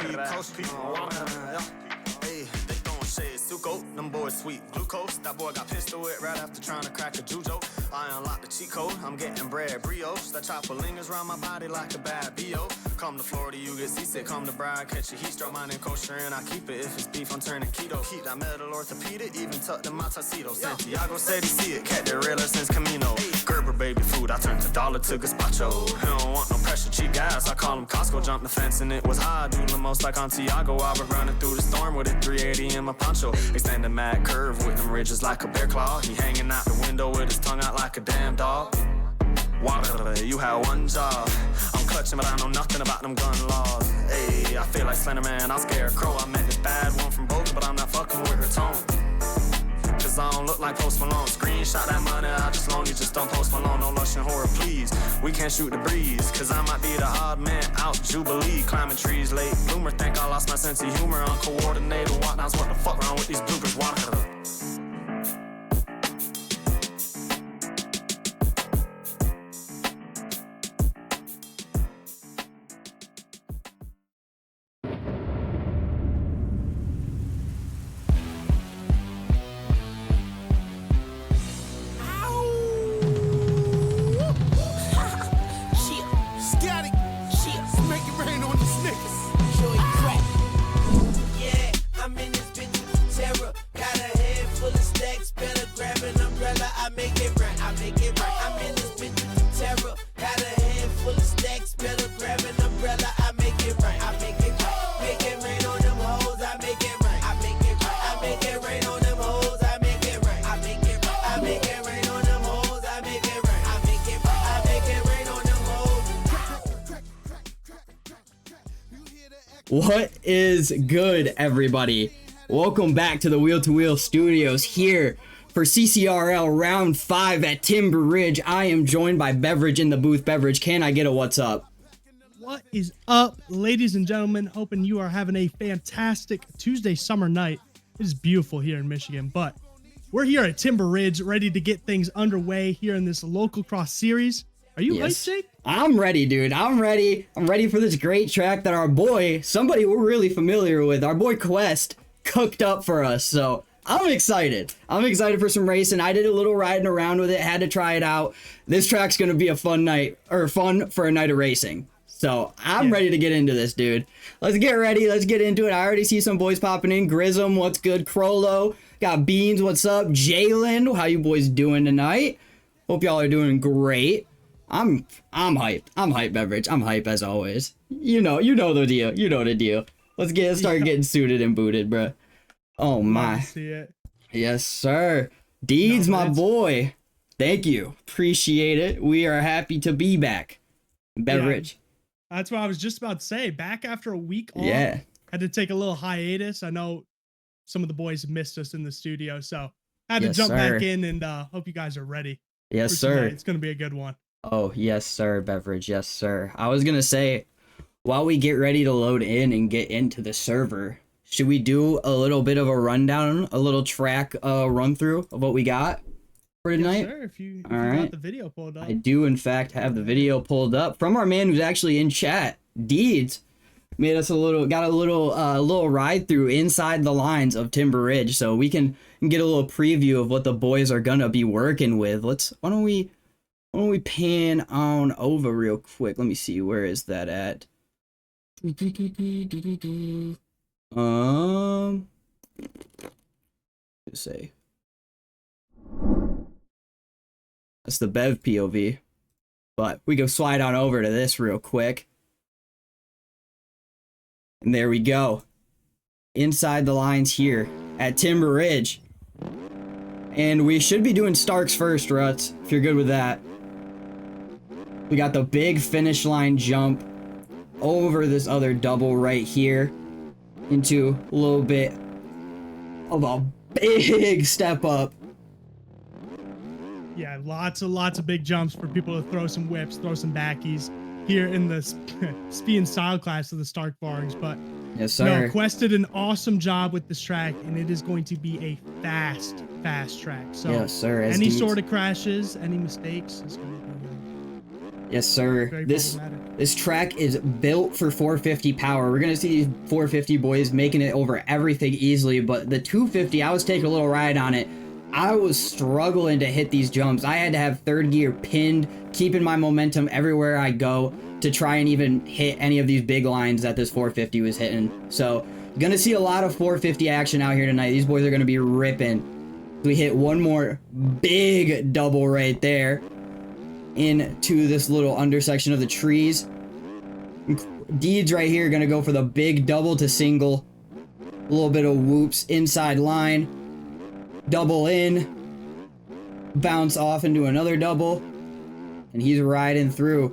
VIP coast people. Hey, they throwing shade. Suco, them boys sweet. Glucose, that boy got pistol with right after trying to crack a jujo. I unlocked the cheat code, I'm getting bread brioche. That chopper lingers around my body like a bad B.O. Come to Florida, you get seasick. Come to Bride, catch a heat stroke. Mine ain't kosher and I keep it. If it's beef, I'm turning keto. Keep that metal orthopedic, even tucked in my tuxedo. Santiago said he see it, kept it realer since Camino. Gerber baby food, I turned the dollar to gazpacho. He don't want no pressure, cheap gas. I call him Costco, jumped the fence and it was high. Do the most like on Tiago. I was running through the storm with a 380 in my poncho. Extending mad curve with them ridges like a bear claw. He hanging out the window with his tongue out like a damn dog. Water, you had one job. I'm clutching, but I know nothing about them gun laws. Hey, I feel like Slender Man, I'm Scarecrow. I met this bad one from Boca, but I'm not fucking with her tone. Cause I don't look like Post Malone. Screenshot that money, I just lonely, just don't Post Malone. No lush and horror, please. We can't shoot the breeze. Cause I might be the odd man out, Jubilee. Climbing trees, late bloomer. Think I lost my sense of humor. Uncoordinated walkdowns, what the fuck wrong with these bloopers? Water. What is good, everybody? Welcome back to the Wheel to Wheel Studios here for CCRL Round 5 at Timber Ridge. I am joined by Beverage in the booth. Beverage, can I get a what's up? What is up, ladies and gentlemen? Hoping you are having a fantastic Tuesday summer night. It is beautiful here in Michigan, but we're here at Timber Ridge ready to get things underway here in this Localcross series. Are you hyped, Jake? I'm ready, dude. I'm ready. I'm ready for this great track that our boy, somebody we're really familiar with, our boy Quest, cooked up for us. So I'm excited. I'm excited for some racing. I did a little riding around with it, had to try it out. This track's going to be a fun night, or fun for a night of racing. So I'm ready to get into this, dude. Let's get ready. Let's get into it. I already see some boys popping in. Grism, what's good? Crollo, got Beans, what's up? Jalen, how you boys doing tonight? Hope y'all are doing great. I'm hyped. I'm hyped, Beverage. I'm hyped as always. You know the deal. You know the deal. Let's start getting suited and booted, bro. Oh my. See it. Yes, sir. Deeds, my boy. Thank you. Appreciate it. We are happy to be back. Beverage. Yeah, that's what I was just about to say. Back after a week off. Yeah. Had to take a little hiatus. I know some of the boys missed us in the studio, so had to jump back in and hope you guys are ready. Yes, sir. Tonight. It's going to be a good one. Oh, yes, sir, Beverage. Yes, sir. I was going to say, while we get ready to load in and get into the server, should we do a little bit of a rundown, a little track run through of what we got for tonight? Yes, sir. If you got the video pulled up. I do, in fact, have the video pulled up from our man who's actually in chat. Deeds made us a little ride through inside the lines of Timber Ridge, so we can get a little preview of what the boys are going to be working with. Why don't we pan on over real quick? Let me see, where is that at? Let's say that's the Bev POV, but we go slide on over to this real quick, and there we go, inside the lines here at Timber Ridge, and we should be doing Starks first, Ruts, if you're good with that. We got the big finish line jump over this other double right here into a little bit of a big step up. Yeah, lots of big jumps for people to throw some whips, throw some backies here in the speed and style class of the Stark Vargs. But yes, sir. No, Quest did an awesome job with this track, and it is going to be a fast track. So yes, sir. Any sort of crashes, any mistakes is going to be Yes, sir. Very This problematic. track is built for 450 power. We're gonna see these 450 boys making it over everything easily, but the 250, I was taking a little ride on it. I was struggling to hit these jumps. I had to have third gear pinned, keeping my momentum everywhere I go to try and even hit any of these big lines that this 450 was hitting. So, gonna see a lot of 450 action out here tonight. These boys are gonna be ripping. We hit one more big double right there into this little undersection of the trees. Deeds right here gonna go for the big double to single. A little bit of whoops inside line. Double in. Bounce off into another double. And he's riding through.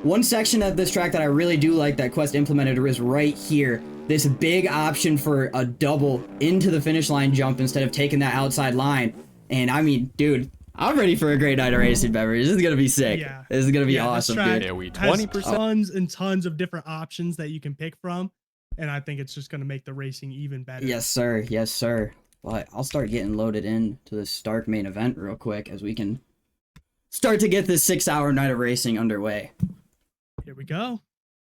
One section of this track that I really do like that Quest implemented is right here. This big option for a double into the finish line jump instead of taking that outside line. And I mean, dude, I'm ready for a great night of racing, Beverage. This is gonna be sick. Yeah. This is gonna be awesome, dude. Yeah, we Has 20%. tons and tons of different options that you can pick from, and I think it's just gonna make the racing even better. Yes, sir. Yes, sir. But I'll start getting loaded in to the Stark main event real quick as we can start to get this 6-hour night of racing underway. Here we go.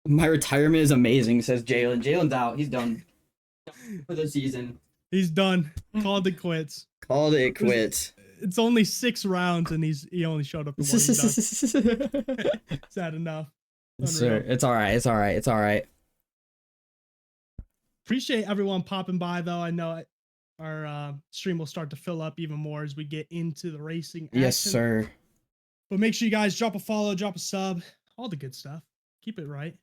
My retirement is amazing, says Jalen. Jalen's out. He's done for the season. He's done. Called it quits. Called it quits. It's only 6 rounds, and he only showed up for one. He's done. Is that enough? Sir, Unreal. it's all right. It's all right. It's all right. Appreciate everyone popping by, though. I know our stream will start to fill up even more as we get into the racing action. Yes, sir. But make sure you guys drop a follow, drop a sub, all the good stuff. Keep it right.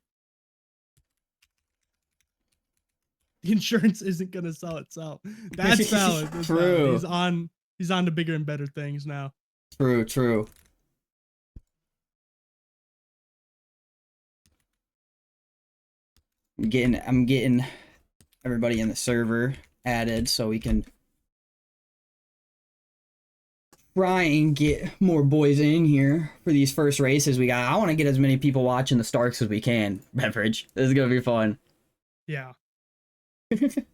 The insurance isn't gonna sell itself. That's valid. That's True. valid. He's on to bigger and better things now. True, true. I'm getting everybody in the server added so we can try and get more boys in here for these first races we got. I want to get as many people watching the Starks as we can, Beverage. This is gonna be fun. Yeah.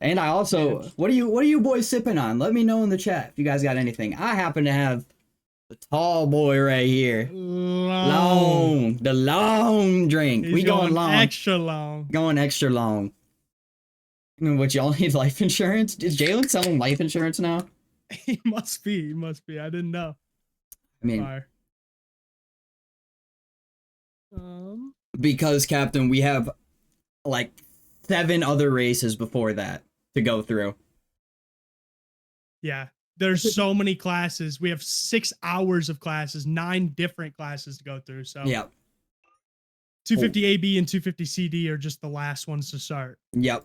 And I also, what are you boys sipping on? Let me know in the chat if you guys got anything. I happen to have the tall boy right here. The long drink. He's we going long. extra long. Going extra long. You know what, y'all need life insurance? Is Jalen selling life insurance now? He must be. He must be. I didn't know. I mean, Fire. because Captain, we have like 7 other races before that to go through. Yeah. There's so many classes. We have 6 hours of classes, 9 different classes to go through. So Yep. 250 AB and 250 CD are just the last ones to start. Yep.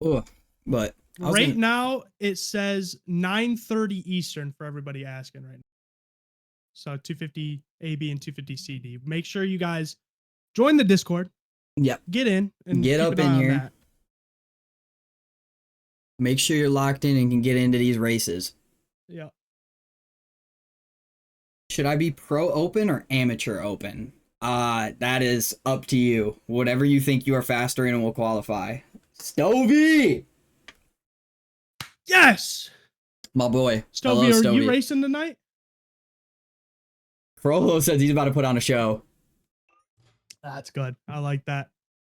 Oh, but Right now, it says 9:30 Eastern for everybody asking right now. So 250 AB and 250 CD. Make sure you guys join the Discord. Yep. Get in and Get keep up an eye in on here. that. Make sure you're locked in and can get into these races. Yeah. Should I be pro open or amateur open? That is up to you. Whatever you think you are faster in and will qualify. Stovey! Yes! My boy. Stovey, Hello, are Stovey. you racing tonight? Frollo says he's about to put on a show. That's good. I like that.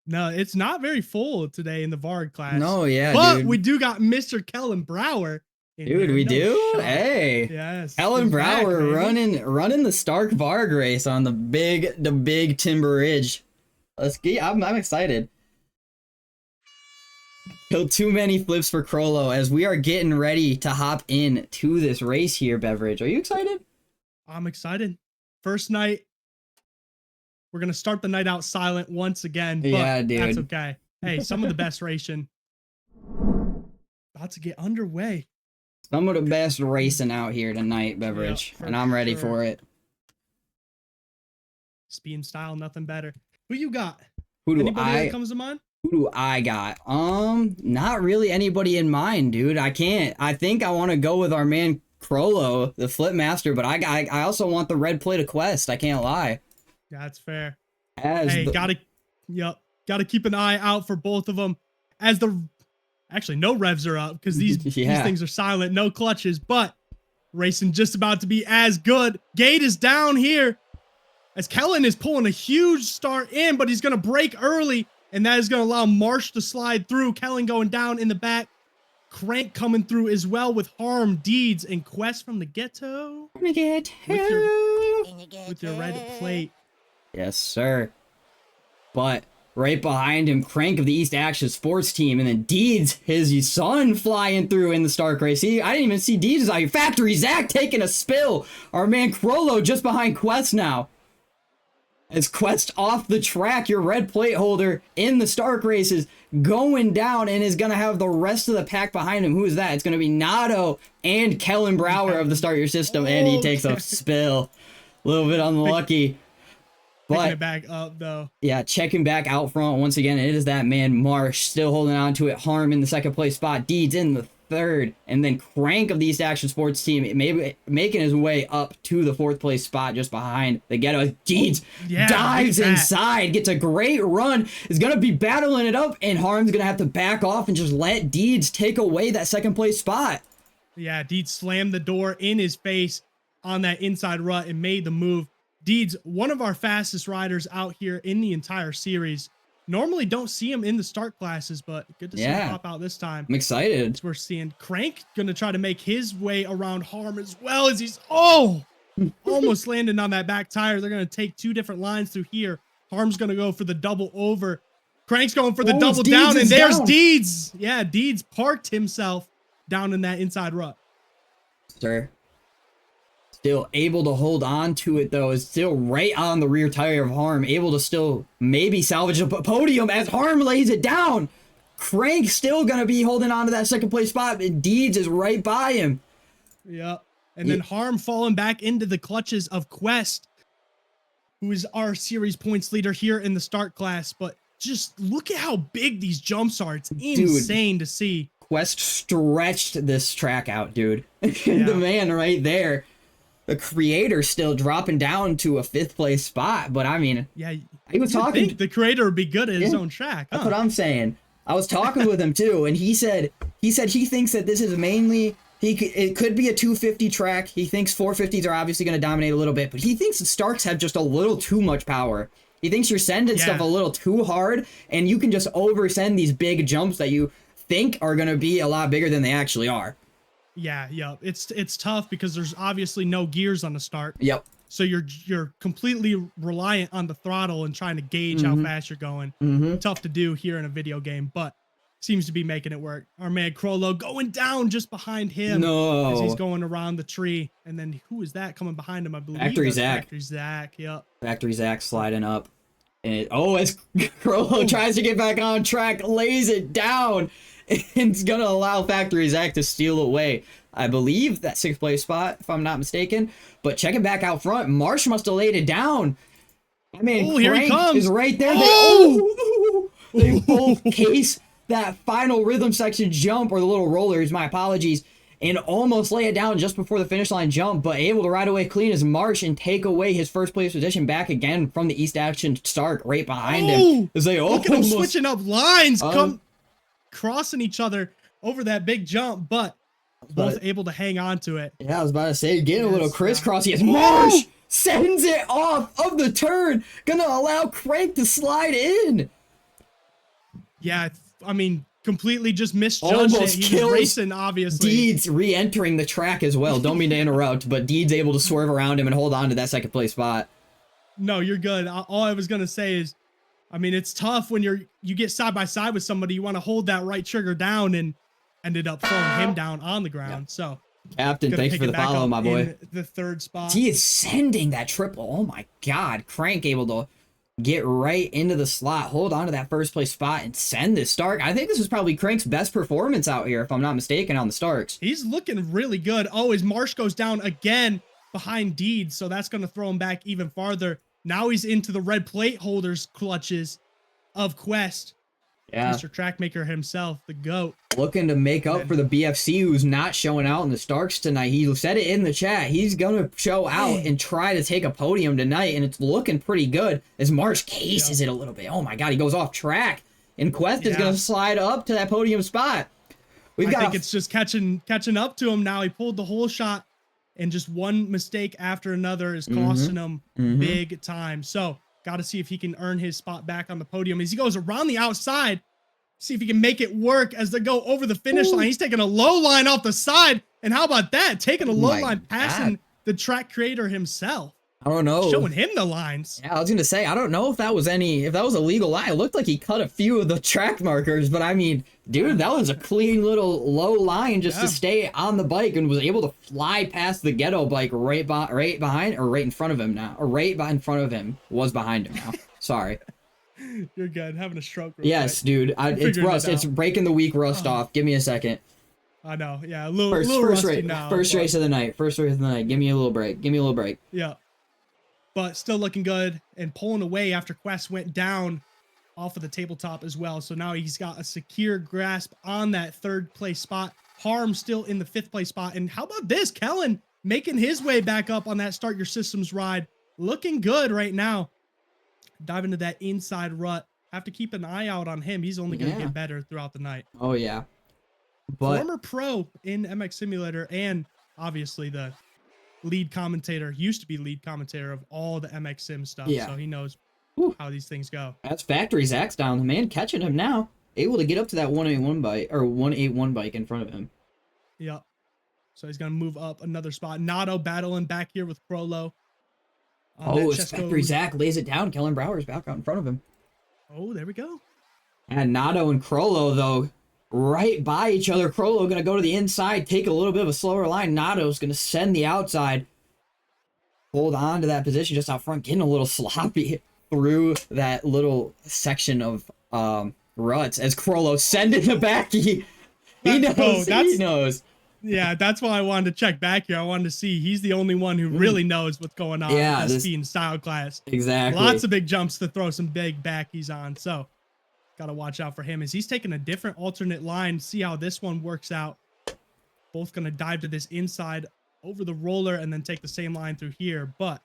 No, it's not very full today in the Varg class. No, yeah, but dude. we do got Mr. Kellen Brower. in Dude, here. we No do? shot. Hey. Yes. Ellen he's back, Brower baby. running the Stark Varg race on the big Timber Ridge. Let's get. I'm excited. Killed too many flips for Crollo as we are getting ready to hop in to this race here, Beverage. Are you excited? I'm excited. First night. We're going to start the night out silent once again. But Yeah, dude. That's okay. Hey, some of the best racing. About to get underway. Some of the best racing out here tonight, Beverage. Yeah, for and I'm ready sure. for it. Speed and style, nothing better. Who you got? Who do Anybody that comes to mind? Who do I got? Not really anybody in mind, dude. I can't. I think I want to go with our man Crollo, the Flip Master, but I also want the red plate of Quest. I can't lie. That's fair. As Gotta keep an eye out for both of them. Actually, no revs are up because these Yeah. things are silent, no clutches, but Racing just about to be as good. Gate is down here as Kellen is pulling a huge start in, but he's going to break early, and that is going to allow Marsh to slide through. Kellen going down in the back. Crank coming through as well with Harm, Deeds, and Quest from the ghetto. With your red plate. Yes, sir. But right behind him, Crank of the East Action Sports Team, and then Deeds, his son, flying through in the Stark race. See, I didn't even see Deeds out here. Factory Zach taking a spill. Our man Crollo just behind Quest now. As Quest off the track, your red plate holder in the Stark races, going down and is going to have the rest of the pack behind him. Who is that? It's going to be Nato and Kellen Brower of the Start Your System, and he takes a spill. A little bit unlucky. Picking it back up, though. Yeah, checking back out front once again. It is that man Marsh still holding on to it. Harm in the second place spot. Deeds in the third. And then Crank of the East Action Sports Team maybe making his way up to the fourth place spot just behind the ghetto. Deeds dives inside. Gets a great run. Is going to be battling it up. And Harm's going to have to back off and just let Deeds take away that second place spot. Yeah, Deeds slammed the door in his face on that inside rut and made the move. Deeds, one of our fastest riders out here in the entire series. Normally don't see him in the start classes, but good to see him pop out this time. I'm excited. We're seeing Crank going to try to make his way around Harm as well as he's, almost landing on that back tire. They're going to take two different lines through here. Harm's going to go for the double over. Crank's going for the double down, and there's Deeds. Yeah, Deeds parked himself down in that inside rut. Sir. Still able to hold on to it, though. Is still right on the rear tire of Harm. Able to still maybe salvage a podium as Harm lays it down. Crank still going to be holding on to that second place spot. And Deeds is right by him. Yep. And then Harm falling back into the clutches of Quest, who is our series points leader here in the start class. But just look at how big these jumps are. It's insane to see. Quest stretched this track out, dude. The man right there. The creator still dropping down to a fifth place spot, but I mean, he was talking. Think the creator would be good at his own track. That's what I'm saying. I was talking with him too, and he said he thinks that this is mainly it could be a 250 track. He thinks 450s are obviously going to dominate a little bit, but he thinks the Starks have just a little too much power. He thinks you're sending stuff a little too hard, and you can just oversend these big jumps that you think are going to be a lot bigger than they actually are. Yeah. It's tough because there's obviously no gears on the start. Yep. So you're completely reliant on the throttle and trying to gauge how fast you're going. Tough to do here in a video game, but seems to be making it work. Our man Crollo going down just behind him as he's going around the tree. And then who is that coming behind him? I believe Factory Zach. Yep. Factory Zach sliding up. And as Crollo tries to get back on track, lays it down. It's going to allow Factory Zach to steal away, I believe, that sixth place spot, if I'm not mistaken. But check it back out front. Marsh must have laid it down. I mean, here he comes. Is right there. They both case that final rhythm section jump, or the little rollers, my apologies, and almost lay it down just before the finish line jump, but able to ride away clean as Marsh and take away his first place position back again from the East Action Stark right behind him. Look at him switching up lines. Crossing each other over that big jump, but both able to hang on to it. Yeah, I was about to say, getting a little crisscrossy as Marsh sends it off of the turn, gonna allow Crank to slide in. Yeah, I mean, completely just misjudged it. He's racing, obviously. Deeds re-entering the track as well. Don't mean to interrupt, but Deeds able to swerve around him and hold on to that second place spot. No, you're good. All I was gonna say is, I mean, it's tough when you get side by side with somebody. You want to hold that right trigger down, and ended up throwing him down on the ground. So, Captain, thanks for the follow, my boy. In the third spot. He is sending that triple. Oh my God, Crank able to get right into the slot, hold on to that first place spot, and send this Stark. I think this is probably Crank's best performance out here, if I'm not mistaken, on the Starks. He's looking really good. As Marsh goes down again behind Deeds, so that's going to throw him back even farther. Now he's into the red plate holders clutches of Quest. Yeah. Mr. Trackmaker himself, the GOAT. Looking to make up for the BFC who's not showing out in the Starks tonight. He said it in the chat. He's going to show out and try to take a podium tonight, and it's looking pretty good as Marsh cases it a little bit. Oh my God, he goes off track, and Quest is going to slide up to that podium spot. I think it's just catching up to him now. He pulled the whole shot and just one mistake after another is costing him big time. So got to see if he can earn his spot back on the podium as he goes around the outside. See if he can make it work as they go over the finish line. He's taking a low line off the side. And how about that? Taking a low line, passing the track creator himself. I don't know. Showing him the lines. Yeah, I was gonna say, I don't know if that was a legal line. It looked like he cut a few of the track markers, but I mean, dude, that was a clean little low line just to stay on the bike and was able to fly past the ghetto bike right behind, or right in front of him now. Or right in front of him. Was behind him now. Sorry. You're good. Having a stroke. Yes, dude. It's rust. It's breaking the week rust off. Give me a second. I know. Yeah, a little rusty now. First race of the night. Give me a little break. Yeah. But still looking good and pulling away after Quest went down off of the tabletop as well. So now he's got a secure grasp on that 3rd place spot. Harm still in the 5th place spot. And how about this? Kellen making his way back up on that Start Your Systems ride. Looking good right now. Dive into that inside rut. Have to keep an eye out on him. He's only going to get better throughout the night. Oh, yeah. But former pro in MX Simulator and obviously the lead commentator, used to be lead commentator of all the MX Sim stuff. Yeah. So he knows how these things go. That's Factory Zach's down. The man catching him now. Able to get up to that 181 bike or 181 bike in front of him. Yep. So he's going to move up another spot. Nato battling back here with Crollo. It's Factory Zach lays it down. Kellen Brower's back out in front of him. Oh, there we go. And Nato and Crollo, though, right by each other. Crollo going to go to the inside, take a little bit of a slower line. Nato's going to send the outside. Hold on to that position just out front, getting a little sloppy through that little section of ruts as Crollo sending the back. He knows. Yeah, that's why I wanted to check back here. I wanted to see. He's the only one who really knows what's going on in the speed and style class. Exactly. Lots of big jumps to throw some big backies on. So, got to watch out for him as he's taking a different alternate line. See how this one works out. Both going to dive to this inside over the roller and then take the same line through here. But,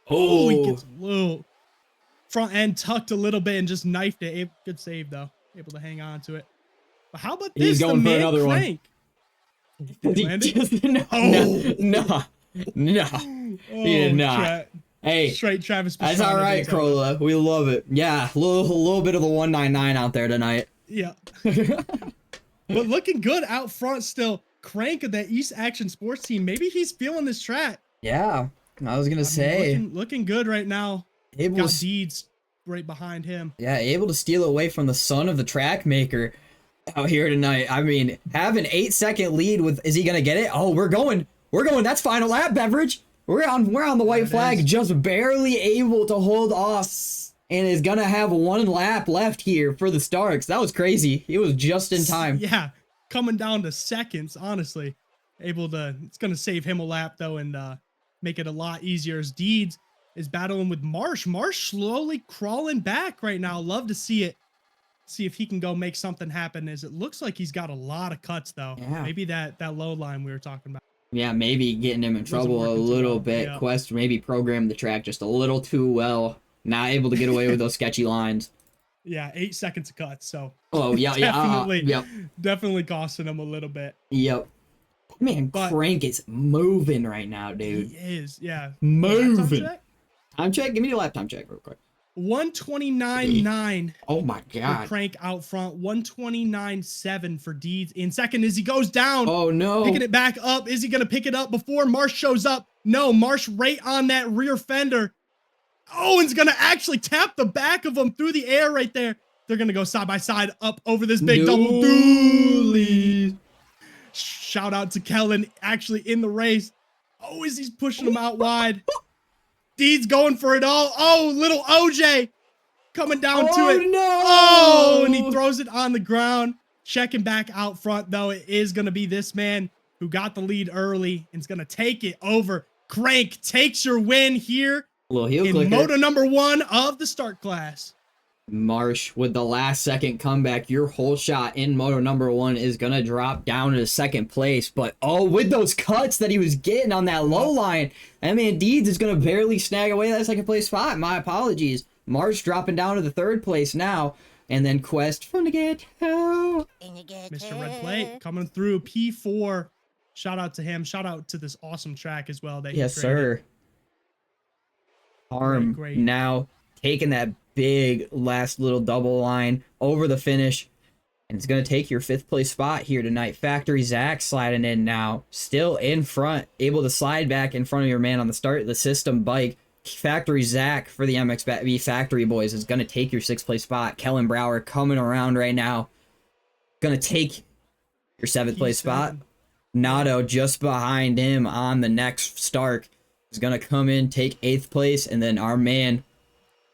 he gets a little front end tucked a little bit and just knifed it. Good save, though. Able to hang on to it. But how about this? He's going for another Crank. one. No. He did not. Hey, straight Travis. That's all right, Crollo. We love it. Yeah, a little bit of the 199 out there tonight. Yeah. But looking good out front still. Crank of that East Action Sports team. Maybe he's feeling this track. Yeah, I was gonna say. Looking good right now. Got Deeds right behind him. Yeah, able to steal away from the son of the track maker out here tonight. I mean, have an 8-second lead with, is he gonna get it? Oh, we're going. That's final lap, Beverage. We're on the white flag, just barely able to hold off, and is gonna have 1 lap left here for the Starks. That was crazy. It was just in time. Yeah, coming down to seconds, honestly. It's gonna save him a lap though, and make it a lot easier as Deeds is battling with Marsh. Marsh slowly crawling back right now. Love to see it. See if he can go make something happen, as it looks like he's got a lot of cuts though. Yeah. Maybe that low line we were talking about. Yeah, maybe getting him in trouble a little bit. Yeah. Quest maybe programmed the track just a little too well. Not able to get away with those sketchy lines. Yeah, 8 seconds of cuts. So. Oh yeah, definitely costing him a little bit. Yep. Man, Crank is moving right now, dude. He is, yeah. Moving. Time check? Give me your lap time check real quick. 129.9. Oh my god. Crank out front. 129.7 for Deeds in second as he goes down. Oh no. Picking it back up. Is he going to pick it up before Marsh shows up? No, Marsh right on that rear fender. Owen's going to actually tap the back of him through the air right there. They're going to go side by side up over this big double dually. Shout out to Kellen actually in the race. Oh, as he's pushing him out wide. Deeds going for it all. Oh, little OJ coming down to it. No. Oh, and he throws it on the ground. Checking back out front, though. It is going to be this man who got the lead early and is going to take it over. Crank takes your win here in Moto number 1 of the start class. Marsh with the last second comeback. Your whole shot in Moto number 1 is going to drop down to second place. But with those cuts that he was getting on that low line, I mean, Deeds is going to barely snag away that second place spot. My apologies. Marsh dropping down to the 3rd place now. And then Quest from the ghetto. Mr. Red Plate coming through P4. shout out to him. Shout out to this awesome track as well that he Yes, created. sir. Harm Great. now taking that big last little double line over the finish. And it's going to take your 5th place spot here tonight. Factory Zach sliding in now. Still in front. Able to slide back in front of your man on the start of the system bike. Factory Zach for the MXB Factory Boys is going to take your 6th place spot. Kellen Brower coming around right now. Going to take your 7th place spot. Nato just behind him on the next Stark is going to come in, take 8th place. And then our man,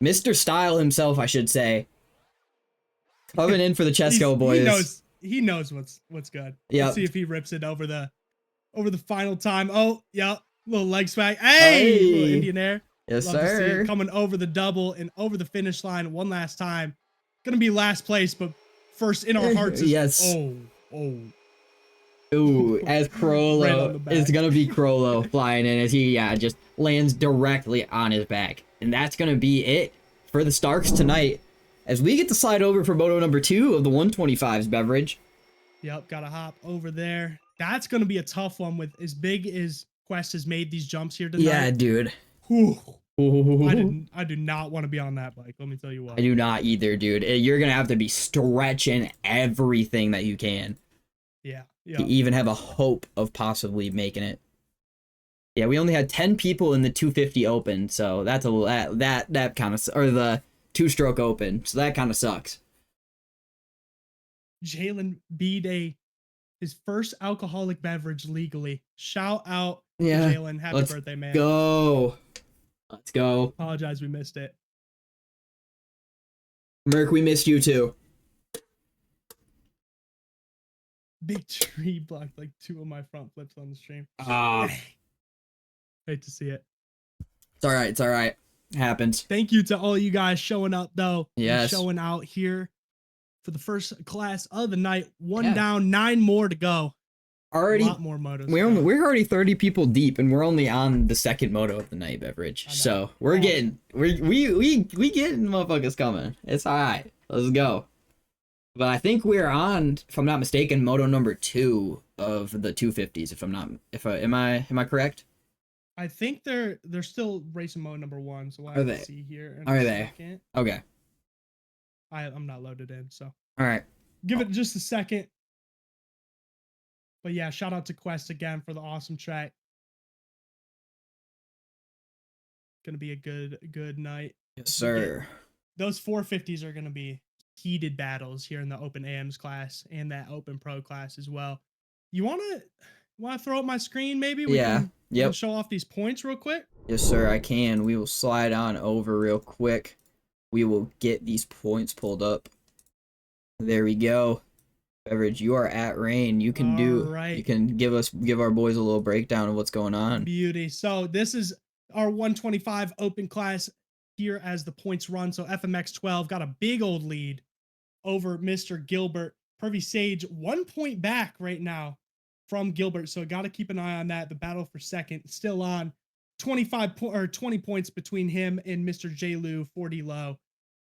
Mr. Style himself, I should say, coming in for the Chesco boys. He knows what's good. Yeah. Let's see if he rips it over the final time. Oh, yeah. Little leg swag. Hey! Little Indian air. Yes, Love to see sir. it coming over the double and over the finish line one last time. Gonna be last place, but first in our hearts is Yes. Oh. Ooh, as Crollo, Right on the back. it's gonna be Crollo flying in as he just lands directly on his back. And that's gonna be it for the Starks tonight. As we get to slide over for moto number 2 of the 125s beverage. Yep, gotta hop over there. That's gonna be a tough one with as big as Quest has made these jumps here tonight. Yeah, dude. Whew. Ooh. I do not want to be on that bike. Let me tell you what. I do not either, dude. You're gonna have to be stretching everything that you can Yeah. to even have a hope of possibly making it. Yeah, we only had 10 people in the 250 open, so that's that kind of, or the 2-stroke open, so that kind of sucks. Jalen B-Day, his first alcoholic beverage legally. Shout out Yeah, to Jalen. Happy birthday, man. Let's go. Apologize we missed it. Merc, we missed you too. Big tree blocked like 2 of my front flips on the stream. Hate to see it. It's all right. It's all right. It happens. Thank you to all you guys showing up, though. Yes. And showing out here for the first class of the night. One Yeah. down, 9 more to go. Already, A lot more motos. we're already 30 people deep, and we're only on the 2nd moto of the night beverage. So we're getting we getting motherfuckers coming. It's all right. Let's go. But I think we're on, if I'm not mistaken, moto number 2 of the 250s. Am I correct? I think they're still racing mode number 1. So Are they? see here. Are they? Second. Okay. I'm not loaded in, so All right. give it just a second. But yeah, shout out to Quest again for the awesome track. Gonna be a good night. Yes, sir. Those 450s are gonna be heated battles here in the Open AMs class and that Open Pro class as well. You wanna throw up my screen maybe? We can show off these points real quick. Yes, sir. I can. We will slide on over real quick. We will get these points pulled up. There we go. Beverage, you are at Rain. You can you can give our boys a little breakdown of what's going on. Beauty. So this is our 125 open class here as the points run. So FMX 12 got a big old lead over Mr. Gilbert. Pervy Sage 1 point back right now from Gilbert. So got to keep an eye on that. The battle for second still on. 20 points between him and Mr. J. Lou, 40 low.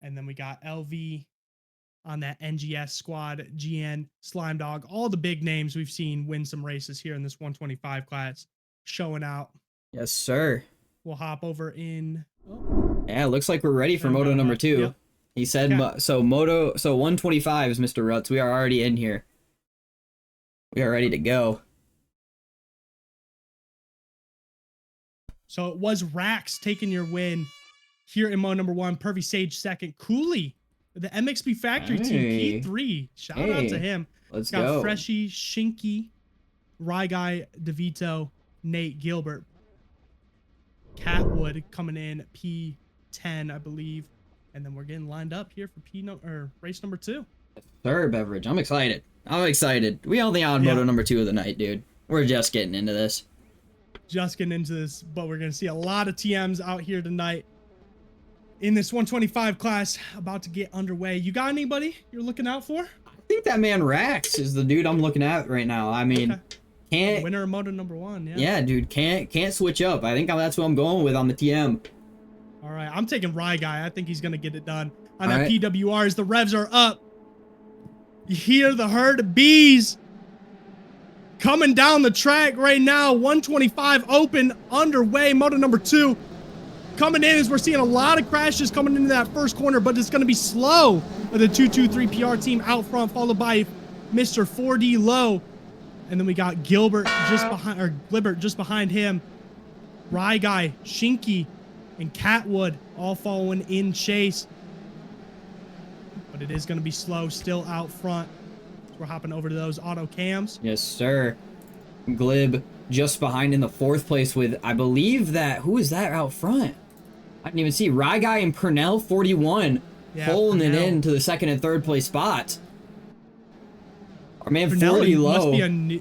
And then we got LV on that NGS squad, GN, Slime Dog, all the big names we've seen win some races here in this 125 class showing out. Yes, sir. We'll hop over in. Yeah, it looks like we're ready for moto number 2. Yep. He said, so 125 is Mr. Ruts. We are already in here. We are ready to go. So it was Rax taking your win here in moto number 1. Pervy Sage second. Cooley, the MXB Factory team, P3. Shout out to him. Let's Got go. Freshy, Shinky, Rye Guy, DeVito, Nate, Gilbert. Catwood coming in P10, I believe. And then we're getting lined up here for race number 2. Sir, Beverage. I'm excited. We only on moto number 2 of the night, dude. We're just getting into this. But we're going to see a lot of TMs out here tonight in this 125 class about to get underway. You got anybody you're looking out for? I think that man Rax is the dude I'm looking at right now. I mean, can't winner of moto number 1. Yeah, dude, can't switch up. I think that's what I'm going with on the TM. All right, I'm taking Rye Guy. I think he's going to get it done on that PWR as the revs are up. You hear the herd of bees. coming down the track right now. 125 open, underway. Moto number 2 coming in as we're seeing a lot of crashes coming into that first corner, but it's going to be slow. The 223 PR team out front, followed by Mr. 4D Low. And then we got Gilbert just behind, or Glibert just behind him. Rye Guy, Shinky, and Catwood all following in chase. But it is going to be slow still out front. We're hopping over to those auto cams. Yes, sir. Glib just behind in the 4th place with, I believe that, who is that out front? I didn't even see. Rye Guy and Purnell 41 pulling it into the 2nd and 3rd place spots. Our man Purnell 40 Low must be a new,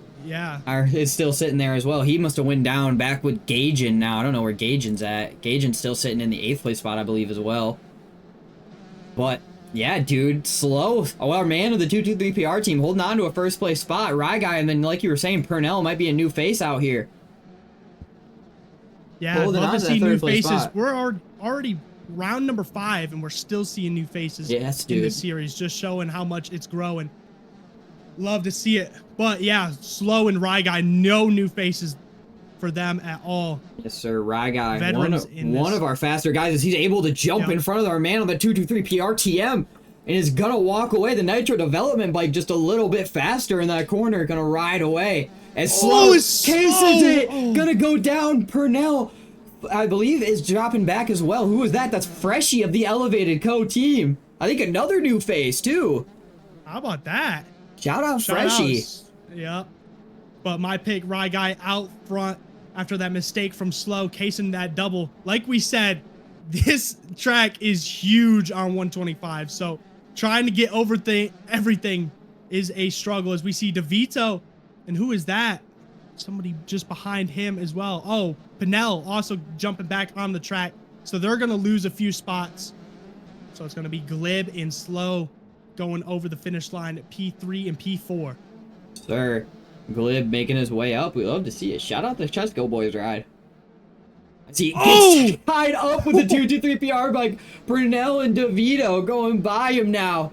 is still sitting there as well. He must have went down back with Gaijin now. I don't know where Gaijin's at. Gaijin's still sitting in the 8th place spot, I believe, as well. But yeah, dude, slow. Oh, our man of the 223 PR team holding on to a 1st place spot. Rye Guy, and then like you were saying, Purnell might be a new face out here. Yeah, I'd love to see new faces. We're already round number 5, and we're still seeing new faces in this series, just showing how much it's growing. Love to see it. But yeah, Slow and Rye Guy, no new faces for them at all. Yes, sir. Rye Guy, one of our faster guys, is he's able to jump in front of our man on the 223 PRTM and is gonna walk away. The Nitro Development bike just a little bit faster in that corner, gonna ride away. And Slow cases it, gonna go down. Purnell, I believe, is dropping back as well. Who is that? That's Freshie of the Elevated Co team. I think another new face too. How about that? Shout out Freshie. Yep. But my pick, Rye Guy out front after that mistake from Slow, casing that double. Like we said, this track is huge on 125. So trying to get over everything is a struggle, as we see DeVito. And who is that? Somebody just behind him as well. Oh, Pinnell also jumping back on the track. So they're going to lose a few spots. So it's going to be Glib and Slow going over the finish line at P3 and P4. Sir, Glib making his way up. We love to see it. Shout out the Chesco Boys ride. I see gets tied up with the 223 PR bike. Brunel and DeVito going by him now.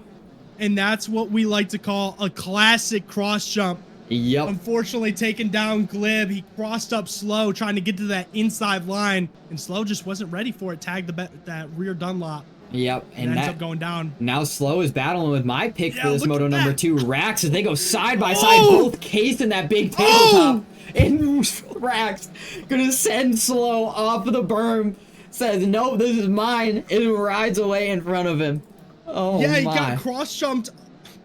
And that's what we like to call a classic cross jump. Yep. Unfortunately, taking down Glib. He crossed up Slow, trying to get to that inside line, and Slow just wasn't ready for it. Tagged that rear Dunlop. Yep, and ends up going down. Now Slow is battling with my pick for this Moto number 2, Rax, as they go side by side, both casing that big tabletop. And Rax gonna send Slow off of the berm. Says, nope, this is mine. And rides away in front of him. Oh yeah, he got cross jumped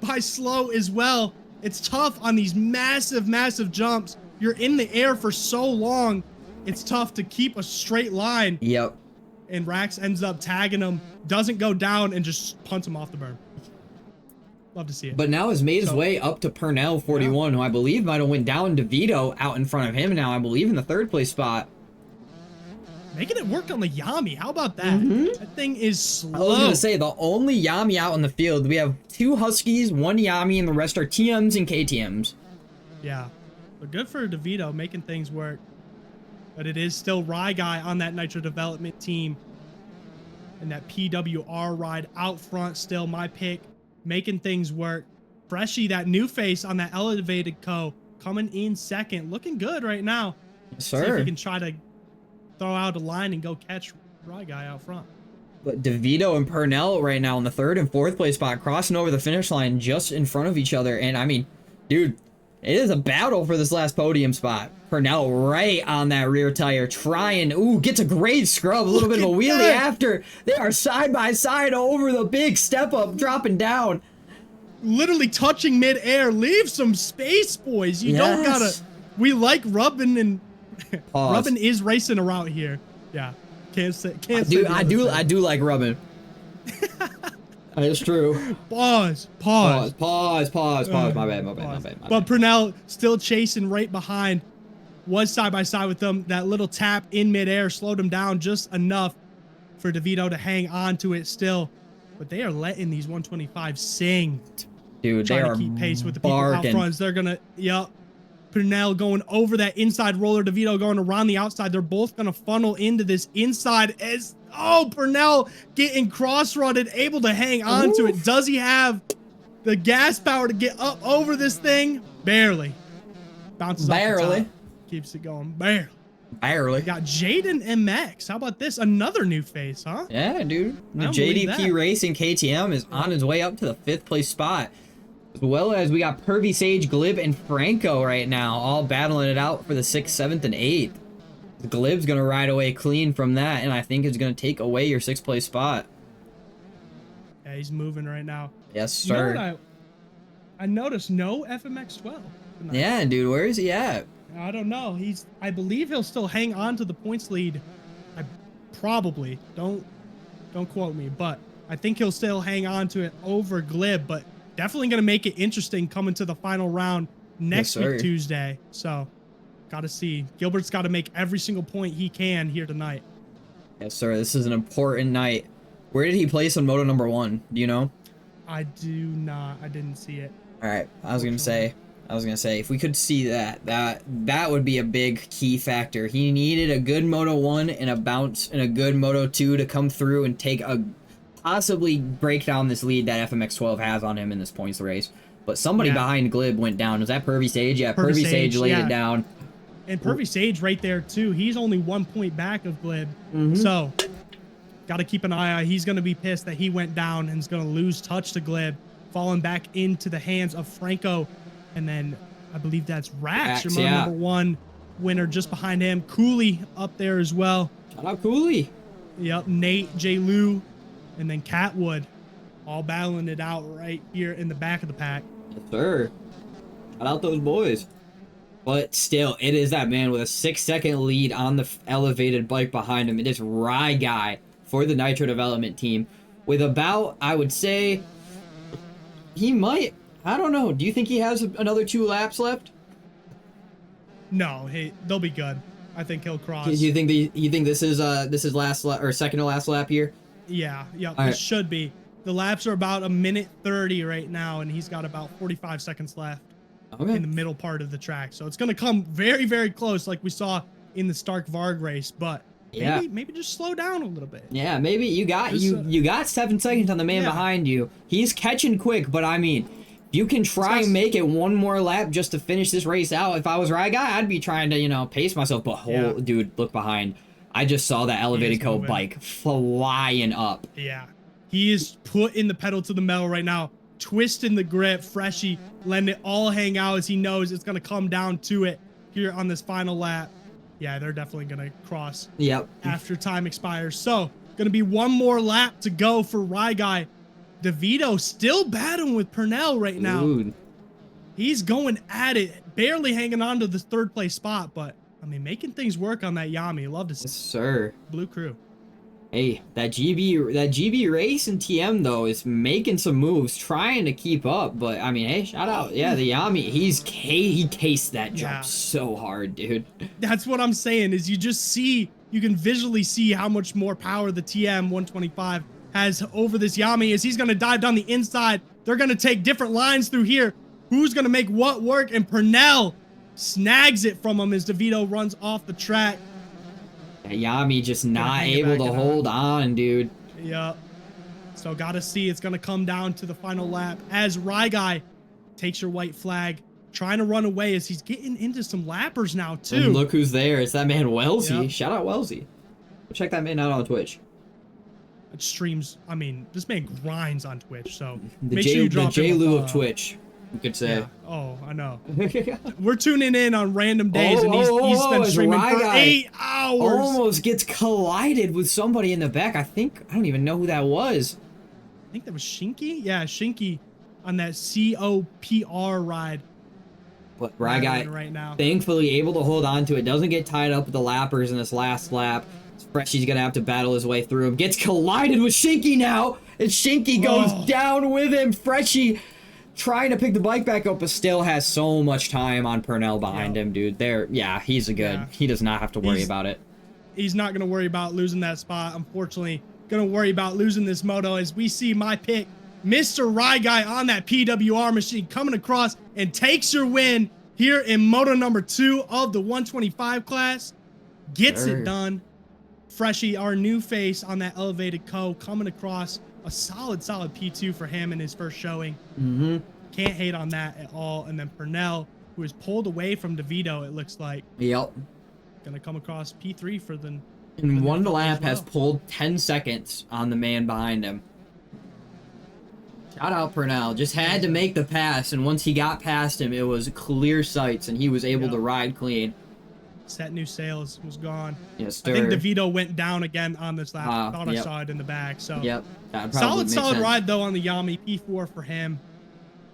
by Slow as well. It's tough on these massive, massive jumps. You're in the air for so long. It's tough to keep a straight line. Yep. And Rax ends up tagging him, doesn't go down, and just punts him off the berm. Love to see it. But now has made his way up to Purnell 41, who I believe might have went down. DeVito out in front of him now, I believe, in the 3rd place spot. Making it work on the Yami. How about that? That thing is slow. I was going to say, the only Yami out in the field, we have 2 Huskies, 1 Yami, and the rest are TMs and KTMs. Yeah. But good for DeVito making things work. But it is still Rye Guy on that Nitro Development team. And that PWR ride out front, still my pick, making things work. Freshie, that new face on that Elevated Co, coming in 2nd. Looking good right now. Yes, sir. See if we can try to throw out a line and go catch Rye Guy out front. But DeVito and Purnell right now in the 3rd and 4th place spot, crossing over the finish line just in front of each other. And I mean, dude, it is a battle for this last podium spot. Purnell right on that rear tire, trying, gets a great scrub, a little bit of a wheelie after. They are side by side over the big step up, dropping down. Literally touching midair. Leave some space, boys. You don't gotta. We like rubbing, and rubbing is racing around here. Yeah, can't say. I do like rubbing. It's true. Pause. My bad. But Purnell still chasing right behind. Was side by side with them. That little tap in midair slowed him down just enough for DeVito to hang on to it still. But they are letting these 125 sing. Dude, they are trying to keep pace with the people out front. They're gonna, Purnell going over that inside roller. DeVito going around the outside. They're both gonna funnel into this inside as Purnell getting cross-rutted, able to hang on to it. Does he have the gas power to get up over this thing? Barely. Bounces Barely. off the top. Keeps it going. Barely. Barely. Got Jaden MX. How about this? Another new face, huh? Yeah, dude. The I don't believe JDP that. Racing KTM is on his way up to the 5th place spot. As well as we got Pervy Sage, Glib, and Franco right now, all battling it out for the 6th, 7th, and 8th. Glib's going to ride away clean from that, and I think it's going to take away your 6th place spot. Yeah, he's moving right now. Yes, sir. You know what I noticed no FMX 12 tonight. Yeah, dude, where is he at? I don't know. I believe he'll still hang on to the points lead. I probably don't quote me, but I think he'll still hang on to it over Glib, but definitely going to make it interesting coming to the final round next week, Tuesday. So got to see. Gilbert's got to make every single point he can here tonight. Yes, sir. This is an important night. Where did he place on Moto number 1? Do you know? I do not. I didn't see it. All right. I was gonna say, if we could see that would be a big key factor. He needed a good Moto 1 and a bounce and a good Moto 2 to come through and possibly break down this lead that FMX 12 has on him in this points race. But somebody behind Glib went down. Was that Pervy Sage? Yeah, Pervy Sage laid it down. And Pervy Sage right there too. He's only 1 point back of Glib. So got to keep an eye out. He's going to be pissed that he went down and is going to lose touch to Glib, falling back into the hands of Franco. And then I believe that's Rax, your number 1 winner just behind him. Cooley up there as well. Shout out Cooley. Yep, Nate, J. Lou, and then Catwood all battling it out right here in the back of the pack. Yes, sir. Shout out those boys. But still, it is that man with a 6-second lead on the elevated bike behind him. It is Rye Guy for the Nitro Development team with about, I would say, he might, I don't know. Do you think he has another 2 laps left? No, they'll be good. I think he'll cross. Do you think this is last lap or second to last lap here? Yeah, it should be. The laps are about 1:30 right now, and he's got about 45 seconds left in the middle part of the track. So it's going to come very, very close, like we saw in the Stark Varg race. But maybe just slow down a little bit. Yeah, maybe you got 7 seconds on the man behind you. He's catching quick, but I mean, you can try and make it 1 more lap just to finish this race out. If I was Rye Guy, I'd be trying to, pace myself. But dude, look behind. I just saw that elevated coat bike flying up. Yeah. He is putting the pedal to the metal right now, twisting the grip, Freshie, letting it all hang out as he knows it's going to come down to it here on this final lap. Yeah, they're definitely going to cross after time expires. So, going to be 1 more lap to go for Rye Guy. DeVito still battling with Purnell right now. Dude. He's going at it, barely hanging on to the 3rd place spot, but I mean, making things work on that Yami. Love to see. Yes, sir. Blue Crew. Hey, that GB race and TM though is making some moves, trying to keep up. But I mean, hey, shout out, the Yami. He cased that jump so hard, dude. That's what I'm saying. Is you can visually see how much more power the TM 125 has over this Yami. As he's gonna dive down the inside, they're gonna take different lines through here. Who's gonna make what work? And Purnell snags it from him as DeVito runs off the track. Yami just not able to hold on, dude. Yep. So gotta see. It's gonna come down to the final lap as Rye Guy takes your white flag, trying to run away as he's getting into some lappers now too. And look who's there. It's that man Wellesley. Yep. Shout out Wellesley. Check that man out on Twitch. It streams. I mean, this man grinds on Twitch. So the J. Lou of Twitch. You could say. Yeah. Oh, I know. We're tuning in on random days, and he's been streaming for 8 hours. Almost gets collided with somebody in the back. I don't even know who that was. I think that was Shinky. Yeah, Shinky on that COPR ride. But Rye Guy right now, thankfully able to hold on to it. Doesn't get tied up with the lappers in this last lap. Freshie's gonna have to battle his way through him. Gets collided with Shinky now, and Shinky goes down with him. Freshie trying to pick the bike back up, but still has so much time on Purnell behind him, dude. He's he does not have to worry about it. He's not going to worry about losing that spot. Unfortunately, going to worry about losing this moto as we see my pick, Mr. Rye Guy on that PWR machine coming across and takes your win here in moto number 2 of the 125 class. Gets it done. Freshie, our new face on that elevated co, coming across. A solid P2 for him in his first showing. Can't hate on that at all. And then Purnell who is pulled away from DeVito, it looks like. Yep. Gonna come across P3 for the... And one lap well. has pulled 10 seconds on the man behind him. Shout out Purnell. Just had to make the pass, and once he got past him, it was clear sights, and he was able to ride clean. Set new sails, was gone. Yes, sir. I think DeVito went down again on this lap. Thought I saw it in the back. So yep. Solid ride though on the Yami. P4 for him.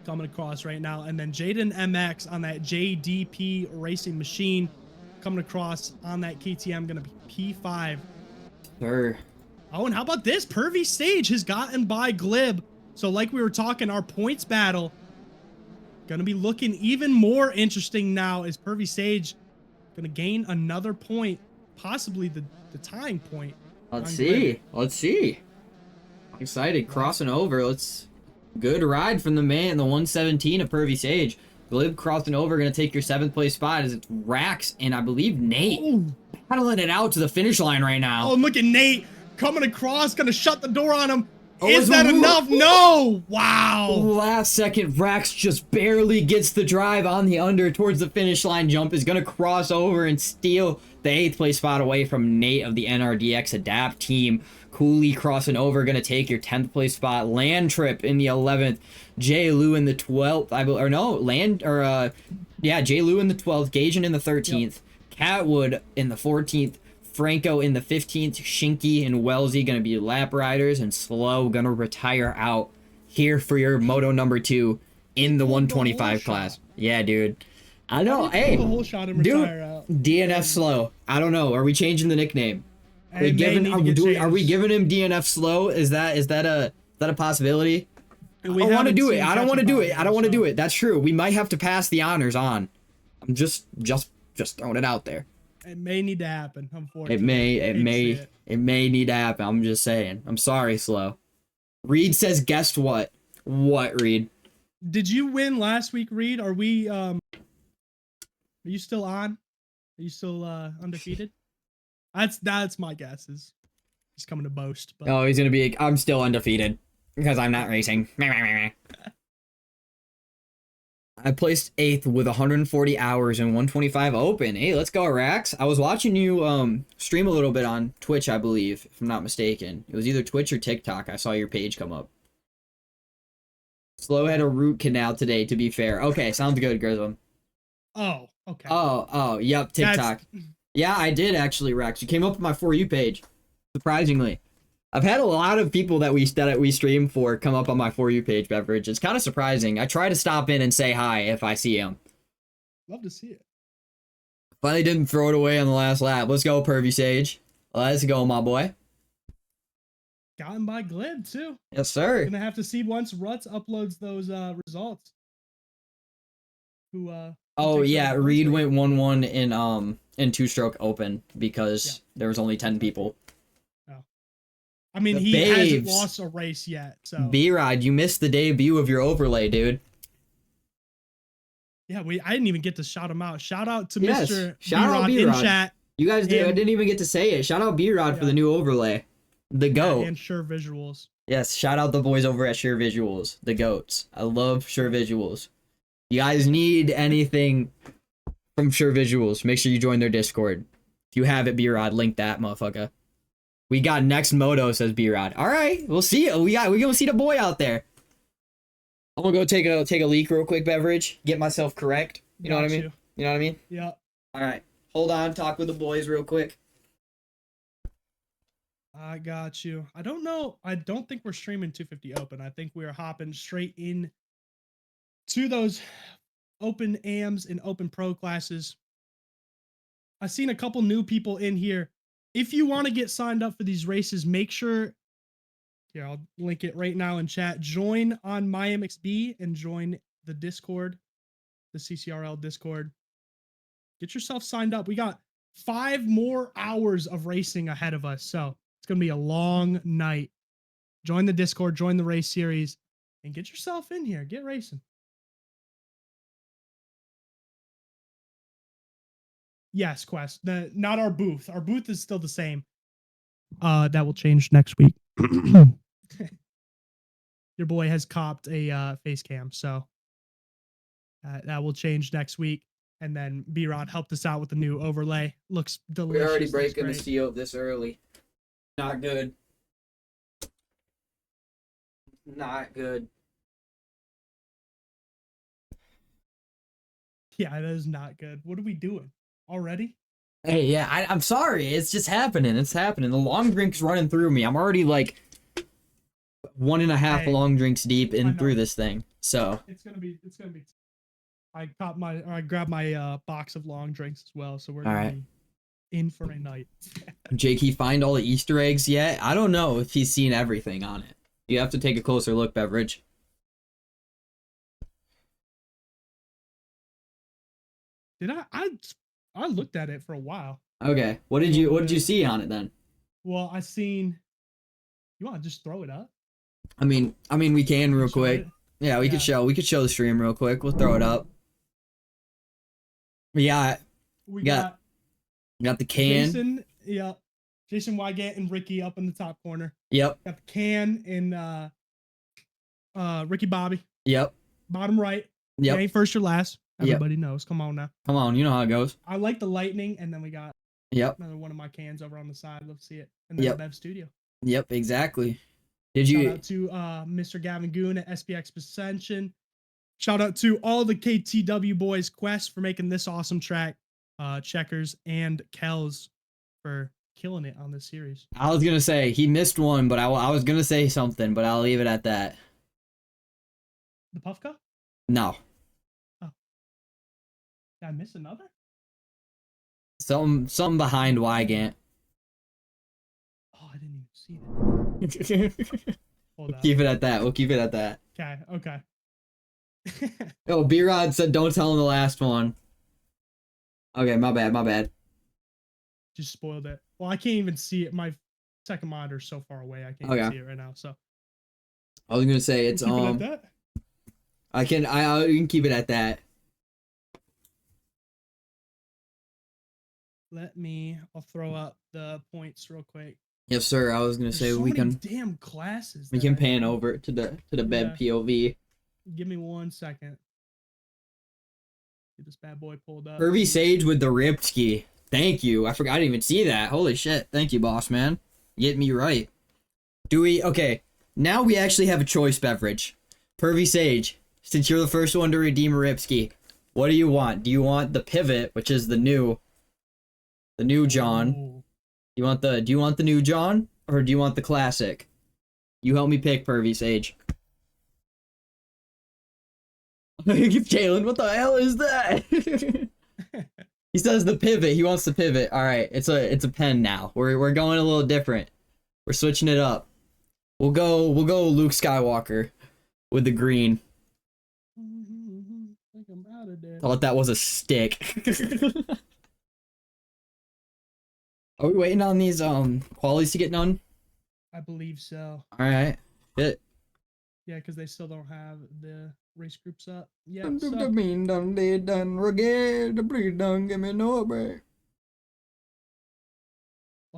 Coming across right now. And then Jaden MX on that JDP racing machine. Coming across on that KTM. Gonna be P5. Sure. Oh, and how about this? Pervy Sage has gotten by Glib. So like we were talking, our points battle gonna be looking even more interesting now as Pervy Sage gonna gain another point, possibly the tying point. Let's see. Let's see. I'm excited. Crossing over. Good ride from the man, the 117 of Pervy Sage. Glib crossing over, gonna take your 7th place spot as it's Rax and I believe Nate battling it out to the finish line right now. Oh, and look at Nate coming across, gonna shut the door on him. Is that enough? No! Wow! Last second, Rax just barely gets the drive on the under towards the finish line jump. Is going to cross over and steal the 8th place spot away from Nate of the NRDX Adapt team. Cooley crossing over, going to take your 10th place spot. Land Trip in the 11th. J. Lou in the 12th. J. Lou in the 12th. Gajan in the 13th. Yep. Catwood in the 14th. Franco in the 15th, Shinky and Wellesley going to be lap riders, and Slow going to retire out here for your Moto number 2 in the 125 class. Yeah, dude. I know. Hey, the whole shot and retire out. DNF Slow. I don't know. Are we changing the nickname? Are we giving him DNF Slow? Is that a possibility? I don't want to do it. I don't want to do it. I don't want to do it. That's true. We might have to pass the honors on. I'm just throwing it out there. It may need to happen, unfortunately. It may need to happen. I'm just saying. I'm sorry, Slow. Reed says, guess what? What, Reed? Did you win last week, Reed? Are you still on? Are you still undefeated? That's my guess. Is he's coming to boast. But... Oh, he's gonna be. I'm still undefeated because I'm not racing. I placed 8th with 140 hours and 125 open. Hey, let's go, Rax. I was watching you stream a little bit on Twitch, I believe, if I'm not mistaken. It was either Twitch or TikTok. I saw your page come up. Slow had a root canal today, to be fair. Okay, sounds good, Grizzle. Oh, okay. Oh, yep, TikTok. Yeah, I did actually, Rex. You came up with my For You page, surprisingly. I've had a lot of people that we stream for come up on my For You page, Beverage. It's kind of surprising. I try to stop in and say hi if I see them. Love to see it. Finally didn't throw it away on the last lap. Let's go, Pervy Sage. Let's go, my boy. Gotten by Glib, too. Yes, sir. Gonna have to see once Ruts uploads those results. Oh, yeah, Reed went 1-1 in two-stroke open because there was only 10 people. I mean, he hasn't lost a race yet, so... B-Rod, you missed the debut of your overlay, dude. Yeah, I didn't even get to shout him out. Shout out to Mr. B-Rod in chat. You guys did. I didn't even get to say it. Shout out B-Rod for the new overlay. The GOAT. And Sure Visuals. Yes, shout out the boys over at Sure Visuals. The GOATs. I love Sure Visuals. You guys need anything from Sure Visuals, make sure you join their Discord. If you have it, B-Rod, link that, motherfucker. We got next Moto, says B-Rod. All right, we'll see. We gonna see the boy out there. I'm gonna go take a leak real quick, Beverage. Get myself correct. You know what I mean? You know what I mean? Yeah. All right. Hold on. Talk with the boys real quick. I got you. I don't know. I don't think we're streaming 250 open. I think we are hopping straight in to those open AMs and open pro classes. I've seen a couple new people in here. If you want to get signed up for these races, make sure, here, I'll link it right now in chat. Join on MyMXB and join the Discord, the CCRL Discord. Get yourself signed up. We got 5 more hours of racing ahead of us, so it's going to be a long night. Join the Discord, join the race series, and get yourself in here. Get racing. Yes, Quest. Not our booth. Our booth is still the same. That will change next week. Your boy has copped a face cam, so That will change next week. And then B-Rod helped us out with the new overlay. Looks delicious. We're already looks breaking the great. seal this early. Not good. Not good. Yeah, that is not good. What are we doing already? Hey, yeah, I'm sorry. It's just happening. It's happening. The long drink's running through me. I'm already like 1.5 long drinks deep in through this thing. So it's gonna be. I grabbed my box of long drinks as well. So we're gonna be in for a night. Jake, he find all the Easter eggs yet? I don't know if he's seen everything on it. You have to take a closer look, Beverage. Did I looked at it for a while. Okay. What did you see on it then? Well, I seen. You want to just throw it up? I mean, we can real quick. Yeah, we could show the stream real quick. We'll throw it up. Yeah, we got the can. Jason, Jason Wygant and Ricky up in the top corner. Yep. Got the can and Ricky Bobby. Yep. Bottom right. Yep. You ain't first or last. Everybody knows. Come on now. Come on, you know how it goes. I like the lightning, and then we got another one of my cans over on the side. Love to see it. And then the Bev Studio. Yep, exactly. Shout out to Mr. Gavin Goon at SPX Ascension. Shout out to all the KTW boys, Quest for making this awesome track. Checkers and Kells for killing it on this series. I was gonna say he missed one, but I was gonna say something, but I'll leave it at that. The Puff Cup? No. Oh. Did I miss another? Something behind Wygant. Oh, I didn't even see that. Hold on. Keep it at that. We'll keep it at that. Okay. Oh, B-Rod said don't tell him the last one. Okay, my bad. Just spoiled it. Well, I can't even see it. My second monitor's so far away. I can't even see it right now. So I was gonna say it's keep it at that? I can keep it at that. I'll throw up the points real quick. Yes, sir. I was gonna say so we many can damn classes. We can pan over to the bed POV. Give me 1 second. Get this bad boy pulled up. Kirby Sage with the Ripski. Thank you. I forgot I didn't even see that. Holy shit. Thank you, boss man. Get me right. Okay. Now we actually have a choice, Beverage. Pervy Sage, since you're the first one to redeem a Ripski, what do you want? Do you want the pivot, which is the new John? Ooh. Do you want the new John, or do you want the classic? You help me pick, Pervy Sage. Jalen, what the hell is that? He says the pivot. He wants the pivot. All right, it's a pen now. We're going a little different. We're switching it up. We'll go Luke Skywalker with the green. I'm out of there. Thought that was a stick. Are we waiting on these qualities to get done? I believe so. All right. Shit. Yeah, because they still don't have the race groups up. Yeah. We'll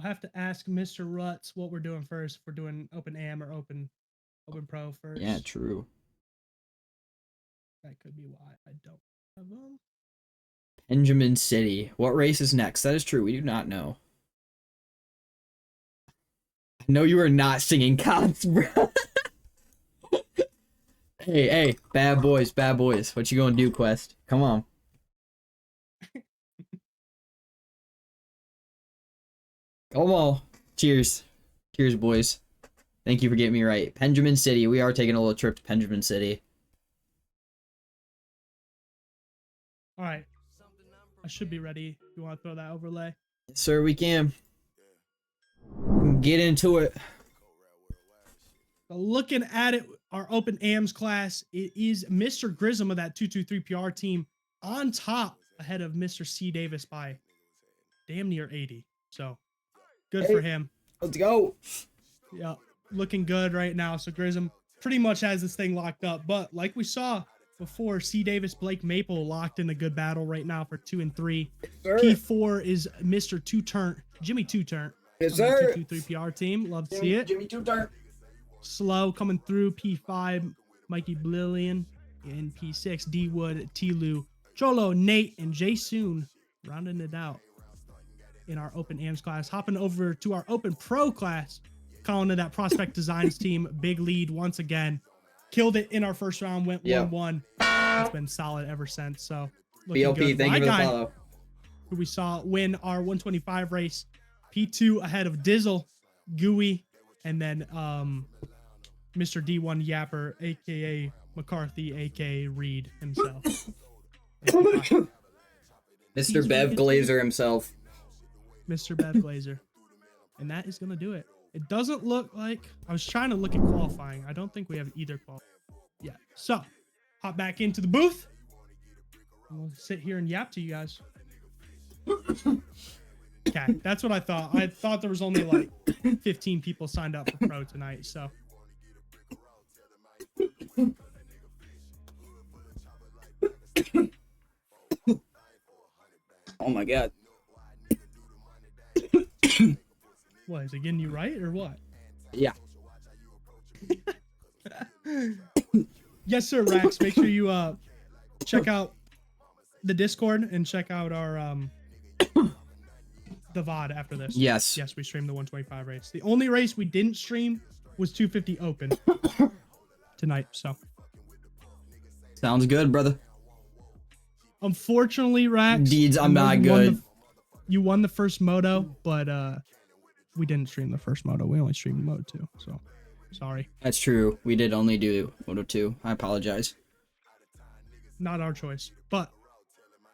have to ask Mr. Rutz what we're doing first. If we're doing Open Am or Open Pro first. Yeah, true. That could be why I don't have them. Benjamin City. What race is next? That is true. We do not know. I know you are not singing Cots, bro. Hey, bad boys. What you gonna do, Quest? Come on. Come on. Cheers, boys. Thank you for getting me right. Benjamin City. We are taking a little trip to Benjamin City. All right. I should be ready. You want to throw that overlay? Yes, sir, we can. Get into it. So looking at it, our Open AMs class, it is Mr. Grissom of that 223 PR team on top ahead of Mr. C. Davis by damn near 80. So good for him. Let's go. Yeah, looking good right now. So Grissom pretty much has this thing locked up. But like we saw before, C. Davis, Blake Maple locked in a good battle right now for 2 and 3. Sir. P4 is Mr. Two-Turn, Jimmy Two-Turn. Yes, sir. 223 PR team. Love to see it. Jimmy Two-Turn. Slow coming through. P5, Mikey Blillian. in P6. D Wood, T Lou, Cholo, Nate, and Jay Soon rounding it out in our open AMS class. Hopping over to our open pro class, calling to that prospect designs team. Big lead once again. Killed it in our first round, went 1-1. It's been solid ever since. So looking BLP, good. thank My you for the guy, follow. who we saw win our 125 race, P2 ahead of Dizzle, Gooey, and then Mr. D1 Yapper, aka McCarthy, aka Reed himself. Mr. Bev Glazer himself. Mr. Bev Glazer. And that is going to do it. It doesn't look like... I was trying to look at qualifying. I don't think we have either qualifying. Yeah. So, hop back into the booth. And we'll sit here and yap to you guys. Okay, that's what I thought. I thought there was only like 15 people signed up for pro tonight, so... Oh my god. What, is it getting you right or what? Yeah. Yes, sir, Rax. Make sure you check out the Discord and check out our the VOD after this. Yes. Yes, we streamed the 125 race. The only race we didn't stream was 250 open tonight, so. Sounds good, brother. Unfortunately, Rax. Deeds, I'm not good. You won the first Moto, but we didn't stream the first Moto. We only streamed Moto 2, so sorry. That's true. We did only do Moto 2. I apologize. Not our choice, but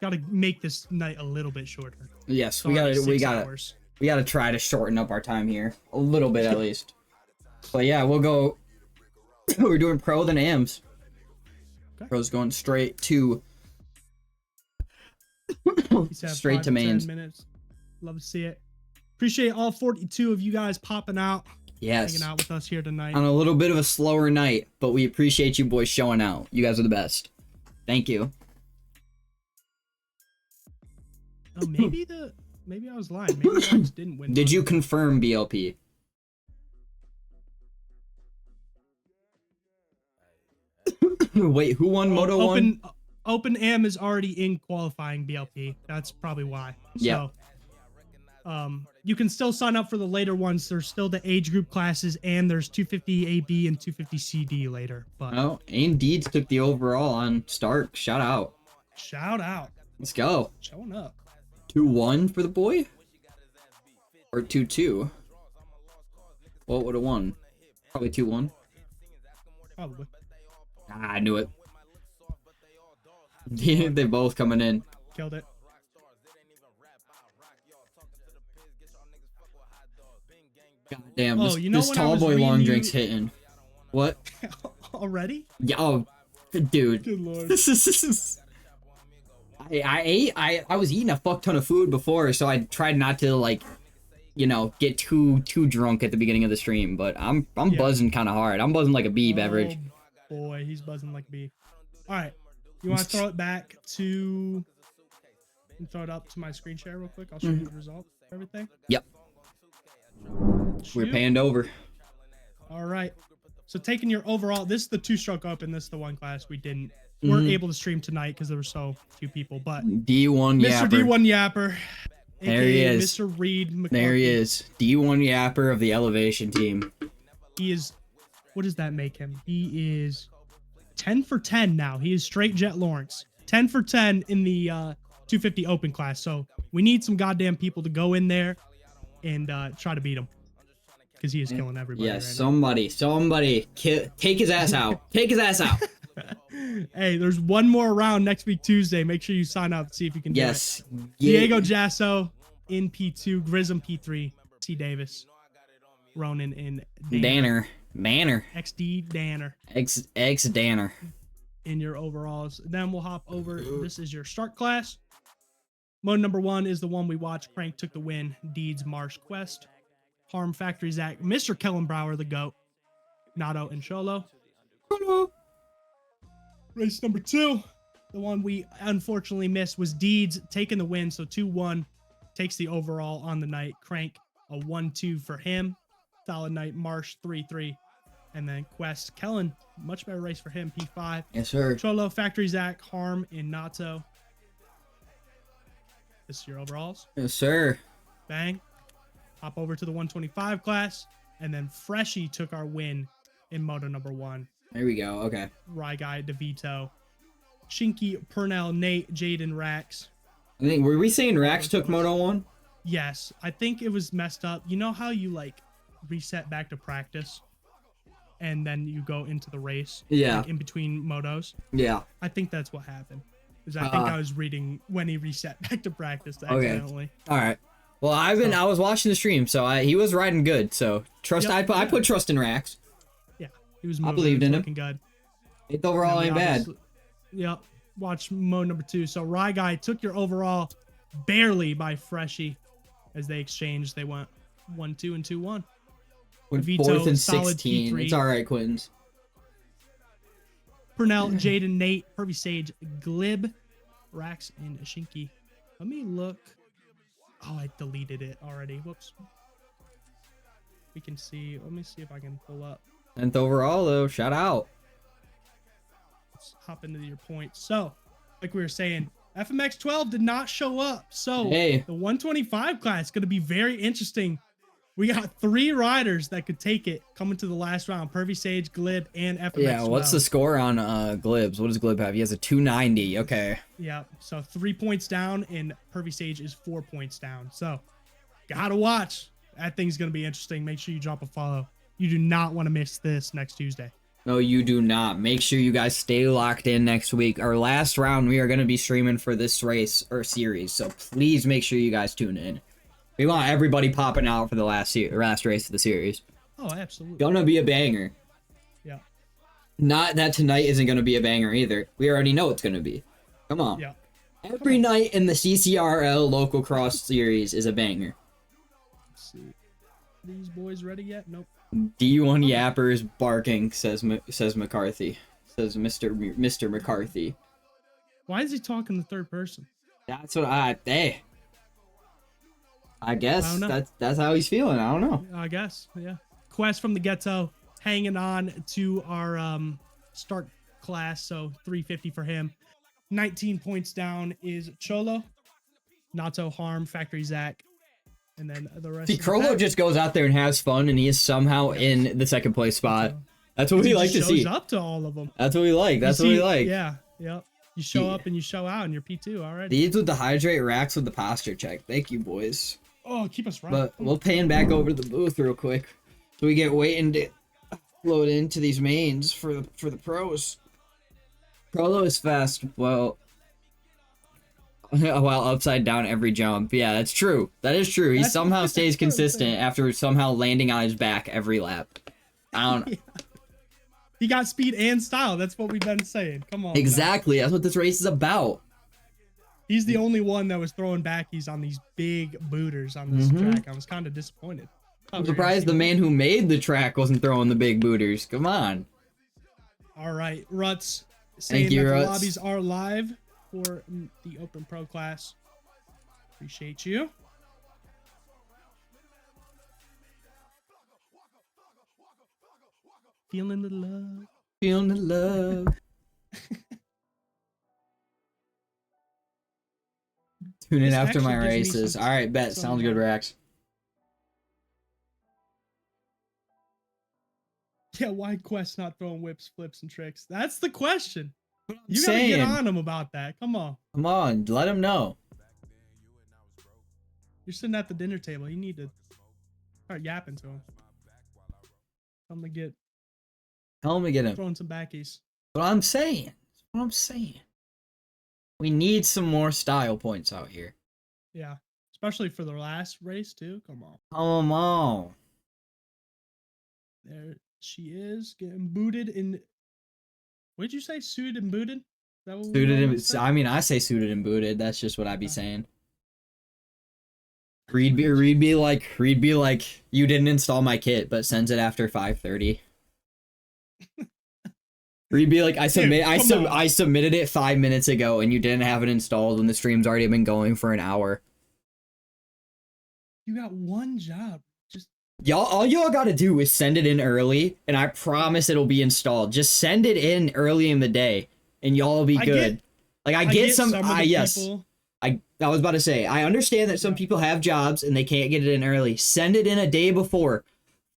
gotta make this night a little bit shorter. Yes, we gotta try to shorten up our time here a little bit at least. But yeah, we'll go. We're doing pro then AMS. Okay. Pro's going straight to straight to mains. 10 minutes. Love to see it. Appreciate all 42 of you guys popping out. Yes. Hanging out with us here tonight. On a little bit of a slower night, but we appreciate you boys showing out. You guys are the best. Thank you. Oh, maybe I was lying. Maybe I just didn't win. Did you confirm BLP? Wait, who won Moto 1? Open AM is already in qualifying BLP. That's probably why. Yeah. So, you can still sign up for the later ones. There's still the age group classes, and there's 250 AB and 250 CD later. But oh, and Deeds took the overall on Stark. Shout out. Shout out. Let's go. Showing up. 2-1 for the boy? Or 2-2? What would have won? Probably 2-1. Probably. Ah, I knew it. They both coming in. Killed it. God damn, Oh, this tall boy long drink's hitting. What? Already? Yeah, oh, dude. Good lord. I was eating a fuck ton of food before, so I tried not to, like, you know, get too drunk at the beginning of the stream, but I'm buzzing kind of hard. I'm buzzing like a bee beverage. Boy, he's buzzing like a bee. All right. You want to throw it back to... throw it up to my screen share real quick? I'll show you the result of everything. Yep. We're panned over. All right. So taking your overall... This is the two-stroke open. This is the one class we weren't able to stream tonight because there were so few people, but... D1 Mr. Yapper. D1 Yapper. There he is. Mr. Reed McCarthy. There he is. D1 Yapper of the Elevation team. He is... What does that make him? He is 10 for 10 now. He is straight Jet Lawrence. 10 for 10 in the 250 open class. So we need some goddamn people to go in there and try to beat him. Because he is killing everybody. Yes, right somebody take his ass out. Take his ass out. Hey, there's one more round next week Tuesday. Make sure you sign up. See if you can do it. Yeah. Diego Jasso in P2. Grism P3. C. Davis. Ronan in Danner. XD Danner. X Danner. In your overalls. Then we'll hop over. This is your start class. Mode number 1 is the one we watched. Crank took the win. Deeds Marsh Quest. Harm Factory Zach. Mr. Kellenbauer, the GOAT. Nato and Cholo. Race number 2. The one we unfortunately missed was Deeds taking the win. So 2-1 takes the overall on the night. Crank a 1-2 for him. Solid night. Marsh 3-3. And then Quest, Kellen, much better race for him, P5. Yes, sir. Cholo, Factory Zach, Harm, and Nato. This is your overalls. Yes, sir. Bang. Hop over to the 125 class. And then Freshie took our win in Moto number 1. There we go. Okay. Rye Guy, DeVito. Shinky, Purnell, Nate, Jaden, Rax. I think, were we saying Rax took Moto 1? Yes. I think it was messed up. You know how you like reset back to practice and then you go into the race? Yeah. Like in between motos? Yeah. I think that's what happened. Because I think I was reading when he reset back to practice accidentally. All right. Well, I was watching the stream, so he was riding good. So trust. Yep, I put trust in Rax. Yeah, he was. Moving, believed in him. looking good. 8th overall ain't bad. Yep. Watch mode number 2. So Rye Guy took your overall barely by Freshie as they exchanged. They went 1-2 and 2-1. Went Vito, 4th and solid 16. P3. It's all right, Quintins. Purnell, Jaden, Nate, Hervey Sage, Glib, Rax, and Shinky. Let me look. Oh, I deleted it already. Whoops. We can see. Let me see if I can pull up. 10th overall, though. Shout out. Let's hop into your points. So, like we were saying, FMX 12 did not show up. So, Hey. the 125 class is going to be very interesting. We got 3 riders that could take it coming to the last round. Pervy Sage, Glib, and FMX 12. Yeah, what's the score on Glibs? What does Glib have? He has a 290. Okay. Yeah, so 3 points down, and Pervy Sage is 4 points down. So, gotta watch. That thing's gonna be interesting. Make sure you drop a follow. You do not want to miss this next Tuesday. No, you do not. Make sure you guys stay locked in next week. Our last round, we are going to be streaming for this race or series. So please make sure you guys tune in. We want everybody popping out for the last race of the series. Oh, absolutely. Gonna be a banger. Yeah. Not that tonight isn't gonna be a banger either. We already know it's gonna be. Come on. Yeah. Every night in the CCRL Localcross series is a banger. Let's see. These boys ready yet? Nope. D1 yappers barking, says McCarthy. Says Mr. McCarthy. Why is he talking the third person? That's what I guess I don't know. that's how he's feeling. I don't know. I guess, yeah. Quest from the ghetto, hanging on to our start class, so 350 for him. 19 points down is Cholo, Nato, Harm, Factory Zach, and then the rest. See, Crollo just goes out there and has fun, and he is somehow in the second place spot. That's what we like to see. Shows up to all of them. That's what we like. That's what we like. Yeah, yeah. You show up and you show out, and you're P2 already. These with the hydrate, Racks with the posture check. Thank you, boys. Oh, keep us right. But we'll pan back over to the booth real quick, so we get waiting to load into these mains for the pros. Crollo is fast. Well, while upside down every jump. Yeah, that's true. That is true. He somehow stays consistent after somehow landing on his back every lap. I don't know. Yeah. He got speed and style. That's what we've been saying. Come on. Exactly. That's what this race is about. He's the only one that was throwing backies on these big booters on this track. I was kind of disappointed. I'm surprised the man who made the track wasn't throwing the big booters. Come on. All right, Ruts saying Thank you, that Ruts. the lobbies are live for the Open Pro class. Appreciate you. Feeling the love. Feeling the love. Tune in This after my actually gives me races. some- All right, bet. some, Sounds good, Rax. Yeah, why Quest not throwing whips, flips, and tricks? That's the question. You gotta saying. get on him about that. Come on. Come on, let him know. You're sitting at the dinner table. You need to start yapping to him. I'm gonna get Tell him to get him. throwing some backies. What I'm saying. That's what I'm saying. We need some more style points out here. Yeah, especially for the last race too. Come on. Come on. There she is getting booted in. What did you say? Suited and booted? Is that what we Suited normally and say? I mean, I say suited and booted. That's just what I'd be Okay. saying. Reed be like, you didn't install my kit, but sends it after 5:30. Reed be like, I submitted it 5 minutes ago, and you didn't have it installed when the stream's already been going for an hour. You got one job. Just all y'all gotta do is send it in early, and I promise it'll be installed. Just send it in early in the day, and y'all will be good. I get some yes. People. I was about to say, I understand that some people have jobs and they can't get it in early. Send it in a day before,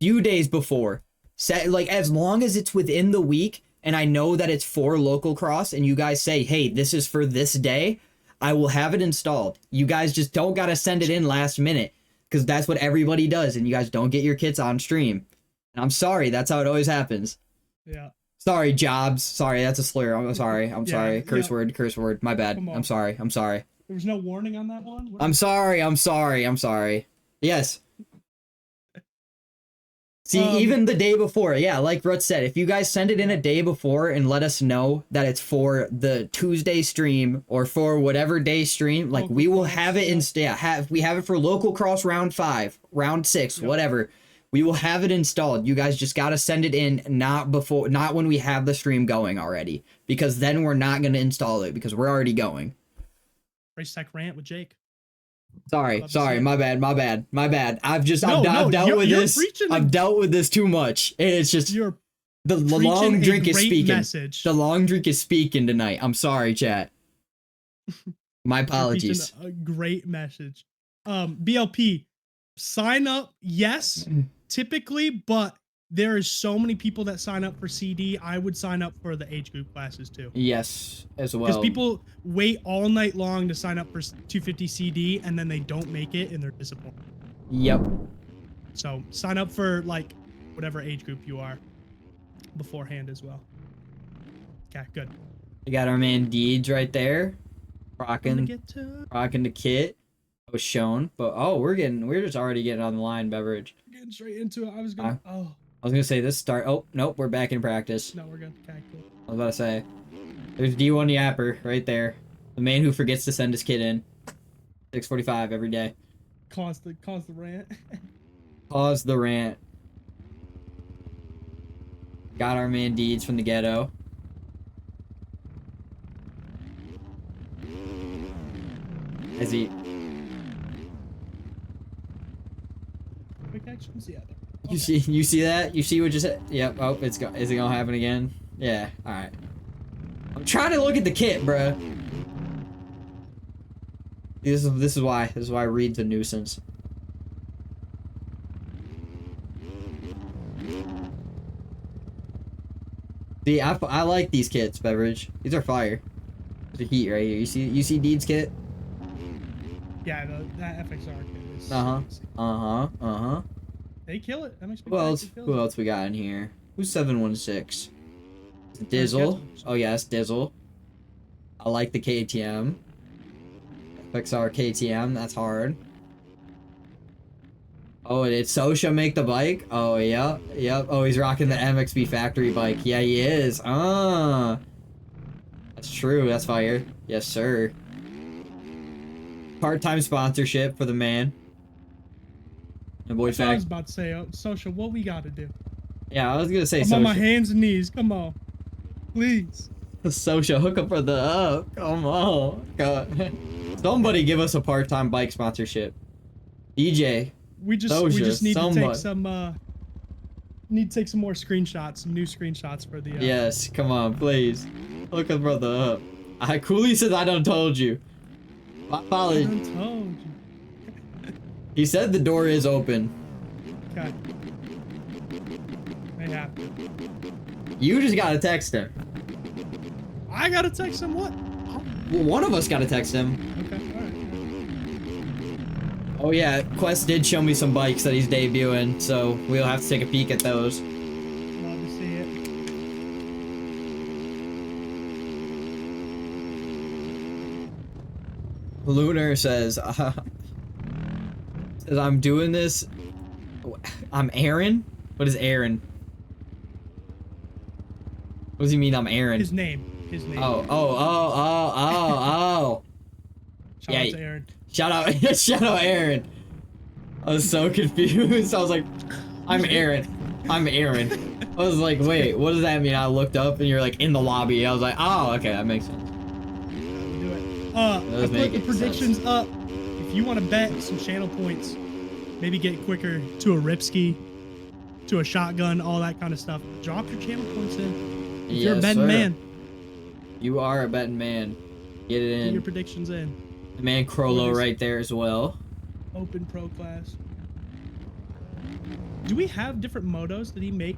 few days before. Like, as long as it's within the week, and I know that it's for Localcross, and you guys say, hey, this is for this day, I will have it installed. You guys just don't gotta send it in last minute, because that's what everybody does, and you guys don't get your kits on stream. And I'm sorry, that's how it always happens. Yeah. Sorry, jobs. Sorry, that's a slur. I'm sorry. I'm sorry. Curse word. My bad. I'm sorry. There was no warning on that one? I'm sorry. Yes. See, even the day before, yeah, like Rut said, if you guys send it in a day before and let us know that it's for the Tuesday stream or for whatever day stream, like we will have it we have it for Localcross round 5, round 6, whatever. We will have it installed. You guys just got to send it in not when we have the stream going already, because then we're not going to install it because we're already going. Race Tech rant with Jake. Sorry, my bad. I've dealt with this. I've dealt with this too much. It's just the long drink is speaking. Message. The long drink is speaking tonight. I'm sorry, chat. My apologies. A great message. BLP, sign up, yes, typically, but there is so many people that sign up for CD. I would sign up for the age group classes too. Yes, as well. Because people wait all night long to sign up for 250 CD, and then they don't make it, and they're disappointed. Yep. So sign up for like whatever age group you are beforehand as well. Okay, good. We got our man Deeds right there, rocking the kit. Was shown, but we're just already getting on the line, Beverage. Getting straight into it. I was gonna say this start. Oh nope, we're back in practice. No, we're good. Okay, cool. I was about to say, there's D1 Yapper right there, the man who forgets to send his kid in. 6:45 every day. Cause the rant. Pause the rant. Got our man Deeds from the ghetto. Is he? You see that? You see what just hit? Yep. Oh, is it gonna happen again? Yeah. All right. I'm trying to look at the kit, bruh. This is why Reed's a nuisance. See, I like these kits, Beverage. These are fire. There's a heat right here. You see Deed's kit? Yeah, that FXR kit is. They kill it. That makes me who else we got in here? Who's 716? Dizzle. Oh yes, Dizzle. I like the KTM. FXR KTM. That's hard. Oh, did Sosha make the bike? Oh yeah, yep. Oh, he's rocking the MXB factory bike. Yeah, he is. That's true. That's fire. Yes, sir. Part-time sponsorship for the man. The boy I was about to say, Social, what we gotta do? Yeah, I was gonna say. I'm on my hands and knees. Come on, please. Social, hook up for the up. Come on, God. Somebody give us a part-time bike sponsorship. DJ. We just need to take some. Need to take some more screenshots, some new screenshots for the. Yes, come on, please. Hook up for the up. Cooley says I done told you. My apologies. I done told you. He said the door is open. Okay. May happen. You just gotta text him. I gotta text him what? Well, one of us gotta text him. Okay, alright. Oh yeah, Quest did show me some bikes that he's debuting, so we'll have to take a peek at those. Love to see it. Lunar says, I'm doing this. I'm Aaron? What is Aaron? What does he mean I'm Aaron? His name. Oh. Shout out to Aaron. Shout out Aaron. I was so confused. I was like, I'm Aaron. I was like, wait, what does that mean? I looked up and you're like in the lobby. I was like, oh, okay, that makes sense. I put the predictions up. If you want to bet some channel points, Maybe get quicker to a ripski, to a shotgun, all that kind of stuff. Drop your channel points in. If you're a betting man. You are a betting man. Get it in. Get your predictions in. The man Crollo right there as well. Open Pro Class. Do we have different motos? Did he make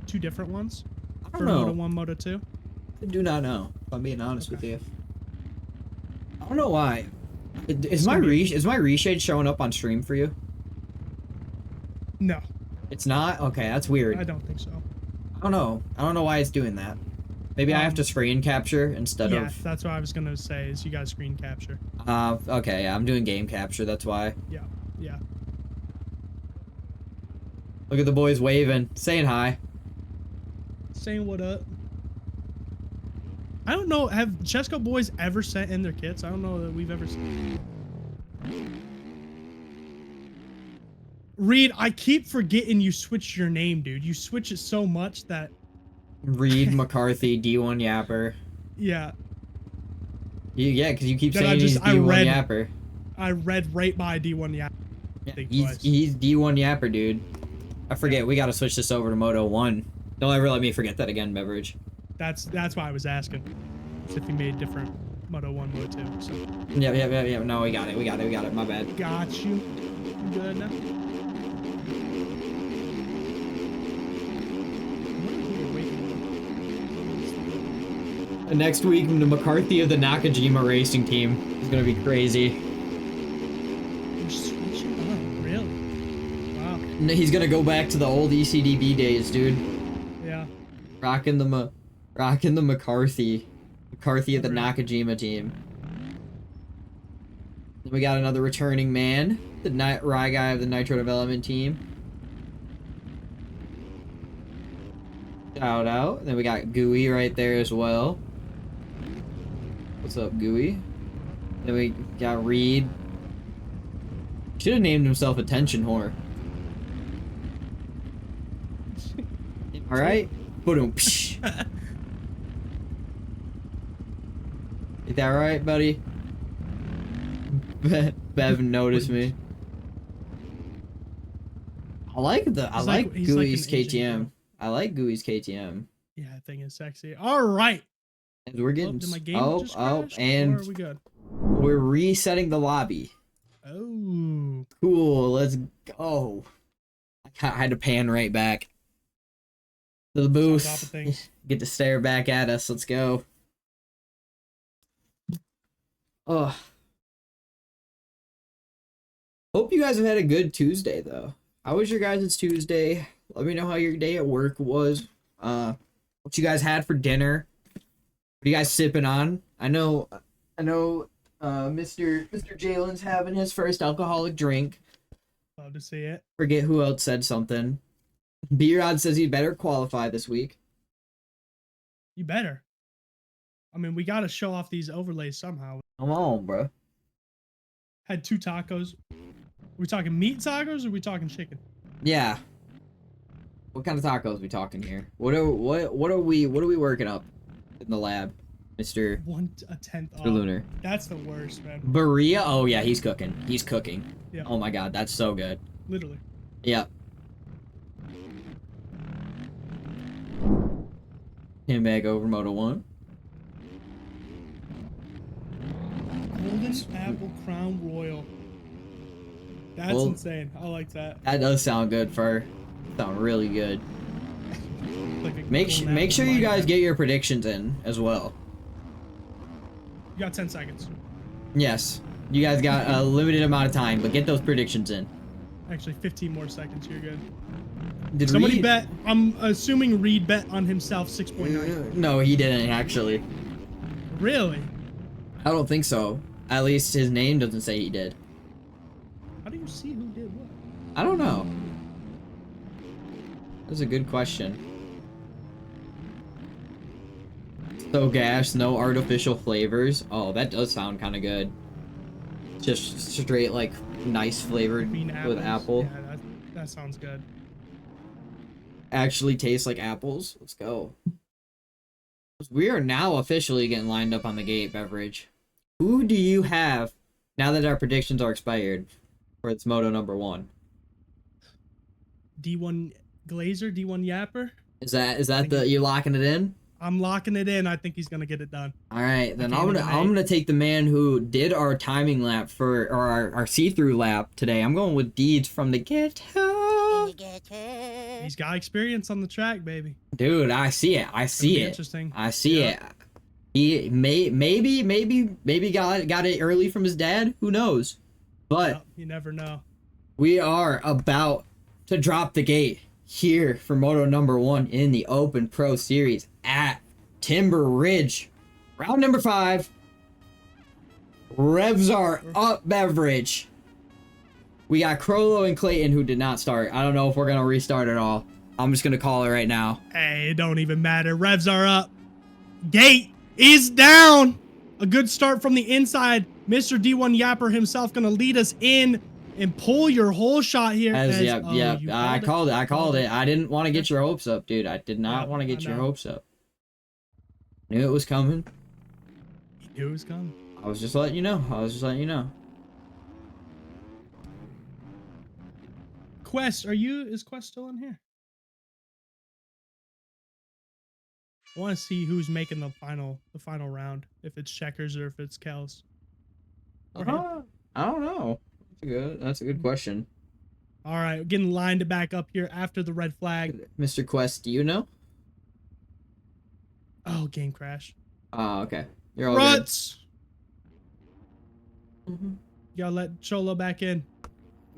2 different ones? I don't know. Moto 1, Moto 2? I do not know, if I'm being honest with you. I don't know why. Is my reshade showing up on stream for you? No. It's not? Okay, that's weird. I don't think so. I don't know. I don't know why it's doing that. Maybe I have to screen capture instead of... Yeah, that's what I was going to say, is you guys screen capture. Okay, yeah, I'm doing game capture, that's why. Yeah, yeah. Look at the boys waving, saying hi. Saying what up. I don't know, have Chesco boys ever sent in their kits? I don't know that we've ever seen. Reed, I keep forgetting you switched your name, dude. You switch it so much that... Reed McCarthy, D1 Yapper. Yeah. Yeah, because you keep saying he's D1 Yapper. I read right by D1 Yapper. Yeah, he's D1 Yapper, dude. I forget, we gotta switch this over to Moto 1. Don't ever let me forget that again, Beverage. That's why I was asking. If you made different Moto 1, Moto 2. So. Yeah. No, we got it. My bad. Got you. You good now? Next week, the McCarthy of the Nakajima racing team is gonna be crazy. You're switching up, really? Wow. He's gonna go back to the old ECDB days, dude. Yeah. Rocking the McCarthy of the Nakajima team. Then we got another returning man, the Rye guy of the Nitro Development team. Shout out. Then we got Gooey right there as well. What's up, Gooey? Then we got Reed. Should have named himself Attention Whore. Alright? Boom. Is that right, buddy? Bev noticed me. I like Gooey's KTM. I like Gooey's KTM. Yeah, that thing is sexy. All right. And we're getting and are we good? We're resetting the lobby. Oh, cool. Let's go. I had to pan right back to the booth. Get to stare back at us. Let's go. Oh. Hope you guys have had a good Tuesday though. How was your guys' Tuesday? Let me know how your day at work was. What you guys had for dinner. What are you guys sipping on? I know Mr. Jalen's having his first alcoholic drink. Love to see it. Forget who else said something. B-Rod says he better qualify this week. You better. I mean, we got to show off these overlays somehow. Come on, bro. Had 2 tacos. Are we talking meat tacos or are we talking chicken? Yeah. What kind of tacos are we talking here? What are we working up in the lab, Mr. 1/10 off. Lunar? That's the worst, man. Berea? Oh yeah, he's cooking. He's cooking. Yeah. Oh my god, that's so good. Literally. Yep. Handbag over Moto 1. Golden Apple Crown Royal. That's insane. I like that. That does sound good, Fur. Sound really good. Like make sure you guys get your predictions in as well. You got 10 seconds. Yes. You guys got a limited amount of time, but get those predictions in. Actually, 15 more seconds. You're good. Did somebody bet? I'm assuming Reed bet on himself 6.9. No, he didn't actually. Really? I don't think so. At least his name doesn't say he did. How do you see who did what? I don't know. That's a good question. So gas, no artificial flavors. Oh, that does sound kind of good. Just straight, like, nice flavored with apple. Yeah, that sounds good. Actually tastes like apples. Let's go. We are now officially getting lined up on the gate, Beverage. Who do you have, now that our predictions are expired, for its Moto number 1? D1 Glazer, D1 Yapper. Is that the you locking it in? I'm locking it in. I think he's gonna get it done. All right, then I'm gonna take the man who did our timing lap or our see-through lap today. I'm going with Deeds from the ghetto. He's got experience on the track, baby. Dude, I see it. I see it. Interesting. I see it. He maybe got it early from his dad. Who knows? But you never know. We are about to drop the gate here for Moto number 1 in the Open Pro Series at Timber Ridge. Round number 5. Revs are up beverage. We got Crollo and Clayton who did not start. I don't know if we're going to restart at all. I'm just going to call it right now. Hey, it don't even matter. Revs are up. Gate is down. A good start from the inside. Mr. D1 Yapper himself going to lead us in and pull your whole shot here. Yep. I called it. I didn't want to get your hopes up, dude. I did not want to get your hopes up. Knew it was coming. You knew it was coming. I was just letting you know. Quest, is Quest still in here? I want to see who's making the final round. If it's Checkers or if it's Kels. I don't know. That's a good question. All right, getting lined back up here after the red flag. Mr. Quest, do you know? Oh, game crash. Oh, okay. You're all Ruts. good. Mm-hmm. You gotta let Cholo back in.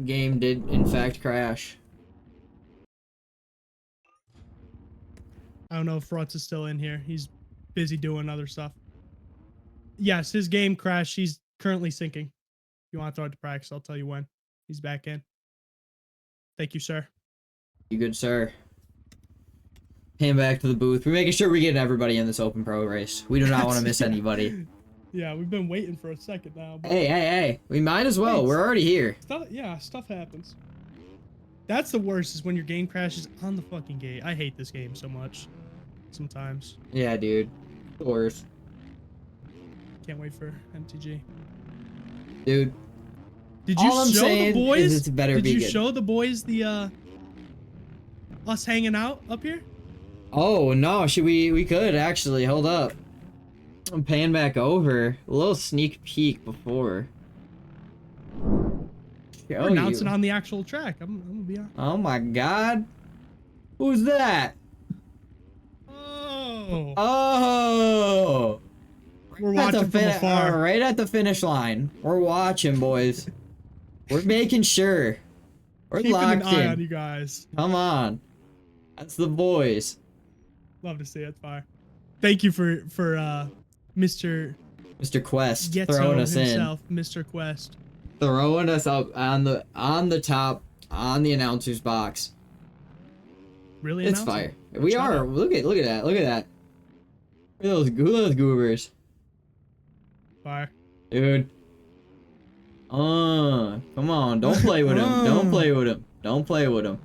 Game did in fact crash. I don't know if Ruts is still in here. He's busy doing other stuff. Yes, his game crashed. He's currently sinking. If you want to throw it to practice, I'll tell you when. He's back in. Thank you, sir. You good, sir. Hand back to the booth. We're making sure we get everybody in this Open Pro race. We do not want to miss anybody. Yeah, we've been waiting for a second now. But Hey. We might as well. We're already here. Stuff happens. That's the worst, is when your game crashes on the fucking gate. I hate this game so much. Sometimes. Yeah, dude. The worst. Can't wait for MTG. Dude. Did you show the boys? Did you show the boys the us hanging out up here? Oh no, we could actually. Hold up. I'm paying back over. A little sneak peek before. We're announcing on the actual track. I'm gonna be on. Oh my god. Who's that? Oh. We're watching from afar. Right at the finish line. We're watching, boys. We're making sure. We're keeping locked an eye in. on you guys. Come on. That's the boys. Love to see it. Fire. Thank you for Mr. Quest Ghetto throwing us himself, Mr. Quest. Throwing us up on the top on the announcer's box. Really? It's fire. We are. Look at that. Look at that. Look at those goobers. Fire. Dude. Come on. Don't play with him. Don't play with him. Don't play with him.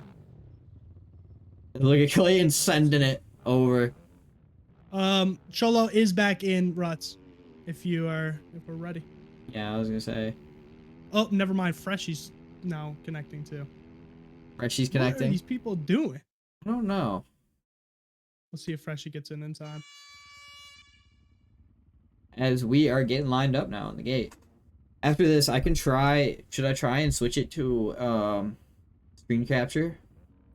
Look at Clayton sending it over. Cholo is back in Ruts. If we're ready. Yeah, I was gonna say. Oh, never mind. Freshy's now connecting too. Freshy's connecting. What are these people doing? I don't know. Let's see if Freshy gets in time. As we are getting lined up now on the gate. After this, I can try. Should I try and switch it to screen capture?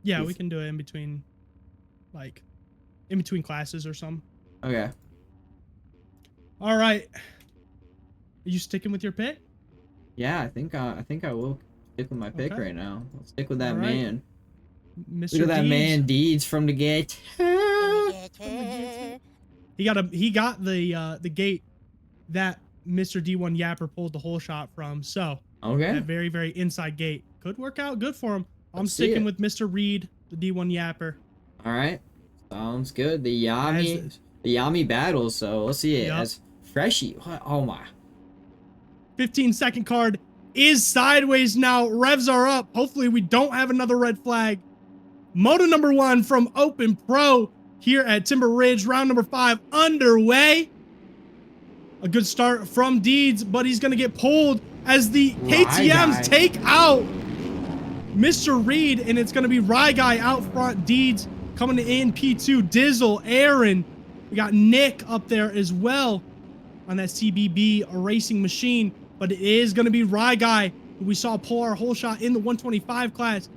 Yeah, we can do it in between, in between classes or something. Okay. All right. Are you sticking with your pick? Yeah, I think I will stick with my pick right now. I'll stick with that man. Mr. Look at that Deeds. man, Deeds from the gate. He got the gate that Mr. D1 Yapper pulled the whole shot from. So okay, that very, very inside gate could work out good for him. I'm sticking with Mr. Reed, the D1 Yapper. All right, sounds good. The Yami battles. So let's see it as Freshy. What? Oh my! 15-second card is sideways now. Revs are up. Hopefully we don't have another red flag. Moto number 1 from Open Pro here at Timber Ridge. Round number 5 underway. A good start from Deeds, but he's going to get pulled as the KTMs take out Mr. Reed, and it's going to be Rye Guy out front. Deeds coming in P2. Dizzle, Aaron. We got Nick up there as well on that CBB racing machine. But it is going to be Rye Guy, who we saw pull our whole shot in the 125 class,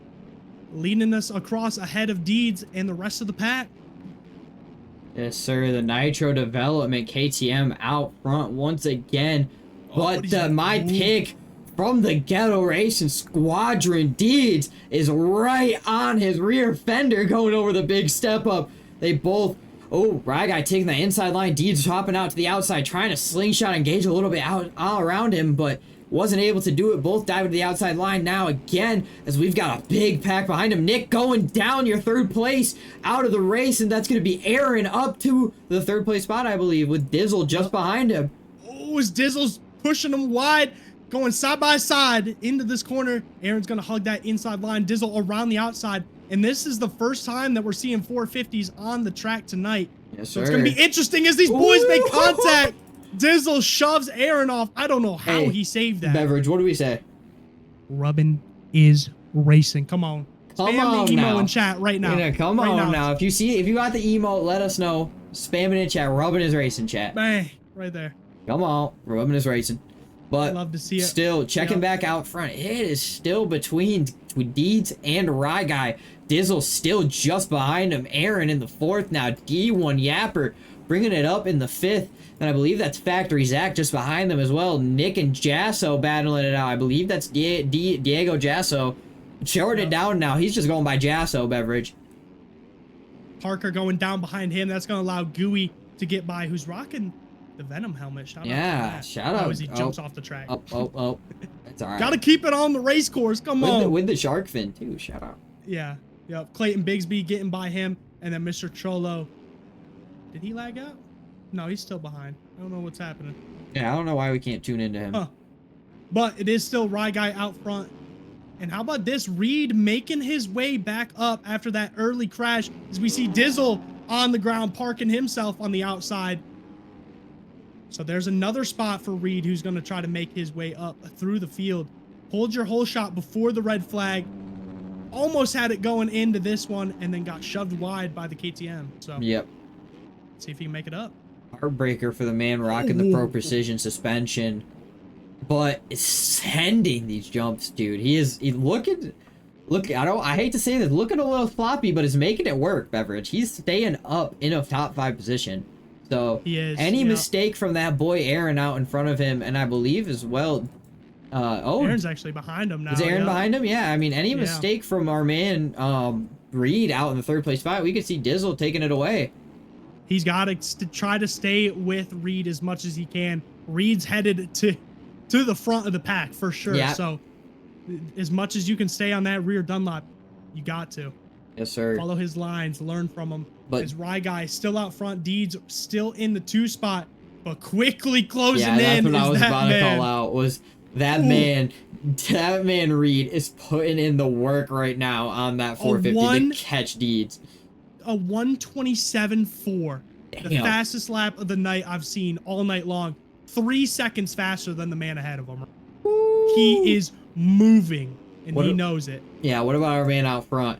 leading us across ahead of Deeds and the rest of the pack. Yes, sir. The Nitro Development KTM out front once again. But my pick from the Ghetto Racing Squadron, Deeds, is right on his rear fender going over the big step up. They both... Oh, Rye Guy taking the inside line. Deeds hopping out to the outside, trying to slingshot engage a little bit out all around him, but wasn't able to do it. Both dive to the outside line now again, as we've got a big pack behind him. Nick going down your third place out of the race, and that's going to be Aaron up to the third place spot, I believe, with Dizzle just behind him. Oh, as Dizzle's pushing him wide, going side by side into this corner. Aaron's going to hug that inside line. Dizzle around the outside. And this is the first time that we're seeing 450s on the track tonight. Yes, so it's going to be interesting as these boys make contact. Dizzle shoves Aaron off. I don't know how he saved that. Beverage, what do we say? Rubbin is racing. Come on. Come Spam on the emo now. in chat right now. Yeah, come right on now. If you got the emote, let us know. Spam it in chat. Rubbin is racing chat. Bang. Right there. Come on. Rubbin is racing. But love to see it. Still, checking back out front, it is still between Deeds and Rye Guy. Dizzle still just behind him. Aaron in the fourth now. D1 Yapper bringing it up in the fifth. And I believe that's Factory Zach just behind them as well. Nick and Jasso battling it out. I believe that's Diego Jasso. Shorted it down now. He's just going by Jasso, Beverage. Parker going down behind him. That's going to allow Gooey to get by, who's rocking the Venom helmet. Shout out. Shout out. As he jumps off the track. Oh. That's all right. Got to keep it on the race course. Come on. With the shark fin, too. Shout out. Yeah. Yep. Clayton Bigsby getting by him. And then Mr. Cholo. Did he lag out? No, he's still behind. I don't know what's happening. Yeah, I don't know why we can't tune into him. But it is still Rye Guy out front. And how about this? Reed making his way back up after that early crash, as we see Dizzle on the ground parking himself on the outside. So there's another spot for Reed, who's going to try to make his way up through the field. Pulled your whole shot before the red flag. Almost had it going into this one, and then got shoved wide by the KTM. So yep. See if he can make it up. Heartbreaker for the man rocking the Pro Precision suspension. But sending these jumps, dude. He's looking, I hate to say this, looking a little floppy, but is making it work, Beverage. He's staying up in a top 5 position. So he is, any mistake from that boy Aaron out in front of him, and I believe as well. Aaron's actually behind him now. Is Aaron behind him? Yeah, I mean, any mistake from our man Reed out in the third place spot, we could see Dizzle taking it away. He's got to try to stay with Reed as much as he can. Reed's headed to the front of the pack for sure. Yeah. So as much as you can stay on that rear Dunlop, you got to. Yes, sir. Follow his lines, learn from him. But his Rye Guy still out front. Deeds still in the 2 spot, but quickly closing in. Yeah, that's what I was about to call out. Was that man? That man Reed is putting in the work right now on that 450 to catch Deeds. A 1:27.4, the fastest lap of the night I've seen all night long. 3 seconds faster than the man ahead of him. Ooh. He is moving, and he knows it. Yeah, what about our man out front?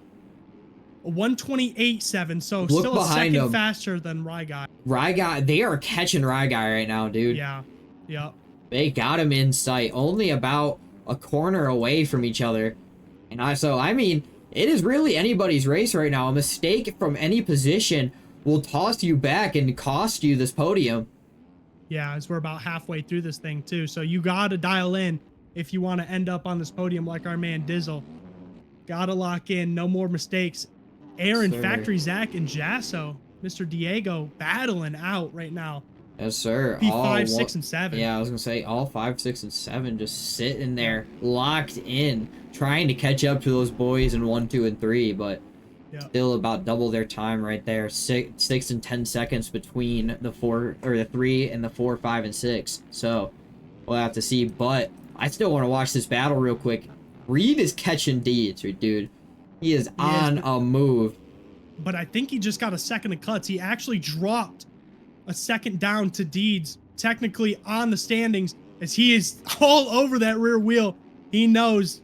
A 1:28.7, so still a second faster than Rye Guy. Rye Guy, they are catching Rye Guy right now, dude. Yeah, yep. They got him in sight, only about a corner away from each other. And I mean, it is really anybody's race right now. A mistake from any position will toss you back and cost you this podium. Yeah, as we're about halfway through this thing too. So you got to dial in if you want to end up on this podium like our man Dizzle. Got to lock in. No more mistakes. Aaron, Factory Zach, and Jasso, Mr. Diego, battling out right now. Yes, sir. P5, 6, and 7. Yeah, I was going to say all 5, 6, and 7 just sitting there, locked in, trying to catch up to those boys in 1, 2, and 3, but still about double their time right there. 6 and 10 seconds between the 3 and the 4, 5, and 6. So we'll have to see, but I still want to watch this battle real quick. Reed is catching Deeds, dude. He is on a move. But I think he just got a second of cuts. He actually dropped a second down to Deeds, technically on the standings, as he is all over that rear wheel. He knows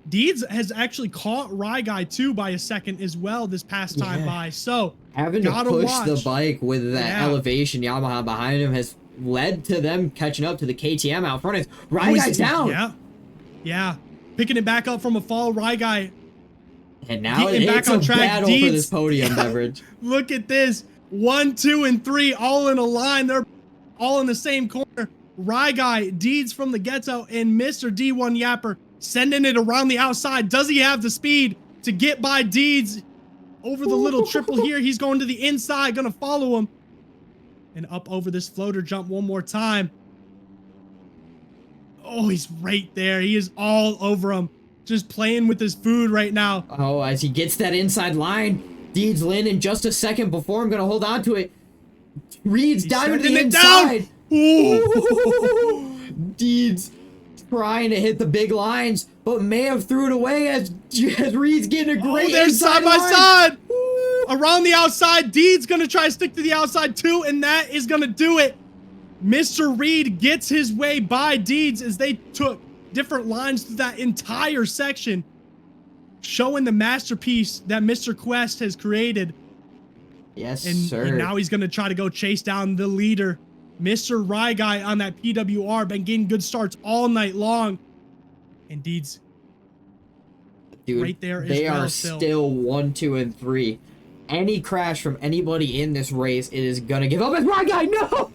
Deeds has actually caught Guy too by a second as well this past time by. So having to gotta push watch the bike with that elevation Yamaha behind him has led to them catching up to the KTM out front. It's Guy's down. Yeah. Picking it back up from a fall. Guy. And now it's a battle for this podium, Beverage. Look at this. 1, 2, and 3 all in a line. They're all in the same corner. Guy, Deeds from the ghetto, and Mr. D1 Yapper sending it around the outside. Does he have the speed to get by Deeds over the little triple here? He's going to the inside, gonna follow him. And up over this floater jump one more time. Oh, he's right there. He is all over him. Just playing with his food right now. Oh, as he gets that inside line. Deeds land in just a second before I'm gonna hold on to it. Reed's diving to the inside. Deeds trying to hit the big lines, but may have threw it away as Reed's getting a great side by side. Around the outside, Deeds gonna try to stick to the outside too, and that is gonna do it. Mr. Reed gets his way by Deeds as they took different lines through that entire section, showing the masterpiece that Mr. Quest has created. Yes, sir. And now he's gonna try to go chase down the leader. Mr. Guy on that PWR, been getting good starts all night long. And Deeds, dude, right there as they well are still 1, 2, and 3. Any crash from anybody in this race, it is gonna give up. It's Guy, no!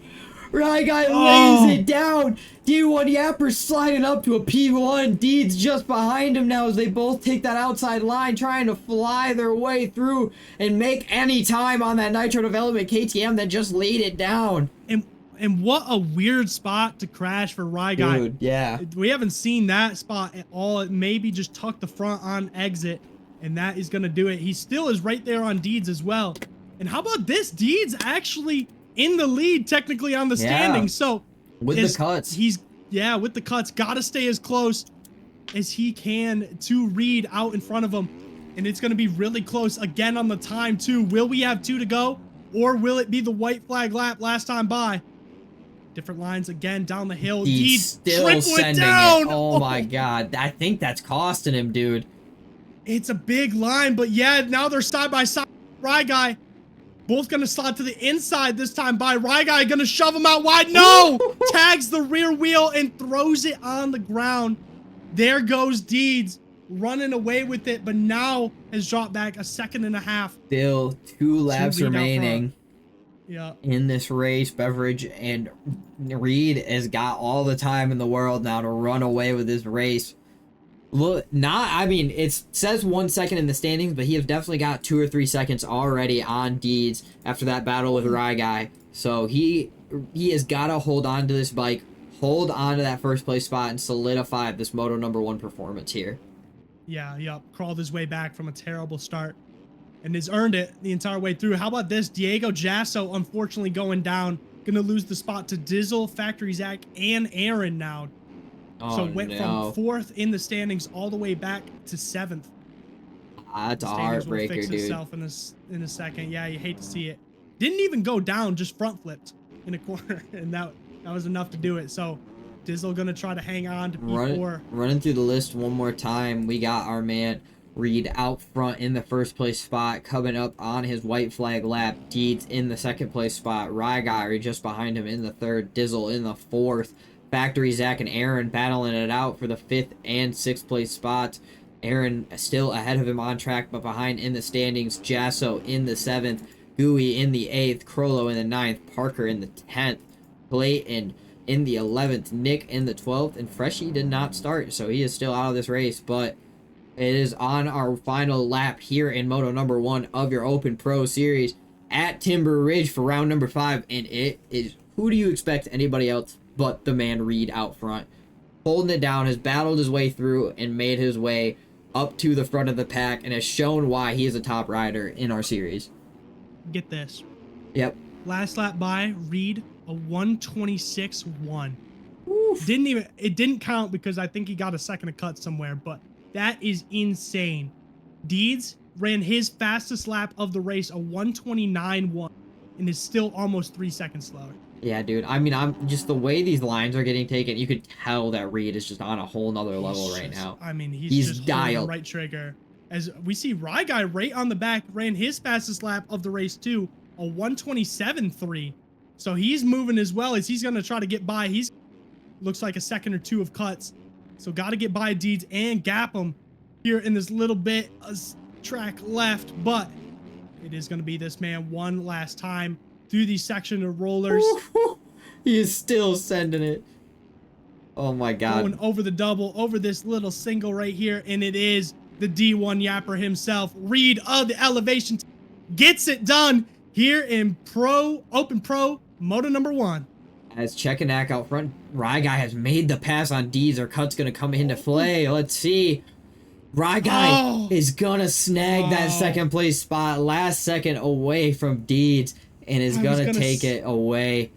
Guy lays it down. D1 Yapper sliding up to a P1. Deeds just behind him now as they both take that outside line, trying to fly their way through and make any time on that Nitro Development KTM that just laid it down. And what a weird spot to crash for Guy. Dude, yeah. We haven't seen that spot at all. It maybe just tucked the front on exit, and that is going to do it. He still is right there on Deeds as well. And how about this? Deeds actually in the lead technically on the standings. So with the cuts. With the cuts. Got to stay as close as he can to Reed out in front of him. And it's going to be really close again on the time too. Will we have 2 to go, or will it be the white flag lap last time by? Different lines again down the hill. He's still sending it. Oh my god. I think that's costing him, dude. It's a big line, but yeah, now they're side by side. Guy both gonna slide to the inside this time by. Guy gonna shove him out wide. No! Tags the rear wheel and throws it on the ground. There goes Deeds running away with it, but now has dropped back 1.5 seconds. Still 2 laps remaining. Yeah. In this race, Beverage, and Reed has got all the time in the world now to run away with this race. Look, it says 1 second in the standings, but he has definitely got 2 or 3 seconds already on Deeds after that battle with Guy. So he has got to hold on to this bike, hold on to that first place spot, and solidify this Moto #1 performance here. Yeah, crawled his way back from a terrible start and has earned it the entire way through. How about this? Diego Jasso, unfortunately, going down. Going to lose the spot to Dizzle, Factory Zach, and Aaron now. So went from 4th in the standings all the way back to 7th. That's a heartbreaker, fix dude. Itself in a second. Yeah, you hate to see it. Didn't even go down, just front flipped in a corner, and that was enough to do it. So Dizzle going to try to hang on to P4. Running through the list one more time, we got our man Reed out front in the first place spot, coming up on his white flag lap. Deeds in the second place spot. Guy just behind him in the 3rd. Dizzle in the 4th. Factory Zach and Aaron battling it out for the 5th and 6th place spots. Aaron still ahead of him on track, but behind in the standings. Jasso in the 7th. Gooey in the 8th. Crollo in the 9th. Parker in the 10th. Clayton in the 11th. Nick in the 12th. And Freshie did not start, so he is still out of this race, but it is on our final lap here in Moto #1 of your Open Pro Series at Timber Ridge for round number 5, and it is, who do you expect anybody else but the man Reed out front, holding it down, has battled his way through and made his way up to the front of the pack and has shown why he is a top rider in our series. Get this. Yep. Last lap by Reed, a 1:26.1. It didn't count because I think he got a second of cut somewhere, but that is insane. Deeds ran his fastest lap of the race, a 1:29.1. and is still almost 3 seconds slower. Yeah, dude. I mean, I'm just the way these lines are getting taken, you could tell that Reed is just on a whole nother level right now. I mean, He's just dialed. holding the right trigger. As we see Rye Guy right on the back, ran his fastest lap of the race too, a 1:27.3. So he's moving as well as he's going to try to get by. He's looks like a second or two of cuts. So got to get by Deeds and gap him here in this little bit of track left. But it is going to be this man one last time through these section of rollers. He is still sending it. Oh my God. Going over the double, over this little single right here. And it is the D1 Yapper himself. Reed of the Elevation gets it done here in Open Pro Moto number 1. As Chekanak out front, Rye Guy has made the pass on Deeds. Or Cut's going to come into play. Let's see. Rye Guy is going to snag that second place spot. Last second away from Deeds. And is going to take it away.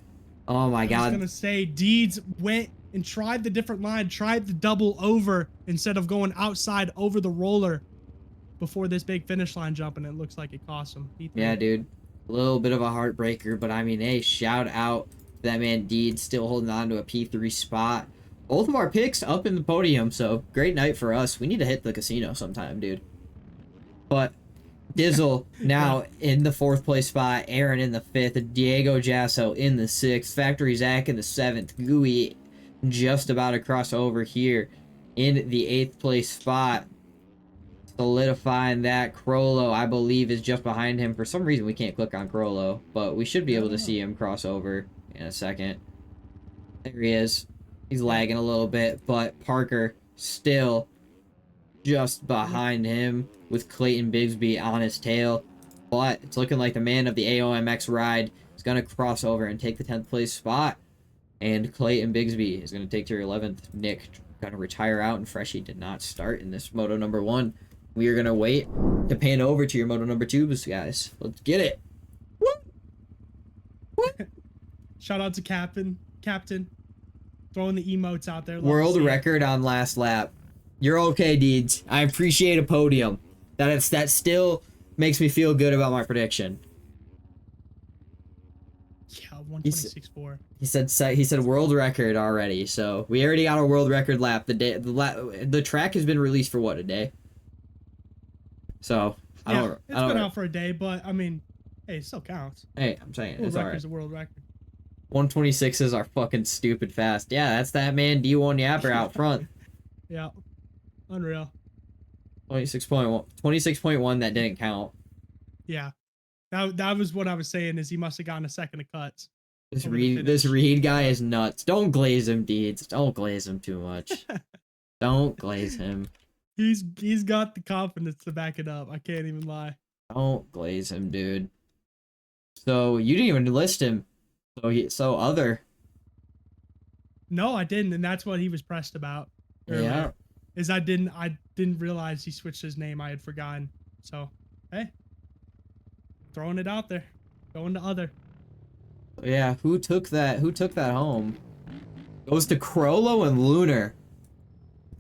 Oh my God. I was going to say Deeds went and tried the different line. Tried the double over instead of going outside over the roller before this big finish line jump. And it looks like it cost him. Yeah, dude. A little bit of a heartbreaker. But I mean, hey, shout out that man Deeds still holding on to a P3 spot. Both of our picks up in the podium, so great night for us. We need to hit the casino sometime, dude. But Dizzle now in the 4th place spot, Aaron in the 5th, Diego Jasso in the 6th, Factory Zach in the 7th, Gooey just about to cross over here in the 8th place spot. Solidifying that. Crollo, I believe, is just behind him. For some reason, we can't click on Crollo, but we should be able to see him cross over in a second. There he is. He's lagging a little bit, but Parker still just behind him with Clayton Bigsby on his tail. But it's looking like the man of the AOMX ride is going to cross over and take the 10th place spot. And Clayton Bigsby is going to take to your 11th. Nick going to retire out, and Freshie did not start in this Moto number 1. We are going to wait to pan over to your Moto number 2s, guys. Let's get it. Shout out to Captain. Throwing the emotes out there. World record on last lap. You're okay, Deeds. I appreciate a podium. That still makes me feel good about my prediction. Yeah, 126.4. He said world record already. So we already got a world record lap. The track has been released for what, a day? So it's been out for a day, but I mean, hey, it still counts. Hey, I'm saying it's alright. Record's a world record. 126s are fucking stupid fast. Yeah, that's that man D1 Yapper out front. Yeah. Unreal. 26.1 that didn't count. Yeah. That was what I was saying, is he must have gotten a second of cuts. This Reed guy is nuts. Don't glaze him, Deeds. Don't glaze him too much. Don't glaze him. He's got the confidence to back it up. I can't even lie. Don't glaze him, dude. So you didn't even list him. So other. No, I didn't, and that's what he was pressed about earlier. Yeah. Is I didn't realize he switched his name. I had forgotten. So, hey. Throwing it out there. Going to other. Yeah, who took that home? Goes to Crollo and Lunar.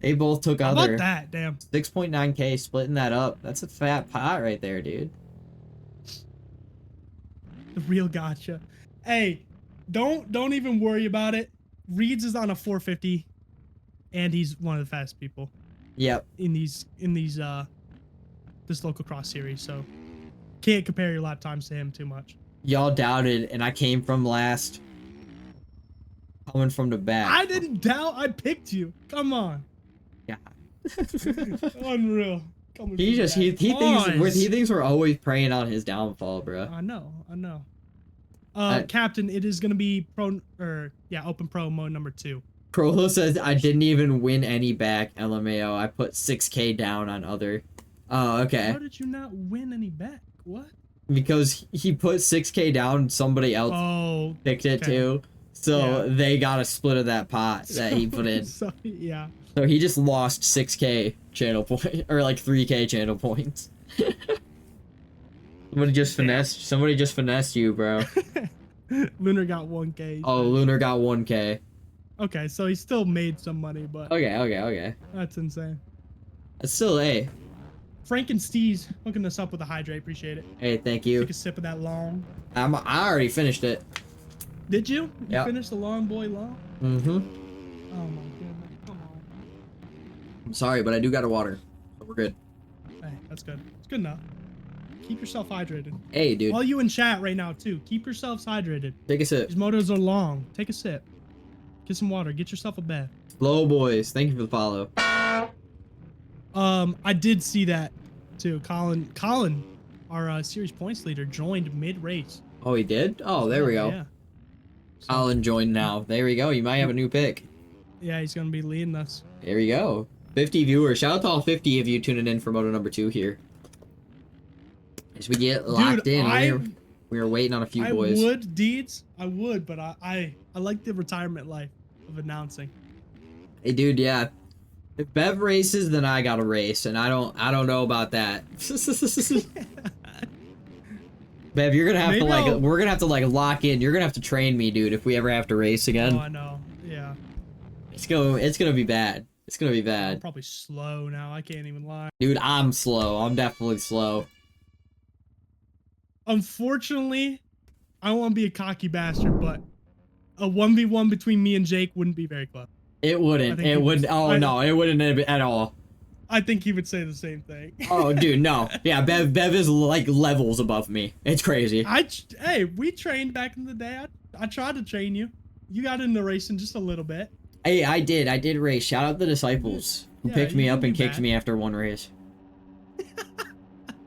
They both took other. How about that? Damn. 6.9K, splitting that up. That's a fat pot right there, dude. The real gotcha. Hey, don't even worry about it. Reeds is on a 450, and he's one of the fastest people. Yep. In this Localcross series, so can't compare your lap times to him too much. Y'all doubted, and I came from last. Coming from the back. I didn't doubt. I picked you. Come on. Yeah. Unreal. He thinks we're always preying on his downfall, bro. I know. Captain, it is gonna be Open Pro mode number 2. Crollo says I didn't even win any back, LMAO. I put 6K down on other. Oh, okay. How did you not win any back? What? Because he put 6K down, somebody else picked it too. So they got a split of that pot that he put in. So he just lost 6K channel point, or like 3K channel points. Somebody just finessed you, bro. Lunar got 1K. Oh, Lunar got 1K. Okay, so he still made some money, but Okay. that's insane. It's still Frankensteez hooking us up with a hydrate. Appreciate it. Hey, thank you. Take a sip of that long. I already finished it. Did you? You Yep. finished the long boy long? Mm-hmm. Oh my goodness. Come on. I'm sorry, but I do got a water. So we're good. Hey, that's good. It's good enough. Keep yourself hydrated. Hey, dude. All you in chat right now, too. Keep yourselves hydrated. Take a sip. These motos are long. Take a sip. Get some water. Get yourself a bath. Slow boys. Thank you for the follow. I did see that, too. Colin, our series points leader, joined mid-race. Oh, he did? Oh, there we go. Yeah. So, Colin joined now. There we go. You might have a new pick. yeah, he's going to be leading us. There we go. 50 viewers. Shout out to all 50 of you tuning in for Moto number 2 here. As we get locked in, we're waiting on a few boys. I would, Deeds. I would, but I like the retirement life of announcing. Hey, dude, yeah. If Bev races, then I gotta race, and I don't know about that. Bev, you're gonna have we're gonna have to like lock in. You're gonna have to train me, dude, if we ever have to race again. Oh, I know. Yeah. It's gonna be bad. It's gonna be I'm bad. probably slow now. I can't even lie. Dude, I'm slow. I'm definitely slow. Unfortunately, I don't want to be a cocky bastard, but a 1v1 between me and Jake wouldn't be very close. It wouldn't. It wouldn't. Oh, no. It wouldn't at all. I think he would say the same thing. Oh, dude, no. Yeah, Bev is like levels above me. It's crazy. Hey, we trained back in the day. I tried to train you. You got into racing just a little bit. Hey, I did race. Shout out the disciples who picked me up and kicked me after one race.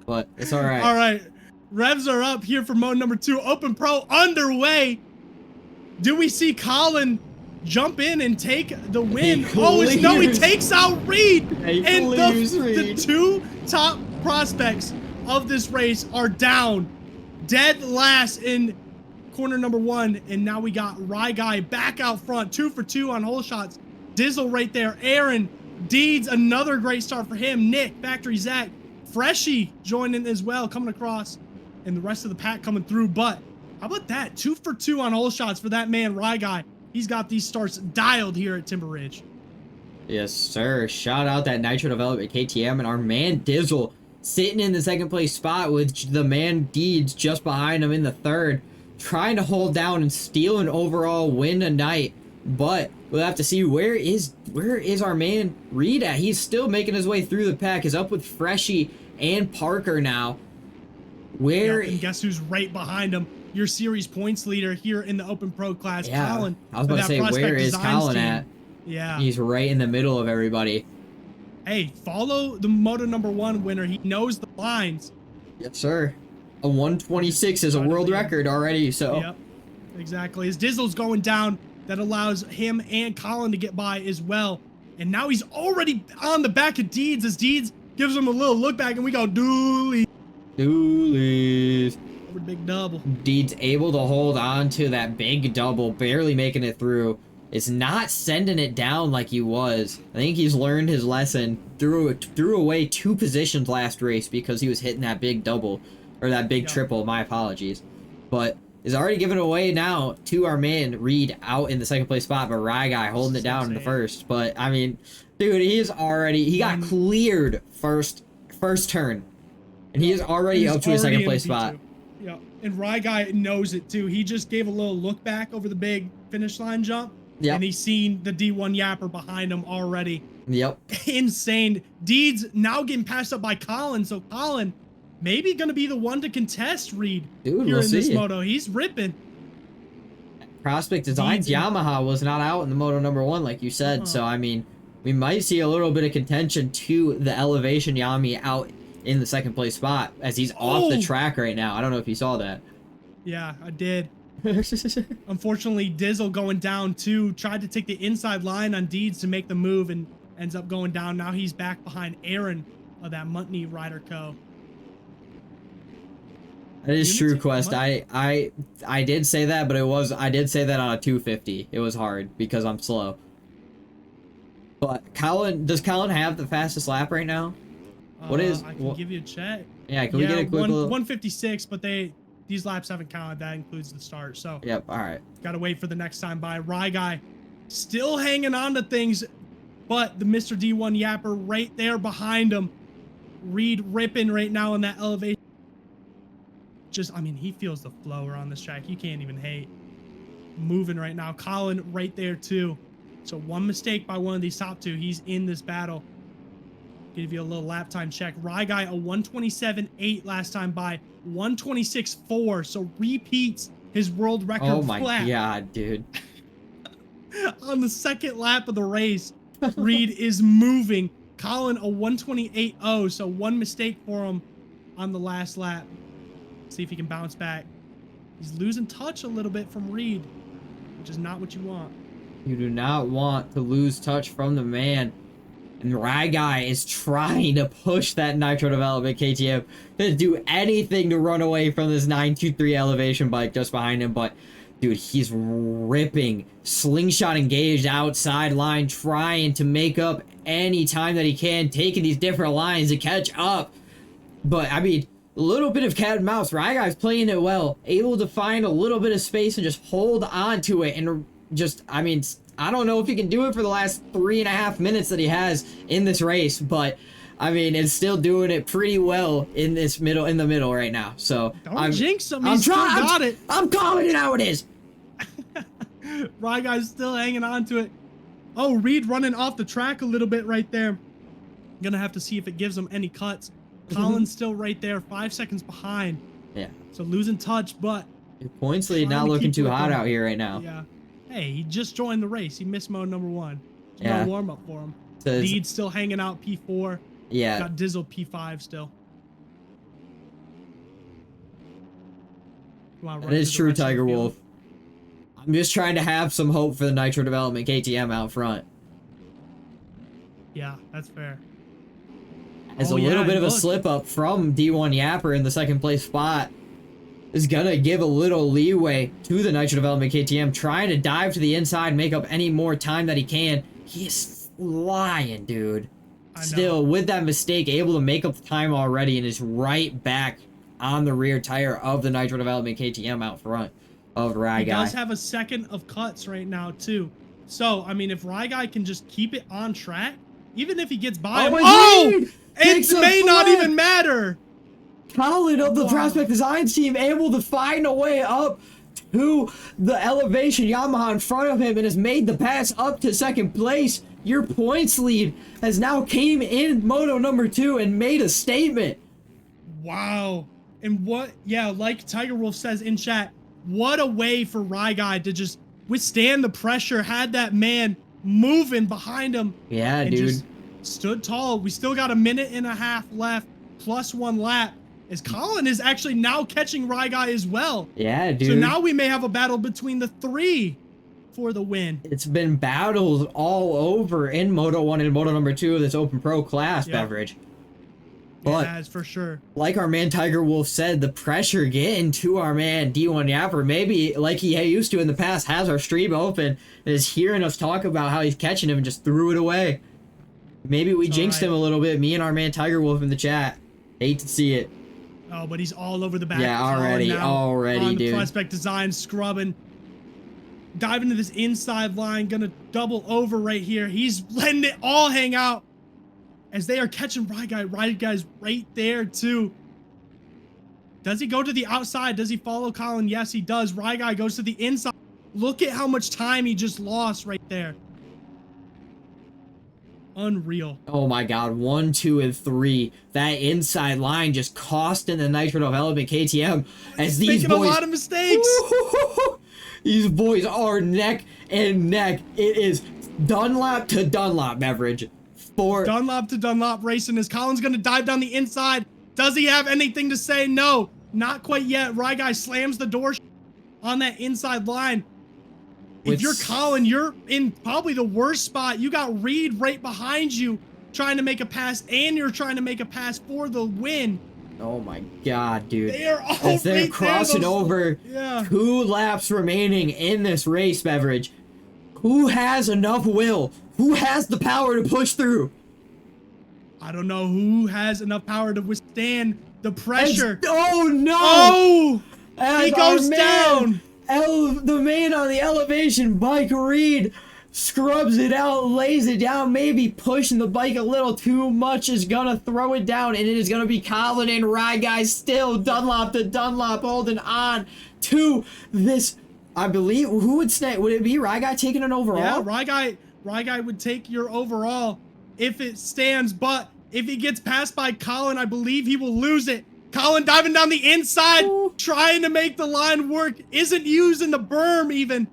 But it's all right. All right. Revs are up here for mode number 2. Open Pro underway. Do we see Colin jump in and take the win? He takes out Reed. And the 2 top prospects of this race are down. Dead last in corner number 1. And now we got Rye Guy back out front. 2 for 2 on hole shots. Dizzle right there. Aaron, Deeds, another great start for him. Nick, Factory Zach, Freshie joining as well, coming across. And the rest of the pack coming through. But how about that? 2 for 2 on hole shots for that man, Rye Guy. He's got these starts dialed here at Timber Ridge. Yes, sir. Shout out that Nitro Development KTM and our man Dizzle sitting in the second place spot with the man Deeds just behind him in the third, trying to hold down and steal an overall win tonight. But we'll have to see where is our man Reed at. He's still making his way through the pack. He's up with Freshie and Parker now. And guess who's right behind him? Your series points leader here in the Open Pro class, yeah, Colin. I was about to say, where is Colin at? Yeah. He's right in the middle of everybody. Hey, follow the Moto number 1 winner. He knows the lines. Yes, sir. A 126 is a world record already, so. Yep, exactly. As Dizzle's going down, that allows him and Colin to get by as well. And now he's already on the back of Deeds as Deeds gives him a little look back, and we go Dooley. Doolies. Over big double. Deeds able to hold on to that big double, barely making it through. It's not sending it down like he was. I think he's learned his lesson. Threw away 2 positions last race because he was hitting that big double. Or that big triple, my apologies. But is already giving away now to our man Reed out in the second place spot, but Rye Guy holding it down in the first. But I mean, dude, he got cleared first turn. And he is already up to a second place spot. Yeah, and Rye Guy knows it too. He just gave a little look back over the big finish line jump. Yep. And he's seen the D1 Yapper behind him already. Yep. Insane. Deeds now getting passed up by Colin. So Colin maybe going to be the one to contest Reed here in this moto. He's ripping. Prospect Designs Yamaha was not out in the Moto number 1, like you said. So, I mean, we might see a little bit of contention to the Elevation Yami out in the second place spot as he's off the track right now. I don't know if you saw that. Yeah, I did. Unfortunately, Dizzle going down too. Tried to take the inside line on Deeds to make the move and ends up going down. Now he's back behind Aaron of that Muntney Rider Co. That is true, Quest. I did say that, but I did say that on a 250. It was hard because I'm slow. But does Colin have the fastest lap right now? I can give you a check. Yeah, can we get a quick 156, but these laps haven't counted. That includes the start. So yep, all right. Gotta wait for the next time by. Rye Guy still hanging on to things, but the Mr. D1 Yapper right there behind him. Reed ripping right now in that elevation. I mean, he feels the flow around this track. You can't even hate. Moving right now. Colin right there too. So one mistake by one of these top two, he's in this battle. Give you a little lap time check. Rye Guy a 127.8 last time by 126.4. So repeats his world record. Oh my lap. God, dude. On the second lap of the race, Reed is moving. Colin a 128.0. So one mistake for him on the last lap. See if he can bounce back. He's losing touch a little bit from Reed, which is not what you want. You do not want to lose touch from the man. And Rye Guy is trying to push that Nitro Development KTM to do anything to run away from this 923 elevation bike just behind him. But, dude, he's ripping. Slingshot engaged outside line, trying to make up any time that he can, taking these different lines to catch up. But, I mean, a little bit of cat and mouse. Rye Guy's playing it well, able to find a little bit of space and just hold on to it. And just, I mean, I don't know if he can do it for the last 3.5 minutes that he has in this race, but I mean, it's still doing it pretty well in the middle right now. So don't jinx him. He's still got it. I'm calling it how it is. Rye Guy's still hanging on to it. Oh, Reed running off the track a little bit right there. Gonna have to see if it gives him any cuts. Colin's still right there, 5 seconds behind. Yeah. So losing touch, but Your points lead not looking too hot out here right now. Yeah. Hey, he just joined the race. He missed mode number 1. Yeah. No warm up for him. So Reed's still hanging out P4. yeah. Got Dizzle P5 still. That is true, Tiger Wolf. I'm just trying to have some hope for the Nitro Development KTM out front. Yeah, that's fair. As a little bit of a slip up from D1 Yapper in the second place spot is gonna give a little leeway to the Nitro Development KTM, trying to dive to the inside, make up any more time that he can. He is flying, dude. Still, with that mistake, able to make up the time already and is right back on the rear tire of the Nitro Development KTM out front of Rye Guy. He does have a second of cuts right now, too. So, I mean, if Rye Guy can just keep it on track, even if he gets by him, it may not even matter. Colin of the Prospect Designs team able to find a way up to the elevation. Yamaha in front of him and has made the pass up to second place. Your points lead has now came in Moto number 2 and made a statement. Wow. And what, yeah, like Tiger Wolf says in chat, what a way for Rye Guy to just withstand the pressure, had that man moving behind him. Yeah, and dude. Just stood tall. We still got a minute and a half left, plus 1 lap. As Colin is actually now catching Rye Guy as well. Yeah, dude. So now we may have a battle between the 3 for the win. It's been battles all over in Moto 1 and Moto number 2 of this Open Pro class, Beverage. But, it has, for sure. Like our man Tiger Wolf said, the pressure getting to our man D1 Yapper, maybe like he used to in the past, has our stream open and is hearing us talk about how he's catching him and just threw it away. Maybe we jinxed him a little bit, me and our man Tiger Wolf in the chat. Hate to see it. Oh, but he's all over the back. Yeah, already, on dude. The Prospect Design, scrubbing. Diving into this inside line, gonna double over right here. He's letting it all hang out as they are catching Rye Guy. Rye Guy's right there, too. Does he go to the outside? Does he follow Colin? Yes, he does. Rye Guy goes to the inside. Look at how much time he just lost right there. Unreal. Oh my god, 1, 2, and 3. That inside line just costing the Nitro Development KTM as these making boys, a lot of mistakes. These boys are neck and neck. It is Dunlop to Dunlop, Beverage. Dunlop to Dunlop racing as Colin's gonna dive down the inside. Does he have anything to say? No, not quite yet. Rye Guy slams the door on that inside line. If you're Colin, you're in probably the worst spot. You got Reed right behind you trying to make a pass, and you're trying to make a pass for the win. Oh my god, dude. They are all as they're crossing over 2 laps remaining in this race, Beverage. Who has enough will? Who has the power to push through? I don't know who has enough power to withstand the pressure. Oh no! Oh! He goes down! The man on the elevation bike, Reed, scrubs it out, lays it down, maybe pushing the bike a little too much, is gonna throw it down, and it is gonna be Colin and Rye Guys still Dunlop to Dunlop holding on to this. I believe, who would stay? Would it be Rye Guy taking an overall? Yeah, Rye Guy would take your overall if it stands, but if he gets passed by Colin, I believe he will lose it. Colin diving down the inside, trying to make the line work, isn't using the berm even.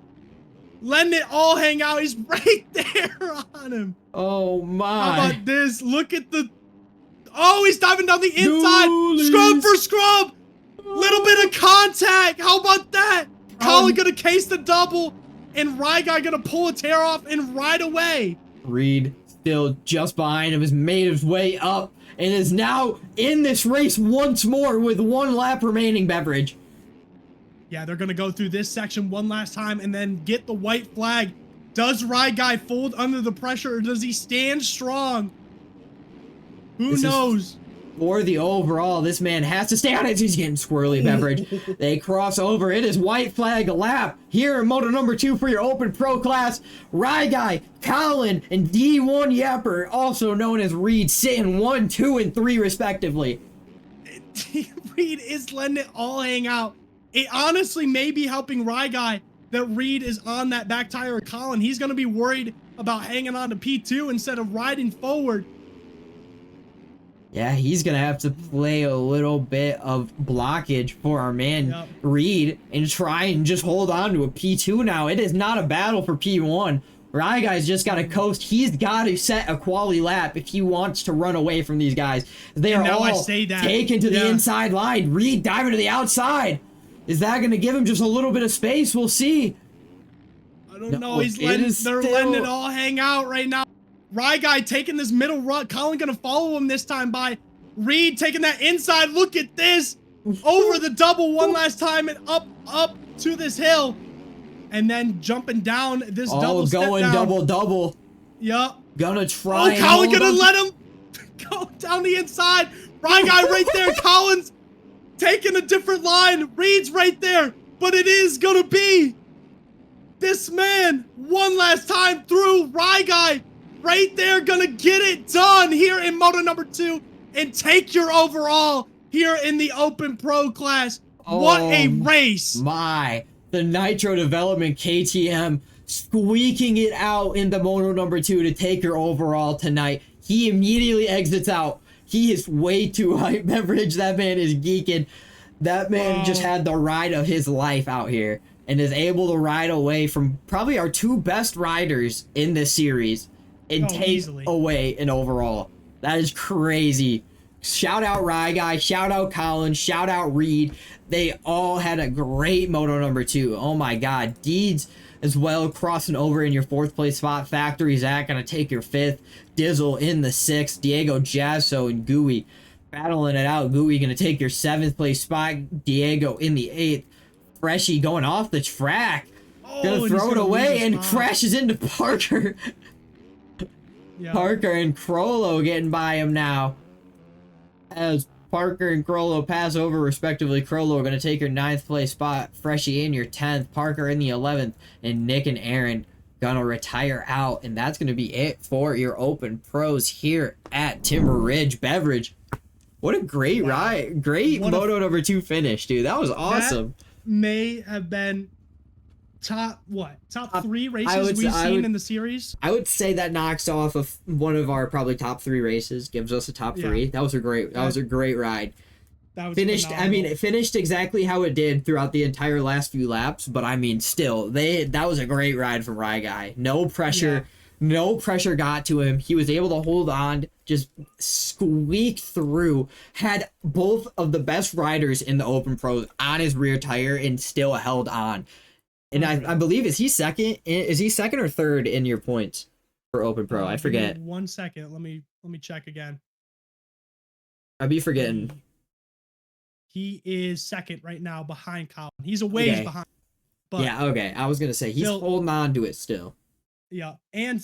Letting it all hang out. He's right there on him. Oh my. How about this? Look at the... Oh, he's diving down the inside. Scrub for scrub. Little bit of contact. How about that? Colin gonna case the double, and Rye Guy gonna pull a tear off and ride away. Reed still just behind him, has made his way up, and is now in this race once more with 1 lap remaining, Beverage. Yeah, they're gonna go through this section one last time and then get the white flag. Does Rye Guy fold under the pressure, or does he stand strong? Who knows? For the overall, this man has to stay on it. He's getting squirrely, Beverage. They cross over. It is white flag lap here in Moto number 2 for your Open Pro class. Rye Guy, Colin, and D1 Yapper, also known as Reed, sitting 1, 2, and 3 respectively. Reed is letting it all hang out. It honestly may be helping Rye Guy that Reed is on that back tire of Colin. He's going to be worried about hanging on to P2 instead of riding forward. Yeah, he's going to have to play a little bit of blockage for our man Reed and try and just hold on to a P2 now. It is not a battle for P1. Rye Guy's just got to coast. He's got to set a quality lap if he wants to run away from these guys. They are all taken to the inside line. Reed diving to the outside. Is that going to give him just a little bit of space? We'll see. I don't know. They're letting it all hang out right now. Rye Guy taking this middle rut. Colin going to follow him this time by Reed taking that inside. Look at this. Over the double one last time and up to this hill. And then jumping down this double step down. Oh, going double. Yup. Gonna try. Oh, Colin gonna let him go down the inside. Rye Guy right there. Colin's taking a different line. Reed's right there. But it is gonna be this man one last time through. Rye Guy right there gonna get it done here in Moto number 2 and take your overall here in the Open Pro class. What a race. The Nitro Development KTM squeaking it out in the Moto number 2 to take your overall tonight. He immediately exits out. He is way too hype, Beverage. That man is geeking. That man just had the ride of his life out here and is able to ride away from probably our 2 best riders in this series and take away an overall. That is crazy. Shout out Rye Guy, shout out Colin, shout out Reed. They all had a great Moto number 2. Oh my god. Deeds as well crossing over in your 4th place spot. Factory Zach gonna take your 5th. Dizzle in the 6th. Diego Jasso and Gooey battling it out. Gooey gonna take your 7th place spot. Diego in the 8th. Freshie going off the track. Gonna throw it away and crashes into Parker. Parker and Crollo getting by him now. As Parker and Crollo pass over respectively. Crollo going to take your 9th place spot. Freshie in your 10th. Parker in the 11th. And Nick and Aaron going to retire out. And that's going to be it for your Open Pros here at Timber Ridge. Beverage. What a great ride. Great Moto number 2 finish, dude. That was awesome. That may have been top 3 races we've seen in the series. I would say that knocks off of one of our probably top 3 races, gives us a top 3. That was a great ride. That was finished phenomenal. I mean, it finished exactly how it did throughout the entire last few laps, but I mean still that was a great ride from Rye Guy. No pressure got to him. He was able to hold on, just squeak through, had both of the best riders in the Open Pros on his rear tire and still held on. And I believe, is he second or third in your points for Open Pro? I forget. 1 second. Let me check again. I'd be forgetting. He is second right now behind Colin. He's a ways behind. But yeah, okay. I was gonna say he's holding on to it still. Yeah, and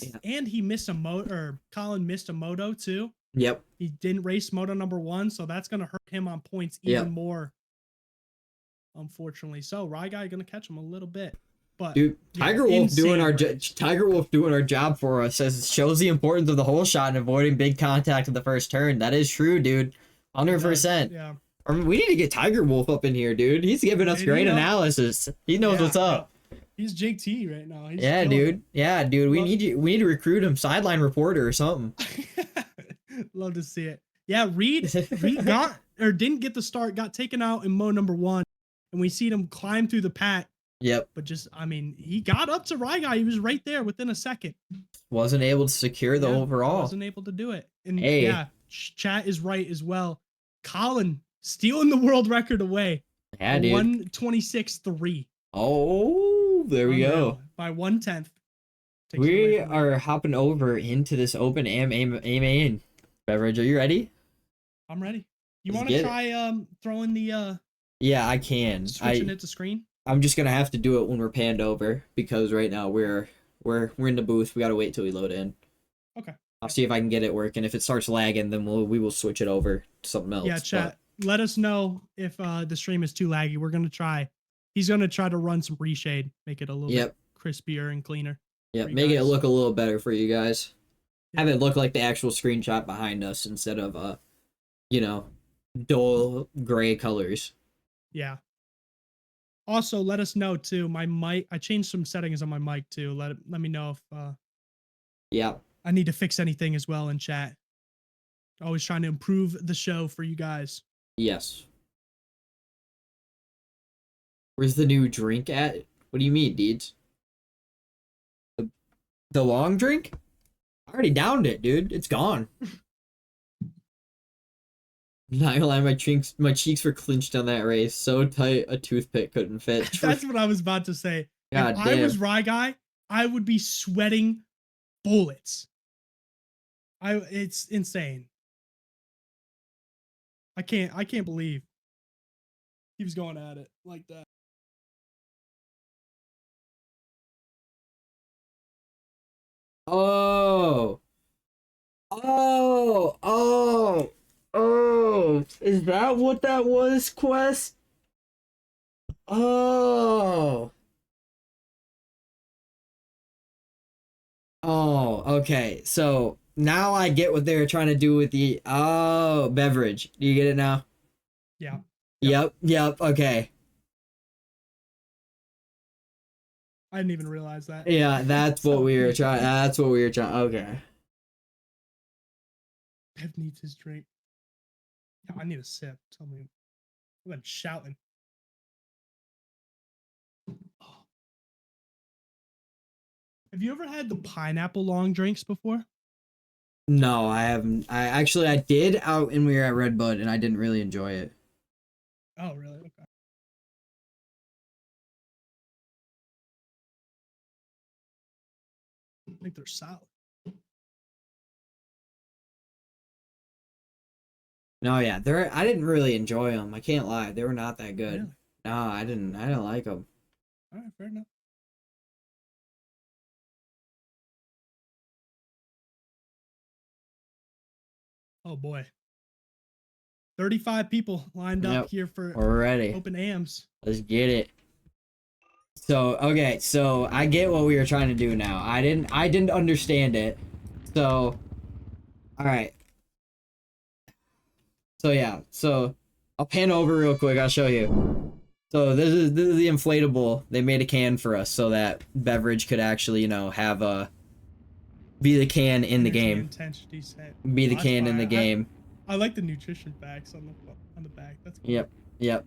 he missed a moto, or Colin missed a moto too. Yep. He didn't race moto number 1, so that's gonna hurt him on points even more. Unfortunately, so Rye Guy gonna catch him a little bit, But Dude, Tiger Wolf doing our race. Tiger Wolf doing our job for us shows the importance of the hole shot and avoiding big contact in the first turn. That is true, dude. 100%. Yeah. I mean, we need to get Tiger Wolf up in here, dude. He's giving us great analysis. He knows what's up. He's JT right now. He's dude. Yeah, dude. We need you. We need to recruit him, sideline reporter or something. Love to see it. Yeah, Reed got or didn't get the start. Got taken out in Mo number 1, and we seen him climb through the pack. Yep. But just, I mean, he got up to Ryguy. He was right there within a second. Wasn't able to secure the overall. Wasn't able to do it. And yeah, chat is right as well. Colin stealing the world record away. Yeah, dude. 1:26.3. Oh, there we go. By 1/10. We are hopping over into this open aim beverage. Are you ready? I'm ready. You want to try throwing the Yeah, I can. Switching it to screen? I'm just gonna have to do it when we're panned over because right now we're in the booth. We gotta wait till we load in. Okay. I'll see if I can get it working. If it starts lagging, then we will switch it over to something else. Yeah, chat. Let us know if the stream is too laggy. We're gonna try. He's gonna try to run some reshade, make it a little bit crispier and cleaner. Yep, make it look a little better for you guys. Have it look like the actual screenshot behind us instead of dull gray colors. Yeah. Also, let us know too. My mic, I changed some settings on my mic too. Let me know if I need to fix anything as well in chat. Always trying to improve the show for you guys. Yes. Where's the new drink at? What do you mean, Deeds? The long drink? I already downed it, dude. It's gone. Not gonna lie, my cheeks were clenched on that race. So tight, a toothpick couldn't fit. That's what I was about to say. God if damn. I was Ryguy, I would be sweating bullets. It's insane. I can't believe he was going at it like that. Oh, is that what that was, Quest? Oh, okay. So now I get what they were trying to do with the beverage. Do you get it now? Yeah. Yep. Okay. I didn't even realize that. Yeah, that's what we were trying. Okay. Bev needs his drink. Yeah, I need a sip. Tell me. I've been shouting. Oh. Have you ever had the pineapple long drinks before? No, I haven't. I did out when we were at Red Bud, and I didn't really enjoy it. Oh, really? Okay. I think they're solid. No, yeah, I didn't really enjoy them. I can't lie, they were not that good. Really? No, I didn't like them. All right, fair enough. Oh boy, 35 people lined up here for already open AMs. Let's get it. So okay, so I get what we were trying to do now. I didn't understand it. So, all right. So yeah, so I'll pan over real quick. I'll show you. So this is the inflatable. They made a can for us so that beverage could actually, have a be the can in the game. Be the can in the game. I like the nutrition facts on the back. That's cool. Yep.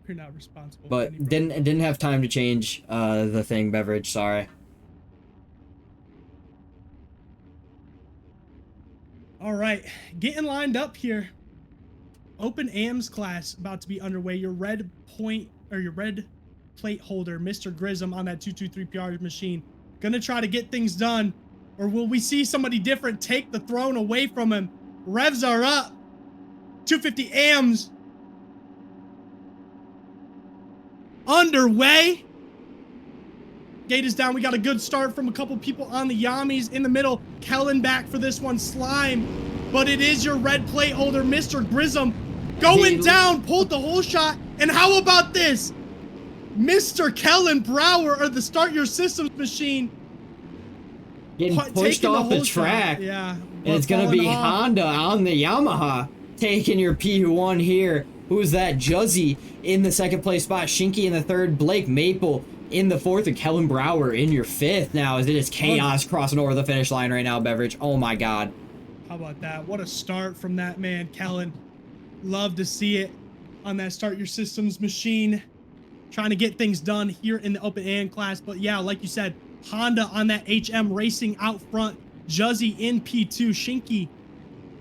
You're not responsible. But didn't have time to change the thing beverage. Sorry. All right, getting lined up here. Open AMs class about to be underway. Your red plate holder, Mr. Grism, on that 223 PR machine, gonna try to get things done, or will we see somebody different take the throne away from him? Revs are up. 250 AMs underway. Gate is down. We got a good start from a couple people on the Yamis in the middle. Kellen back for this one. Slime. But it is your red plate holder, Mr. Grism, going down. Pulled the whole shot. And how about this? Mr. Kellen Brower, or the Start Your Systems machine, Getting pushed taking off the whole track. Yeah. And it's going to be Honda on the Yamaha taking your P1 here. Who's that? Juzzy in the second place spot. Shinky in the third. Blake Maple in the fourth. And Kellen Brower in your fifth now, as it is chaos crossing over the finish line right now, Beverage. Oh my God. How about that? What a start from that man, Kellen. Love to see it on that Start Your Systems machine. Trying to get things done here in the Open and class. But yeah, like you said, Honda on that HM racing out front. Juzzy in P2. Shinky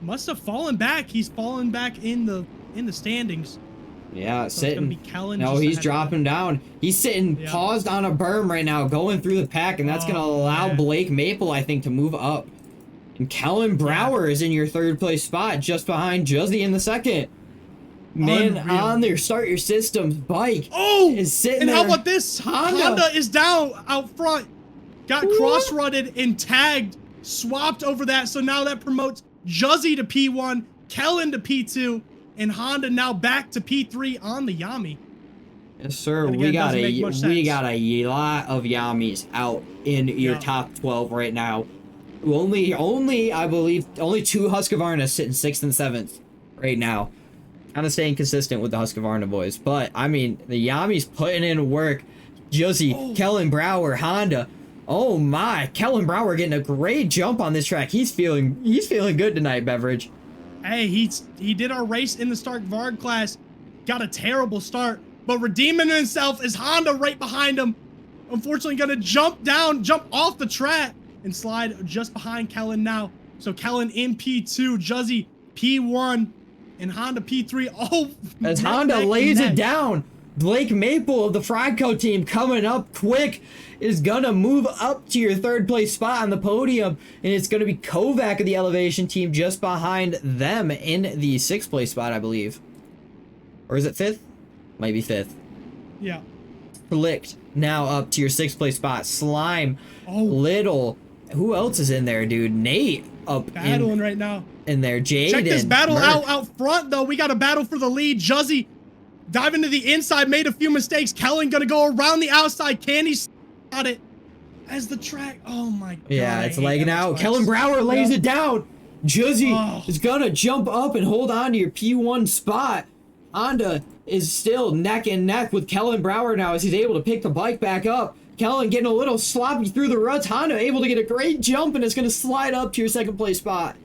must have fallen back. He's fallen back in the standings. Yeah, so sitting. It's gonna be Kellen. No, he's dropping down. He's sitting paused on a berm right now, going through the pack, and that's gonna allow Blake Maple, I think, to move up. And Kellen Brower is in your third place spot, just behind Juzzy in the second. Man, Unreal. on their Start Your Systems bike. Is sitting and there. how about this? Honda is down out front. Got cross-rutted and tagged. Swapped over that, so now that promotes Juzzy to P1, Kellen to P2, and Honda now back to P3 on the Yami. Yes, sir. Again, we got a lot of Yamis out in your top 12 right now. Only I believe only 2 Husqvarna sitting 6th and 7th right now. Kind of staying consistent with the Husqvarna boys, but I mean the Yami's putting in work. Juzzy, Kellen Brower, Honda. Oh my, Kellen Brower getting a great jump on this track. He's feeling good tonight, Beverage. Hey, he did our race in the Stark Varg class. Got a terrible start, but redeeming himself is Honda right behind him. Unfortunately, gonna jump off the track and slide just behind Kellen now. So Kellen in P2, Juzzy P1, and Honda P3. Oh, as Honda lays it down. Blake Maple of the Frico team coming up quick is gonna move up to your third place spot on the podium, and it's gonna be Kovac of the Elevation team just behind them in the 6th place spot, I believe. Or is it 5th? Might be 5th. Yeah. Flicked now up to your 6th place spot. Slime, Little. Who else is in there, dude? Nate up battling right now. In there, Jaden. Check this battle out front though. We got a battle for the lead. Juzzy diving to the inside, made a few mistakes. Kellen gonna go around the outside. Can he spot it as the track? Oh my God. Yeah, it's lagging out. Kellen Brower lays it down. Juzzy is gonna jump up and hold on to your P1 spot. Honda is still neck and neck with Kellen Brower now as he's able to pick the bike back up. Kellen getting a little sloppy through the ruts. Honda able to get a great jump and it's gonna slide up to your 2nd place spot.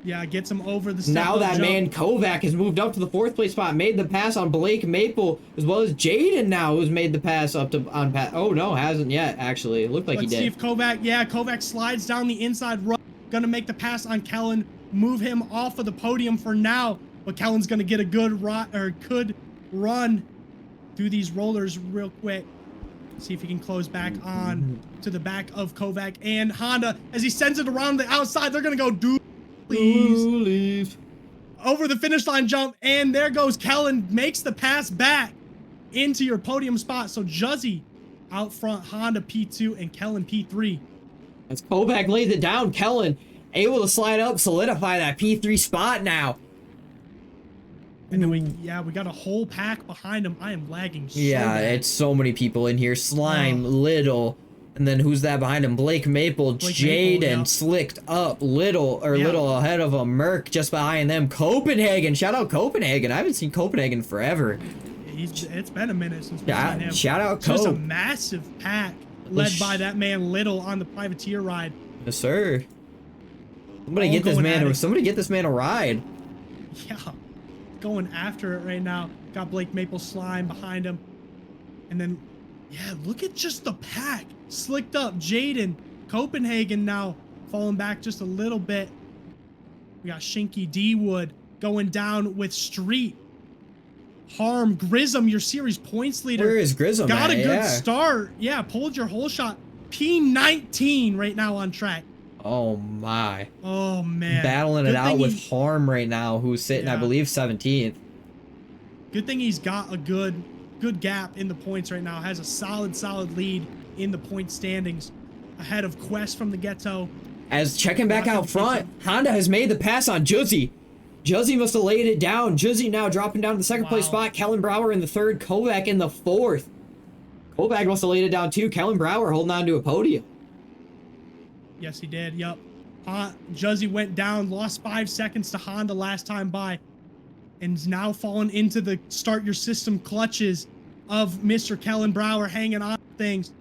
Yeah, gets him over the now that jump. Man Kovac has moved up to the 4th place spot, made the pass on Blake Maple, as well as Jaden now, who's made the pass up to on Pat. Oh no, hasn't yet actually. It looked like he did. Let's see if Kovac slides down the inside run. Gonna make the pass on Kellen, move him off of the podium for now. But Kellen's gonna get a good run through these rollers real quick. See if he can close back on to the back of Kovac and Honda as he sends it around the outside. They're gonna go please. Over the finish line jump, and there goes Kellen, makes the pass back into your podium spot. So Juzzy out front, Honda P2 and Kellen P3. As Kovac lays it down, Kellen able to slide up, solidify that P3 spot now. And then we got a whole pack behind him. I am lagging so bad. It's so many people in here. Slime, Little, and then who's that behind him? Blake Maple, Jaden, Slicked up, Little ahead of him. Merc just behind them. Copenhagen, shout out Copenhagen. I haven't seen Copenhagen forever. It's been a minute since we've seen him. Shout out Cope. Just a massive pack led by that man Little on the privateer ride. Yes, sir. Somebody get this man a ride. Yeah. Going after it right now. Got Blake Maple Slime behind him. And then, look at just the pack. Slicked up. Jaden. Copenhagen now falling back just a little bit. We got Shinky D-Wood going down with Street. Harm. Grism, your series points leader. Where is Grism Got a good start. Yeah, pulled your whole shot. P19 right now on track. Oh my. Oh man. Battling it out with Harm right now, who's sitting, I believe, 17th. Good thing he's got a good gap in the points right now. Has a solid lead in the point standings. Ahead of Quest from the Ghetto. As checking back out front, Honda has made the pass on Juzzy. Juzzy must have laid it down. Juzzy now dropping down to the 2nd place spot. Kellen Brower in the 3rd. Kovac in the 4th. Kovac must have laid it down too. Kellen Brower holding on to a podium. Yes, he did. Yup. Juzzy went down, lost 5 seconds to Honda last time by, and is now falling into the start your system clutches of Mr. Kellen Brower, hanging on to things.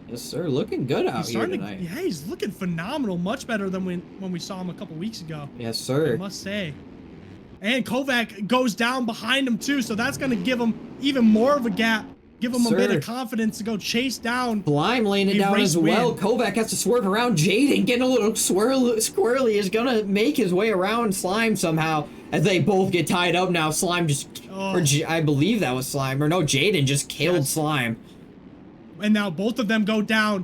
Yes, sir. Looking good out here tonight. Yeah, he's looking phenomenal. Much better than when we saw him a couple weeks ago. Yes, sir. I must say. And Kovac goes down behind him too, so that's going to give him even more of a gap. Give him a bit of confidence to go chase down. Slime laying it down as well. Kovac has to swerve around Jaden. Getting a little squirrely is going to make his way around Slime somehow as they both get tied up now. Slime just, or I believe that was Slime. Or no, Jaden just killed Slime. And now both of them go down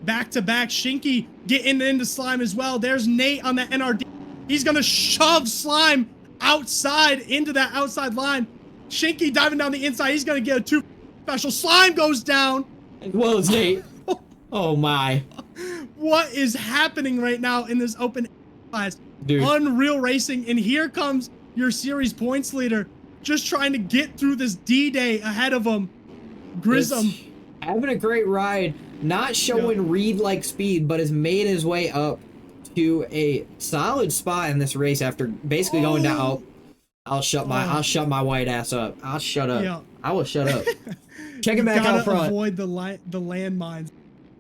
back to back. Shinky getting into Slime as well. There's Nate on the NRD. He's going to shove Slime outside into that outside line. Shinky diving down the inside. He's going to get a 2 special. Slime goes down. As well as Nate. Oh my. What is happening right now in this open class? Dude. Unreal Racing. And here comes your series points leader, just trying to get through this D-Day ahead of him. Grissom. Having a great ride. Not showing Reed-like speed, but has made his way up to a solid spot in this race after basically going down. Oh, I'll shut my white ass up. I'll shut up. Yeah. I will shut up. Checking back out front. Avoid the landmines.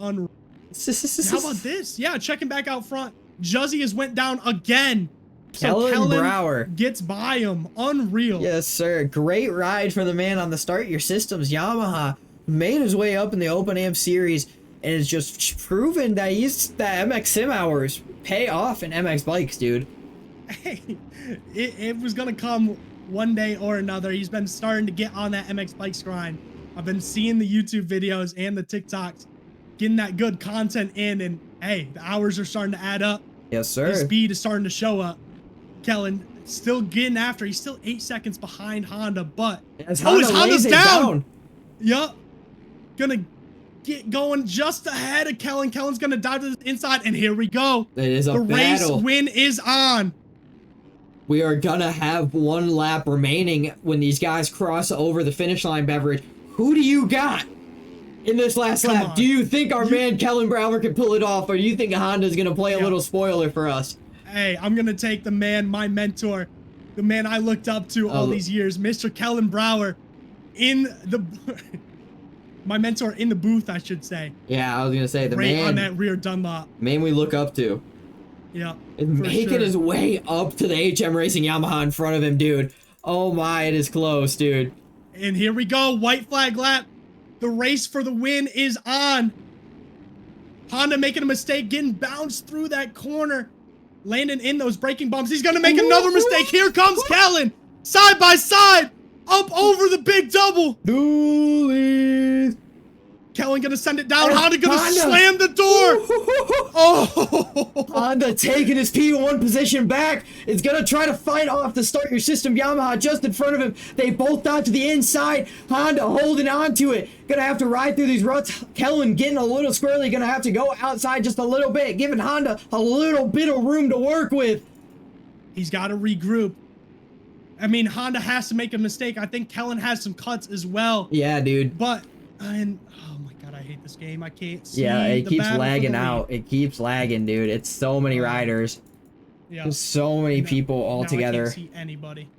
How about this? Yeah, checking back out front. Juzzy has went down again. Kellen Brower gets by him. Unreal. Yes, sir. Great ride for the man on the Start Your Systems Yamaha. Made his way up in the Open Am Series and has just proven that that MX Sim hours pay off in MX bikes, dude. Hey, it was gonna come one day or another. He's been starting to get on that MX bikes grind. I've been seeing the YouTube videos and the TikToks, getting that good content in, and hey, the hours are starting to add up. Yes, sir. His speed is starting to show up. Kellen still getting after. He's still 8 seconds behind Honda, but Honda's down. Yup. Gonna get going just ahead of Kellen. Kellen's gonna dive to the inside, and here we go. It is a battle. Race win is on. We are gonna have one lap remaining when these guys cross over the finish line, Beverage. Who do you got in this last lap? Do you think our man Kellen Brower can pull it off, or do you think Honda's gonna play a little spoiler for us? Hey, I'm gonna take the man, my mentor, the man I looked up to all these years, Mr. Kellen Brower, in the my mentor in the booth, I should say. Yeah, I was gonna say the man on that rear Dunlop. Man we look up to. Yeah. Making his way up to the HM Racing Yamaha in front of him, dude. Oh my, it is close, dude. And here we go, white flag lap. The race for the win is on. Honda making a mistake, getting bounced through that corner, landing in those braking bumps. He's gonna make another mistake. Here comes Kellen, side by side, up over the big double. Doolies. Kellen gonna send it down. Honda gonna slam the door. Oh! Honda taking his P1 position back. It's gonna try to fight off the Start Your System Yamaha just in front of him. They both got to the inside. Honda holding on to it. Gonna have to ride through these ruts. Kellen getting a little squirrely. Gonna have to go outside just a little bit, giving Honda a little bit of room to work with. He's got to regroup. I mean, Honda has to make a mistake. I think Kellen has some cuts as well. Yeah, dude. But, oh my god, I hate this game. I can't see. Yeah, it keeps lagging out. It keeps lagging, dude. It's so many riders. Yeah. There's so many people all together. I can't see anybody.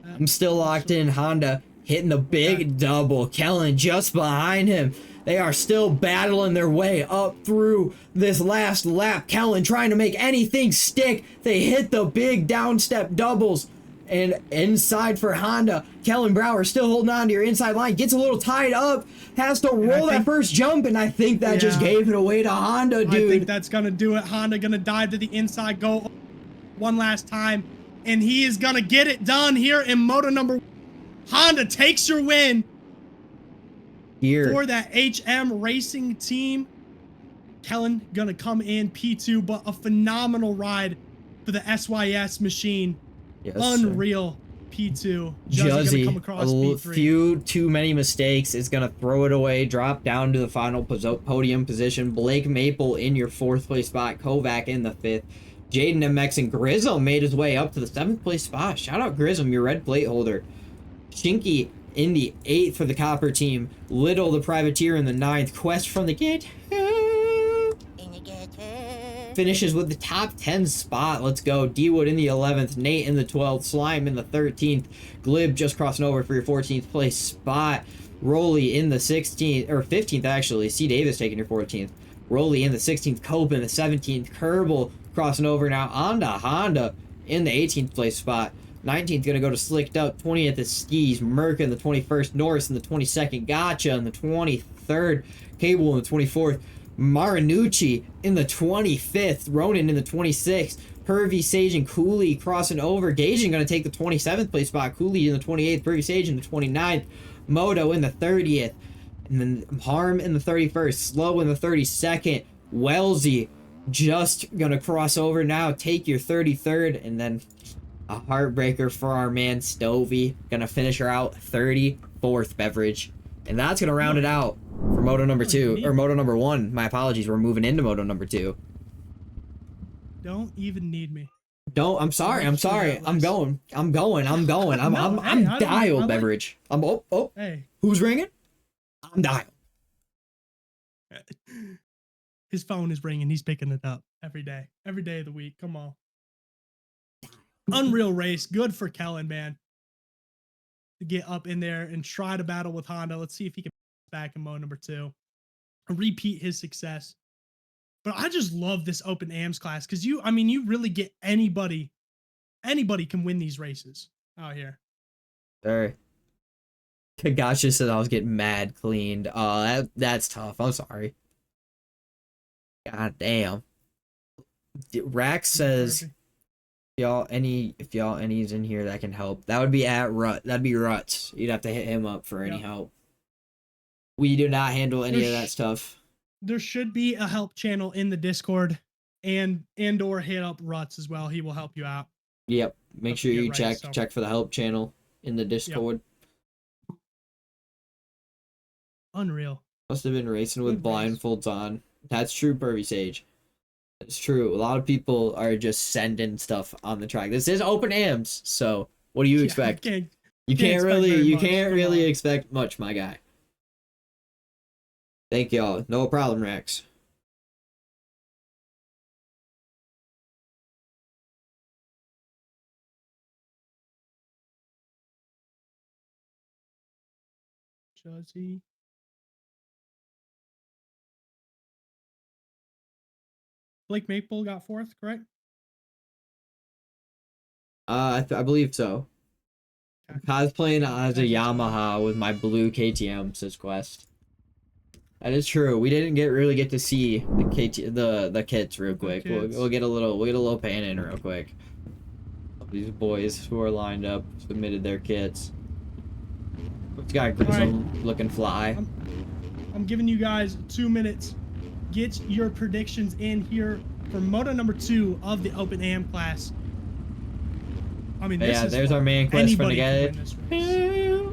I'm still locked in. Honda hitting the big double. Kellen just behind him. They are still battling their way up through this last lap. Kellen trying to make anything stick. They hit the big downstep doubles. And inside for Honda, Kellen Brower still holding on to your inside line. Gets a little tied up. Has to roll that first jump. And I think that just gave it away to Honda, dude. I think that's going to do it. Honda going to dive to the inside. Go one last time. And he is going to get it done here in Moto number 1. Honda takes your win. Here. For that HM Racing team. Kellen going to come in P2. But a phenomenal ride for the SYS machine. Yes, unreal sir. P2. Juzzy come across a P3. few too many mistakes is gonna throw it away. Drop down to the final podium position. Blake Maple in your 4th place spot. Kovac in the 5th. Jaden MX and Grissom made his way up to the 7th place spot. Shout out Grissom, your red plate holder. Shinky in the 8th for the Copper team. Little, the Privateer, in the 9th. Quest from the Gate finishes with the top 10 spot. Let's go. D-Wood in the 11th. Nate in the 12th. Slime in the 13th. Glib just crossing over for your 14th place spot. Rolly in the 16th, or 15th actually. C. Davis taking your 14th. Rolly in the 16th. Cope in the 17th. Kerbal crossing over now onto Honda in the 18th place spot. 19th going to go to Slicked Up. 20th is Skis. Merc in the 21st. Norris in the 22nd. Gotcha in the 23rd. Cable in the 24th. Marinucci in the 25th. Ronan in the 26th. Pervy, Sage, and Cooley crossing over. Gauging going to take the 27th place spot. Cooley in the 28th. Pervy, Sage in the 29th. Moto in the 30th. And then Harm in the 31st. Slow in the 32nd. Wellesley just going to cross over now. Take your 33rd. And then a heartbreaker for our man Stovey. Going to finish her out 34th, Beverage. And that's going to round it out for Moto number 2. Or Moto number 1. My apologies. We're moving into Moto number 2. Don't even need me. I'm sorry. I'm going. I'm dialed, Beverage. Hey. Who's ringing? I'm dialed. His phone is ringing. He's picking it up every day of the week. Come on. Unreal race. Good for Kellen, man. To get up in there and try to battle with Honda. Let's see if he can back in mode number 2 and repeat his success. But I just love this open AMS class because you really get anybody can win these races out here. Sorry. Kagasha said I was getting mad cleaned. That's tough. I'm sorry. God damn. Rax says, if y'all any's in here that can help. That would be that'd be Ruts. You'd have to hit him up for any help. We do not handle any of that stuff. There should be a help channel in the Discord and or hit up Ruts as well. He will help you out. Yep. Make sure you check for the help channel in the Discord. Yep. Unreal. Must have been racing with blindfolds on. That's true, Pervy Sage. It's true. A lot of people are just sending stuff on the track. This is open AMS, so what do you expect? You can't really expect much, my guy. Thank y'all. No problem, Rex. Juzzy. Blake Maple got 4th, correct? I believe so. Okay. Cosplaying as a Yamaha with my blue KTM, says Quest. That is true. We didn't really get to see the kits real quick. We'll get a little pan in real quick. These boys who are lined up submitted their kits. It's got Grissom looking fly. I'm giving you guys 2 minutes. Get your predictions in here for Moto number 2 of the Open AM class. I mean, there's our man Quest for to get it.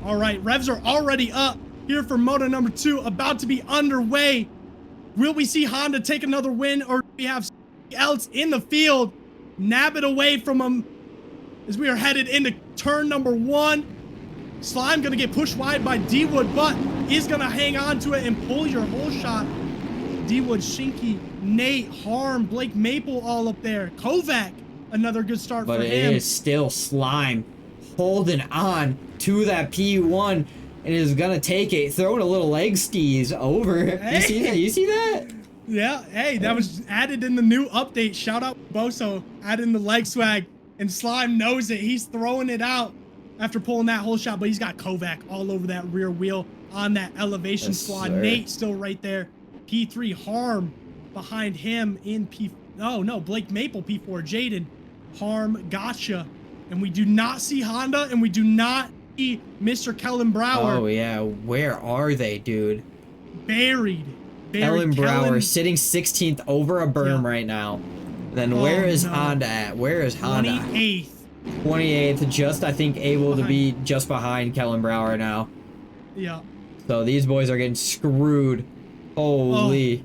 All right, revs are already up here for Moto number 2, about to be underway. Will we see Honda take another win, or do we have something else in the field nab it away from him as we are headed into turn number 1? Slime gonna get pushed wide by D-Wood, but is gonna hang on to it and pull your whole shot. D-Wood, Shinky, Nate, Harm, Blake Maple all up there. Kovac, another good start for him. But it is still Slime holding on to that P1 and is gonna take it, throwing a little leg skis over. Hey. You see that? Yeah, hey, that was added in the new update. Shout out Boso, adding the leg swag, and Slime knows it. He's throwing it out after pulling that whole shot, but he's got Kovac all over that rear wheel on that elevation squad. Sir. Nate still right there. P3 Harm behind him in P. Oh no, Blake Maple P4. Jaden Harm Gotcha, and we do not see Honda, and we do not see Mr. Kellen Brower. Oh yeah, where are they, dude? Buried. Kellen Brower sitting 16th over a berm right now. Then where is Honda at? Where is Honda? 28th, just I think able to be just behind Kellen Brower now. Yeah. So these boys are getting screwed. Holy. Oh.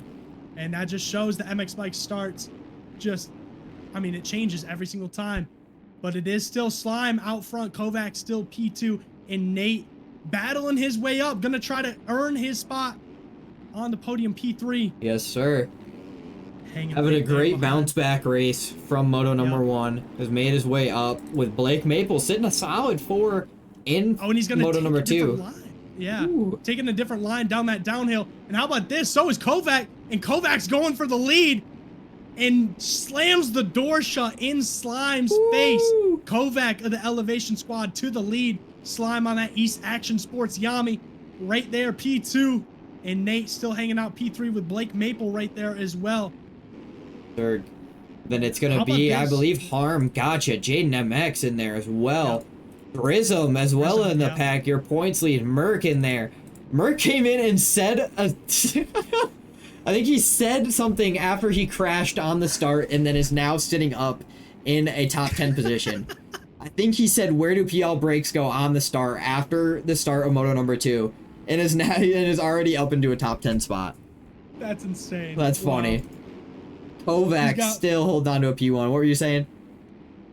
And that just shows the MX bike starts just, I mean, it changes every single time. but it is still Slime out front. Kovac still P2, and Nate battling his way up, gonna try to earn his spot on the podium P3. Yes, sir. Having a great bounce back race from Moto number 1. Has made his way up with Blake Maple sitting a solid 4 in and he's gonna Moto number 2. Yeah, Ooh. taking a different line down that downhill. And how about this? So is Kovac, and Kovac's going for the lead and slams the door shut in Slime's face. Kovac of the Elevation Squad to the lead. Slime on that East Action Sports Yami right there, P2. And Nate still hanging out P3 with Blake Maple right there as well. Third. Then it's going to be, I believe, Harm, Gotcha, Jaden MX in there as well. Yep. Grism as well in the pack. Your points lead. Merc in there. Merc came in and said, I think he said something after he crashed on the start and then is now sitting up in a top 10 position. I think he said, where do PL brakes go on the start after the start of Moto number 2? And is already up into a top 10 spot. That's insane. That's funny. Kovac still holds on to a P1. What were you saying?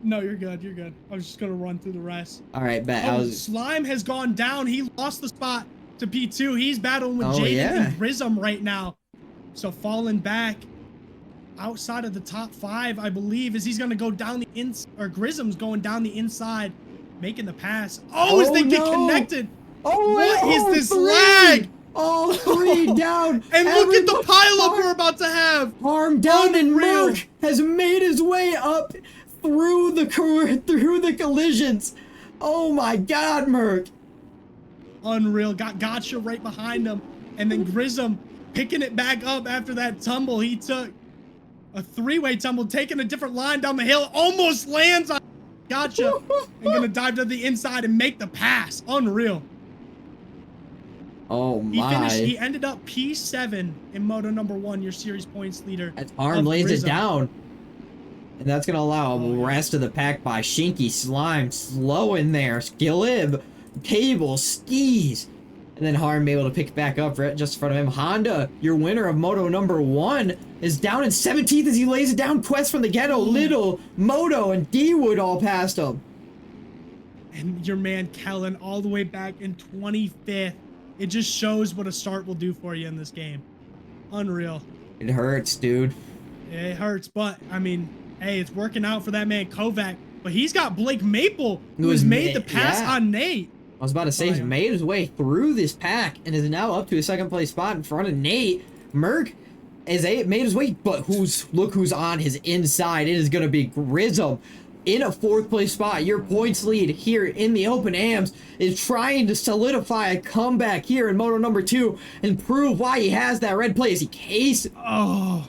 No, you're good. You're good. I was just going to run through the rest. All right, bet. Slime has gone down. He lost the spot to P2. He's battling with Jaden and Grism right now. So falling back outside of the top 5, I believe, is he's going to go down the or Grism's going down the inside, making the pass. Oh, as they get connected. Oh, what is this lag? All 3 down. And look at the pileup we're about to have. Harm down, and Merc has made his way up through the collisions. Oh my God, Merc. Unreal. Got Gotcha right behind him. And then Grism picking it back up after that tumble. He took a 3-way tumble, taking a different line down the hill. Almost lands on Gotcha. And gonna dive to the inside and make the pass. Unreal. Oh my. He ended up P7 in Moto number 1, your series points leader. As Harm lays it down. And that's going to allow the rest of the pack by Shinky, Slime, Slow in there, Skillib, Cable, Skis. And then Harm able to pick back up right just in front of him. Honda, your winner of Moto number 1, is down in 17th as he lays it down. Quest from the Ghetto, Little, Moto, and D-Wood all past him. And your man Kellen all the way back in 25th. It just shows what a start will do for you in this game. Unreal. It hurts, dude. It hurts, but, I mean, hey, it's working out for that man Kovac. But he's got Blake Maple, who has made the pass on Nate. I was about to say, he's made his way through this pack and is now up to a 2nd place spot in front of Nate. Merc has made his way, but look who's on his inside. It is going to be Grism. In a 4th place spot. Your points lead here in the Open AMs is trying to solidify a comeback here in Moto number 2 and prove why he has that red play. Is he case? Oh.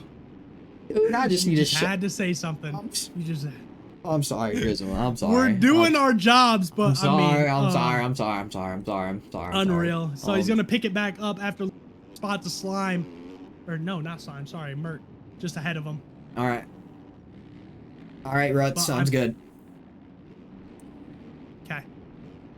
Dude, I just need to had to say something. You just I'm sorry, Grism. I'm sorry. We're doing our jobs, but I'm sorry. Unreal. So he's going to pick it back up after spot to Slime. Or no, not Slime. Sorry, Mert. Just ahead of him. All right. All right, Rut, sounds good. Okay.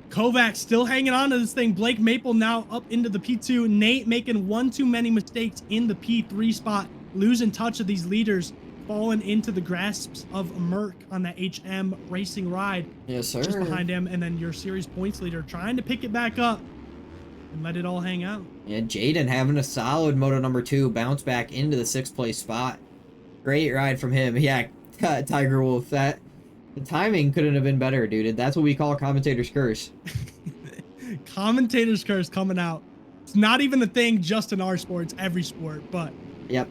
Kovac still hanging on to this thing. Blake Maple now up into the P2. Nate making one too many mistakes in the P3 spot. Losing touch of these leaders. Falling into the grasps of Merc on that HM racing ride. Yes, sir. Just behind him. And then your series points leader trying to pick it back up and let it all hang out. Yeah, Jaden having a solid Moto number 2. Bounce back into the 6th place spot. Great ride from him. Yeah. Tiger Wolf, the timing couldn't have been better, dude. That's what we call a commentator's curse. Commentator's curse coming out. It's not even a thing just in our sport, it's every sport, but yep.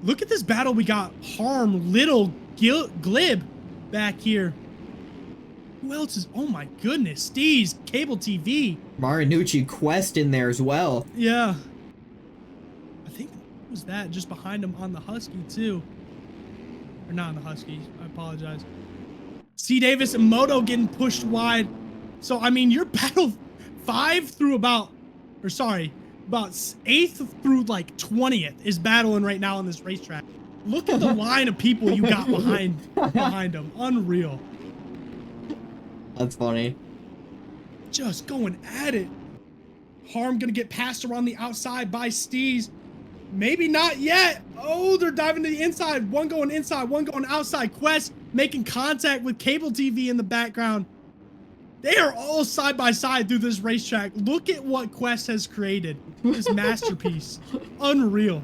Look at this battle we got. Harm, Little, Glib back here. Who else is, oh my goodness, Steez, Cable TV. Marinucci, Quest in there as well. Yeah. I think it was that just behind him on the Husky too. Or not on the Huskies. I apologize. C. Davis and Moto getting pushed wide. So, I mean, your battle 5 through about 8th through like 20th is battling right now on this racetrack. Look at the line of people you got behind them. Unreal. That's funny. Just going at it. Harm gonna get passed around the outside by Steez. Maybe not yet. Oh, they're diving to the inside. One going inside, one going outside. Quest making contact with cable TV in the background. They are all side by side through this racetrack. Look at what Quest has created. This masterpiece. Unreal.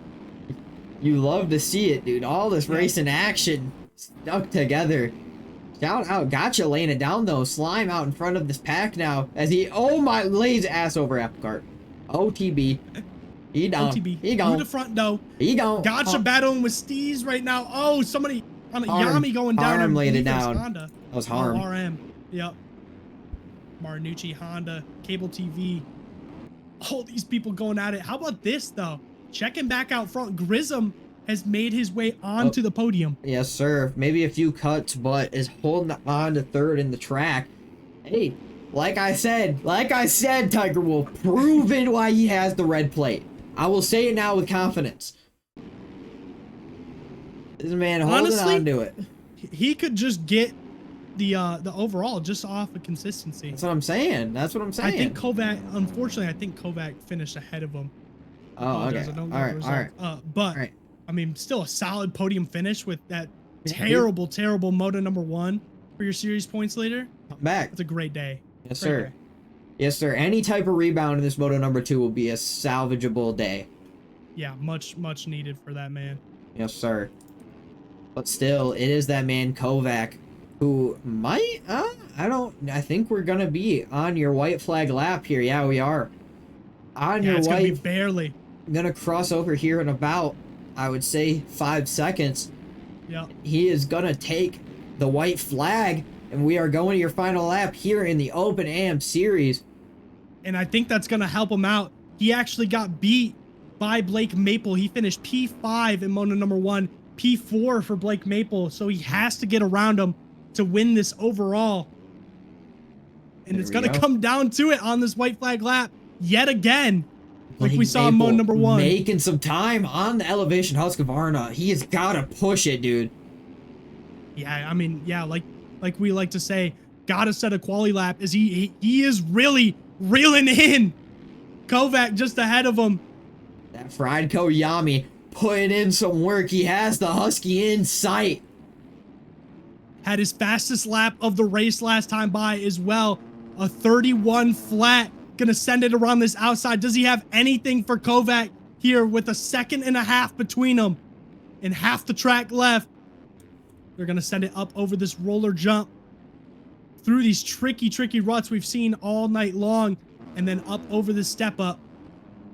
You love to see it, dude. All this racing action stuck together. Shout out. Gotcha laying it down, though. Slime out in front of this pack now as he, oh my, lays ass over apple cart. OTB. He down. OTB. He gone. Through the front, though. He gone. Gotcha battling with Steez right now. Oh, somebody on a Harm. Yami going down. Harm laid it down. Honda. That was Harm. RM. Yep. Marinucci, Honda, Cable TV. All these people going at it. How about this, though? Checking back out front. Grism has made his way onto the podium. Yes, sir. Maybe a few cuts, but is holding on to third in the track. Hey, like I said, Tiger Wolf, proven why he has the red plate. I will say it now with confidence. This man holding on to it. He could just get the overall just off of consistency. That's what I'm saying. I think Kovac, unfortunately, Kovac finished ahead of him. Oh, okay. All right. But right. I mean, still a solid podium finish with that terrible Moto #1 for your series points leader. Come back. It's a great day. Yes, sir. Yes, sir. Any type of rebound in this Moto #2 will be a salvageable day. Yeah, much needed for that man. Yes, sir. But still, it is that man Kovac who might, I think we're gonna be on your white flag lap here. Yeah, we are. It's gonna be barely. Gonna cross over here in about, I would say, 5 seconds. Yeah. He is gonna take the white flag, and we are going to your final lap here in the Open AM Series. And I think that's gonna help him out. He actually got beat by Blake Maple. He finished P5 in Moto #1, P4 for Blake Maple, so he has to get around him to win this overall. And it's gonna come down to it on this white flag lap yet again, like we saw in Moto #1. Making some time on the elevation Husqvarna. He has gotta push it, dude. Yeah, I mean, yeah, like we like to say, gotta set a quali lap. Is he is really reeling in. Kovac just ahead of him. That fried Koyami putting in some work. He has the Husky in sight. Had his fastest lap of the race last time by as well. A 31 flat. Gonna send it around this outside. Does he have anything for Kovac here with a 1.5 between them and half the track left? They're gonna send it up over this roller jump through these tricky ruts we've seen all night long, and then up over the step up.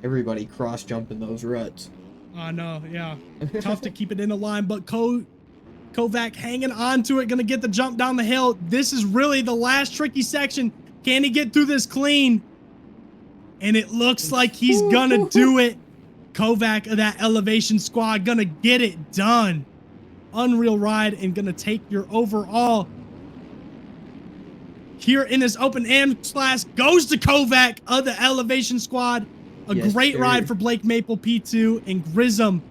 Everybody cross jumping those ruts. I know, yeah. Tough to keep it in a line, but Kovac hanging on to it, gonna get the jump down the hill. This is really the last tricky section. Can he get through this clean? And it looks like he's gonna do it. Kovac of that elevation squad gonna get it done. Unreal ride and gonna take your overall. Here in this Open AM class goes to Kovac of the elevation squad. A great ride for Blake Maple P2, and Grism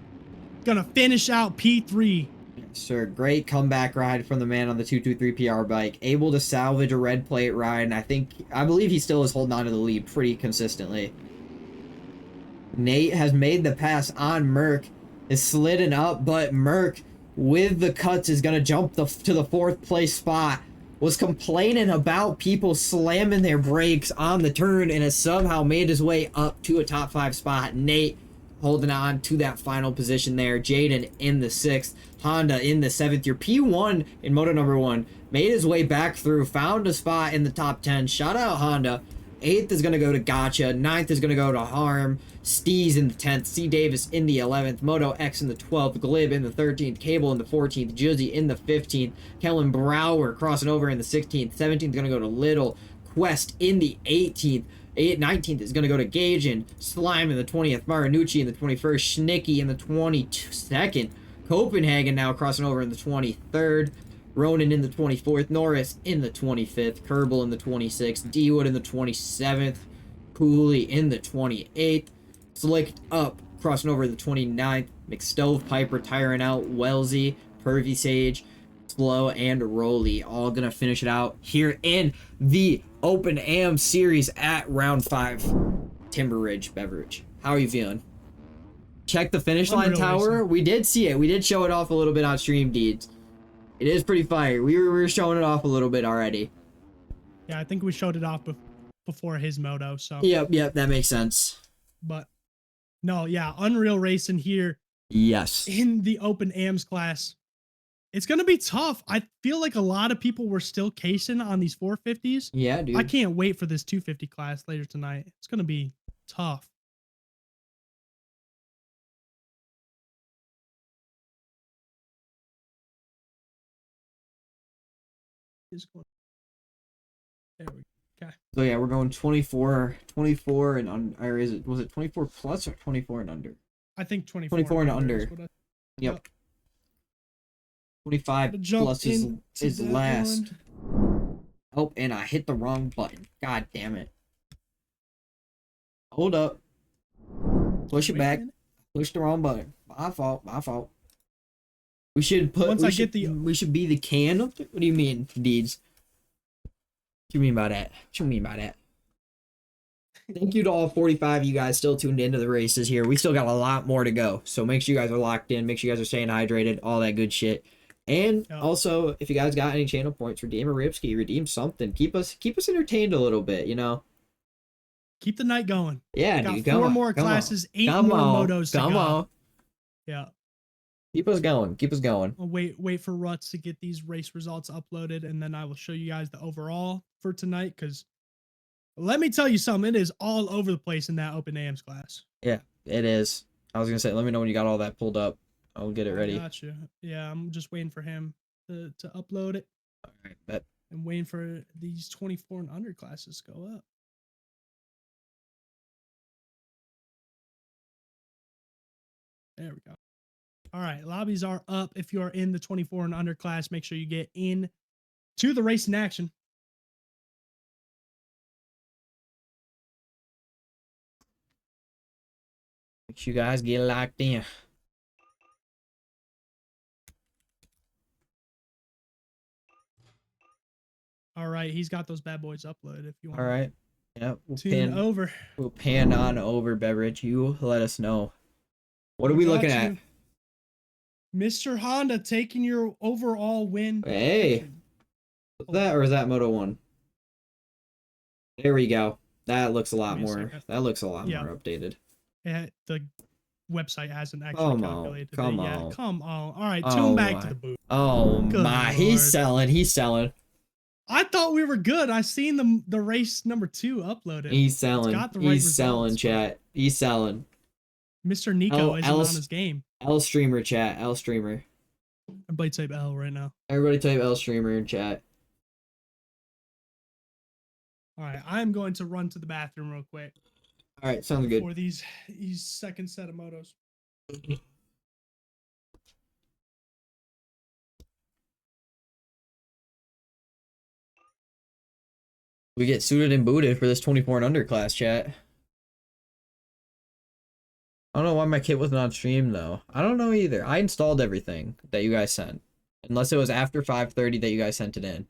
gonna finish out P3. Sir, great comeback ride from the man on the 223 PR bike, able to salvage a red plate ride, and I believe he still is holding on to the lead pretty consistently. Nate has made the pass on Merck, is slidden up, but Merck with the cuts is gonna jump to the 4th place spot. Was complaining about people slamming their brakes on the turn and has somehow made his way up to a top 5 spot. Nate holding on to that final position there. Jaden in the 6th. Honda in the 7th. Your P1 in Moto #1 made his way back through, found a spot in the top 10. Shout out Honda. 8th is going to go to Gotcha. 9th is going to go to Harm. Steez in the 10th. C. Davis in the 11th. Moto X in the 12th. Glib in the 13th. Cable in the 14th. Juzzy in the 15th. Kellen Brower crossing over in the 16th. 17th is going to go to Little. Quest in the 18th. 19th is going to go to Gajan. Slime in the 20th. Marinucci in the 21st. Schnicky in the 22nd. Copenhagen now crossing over in the 23rd. Ronan in the 24th. Norris in the 25th. Kerbal in the 26th. D-Wood in the 27th. Cooley in the 28th. Slicked up crossing over the 29th. McStovepipe retiring out. Wellesley, Pervy Sage, Slow, and Rolly all going to finish it out here in the Open AM Series at round 5. Timber Ridge Beverage. How are you feeling? Check the finish line tower. We did see it. We did show it off a little bit on Stream Deeds. It is pretty fire. We were showing it off a little bit already. Yeah, I think we showed it off before his moto. So. Yep, that makes sense. But no, yeah, Unreal Racing here. Yes. In the Open AMS class. It's going to be tough. I feel like a lot of people were still casing on these 450s. Yeah, dude. I can't wait for this 250 class later tonight. It's going to be tough. There we go. Okay. So yeah, we're going 24 and or was it 24 plus or 24 and under? I think 24 and under. Yep. 25 plus is last. Oh, and I hit the wrong button. God damn it. Hold up. Push it back. Push the wrong button. My fault. We should put we should be the can of what do you mean, Deeds? What do you mean by that? Thank you to all 45 of you guys still tuned into the races here. We still got a lot more to go. So make sure you guys are locked in. Make sure you guys are staying hydrated. All that good shit. And also, if you guys got any channel points, redeem a Ripski, redeem something. Keep us entertained a little bit, you know? Keep the night going. Yeah, got dude. 4 more classes, 8 more motos to go. Come on. Yeah. Keep us going. I'll wait for Ruts to get these race results uploaded, and then I will show you guys the overall for tonight, because let me tell you something, it is all over the place in that Open AMS class. Yeah, it is. I was going to say, let me know when you got all that pulled up. I'll get it ready. Got you. Yeah, I'm just waiting for him to upload it. All right, bet. And waiting for these 24 and under classes to go up. There we go. All right, lobbies are up. If you are in the 24 and under class, make sure you get in to the race in action. Make sure you guys get locked in. All right, he's got those bad boys uploaded if you want. All right. Yeah, We'll pan on over, Beverage. You let us know. What are we looking at? Mr. Honda taking your overall win. Hey. What's that, or is that Moto 1? There we go. That looks a lot more. That looks a lot more updated. The website hasn't actually calculated it yet. Come on. All right, tune back to the booth. Oh Good my, Lord. he's selling. I thought we were good. I seen the race number 2 uploaded. He's selling. He's selling, results, chat. He's selling. Mr. Nico isn't on his game. L streamer chat. L streamer. Everybody type L right now. Everybody type L streamer in chat. All right, I'm going to run to the bathroom real quick. All right, sounds good. For these second set of motos. We get suited and booted for this 24 and under class, chat. I don't know why my kit wasn't on stream though. I don't know either. I installed everything that you guys sent. Unless it was after 5:30 that you guys sent it in.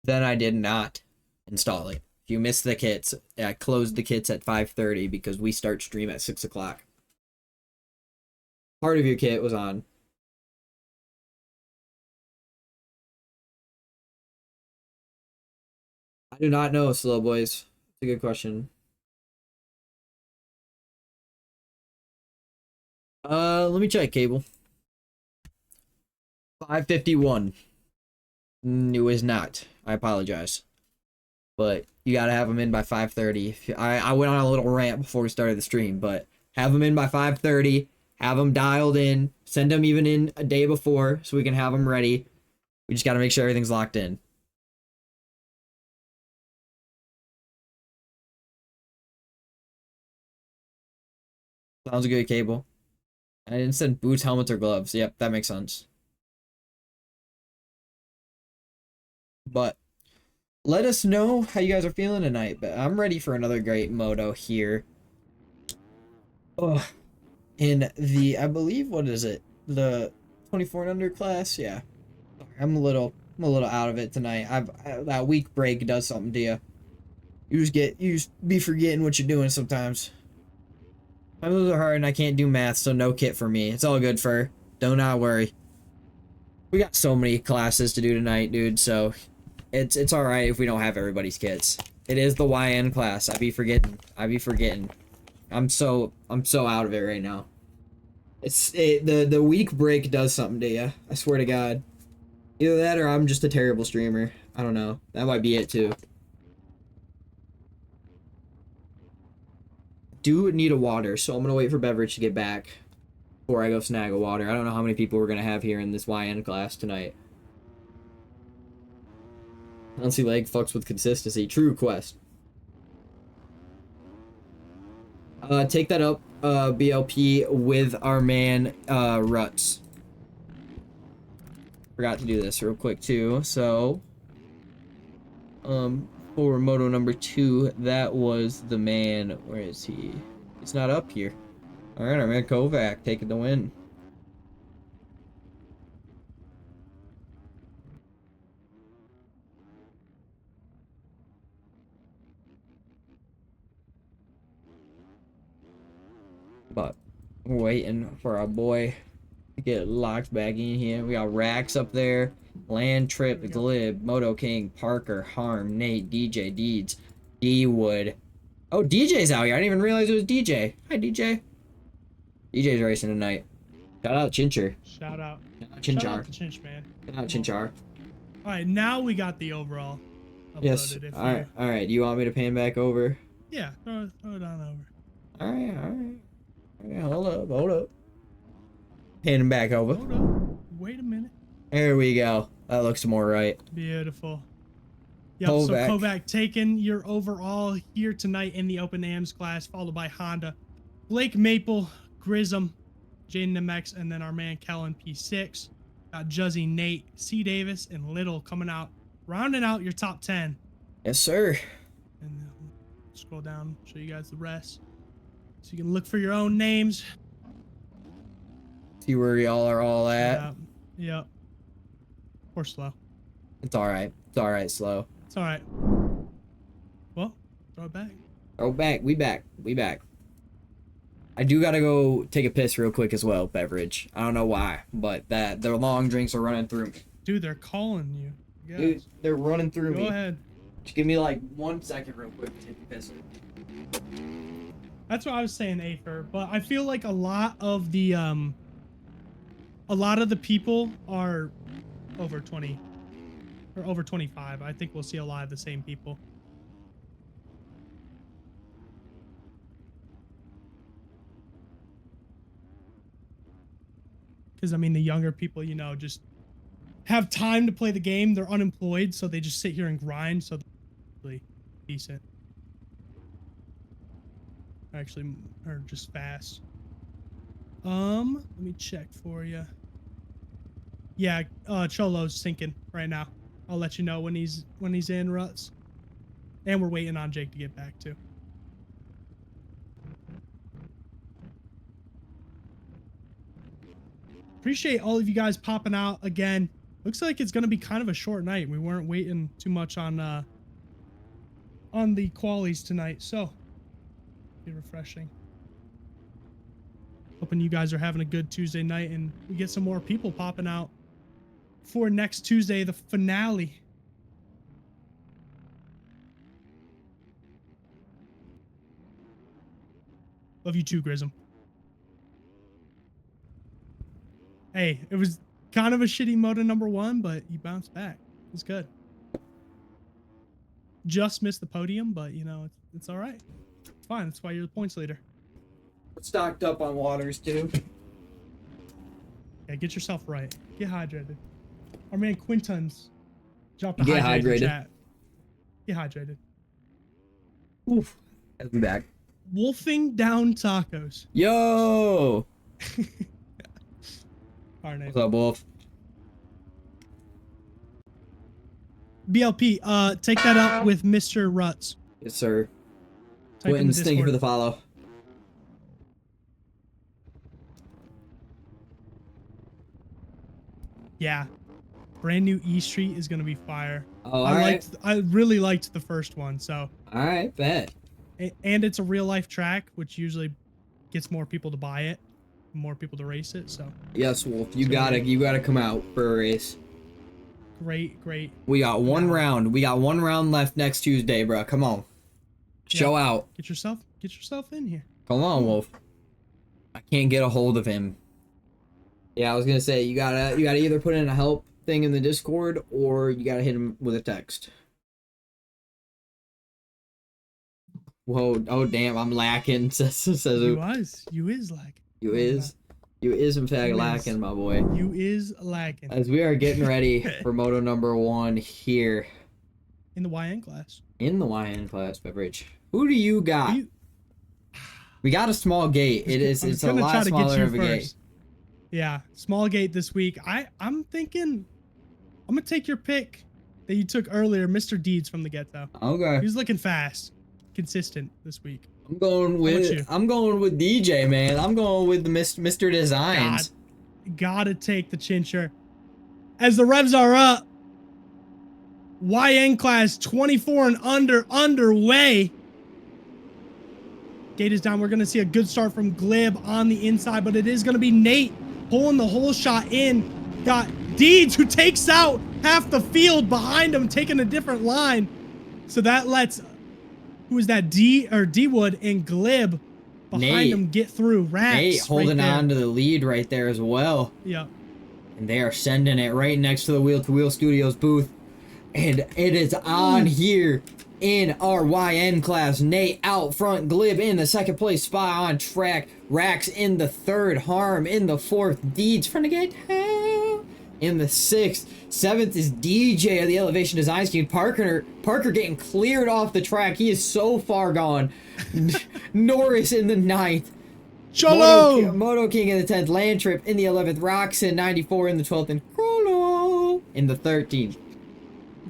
Then I did not install it. If you missed the kits, I closed the kits at 5:30 because we start stream at 6 o'clock. Part of your kit was on. I do not know, Slow Boys. It's a good question. Let me check, Cable. 5:51. It was not. I apologize. But you gotta have them in by 5:30. I went on a little rant before we started the stream, but have them in by 5:30. Have them dialed in. Send them even in a day before so we can have them ready. We just gotta make sure everything's locked in. Sounds good, Cable. I didn't send boots, helmets, or gloves. Yep, that makes sense. But let us know how you guys are feeling tonight. But I'm ready for another great moto here. Oh, in the, I believe, what is it? The 24 and under class? Yeah. I'm a little out of it tonight. That week break does something to you. You just be forgetting what you're doing sometimes. Times are hard and I can't do math, so no kit for me. It's all good, Fur. Do not worry. We got so many classes to do tonight, dude, so it's all right if we don't have everybody's kits. It is the YN class. I be forgetting. I'm so out of it right now. The week break does something to you. I swear to God. Either that or I'm just a terrible streamer. I don't know. That might be it too. Do need a water, so I'm gonna wait for Beverage to get back before I go snag a water. I don't know how many people we're gonna have here in this YN class tonight. I don't see leg fucks with consistency. True quest. Take that up, BLP, with our man, Ruts. Forgot to do this real quick, too. So, for Moto number 2, that was the man. Where is he? It's not up here. Alright, our man Kovac taking the win. But we're waiting for our boy to get locked back in here. We got Rax up there, Land Trip, Glib, Moto King, Parker, Harm, Nate, DJ, Deeds, D Wood. Oh, DJ's out here. I didn't even realize it was DJ. Hi, DJ. DJ's racing tonight. Shout out Chinchar. Shout out. Chinchar. Shout out to Chinch, man. Shout out Chinchar. All right, now we got the overall uploaded. Yes. All right. Do you want me to pan back over? Yeah, throw it on over. All right. Hold up. Panning back over. Hold up. Wait a minute. There we go. That looks more right. Beautiful. Yep, Kovac. so Kovac taking your overall here tonight in the Open AMs class, followed by Honda, Blake Maple, Grism, Jaden MX, and then our man Kellen P6. Got Juzzy, Nate, C. Davis, and Little coming out, rounding out your top 10. Yes, sir. And scroll down, show you guys the rest. So you can look for your own names. See where y'all are all at. Yep. Or slow. It's all right. It's all right, slow. It's all right. Well, throw it back. Oh, back. We back. I do gotta go take a piss real quick as well, Beverage. I don't know why, but the long drinks are running through me. Dude, they're calling you. Yes. Dude, they're running through me. Go ahead. Just give me like 1 second real quick to take a piss. That's what I was saying, Afer. But I feel like a lot of the people are over 20 or over 25. I think we'll see a lot of the same people. Because I mean, the younger people, you know, just have time to play the game. They're unemployed, so they just sit here and grind. So they're really decent. Actually, or just fast. Let me check for you. Yeah, Cholo's sinking right now. I'll let you know when he's in Ruts. And we're waiting on Jake to get back too. Appreciate all of you guys popping out again. Looks like it's gonna be kind of a short night. We weren't waiting too much on the qualies tonight, so be refreshing. Hoping you guys are having a good Tuesday night and we get some more people popping out for next Tuesday, the finale. Love you too, Grism. Hey, it was kind of a shitty Moto number 1, but you bounced back. It's good. Just missed the podium, but you know, it's all right. It's fine. That's why you're the points leader. Stocked up on waters too. Yeah, get yourself right. Get hydrated. Our man Quinton's dropped a Get hydrated hydrated. chat. Get hydrated. Oof. I'll be back. Wolfing down tacos. Yo! Our name. What's up, Wolf? BLP, take that up with Mr. Ruts. Yes, sir. Type in the Witness, thank you for the Discord. follow. Yeah. Brand new E Street is gonna be fire. Oh, alright. I really liked the first one, so. Alright, bet. And it's a real life track, which usually gets more people to buy it. more people to race it. So Yes, Wolf, you gotta come out for a race. great. We got one round. We got one round left next Tuesday, bro. Come on. Show out. Get yourself in here. Come on, Wolf. I can't get a hold of him. Yeah, I was gonna say you gotta either put in a help thing in the Discord or you gotta hit him with a text. Whoa! Oh damn! I'm lacking. Says You is lacking. You is in fact lacking, my boy. You is lacking. As we are getting ready for Moto number 1 here In the YN class. in the YN class, beverage. Who do you got? We got a small gate. It's a lot smaller of a gate. Yeah, small gate this week. I'm thinking I'm gonna take your pick that you took earlier, Mr. Deeds from the Ghetto. Okay. He's looking fast, consistent this week. I'm going with DJ, man. I'm going with the Mr. Designs. Gotta take the Chincher. As the revs are up, YN class 24 and underway. Gate is down. We're going to see a good start from Glib on the inside, but it is going to be Nate pulling the whole shot in. Got Deeds, who takes out half the field behind him, taking a different line. So that lets, who is that, D-Wood and Glib behind him get through. Rax Nate holding on to the lead right there as well. Yeah. And they are sending it right next to the Wheel to Wheel Studios booth. And it is on here in our YN class. Nate out front, Glib in the second place spot on track. Rax in the third, Harm in the fourth, Deeds from the gate in the sixth. Seventh is DJ of the Elevation Design Scheme. Parker getting cleared off the track. He is so far gone. Norris in the ninth. Cholo! Moto King in the 10th. Land Trip in the 11th. Roxon 94 in the 12th. And Crollo in the 13th.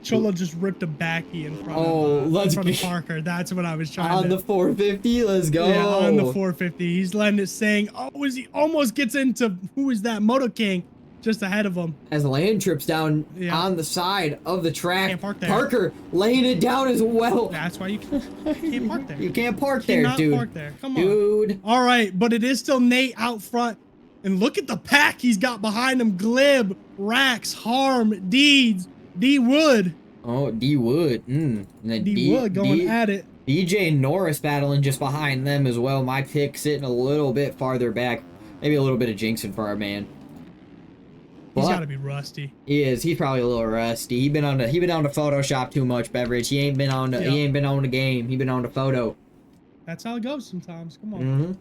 Cholo just ripped a backy in front of Parker. That's what I was trying to... On the 450, let's go. Yeah, on the 450. He's letting it sing. Oh, as he almost gets into... Who is that? Moto King. Just ahead of him. As Land Trip's down on the side of the track. Can't park there. Parker laying it down as well. That's why you can't park there. You can't park there, dude. Park there. Come on. Dude. All right, but it is still Nate out front. And look at the pack he's got behind him. Glib, Rax, Harm, Deeds, D-Wood. Oh, D-Wood. D-Wood going at it. DJ and Norris battling just behind them as well. My pick sitting a little bit farther back. Maybe a little bit of jinxing for our man. He's got to be rusty. He is. He's probably a little rusty. He been on to Photoshop too much, beverage. He ain't been on the he ain't been on the game. He been on the photo. That's how it goes sometimes. Come on.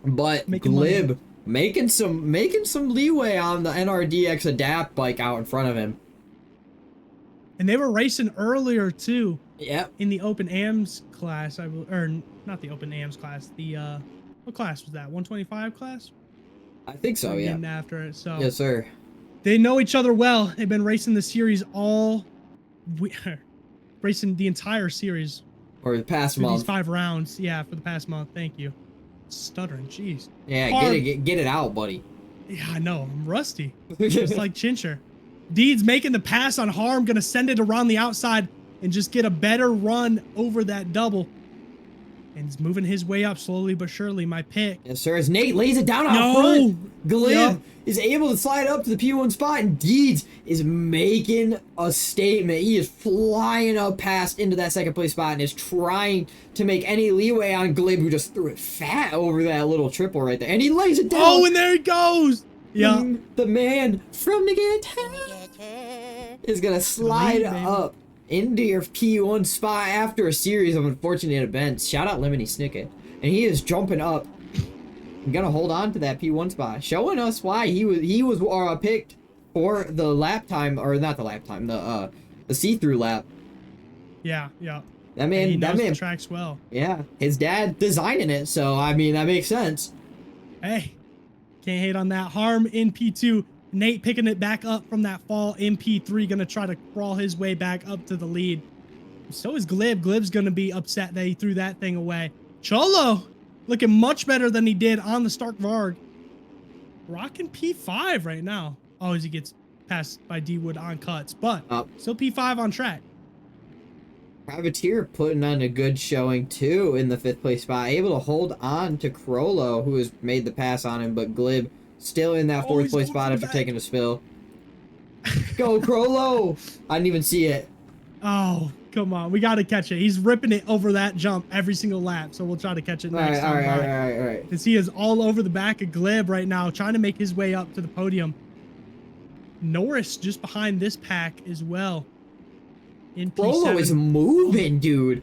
But Glib making some leeway on the NRDX Adapt bike out in front of him. And they were racing earlier too. Yep. In the Open AMS class, or not the Open AMS class. The what class was that? 125 class? I think so. Yeah. Named after it. So. Yes, sir. They know each other well. They've been racing the series racing the entire series. Or the past month. These 5 rounds. Yeah, for the past month. Thank you. Stuttering. Jeez. Yeah, get it out, buddy. Yeah, I know. I'm rusty. Just like Chincher. Deeds making the pass on Harm. Gonna send it around the outside and just get a better run over that double. And he's moving his way up slowly but surely. My pick. Yes, sir. As Nate lays it down out front. Glib is able to slide up to the P1 spot, and Deeds is making a statement. He is flying up past into that second place spot and is trying to make any leeway on Glib, who just threw it fat over that little triple right there. And he lays it down. Oh, and there he goes. Yeah. The man from the guitar is going to slide up into your P1 spot after a series of unfortunate events. Shout out Lemony Snicket. And he is jumping up. Gonna hold on to that P1 spot, showing us why he was picked for the lap time, or not the lap time, the see-through lap. Yeah. That man the tracks well. Yeah, his dad designing it, so I mean that makes sense. Hey, can't hate on that. Harm in P2. Nate picking it back up from that fall in P3, gonna try to crawl his way back up to the lead. So is Glib. Glib's gonna be upset that he threw that thing away. Cholo looking much better than he did on the Stark Varg. Rocking P5 right now. Oh, as he gets passed by D-Wood on cuts, but still P5 on track. Privateer putting on a good showing too in the 5th place spot, able to hold on to Crollo, who has made the pass on him, but Glib still in that 4th place spot after taking a spill. Go Crollo! I didn't even see it. Oh, come on. We got to catch it. He's ripping it over that jump every single lap, so we'll try to catch it next time. All right. Because he is all over the back of Glib right now, trying to make his way up to the podium. Norris just behind this pack as well. In P7. Crollo is moving, dude.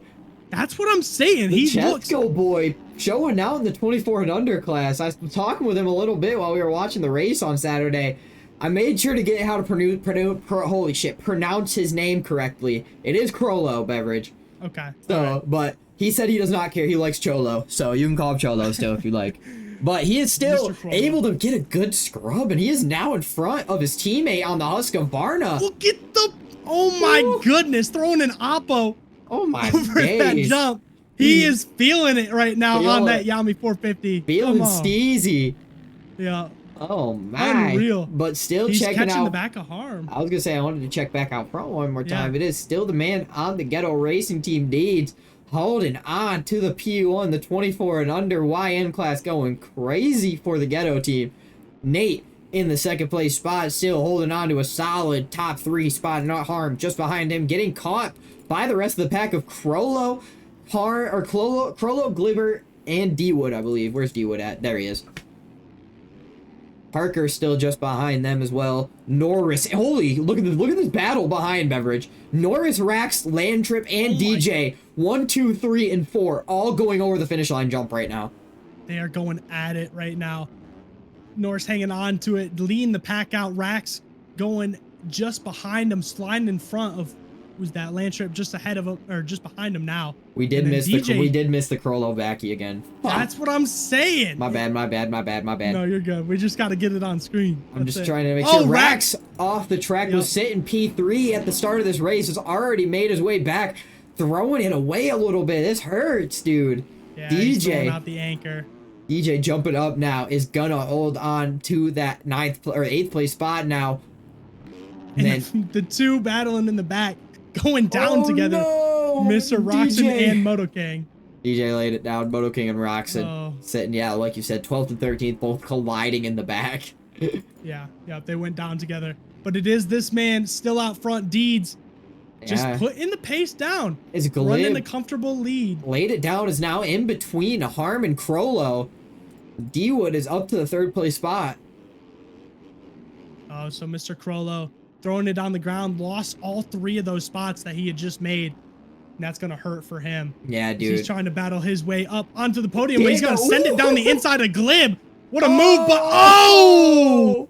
That's what I'm saying. He looks... Chesko boy showing out in the 24 and under class. I was talking with him a little bit while we were watching the race on Saturday. I made sure to get how to pronounce his name correctly. It is Crollo, Beverage. Okay. So, right. But he said he does not care. He likes Cholo, so you can call him Cholo still if you like. But he is still able to get a good scrub, and he is now in front of his teammate on the Husqvarna. Look at the... Oh my goodness, throwing an Oppo over that jump. He is feeling it right now on that Yami 450. Feeling steezy. Yeah. Oh my. Unreal. But still He's checking catching out the back of Harm. I was gonna say I wanted to check back out front one more time. It is still the man on the Ghetto Racing Team Deeds holding on to the P1, the 24 and under YN class, going crazy for the Ghetto team. Nate in the 2nd place spot, still holding on to a solid top 3 spot, not Harm just behind him, getting caught by the rest of the pack of Crollo, Crollo, Glibber, and D-Wood, I believe. Where's D-Wood at? There he is. Parker still just behind them as well. Norris, holy, look at this battle behind Beverage. Norris, Rax, Landtrip, and DJ, 1, 2, 3, and 4, all going over the finish line jump right now. They are going at it right now. Norris hanging on to it, leading the pack out. Rax going just behind him, sliding in front of who's that? Landtrip just ahead of him, or just behind him now. We did miss the Crollo backy again. That's what I'm saying. My bad. No, you're good. We just got to get it on screen. I'm just trying to make sure. Rax off the track was sitting P3 at the start of this race. Has already made his way back, throwing it away a little bit. This hurts, dude. Yeah, he's throwing out the anchor. DJ jumping up now is gonna hold on to that 9th or 8th place spot now. And then the two battling in the back, going down together. No! Mr. Roxon and Moto King. DJ laid it down. Moto King and Roxon sitting, like you said, 12th and 13th, both colliding in the back. Yeah, they went down together. But it is this man still out front, Deeds. Just putting the pace down. It's Glib. Running a comfortable lead. Laid it down, is now in between Harm and Crollo. D-Wood is up to the 3rd place spot. Oh, so Mr. Crollo throwing it on the ground, lost all 3 of those spots that he had just made. And that's going to hurt for him. Yeah, dude. He's trying to battle his way up onto the podium, but he's going to send it down the inside of Glib. What a move, but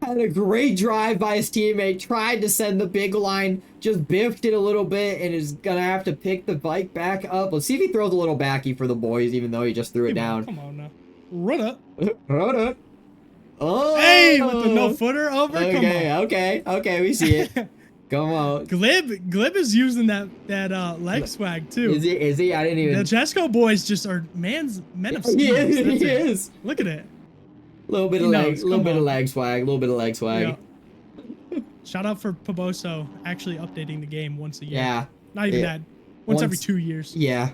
had a great drive by his teammate, tried to send the big line, just biffed it a little bit, and is gonna have to pick the bike back up. Let's see if he throws a little backy for the boys, even though he just threw it down. Come on now. Run up. Run up. Oh! Hey, with the no-footer over? Okay, we see it. Come on. Glib is using that leg swag, too. Is he? I didn't even... The Jesco boys just are men of steel. He is. Look at it. Little bit of leg swag. Yeah. Shout out for Paboso actually updating the game once a year. Yeah. Not even that. Once every 2 years. Yeah.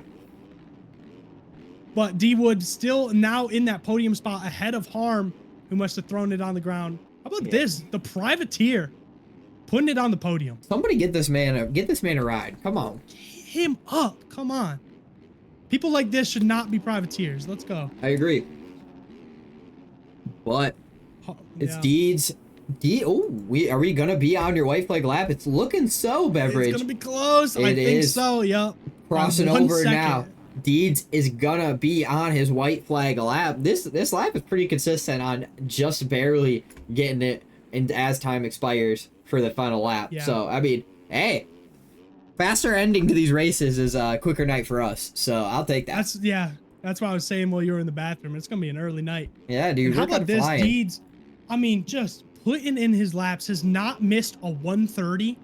But D-Wood still now in that podium spot ahead of Harm, who must have thrown it on the ground. How about this? The Privateer putting it on the podium. Somebody get this man a ride. Come on. Get him up. Come on. People like this should not be Privateers. Let's go. I agree. But it's Deeds. Are we gonna be on your white flag lap? It's looking so, Beverage. It's gonna be close. I think so. Yep. Crossing over now. Deeds is gonna be on his white flag lap. This lap is pretty consistent on just barely getting it in as time expires for the final lap. Yeah. So I mean, hey, faster ending to these races is a quicker night for us. So I'll take that. That's why I was saying while you were in the bathroom. It's gonna be an early night. Yeah, dude. And how about this? Deeds, I mean, just putting in his laps, has not missed a 130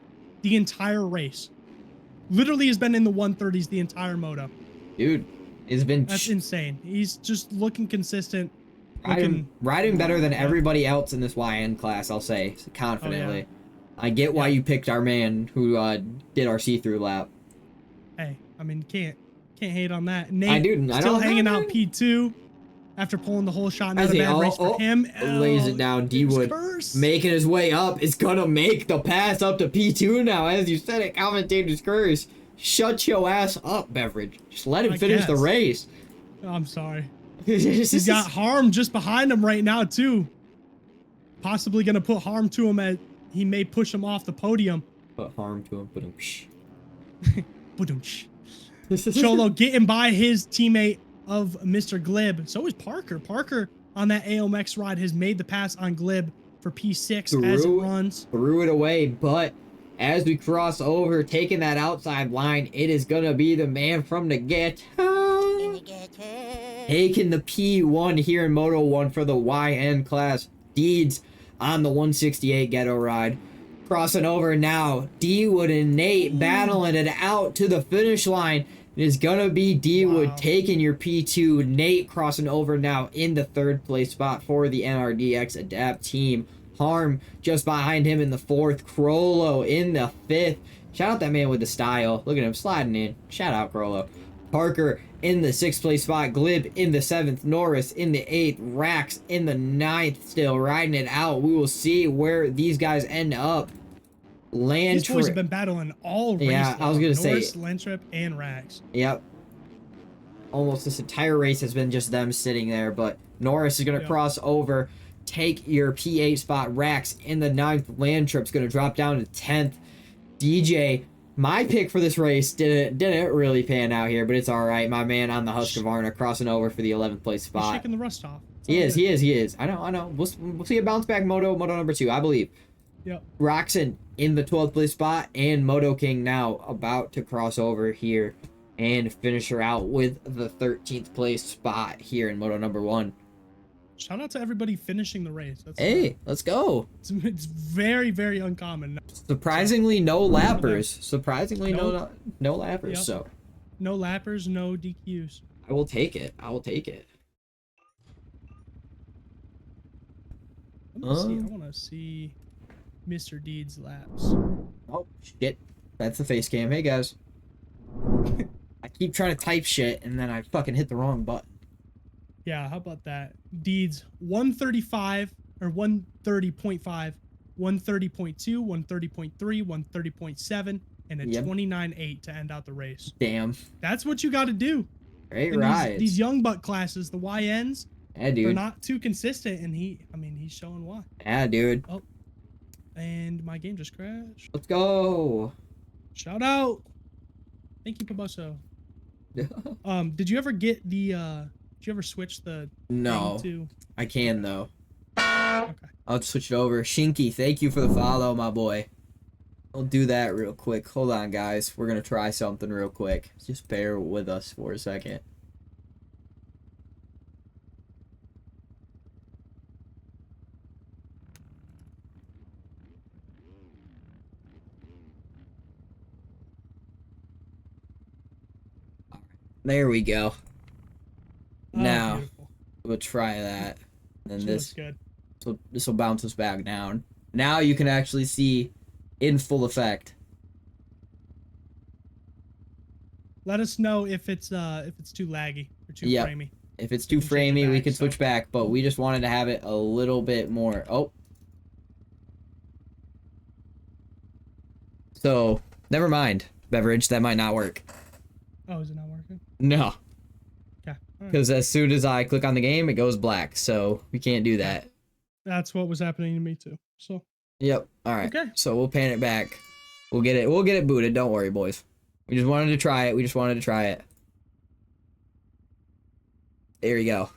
the entire race. Literally has been in the 130s the entire moto. Dude, it's been... That's insane. He's just looking consistent. Riding better than everybody else in this YN class, I'll say, confidently. Oh, yeah. I get why you picked our man who did our see-through lap. Hey, I mean, can't hate on that. Nate I do. I still don't hanging know, out man. P2 after pulling the whole shot. Not As a he bad race for him. lays it down. D-Wood curse. making his way up. It's gonna make the pass up to P2 now. As you said it, commentator's curse. Shut your ass up, Beverage. Just let him finish the race. I'm sorry. He's got Harm just behind him right now, too. Possibly going to put harm to him as he may push him off the podium. Put harm to him. Put him. Cholo getting by his teammate of Mr. Glib. So is Parker. Parker on that AOMX ride has made the pass on Glib for P6 as it runs. Threw it away, but as we cross over, taking that outside line, it is going to be the man from the ghetto. Taking the P1 here in Moto 1 for the YN class. Deeds on the 168 ghetto ride. Crossing over now. D-Wood and Nate battling it out to the finish line. It is going to be D-Wood taking your P2. Nate crossing over now in the 3rd place spot for the NRDX Adapt team. Harm just behind him in the 4th. Crollo in the 5th. Shout out that man with the style. Look at him sliding in. Shout out Crollo. Parker in the 6th place spot. Glib in the 7th. Norris in the 8th. Rax in the 9th. Still riding it out. We will see where these guys end up. These boys have been battling all race. Yeah, I was going to say. Norris, Landtrip, and Rax. Yep. Almost this entire race has been just them sitting there. But Norris is going to cross over. Take your P8 spot. Rax in the 9th. Landtrip's going to drop down to 10th. DJ, my pick for this race didn't really pan out here, but it's all right. My man on the Husqvarna crossing over for the 11th place spot. He's shaking the rust off. He is. I know. We'll see a bounce back Moto number 2, I believe. Yep. Roxon in the 12th place spot, and Moto King now about to cross over here and finish her out with the 13th place spot here in Moto number 1. Shout out to everybody finishing the race. Hey, let's go. It's very, very uncommon. Surprisingly, no lappers. Surprisingly, no lappers. Yep. So, no lappers, no DQs. I will take it. I want to see Mr. Deeds laps. Oh shit! That's the face cam. Hey guys. I keep trying to type shit and then I fucking hit the wrong button. Yeah, how about that? Deeds 135 or 130.5, 130.2, 130.3, 130.7, and a 29.8 to end out the race. Damn. That's what you got to do. Great rides. These young buck classes, the YNs, yeah, dude, they're not too consistent, and he's showing why. Yeah, dude. Oh, and my game just crashed. Let's go. Shout out. Thank you, Paboso. Did you ever get the did you ever switch the No, to... I can though. Okay. I'll switch it over. Shinky, thank you for the follow, my boy. I'll do that real quick. Hold on, guys. We're gonna try something real quick. Just bear with us for a second. There we go. Now beautiful. we'll try that. And then Good. this will bounce us back down. Now you can actually see in full effect. Let us know if it's too laggy or too framey. If it's too framey, we can switch back, but we just wanted to have it a little bit more. Oh. So, never mind, Beverage, that might not work. Oh, is it not working? No. Okay. Because as soon as I click on the game, it goes black, so we can't do that. That's what was happening to me too. So. Yep. All right. Okay. So we'll pan it back. We'll get it booted. Don't worry, boys. We just wanted to try it. There you go.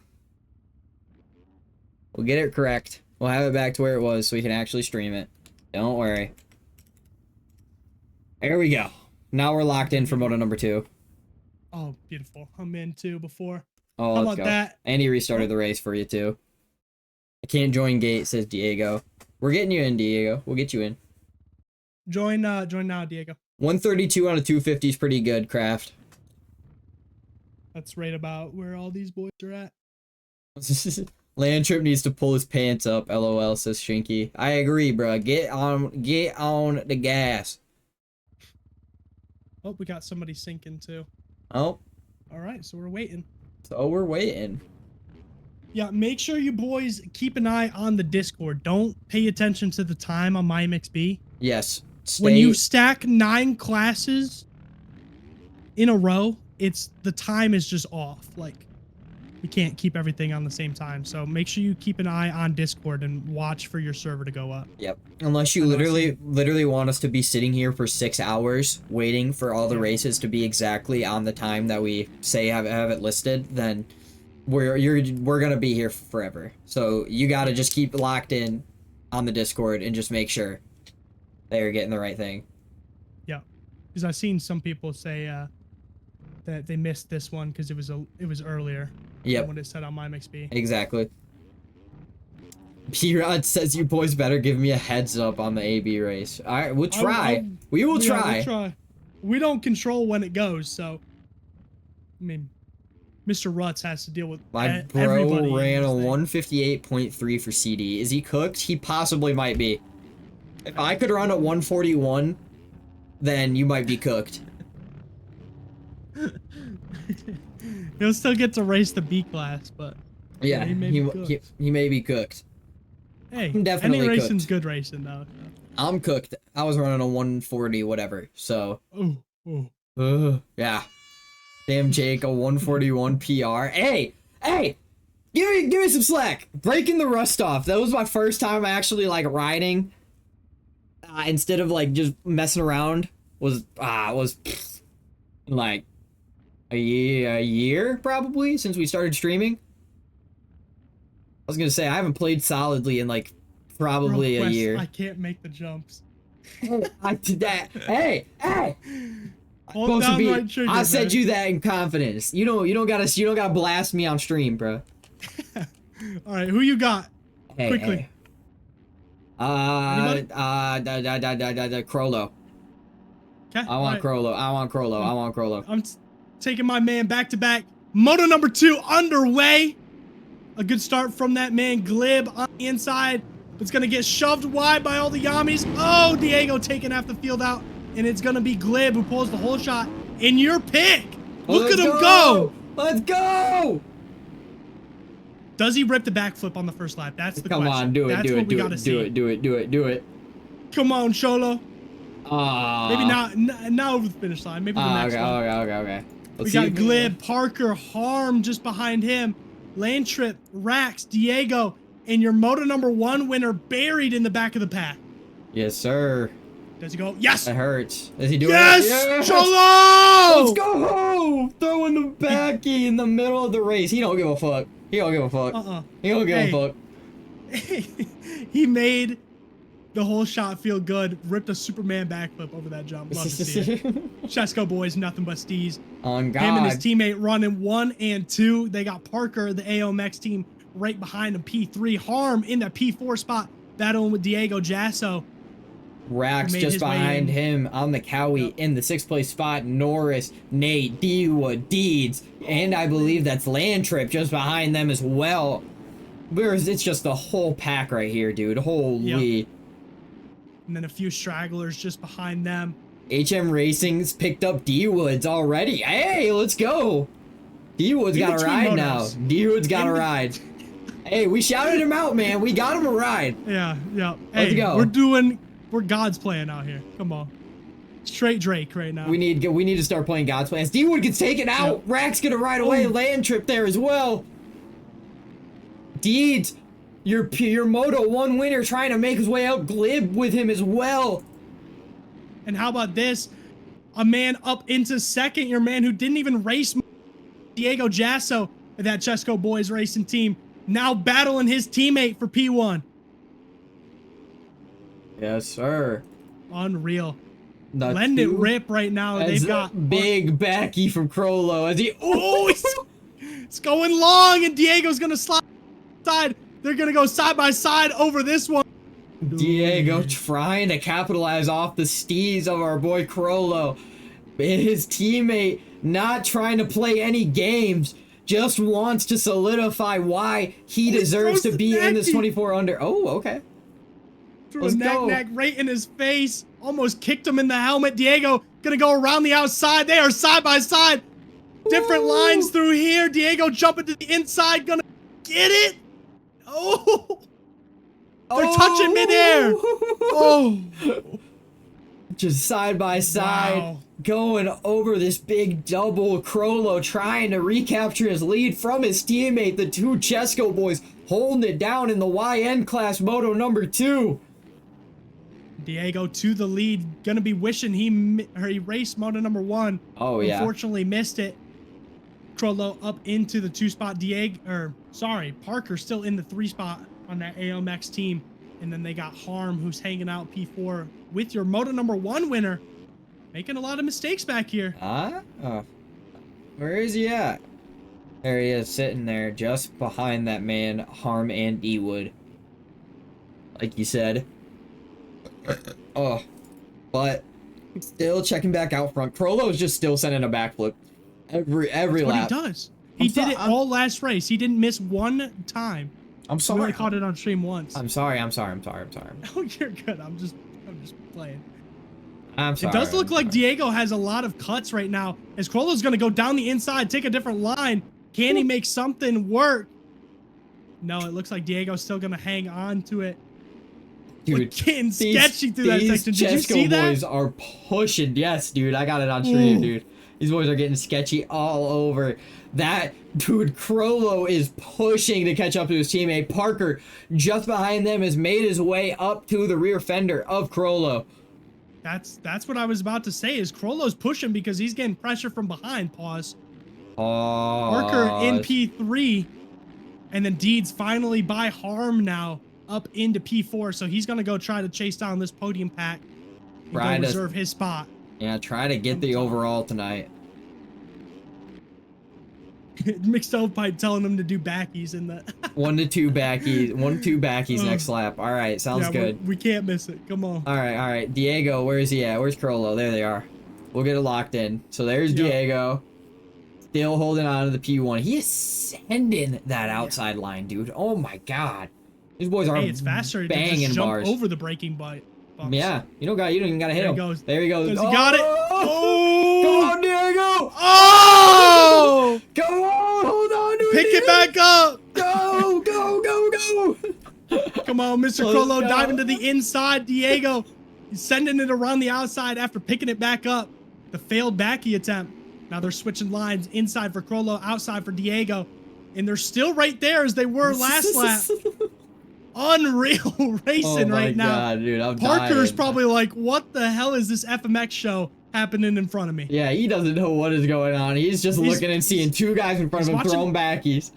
We'll get it correct. We'll have it back to where it was so we can actually stream it. Don't worry. There we go. Now we're locked in for Moto number 2. Oh, beautiful. I'm in too before. Oh, How let's about go. that? And he restarted the race for you too. I can't join gate, says Diego. We're getting you in, Diego. We'll get you in. Join now, Diego. 132 on a 250 is pretty good, Kraft. That's right about where all these boys are at. Landtrip needs to pull his pants up, LOL, says Shinky. I agree, bro. Get on the gas. Oh, we got somebody sinking too. Oh, All right, so we're waiting. so we're waiting. Yeah, make sure you boys keep an eye on the Discord. Don't pay attention to the time on MyMXB. Yes. When you stack 9 classes in a row, the time is just off. Like, you can't keep everything on the same time. So make sure you keep an eye on Discord and watch for your server to go up. Yep. Unless you literally want us to be sitting here for 6 hours waiting for all the races to be exactly on the time that we say have it listed, then we're gonna be here forever. So you gotta just keep locked in on the Discord and just make sure that you're getting the right thing. Yeah, because I've seen some people say that they missed this one because it was earlier. Yep. When it said on MyMXB. Exactly. P-Rod says you boys better give me a heads up on the AB race. All right, we'll try. We will try. We'll try. We don't control when it goes, so I mean, Mr. Rutz has to deal with my bro ran a 158.3 for CD. Is he cooked? He possibly might be. If I could run a 141, then you might be cooked. He'll still get to race the B class, but yeah, he may be cooked. Hey, I'm definitely any racing's cooked. good racing though. I'm cooked. I was running a 140 whatever, so. Yeah. Damn, Jake, a 141 PR. Hey, give me some slack. Breaking the rust off. That was my first time actually like riding. Instead of like just messing around. Was like a year probably since we started streaming. I was gonna say I haven't played solidly in like probably a year. I can't make the jumps. I did that. Hey. Hold down right trigger, I said you that in confidence. You don't gotta blast me on stream, bro. All right, who you got? Hey, Quickly. Crollo. Okay. I want Crollo. I'm taking my man back to back. Moto number 2 underway. A good start from that man Glib on the inside. It's gonna get shoved wide by all the Yamis. Oh, Diego taking half the field out. And it's gonna be Glib who pulls the whole shot in your pick. Look at him go! Let's go! Does he rip the backflip on the first lap? That's the question. Come on, do it. Do it. Come on, Cholo. Maybe Maybe not over the finish line. Maybe the next one. Okay. We got Glib, Parker, Harm just behind him. Lane Trip, Rax, Diego, and your Moto number 1 winner buried in the back of the pack. Yes, sir. Does he go? Yes! That hurts. Does he do it? Yes! Cholo! Let's go home! Throwing the backy in the middle of the race. He don't give a fuck. He don't give a fuck. He don't give a fuck. He made the whole shot feel good. Ripped a Superman backflip over that jump. Love to see it. Chesco boys, nothing but steez. On God. Him and his teammate running 1 and 2. They got Parker, the AOMX team, right behind him. P3. Harm in that P4 spot, battling with Diego Jasso. Rax just behind him on the Cowie in the 6th place spot. Norris, Nate, Dewa, Deeds, and I believe that's Landtrip just behind them as well. It's just the whole pack right here, dude. Holy. Yep. And then a few stragglers just behind them. HM Racing's picked up D-Woods already. Hey, let's go. D-Woods got a ride now. D-Woods got a ride. Hey, we shouted him out, man. We got him a ride. Yeah. Let's go. We're God's playing out here. Come on. Straight Drake right now. We need to start playing God's plans. D-Wood gets taken out. Yep. Rack's gonna ride away. Land Trip there as well. Deeds, your Moto 1 winner trying to make his way out. Glib with him as well. And how about this? A man up into 2nd. Your man who didn't even race, Diego Jasso, that Chesco Boys racing team, now battling his teammate for P1. Yes, sir. Unreal. Letting it rip right now. They've got big backy from Crollo as he. It's going long, and Diego's gonna slide. They're gonna go side by side over this one. Diego trying to capitalize off the steez of our boy Crollo. His teammate not trying to play any games, just wants to solidify why he deserves to be in this 24 under. Oh, okay. Threw a neck right in his face. Almost kicked him in the helmet. Diego gonna go around the outside. They are side by side. Different lines through here. Diego jumping to the inside. Gonna get it. Oh. They're touching midair. Oh. Just side by side, going over this big double. Crollo trying to recapture his lead from his teammate. The two Chesco boys holding it down in the YN class Moto number 2. Diego to the lead. Gonna be wishing he raced Moto number 1. Oh, yeah. Unfortunately missed it. Crollo up into the 2 spot. Parker still in the 3 spot on that AMX team. And then they got Harm, who's hanging out P4 with your Moto number 1 winner. Making a lot of mistakes back here. Where is he at? There he is, sitting there just behind that man, Harm and D-Wood. Like you said. But still checking back out front. Crollo is just still sending a backflip every lap. What he does. He did it all last race. He didn't miss one time. I'm sorry. We only caught it on stream once. I'm sorry. Oh, you're good. I'm just playing. I'm sorry. It does look like Diego has a lot of cuts right now. As Crollo's gonna go down the inside, take a different line. Can he make something work? No, it looks like Diego's still gonna hang on to it. Dude, getting sketchy through that section. Did you see that? These Chesco boys are pushing. Yes, dude. I got it on stream, dude. These boys are getting sketchy all over. That dude, Crollo is pushing to catch up to his teammate. Parker, just behind them, has made his way up to the rear fender of Crollo. That's what I was about to say. Is Crollo's pushing because he's getting pressure from behind. Pause. Parker in P3, and then Deeds finally by Harm now up into P4. So he's gonna go try to chase down this podium pack and go reserve his spot. Yeah, try to get the overall tonight. McStovepipe telling him to do backies in the 1 to 2 backies next lap. All right, sounds good. We can't miss it. Come on. All right. Diego, where is he at? Where's Crollo? There they are. We'll get it locked in. So there's Diego, still holding on to the P1. He is sending that outside line, dude. Oh my God, these boys are it's faster banging to just jump bars over the braking bumps. Yeah, you don't even gotta hit him. There he goes. He got it. Oh! Come on, Diego! Oh! Come on, hold on to it. Pick it back up. Go! Come on, Mr. Crollo diving to the inside. Diego, he's sending it around the outside after picking it back up. The failed backy attempt. Now they're switching lines. Inside for Crollo, outside for Diego. And they're still right there as they were last lap. Unreal racing right now. God, dude, I'm Parker's dying. probably like, what the hell is this FMX show happening in front of me? Yeah, he doesn't know what is going on. He's just looking and seeing 2 guys in front of him throwing backies.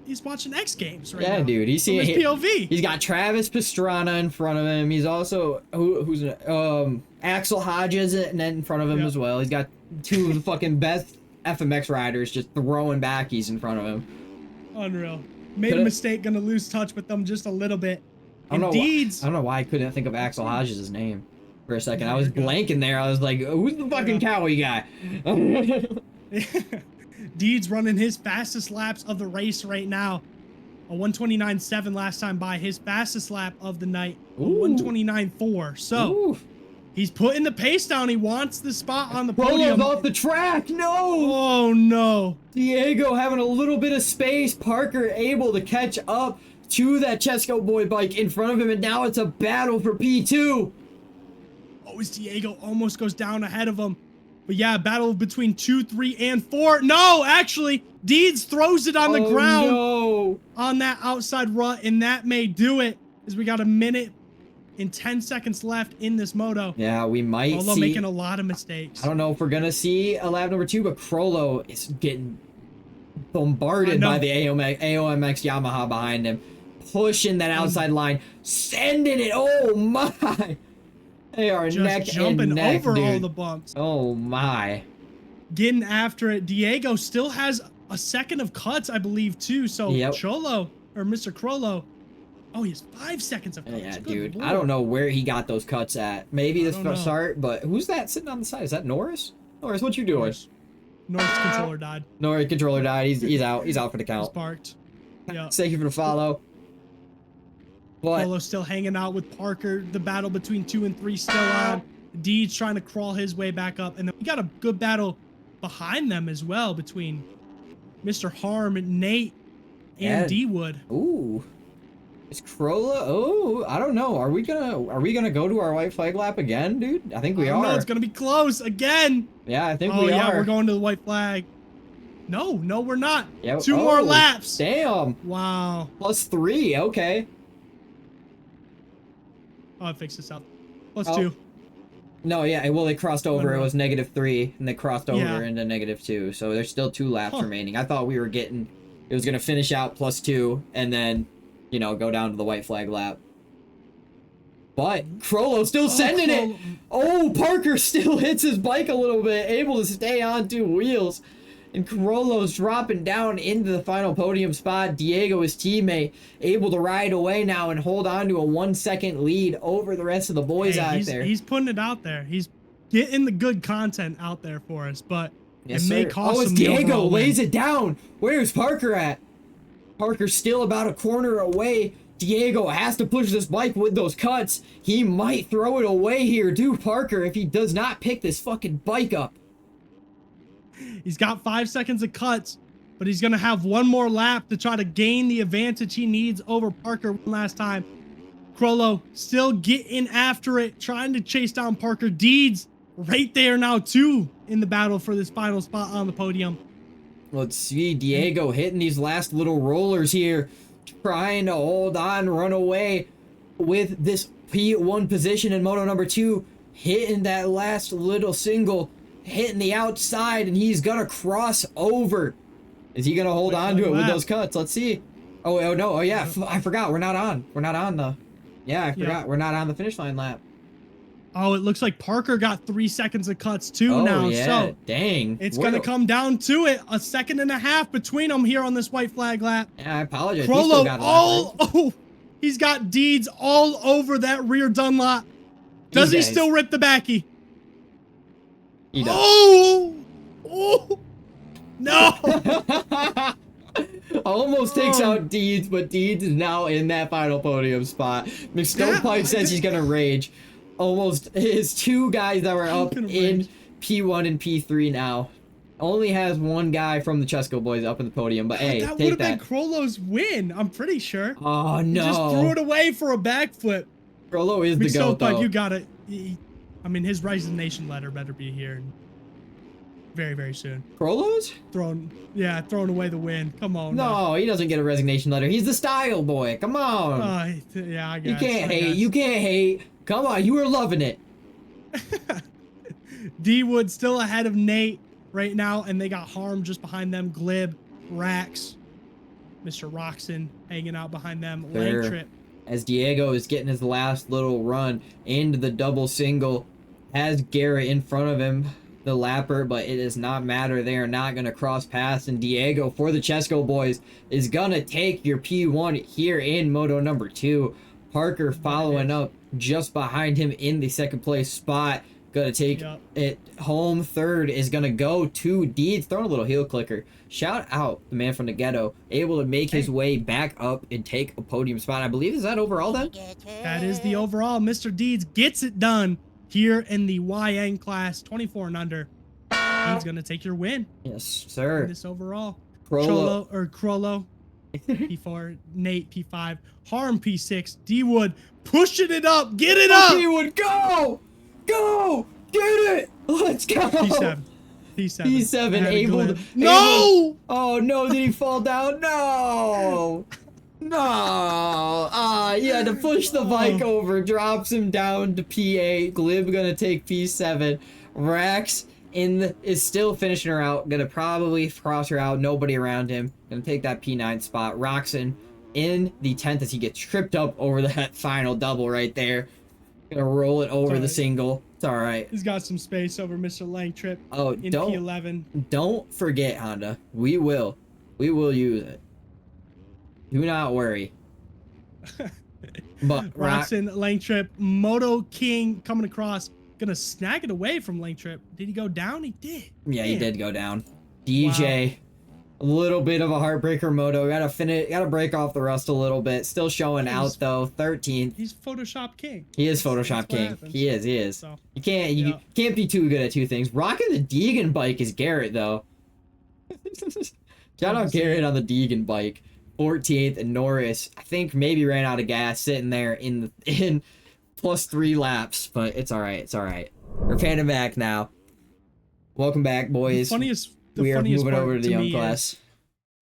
He's watching X Games right now. Yeah, dude, he's seeing his POV. He's got Travis Pastrana in front of him. He's also who's Axel Hodges in front of him as well. He's got 2 of the fucking best FMX riders just throwing backies in front of him. Unreal. Made a mistake, gonna lose touch with them just a little bit. I don't know why I couldn't think of Axel Hodges' name for a second. I was blanking there. I was like, who's the fucking Cowie guy? Deeds running his fastest laps of the race right now. A 129.7 last time by, his fastest lap of the night. 129.4. So he's putting the pace down. He wants the spot on the podium. Off the track. No. Oh no. Diego having a little bit of space. Parker able to catch up to that Chesco boy bike in front of him, and now it's a battle for P2. Oh, as Diego almost goes down ahead of him. But yeah, battle between 2, 3, and 4. No, actually, Deeds throws it on the ground on that outside rut, and that may do it, as we got a minute and 10 seconds left in this moto. Yeah, we might Although making a lot of mistakes. I don't know if we're going to see a lap number 2, but Crollo is getting bombarded by the AOMX Yamaha behind him. Pushing that outside line. Sending it. Oh, my. They are just jumping over all the bumps. Oh, my. Getting after it. Diego still has a second of cuts, I believe, too. So Cholo, or Mr. Crollo, oh, he has 5 seconds of cuts. Yeah, dude. Lord. I don't know where he got those cuts at. Maybe the start, but who's that sitting on the side? Is that Norris? Norris, what you doing? Norris controller died. Norris controller died. He's out. He's out for the count. He's parked. Yeah. Thank you for the follow. But Polo's still hanging out with Parker. The battle between 2 and 3 still on. Deed's trying to crawl his way back up. And then we got a good battle behind them as well between Mr. Harm and Nate and D-Wood. Ooh. Is Crola? Oh, I don't know. Are we gonna go to our white flag lap again, dude? I think we are. No, it's gonna be close again. Yeah, I think we are. Oh yeah, we're going to the white flag. No, we're not. Yeah, 2 more laps. Damn. Wow. +3. Okay. Oh, I fixed this up. +2. No, yeah. Well, they crossed over. no. It was -3, and they crossed over into -2. So there's still 2 laps remaining. I thought we were getting. It was gonna finish out +2, and then, you know, go down to the white flag lap. But Crollo's still sending it. Oh, Parker still hits his bike a little bit, able to stay on 2 wheels. And Crollo's dropping down into the final podium spot. Diego, his teammate, able to ride away now and hold on to a 1-second lead over the rest of the boys out there. He's putting it out there. He's getting the good content out there for us, but it may cost him. Diego lays it down. Where's Parker at? Parker's still about a corner away. Diego has to push this bike with those cuts. He might throw it away here, dude. Parker, if he does not pick this fucking bike up. He's got 5 seconds of cuts, but he's going to have 1 more lap to try to gain the advantage he needs over Parker one last time. Crollo still getting after it, trying to chase down Parker. Deeds right there now, too, in the battle for this final spot on the podium. Let's see, Diego hitting these last little rollers here, trying to hold on, run away with this P1 position in Moto number 2, hitting that last little single, hitting the outside, and he's gonna cross over. Is he gonna hold on to it with those cuts? Let's see. Oh no, oh yeah, I forgot, we're not on the, yeah, I forgot, we're not on the finish line lap. Oh, it looks like Parker got 3 seconds of cuts too now. Yeah, so dang. It's going to come down to it. 1.5 seconds between them here on this white flag lap. Yeah, I apologize. Crollo, he's got Deeds all over that rear Dunlop. Does he still rip the backy? He does. Oh, no. Almost takes out Deeds, but Deeds is now in that final podium spot. McStonepipe says he's going to rage. Almost his 2 guys that were up in P1 and P3 now. Only has 1 guy from the Chesco boys up in the podium, but hey, that would have been Crollo's win, I'm pretty sure. Oh, no. He just threw it away for a backflip. Crollo is the GOAT, though. You got it. I mean, his resignation letter better be here very, very soon. Crollo's? Throwing away the win. Come on. No, he doesn't get a resignation letter. He's the style boy. Come on. Yeah, I guess. You can't hate. You can't hate. Come on, you were loving it. D-Wood still ahead of Nate right now, and they got Harm just behind them. Glib, Rax, Mr. Roxon hanging out behind them. Langtrip. As Diego is getting his last little run into the double single, has Garrett in front of him, the lapper, but it does not matter. They are not going to cross paths, and Diego, for the Chesco boys, is going to take your P1 here in Moto number 2. Parker following up just behind him in the 2nd place spot. Gonna take it home. 3rd is gonna go to Deeds. Throwing a little heel clicker. Shout out the man from the ghetto. Able to make his way back up and take a podium spot. I believe, is that overall then? That is the overall. Mr. Deeds gets it done here in the YN class, 24 and under. He's gonna take your win. Yes, sir. This overall. Crollo. P4, Nate P5, Harm P6, D-Wood pushing it up, get it up! D-Wood, go! Get it! Let's go! P7 able to... No! Oh no, did he fall down? No! You had to push the bike over, drops him down to P8. Glib gonna take P7. Rax is still finishing her out. Gonna probably cross her out. Nobody around him. Gonna take that P9 spot. Roxon in the 10th as he gets tripped up over that final double right there. Gonna roll it over the single. It's all right. He's got some space over Mr. Langtrip. Oh, in P11. Don't forget, Honda. We will use it. Do not worry. But Roxon, Langtrip, Moto King coming across. Gonna snag it away from Langtrip. Did he go down? He did. Yeah, he did go down. DJ A little bit of a heartbreaker, Moto. Gotta break off the rust a little bit. Still showing out though. 13th. He's Photoshop king. He is Photoshop king. He is. So, you can't be too good at two things. Rocking the Deegan bike is Garrett though. Shout out Garrett on the Deegan bike. 14th, and Norris, I think maybe ran out of gas sitting there in +3 laps, but it's all right. It's all right. We're panning back now. Welcome back, boys. We are moving over to the Unc Class.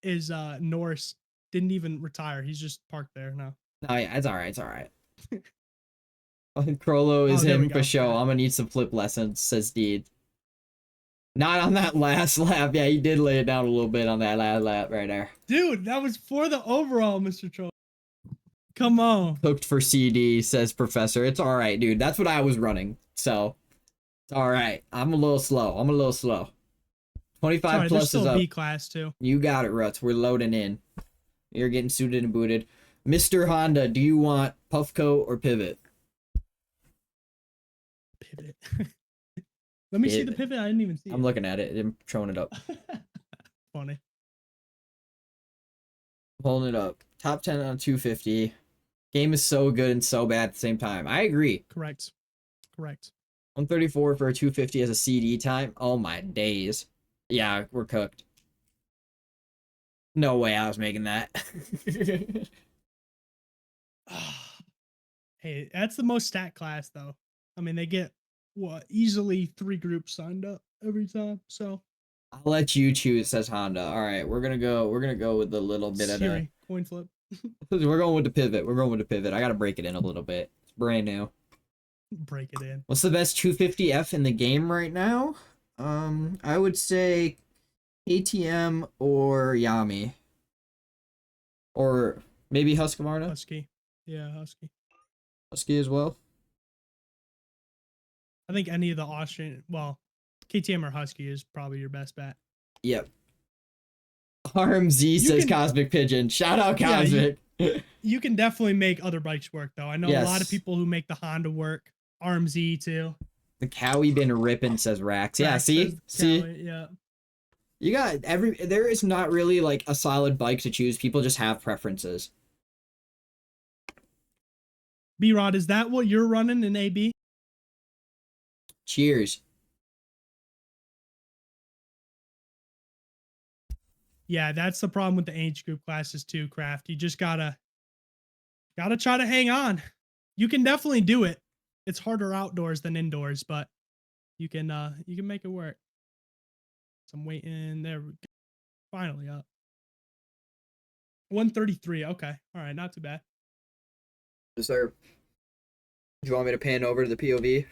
Is Norris didn't even retire. He's just parked there now. Oh yeah, it's all right. It's all right. Crollo is in for show. I'm gonna need some flip lessons, says Deed. Not on that last lap. Yeah, he did lay it down a little bit on that last lap right there. Dude, that was for the overall, Mr. Troll. Come on. Hooked for CD, says Professor. It's all right, dude. That's what I was running. So, it's all right. I'm a little slow. 25 plus is up. B class too. You got it, Ruts. We're loading in. You're getting suited and booted. Mr. Honda, do you want Puffco or Pivot? Pivot. Let me see the pivot. I didn't even see it. I'm looking at it. I'm showing it up. Funny. Holding it up. Top 10 on 250. Game is so good and so bad at the same time. I agree. Correct. 134 for a 250 as a CD time. Oh my days. Yeah, we're cooked. No way I was making that. Hey, that's the most stat class though. I mean, they get easily 3 groups signed up every time. So I'll let you choose, says Honda. All right, we're gonna go with a little bit of a coin flip. We're going with the pivot. I gotta break it in a little bit. It's brand new. Break it in. What's the best 250F in the game right now? I would say ATM or Yami. Or maybe Husqvarna. Husky. Yeah, Husky. Husky as well. I think any of the Austrian, KTM or Husky is probably your best bet. Yep. RMZ says Cosmic Pigeon. Shout out Cosmic. Yeah, you can definitely make other bikes work though. I know a lot of people who make the Honda work. RMZ too. The Cowie been ripping, says Rax. Yeah, see? Yeah. You got there is not really like a solid bike to choose. People just have preferences. B-Rod, is that what you're running in AB? Cheers. Yeah, that's the problem with the age group classes too, Craft. You just gotta try to hang on. You can definitely do it. It's harder outdoors than indoors, but you can make it work. So I'm waiting there. Finally up. 133. Okay. All right. Not too bad. Yes, sir. Do you want me to pan over to the POV?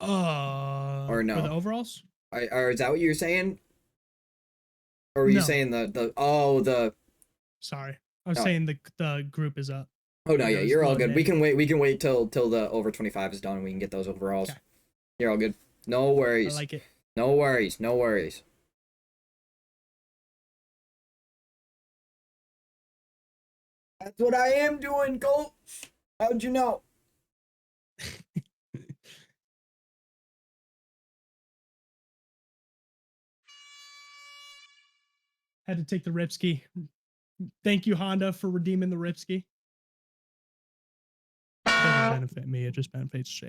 Or no? For the overalls? Or is that what you were saying? Or were you saying the? Sorry, I was saying the group is up. Oh no, yeah, you're all good. We can wait till the over 25 is done and we can get those overalls. Okay. You're all good. No worries. I like it. No worries. That's what I am doing, Colt. How'd you know? Had to take the Ripski. Thank you, Honda, for redeeming the Ripski. It doesn't benefit me. It just benefits Shay.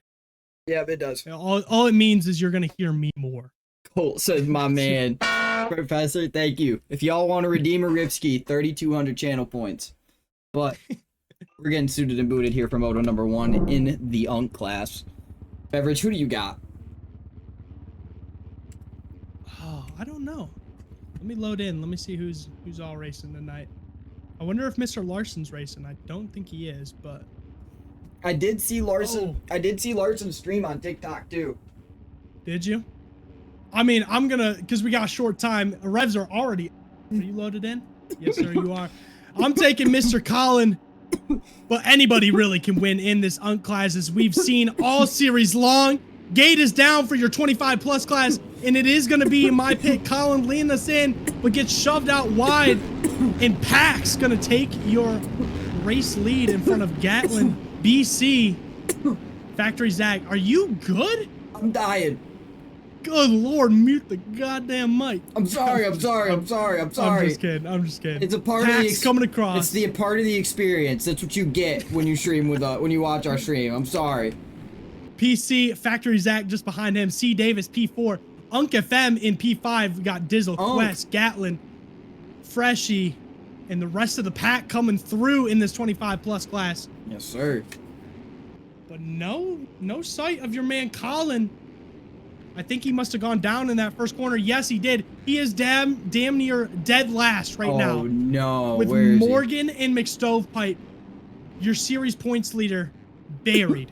Yeah, it does. All it means is you're going to hear me more. Cool, says my man. Professor, thank you. If y'all want to redeem a Ripski, 3,200 channel points. But we're getting suited and booted here for Moto number 1 in the Unc Class. Beverage, who do you got? Oh, I don't know. Let me load in. Let me see who's all racing tonight. I wonder if Mr. Larson's racing. I don't think he is, but I did see Larson. I did see Larson stream on TikTok too. Did you? I mean, I'm gonna, because we got a short time. Revs are already. Are you loaded in? Yes, sir, you are. I'm taking Mr. Colin, but anybody really can win in this Unc Class, as we've seen all series long. Gate is down for your 25 plus class, and it is going to be my pick. Colin leading us in, but gets shoved out wide, and Pack's going to take your race lead in front of Gatlin, BC. Factory Zach, are you good? I'm dying. Good Lord, mute the goddamn mic. I'm sorry. I'm sorry. I'm just kidding. It's a part of Pax the coming across. It's the part of the experience. That's what you get when you stream with when you watch our stream. I'm sorry. PC, Factory Zach just behind him. C Davis, P4. Unc FM in P5. We got Dizzle, Quest, Gatlin, Freshie, and the rest of the pack coming through in this 25 plus class. Yes, sir. But no sight of your man Colin. I think he must have gone down in that first corner. Yes, he did. He is damn near dead last right now. Oh no. With Where is he? Morgan and McStovepipe, your series points leader, buried.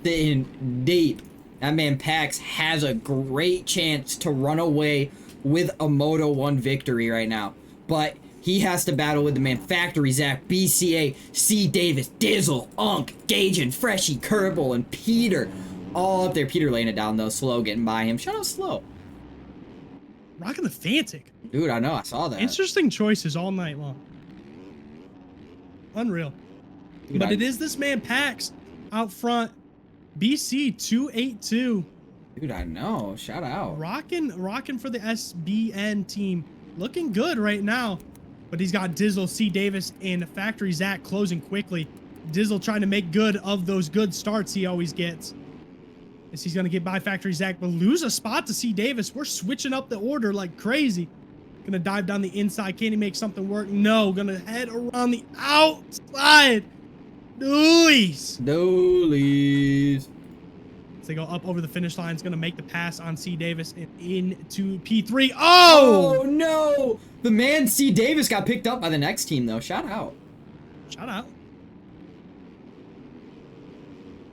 Sitting deep. That man Pax has a great chance to run away with a Moto 1 victory right now. But he has to battle with the man Factory Zach, BCA, C Davis, Dizzle, Unc, Gaijin, Freshie, Kerbal, and Peter. All up there. Peter laying it down though, slow getting by him. Shout out Slow. Rocking the Fantic. Dude, I know, I saw that. Interesting choices all night long. Unreal. Dude, but it is this man Pax out front. BC 282. Dude, I know. Shout out. Rocking for the SBN team. Looking good right now. But he's got Dizzle, C Davis, and Factory Zach closing quickly. Dizzle trying to make good of those good starts he always gets. As he's going to get by Factory Zach, but lose a spot to C Davis. We're switching up the order like crazy. Going to dive down the inside. Can he make something work? No. Going to head around the outside. Doolies. As they go up over the finish line, it's going to make the pass on C Davis and into P3. Oh no! The man C Davis got picked up by the next team though. Shout out. Shout out.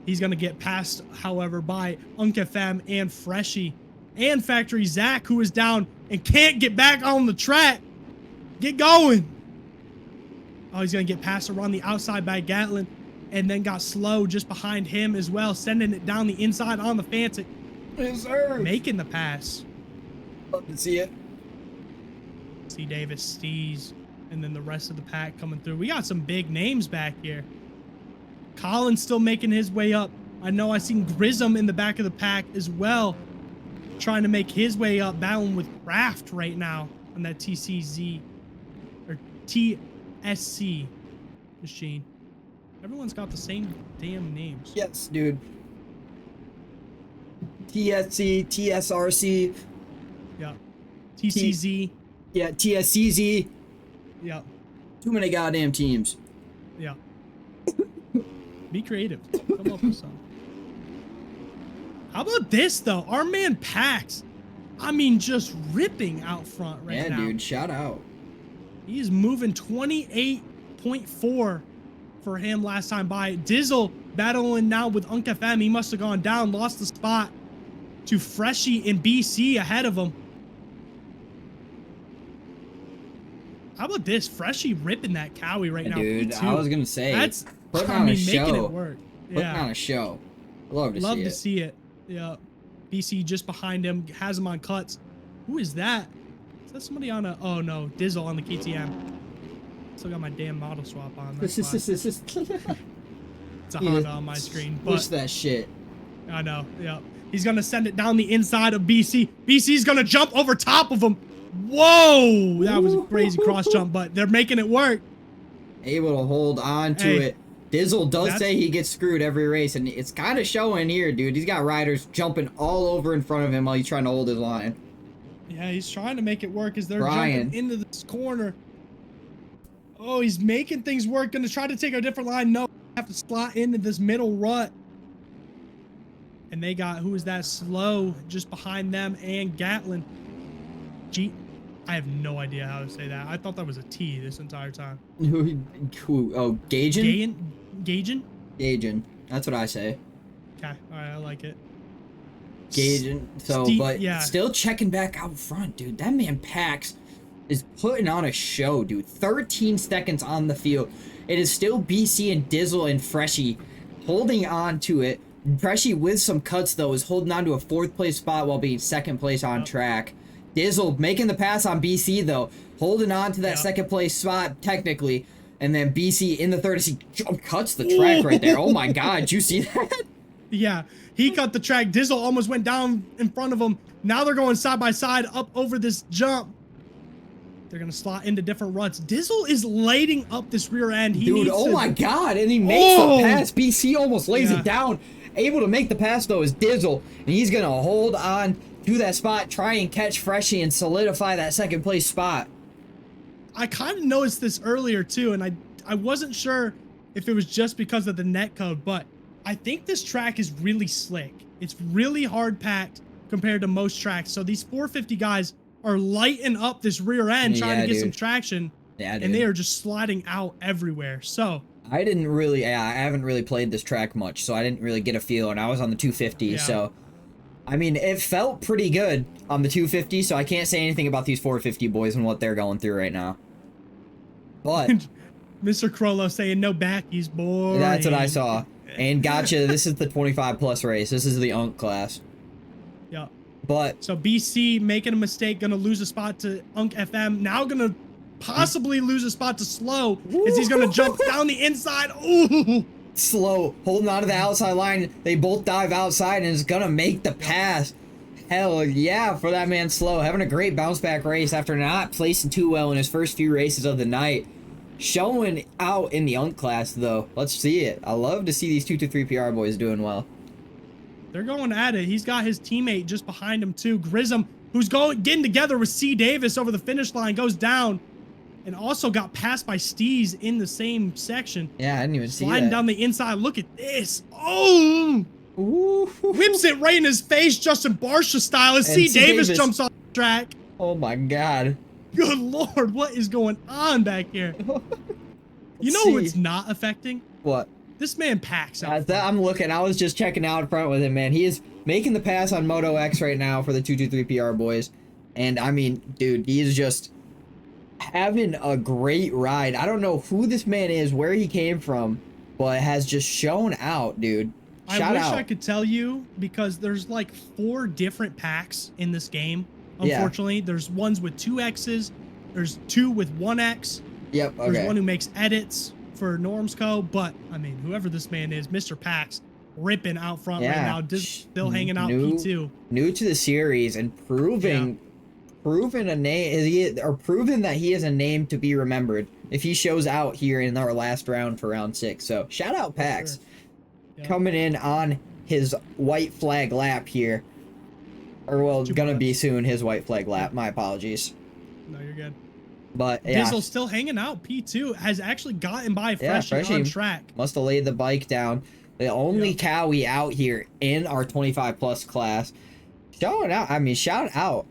He's going to get passed, however, by Unc FM and Freshie and Factory Zach, who is down and can't get back on the track. Get going. Oh, he's going to get passed around the outside by Gatlin and then got Slow just behind him as well, sending it down the inside on the Fantic. Yes, sir. Making the pass. Love to see it. C Davis, Steez, and then the rest of the pack coming through. We got some big names back here. Colin's still making his way up. I know I seen Grism in the back of the pack as well, trying to make his way up, battling with Kraft right now on that TCZ or TSC machine. Everyone's got the same damn names. Yes, dude. TSC, TSRC. Yeah. TCZ. Yeah, TSCZ. Yeah. Too many goddamn teams. Yeah. Be creative. Come up with something. How about this, though? Our man Pax. I mean, just ripping out front right now. Yeah, dude. Shout out. He's moving 28.4 for him last time by. Dizzle battling now with Unc FM. He must have gone down, lost the spot to Freshie in BC ahead of him. How about this? Freshie ripping that Cowie right now. Dude, P2. I was going to say. That's putting on a show. making it work. Putting Yeah. on a show. Love to see it. Yeah. BC just behind him, has him on cuts. Who is that? Is that somebody on a... Oh, no. Dizzle on the KTM. Still got my damn model swap on. That's fine. It's a Honda on my screen. Push But that shit. I know. Yeah. He's going to send it down the inside of BC. BC's going to jump over top of him. Whoa! That was a crazy cross jump, but they're making it work. Able to hold on to it. Dizzle does say he gets screwed every race, and it's kind of showing here, dude. He's got riders jumping all over in front of him while he's trying to hold his line. Yeah, he's trying to make it work as they're jumping into this corner. Oh, he's making things work. Gonna try to take a different line. No, have to slot into this middle rut. And they got, who is that? Slow just behind them and Gatlin. I have no idea how to say that. I thought that was a T this entire time. Oh, Gaijin? Gaijin? Gaijin. That's what I say. Okay, alright, I like it. Gaijin. So, still checking back out front, dude. That man Pax is putting on a show, dude. 13 seconds on the field. It is still BC and Dizzle and Freshie holding on to it. Freshie with some cuts, though, is holding on to a 4th place spot while being 2nd place on track. Dizzle making the pass on BC, though, holding on to that 2nd place spot, technically. And then BC in the 3rd as he cuts the track right there. Oh my god, did you see that? Yeah, he cut the track. Dizzle almost went down in front of him. Now they're going side by side up over this jump. They're going to slot into different ruts. Dizzle is lighting up this rear end. Dude, oh my God. And he makes the pass. BC almost lays it down. Able to make the pass, though, is Dizzle. And he's going to hold on to that spot, try and catch Freshie and solidify that second place spot. I kind of noticed this earlier, too, and I wasn't sure if it was just because of the net code, but I think this track is really slick. It's really hard packed compared to most tracks. So these 450 guys are lighting up this rear end, trying to get some traction. Yeah, dude. And they are just sliding out everywhere. So I haven't really played this track much, so I didn't really get a feel, and I was on the 250, so I mean, it felt pretty good on the 250, so I can't say anything about these 450 boys and what they're going through right now. But Mr. Crollo saying no backies, boy. That's what I saw. And gotcha, this is the 25 plus race. This is the Unc class. Yeah. But so BC making a mistake, gonna lose a spot to Unc FM. Now gonna possibly lose a spot to Slow as he's gonna jump down the inside. Ooh. Slow holding on to the outside line. They both dive outside and is gonna make the pass. Hell yeah for that man Slow. Having a great bounce back race after not placing too well in his first few races of the night. Showing out in the Unc class, though. Let's see it. I love to see these 223 PR boys doing well. They're going at it. He's got his teammate just behind him, too. Grissom, who's getting together with C. Davis over the finish line, goes down. And also got passed by Steez in the same section. Yeah, I didn't even see that. Sliding down the inside. Look at this. Oh! Ooh. Whips it right in his face, Justin Barsha style, as C. Davis jumps off the track. Oh, my God. Good Lord, what is going on back here? You know what's not affecting? What? This man packs out. I'm looking. I was just checking out in front with him, man. He is making the pass on Moto X right now for the 223 PR boys. And, I mean, dude, he is just having a great ride. I don't know who this man is, where he came from, but has just shown out, dude. I wish I could tell you, because there's like 4 different packs in this game. Unfortunately, there's ones with 2 X's, there's 2 with 1 X. Yep, okay. There's one who makes edits for Normsco, but I mean, whoever this man is, Mr. Pax, ripping out front right now, still hanging out P2. New to the series and proving a name, proven that he is a name to be remembered if he shows out here in our last round for round 6. So shout out Pax, coming in on his white flag lap here. Or, well, gonna be soon his white flag lap. My apologies. No, you're good. But, yeah. Dizzle still hanging out. P2 has actually gotten by Freshie on track. Must have laid the bike down. The only Cowie out here in our 25 plus class. Showing out. I mean, shout out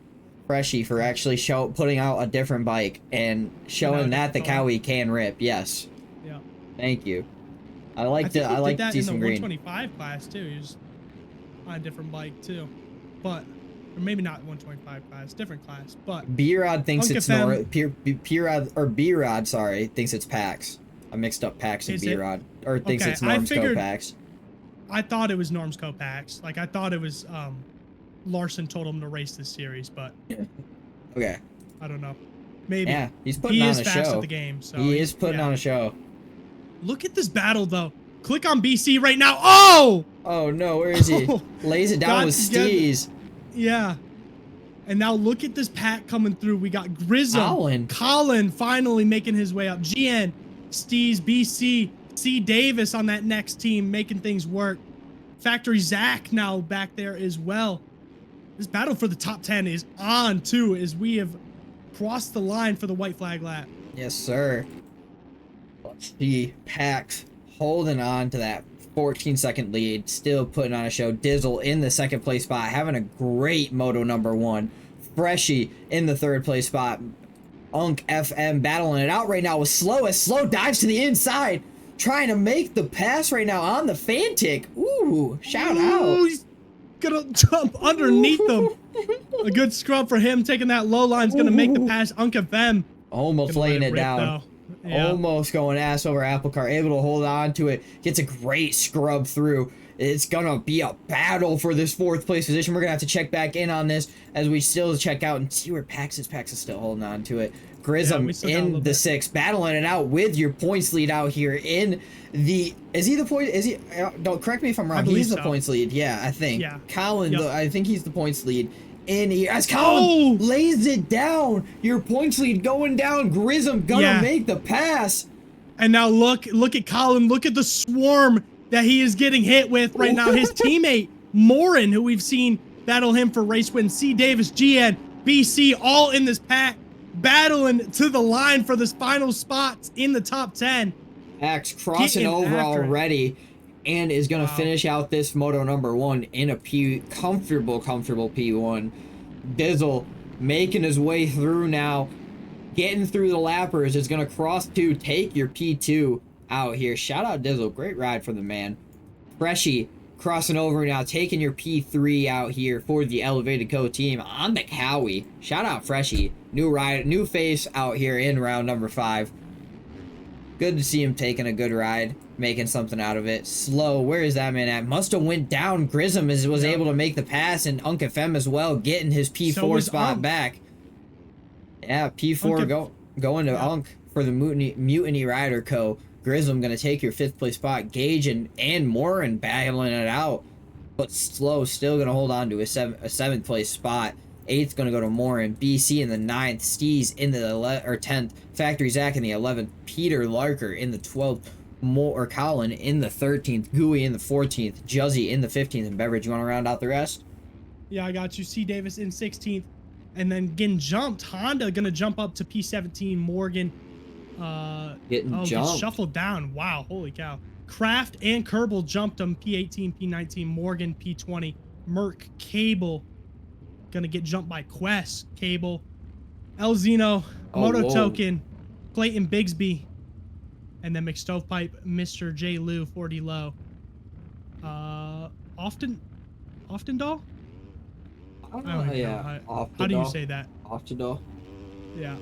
Freshie for actually putting out a different bike and showing that the Cowie can rip. Yes. Yeah. Thank you. I like to see some green. In the 125 class too. He was on a different bike too, but. Or maybe not 125 class, different class, but B-Rod thinks it's B-Rod, sorry, thinks it's PAX. I mixed up PAX and B-Rod, or thinks it's Normsco PAX. I thought it was Normsco PAX. Like, I thought it was Larson told him to race this series, but okay, I don't know. Maybe. Yeah, he's putting on a show. He is fast at the game, so he is putting on a show. Look at this battle, though. Click on BC right now. Oh! Oh no, where is he? Lays it down with Steez. Yeah. And now look at this pack coming through. We got Grissom. Colin finally making his way up. GN, Steez, BC, C. Davis on that next team making things work. Factory Zach now back there as well. This battle for the top 10 is on, too, as we have crossed the line for the white flag lap. Yes, sir. Let's see. Pax holding on to that 14-second lead, still putting on a show. Dizzle in the 2nd place spot, having a great Moto #1. Freshie in the 3rd place spot. Unc FM battling it out right now with Slow, as Slow dives to the inside, trying to make the pass right now on the Fantic. Ooh, shout out. He's gonna jump underneath them. A good scrub for him, taking that low line. Is gonna make the pass. Unc FM almost laying it down. Yeah. Almost going ass over apple cart, able to hold on to it, gets a great scrub through. It's gonna be a battle for this 4th place position. We're gonna have to check back in on this as we still check out and see where Pax is. Pax is still holding on to it. Grissom in the 6, battling it out with your points lead out here in the... Is he the point? Is he... Don't correct me if I'm wrong. He's the points lead. Yeah, I think. Yeah. Colin, I think he's the points lead. In here, as Colin lays it down, your points lead going down. Grissom gonna make the pass. And now look at Colin. Look at the swarm that he is getting hit with right now. His teammate, Morin, who we've seen battle him for race win, C. Davis, GN, BC, all in this pack, battling to the line for this final spots in the top 10. Axe crossing over already and is going to finish out this Moto #1 in a comfortable P1. Dizzle making his way through now, getting through the lappers, is going to cross to take your P2 out here. Shout out Dizzle, great ride for the man. Freshie crossing over now, taking your P3 out here for the Elevated Co team on the Cowie. Shout out Freshie, new ride, new face out here in round number 5. Good to see him taking a good ride, making something out of it. Slow, where is that man at? Must have went down. Grissom was able to make the pass, and Unc FM as well, getting his P4 spot back. Yeah, P4 going to Unc for the Mutiny Rider Co. Grissom going to take your 5th place spot. Gage and Morin battling it out, but Slow still going to hold on to a 7th place spot. 8th going to go to Morin. BC in the 9th. Steez in the 10th. Factory Zach in the 11th. Peter Larker in the 12th. Colin in the 13th. Gooey in the 14th. Juzzy in the 15th. And Beverage, you want to round out the rest? Yeah, I got you. C. Davis in 16th. And then getting jumped. Honda going to jump up to P17. Morgan. Getting jumped. Shuffled down. Wow, holy cow. Kraft and Kerbal jumped him. P18, P19. Morgan, P20. Merc, Cable. Gonna get jumped by Quest, Cable, Elzino, Moto Token, Clayton Bigsby, and then McStovepipe, Mr. J. Lou, 40 low. Oftendal? I don't know. How do you say that? Oftendal. Yeah.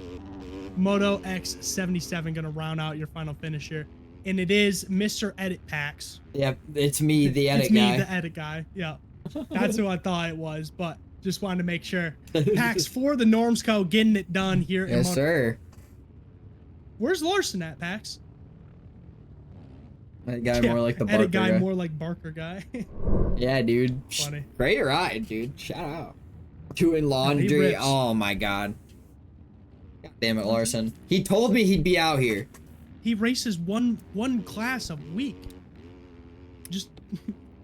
Moto X77 gonna round out your final finisher. And it is Mr. Edit Packs. Yep, it's me, the edit guy. It's me, the edit guy. Yeah. That's who I thought it was, but just wanted to make sure. Pax for the Norms Co. getting it done here. Yes, sir. Where's Larson at, Pax? That guy more like the Barker edit guy. More like Barker guy. Yeah, dude. Funny. Great ride, dude. Shout out. Doing laundry. Oh, my God. God damn it, Larson. He told me he'd be out here. He races one class a week. Just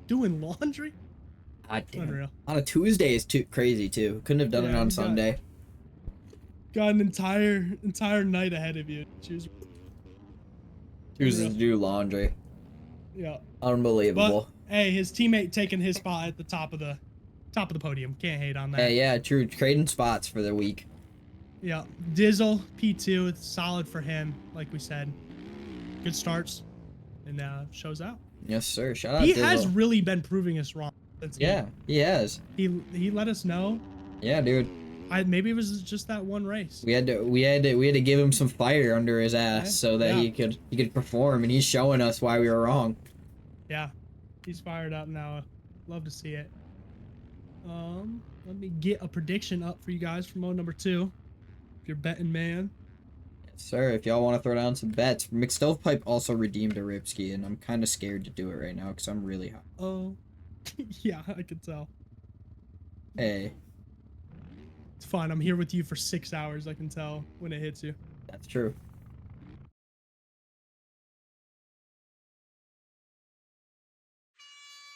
doing laundry? God damn. Unreal. On a Tuesday is too crazy too. Couldn't have done it on Sunday. Got an entire night ahead of you. Choose to do laundry. Yeah. Unbelievable. But hey, his teammate taking his spot at the top of the podium. Can't hate on that. Yeah, true. Trading spots for the week. Yeah. Dizzle P2. It's solid for him, like we said. Good starts, and shows out. Yes, sir. Shout out. He has really been proving us wrong. Yeah, he has. He let us know. Yeah, dude. Maybe it was just that one race. We had to give him some fire under his ass so that he could perform, and he's showing us why we were wrong. Yeah, he's fired up now. Love to see it. Let me get a prediction up for you guys for mode #2. If you're betting, man. Yes, sir. If y'all want to throw down some bets, McStovepipe also redeemed a Ripski, and I'm kind of scared to do it right now because I'm really hot. Oh. Yeah, I could tell. Hey. It's fine. I'm here with you for 6 hours. I can tell when it hits you. That's true.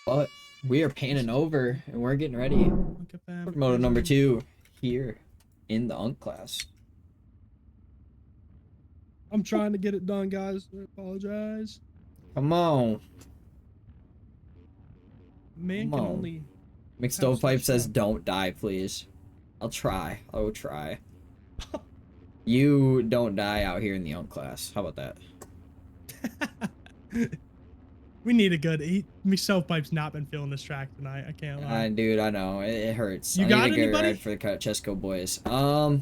But we are panning over and we're getting ready for Moto #2 here in the Unc Class. I'm trying to get it done, guys. I apologize. Come on. Man can only... McStovepipe says, don't die, please. I'll try. I will try. You don't die out here in the Unc Class. How about that? We need a good... McStovepipe's not been feeling this track tonight. I can't lie. Dude, I know. It hurts. You got anybody? Ride for the Chesco boys. I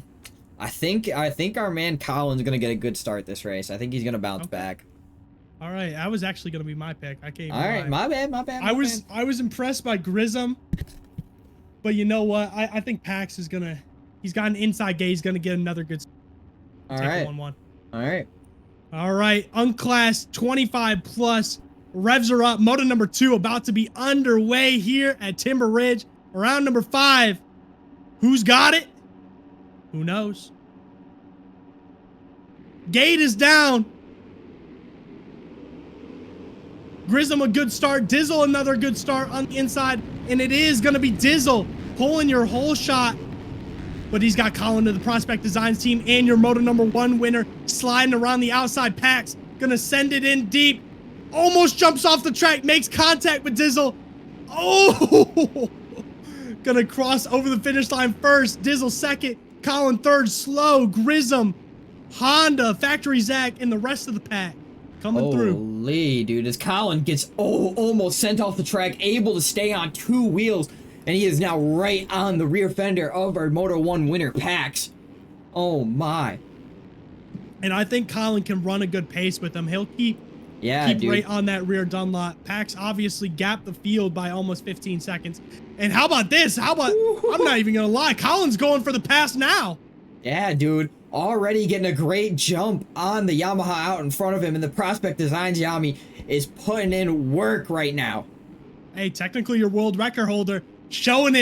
think our man Colin's going to get a good start this race. I think he's going to bounce back. All right, that was actually gonna be my pick. I can't. All right, my bad. I was impressed by Grissom, but you know what? I think Pax is gonna. He's got an inside gate. He's gonna get another good. All Take right. a 1-1. All right. All right, Unc Class 25 plus. Revs are up. Moto number 2 about to be underway here at Timber Ridge. Round number 5. Who's got it? Who knows? Gate is down. Grism a good start. Dizzle another good start on the inside. And it is going to be Dizzle pulling your whole shot. But he's got Colin to the Prospect Designs team and your Moto number 1 winner sliding around the outside. Pax gonna send it in deep. Almost jumps off the track, makes contact with Dizzle. Oh! Gonna cross over the finish line first. Dizzle second. Colin third. Slow. Grism. Honda. Factory Zach and the rest of the pack coming through. Holy, dude. As Colin gets almost sent off the track, able to stay on 2 wheels. And he is now right on the rear fender of our Moto 1 winner, Pax. Oh, my. And I think Colin can run a good pace with him. He'll keep right on that rear Dunlop. Pax obviously gapped the field by almost 15 seconds. And how about this? How about, I'm not even going to lie, Colin's going for the pass now. Yeah, dude. Already getting a great jump on the Yamaha out in front of him. And the Prospect Designs Yami is putting in work right now. Hey, technically your world record holder. Showing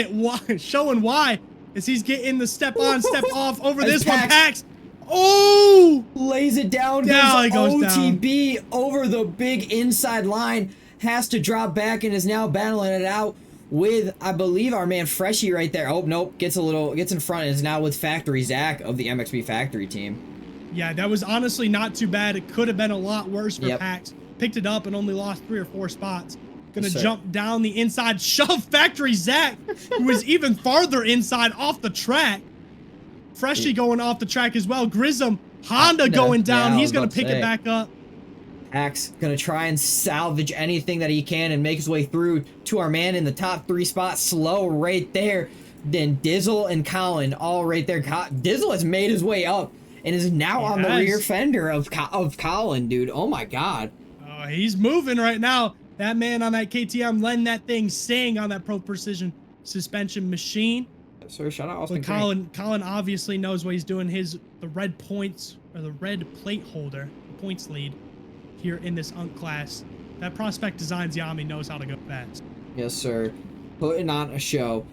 why, as he's getting the step on, step off over this one. Pax. Oh! Lays it down. Yeah, goes OTB down over the big inside line. Has to drop back and is now battling it out with, I believe, our man Freshie right there. Oh, nope. Gets in front and is now with Factory Zach of the MXB Factory team. Yeah, that was honestly not too bad. It could have been a lot worse for Pax. Picked it up and only lost 3 or 4 spots. Gonna jump down the inside, shove Factory Zach, who is even farther inside off the track. Freshie going off the track as well. Grism, Honda going down. He's gonna pick it back up. Axe gonna try and salvage anything that he can and make his way through to our man in the top 3 spots. Slow right there. Then Dizzle and Colin all right there. Dizzle has made his way up and is now on the rear fender of Colin, dude. Oh my God. Oh, he's moving right now. That man on that KTM letting that thing sing on that Pro Precision suspension machine. Sir, shout out Austin. Colin obviously knows what he's doing. The red points, or the red plate holder, the points lead here in this Unc Class. That Prospect Designs Yami knows how to go fast. Yes, sir. Putting on a show.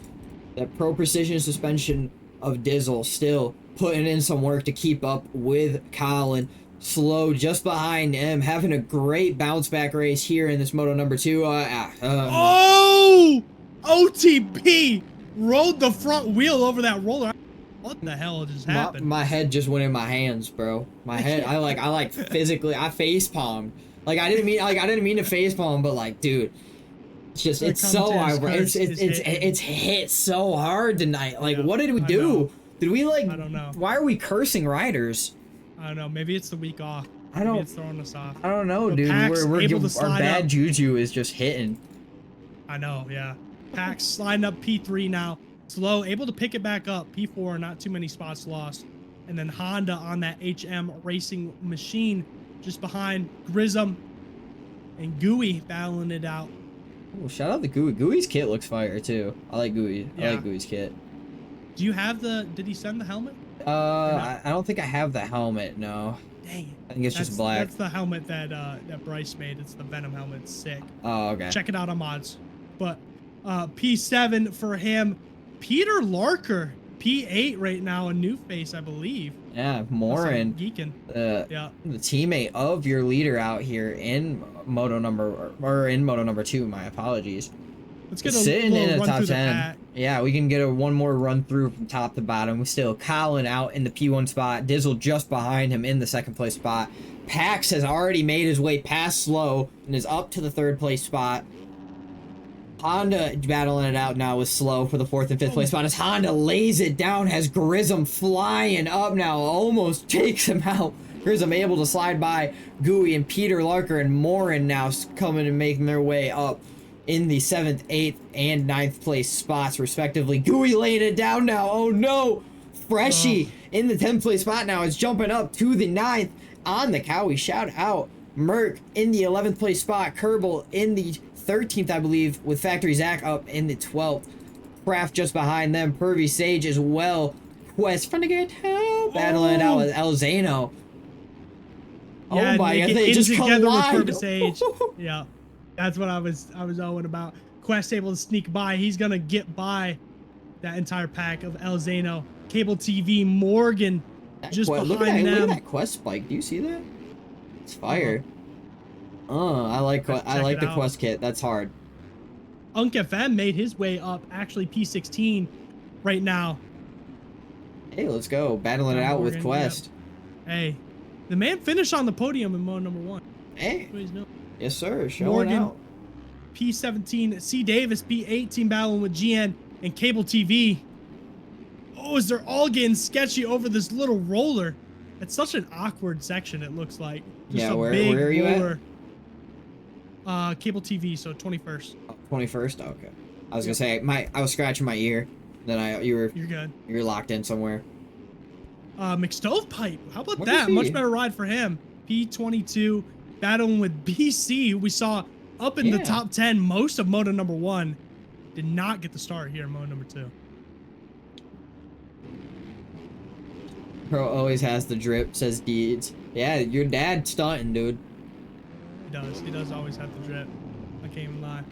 That Pro Precision suspension of Dizzle still putting in some work to keep up with Colin. Slow just behind him, having a great bounce back race here in this Moto number 2. Oh! OTP rode the front wheel over that roller. What the hell just happened? My head just went in my hands, bro. My head, I physically, I face palmed. Like I didn't mean to face palm, but like, dude, it's just it's so hard. It's hit so hard tonight. Like, what did we do? Did we I don't know. Why are we cursing riders? I don't know. Maybe it's the week off. Maybe it's throwing us off. I don't know, dude. Our bad juju is just hitting. I know, yeah. Pax sliding up P3 now. Slow, able to pick it back up. P4, not too many spots lost. And then Honda on that HM racing machine just behind Grism and Gooey battling it out. Oh, shout out to Gooey. Gooey's kit looks fire too. I like Gooey. Yeah. I like Gooey's kit. Do you have did he send the helmet? I don't think I have the helmet, no. Dang it. I think it's just black. That's the helmet that Bryce made. It's the Venom helmet. It's sick. Oh, okay. Check it out on mods. But P7 for him. Peter Larker, P8 right now, a new face, I believe. Yeah, Morin. Geekin. The teammate of your leader out here in Moto number 2, my apologies. Let's get sitting in the top 10. Pack. Yeah, we can get one more run through from top to bottom. We still Colin out in the P1 spot. Dizzle just behind him in the 2nd place spot. Pax has already made his way past Slow and is up to the 3rd place spot. Honda battling it out now with Slow for the 4th and 5th place spot as Honda lays it down, has Grism flying up now, almost takes him out. Grism able to slide by Gooey and Peter Larker and Morin now coming and making their way up in the 7th, 8th, and 9th place spots respectively. Gooey laying it down now. Oh no! Freshie in the 10th place spot now is jumping up to the 9th on the Cowie. Shout out Merc in the 11th place spot. Kerbal in the 13th, I believe, with Factory Zach up in the 12th. Craft just behind them. Pervy Sage as well. Quest trying to get help. battling it out with El Zano. Yeah, oh my they god, get they in just together with collide. Purvis Age. Yeah, that's what I was owing about. Quest able to sneak by. He's gonna get by that entire pack of El Zano. Cable TV, Morgan, just behind Look them. at that quest spike. Do you see that? It's fire. I like the quest kit. That's hard. Unc FM made his way up, actually P16 right now. Hey, let's go. Battling it out with Quest. Yep. Hey, the man finished on the podium in Moto number 1. Hey. No. Yes, sir. Showing Morgan, out. P17. C. Davis, P18 battling with GN and Cable TV. Oh, is they're all getting sketchy over this little roller. It's such an awkward section, it looks like. Just Yeah, a where big are you roller. at? Cable TV, so 21st. Oh, 21st? Okay. I was gonna say, I was scratching my ear. Then you're good. You're locked in somewhere. McStovepipe. How about Where that? is he? Much better ride for him. P22 battling with BC, who we saw up in the top 10 most of Moto number 1. Did not get the start here in Moto number 2. Pro always has the drip, says Deeds. Yeah, your dad stunting, dude. He does. He does always have the drip. I can't even lie.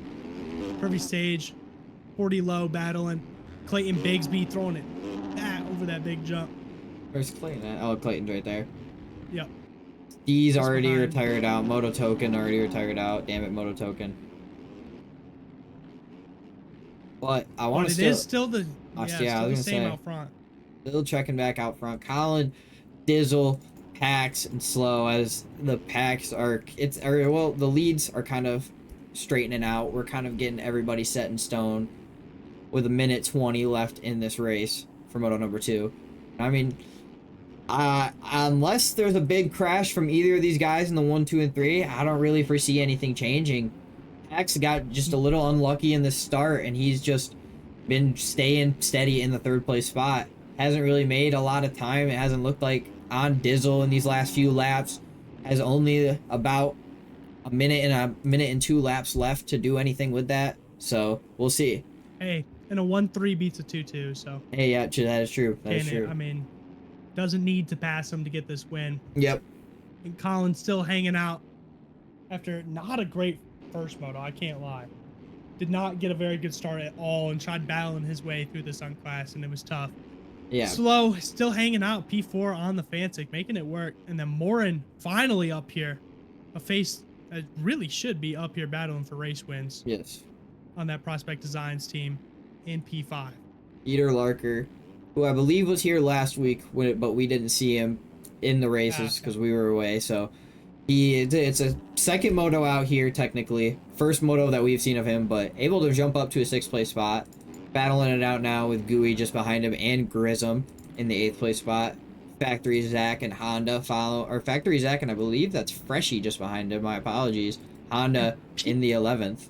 Perfect stage. 40 low battling. Clayton Bigsby throwing it back over that big jump. Where's Clayton at? Oh, Clayton's right there. Yep. D's Just already behind. retired out. Moto Token already retired out. Damn it, Moto Token. But I want to It is still the I was still gonna the same say. out front. Still checking back out front. Colin, Dizzle, Pax, and Slow as the packs are. The leads are kind of straightening out. We're kind of getting everybody set in stone with a minute 20 left in this race for Moto number 2. I mean, unless there's a big crash from either of these guys in the 1, 2, and 3, I don't really foresee anything changing. Pax got just a little unlucky in the start, and he's just been staying steady in the 3rd place spot. Hasn't really made a lot of time. It hasn't looked like on Dizzle in these last few laps. Has only about a minute and 2 laps left to do anything with that. So we'll see. Hey, and a 1-3 beats a 2-2, so. Hey, yeah, that is true. That is true. I mean, doesn't need to pass him to get this win. Yep. And Colin's still hanging out after not a great first moto, I can't lie. Did not get a very good start at all and tried battling his way through this Unc Class, and it was tough. Yeah. Slow, still hanging out, P4 on the Fancic, making it work. And then Morin finally up here. A face that really should be up here battling for race wins. Yes. On that Prospect Designs team in P5. Peter Larker, who I believe was here last week, but we didn't see him in the races because we were away. So it's a second moto out here technically. First moto that we've seen of him, but able to jump up to a 6th place spot. Battling it out now with Gooey just behind him and Grism in the 8th place spot. Factory Zach and Honda Factory Zach, and I believe that's Freshie just behind him. My apologies. Honda in the 11th.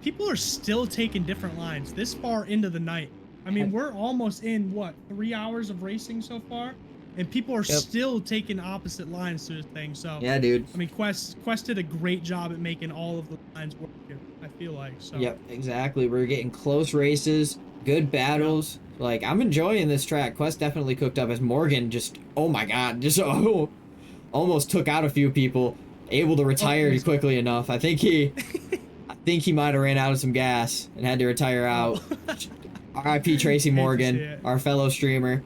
People are still taking different lines this far into the night. I mean, we're almost in, what, 3 hours of racing so far? And people are still taking opposite lines to this thing, so... Yeah, dude. I mean, Quest did a great job at making all of the lines work here, I feel like, so... Yep, exactly. We're getting close races, good battles. Like, I'm enjoying this track. Quest definitely cooked up as Morgan just... Oh my god, just almost took out a few people. Able to retire quickly enough. I think he might have ran out of some gas and had to retire out. R.I.P. Tracy Morgan, our fellow streamer.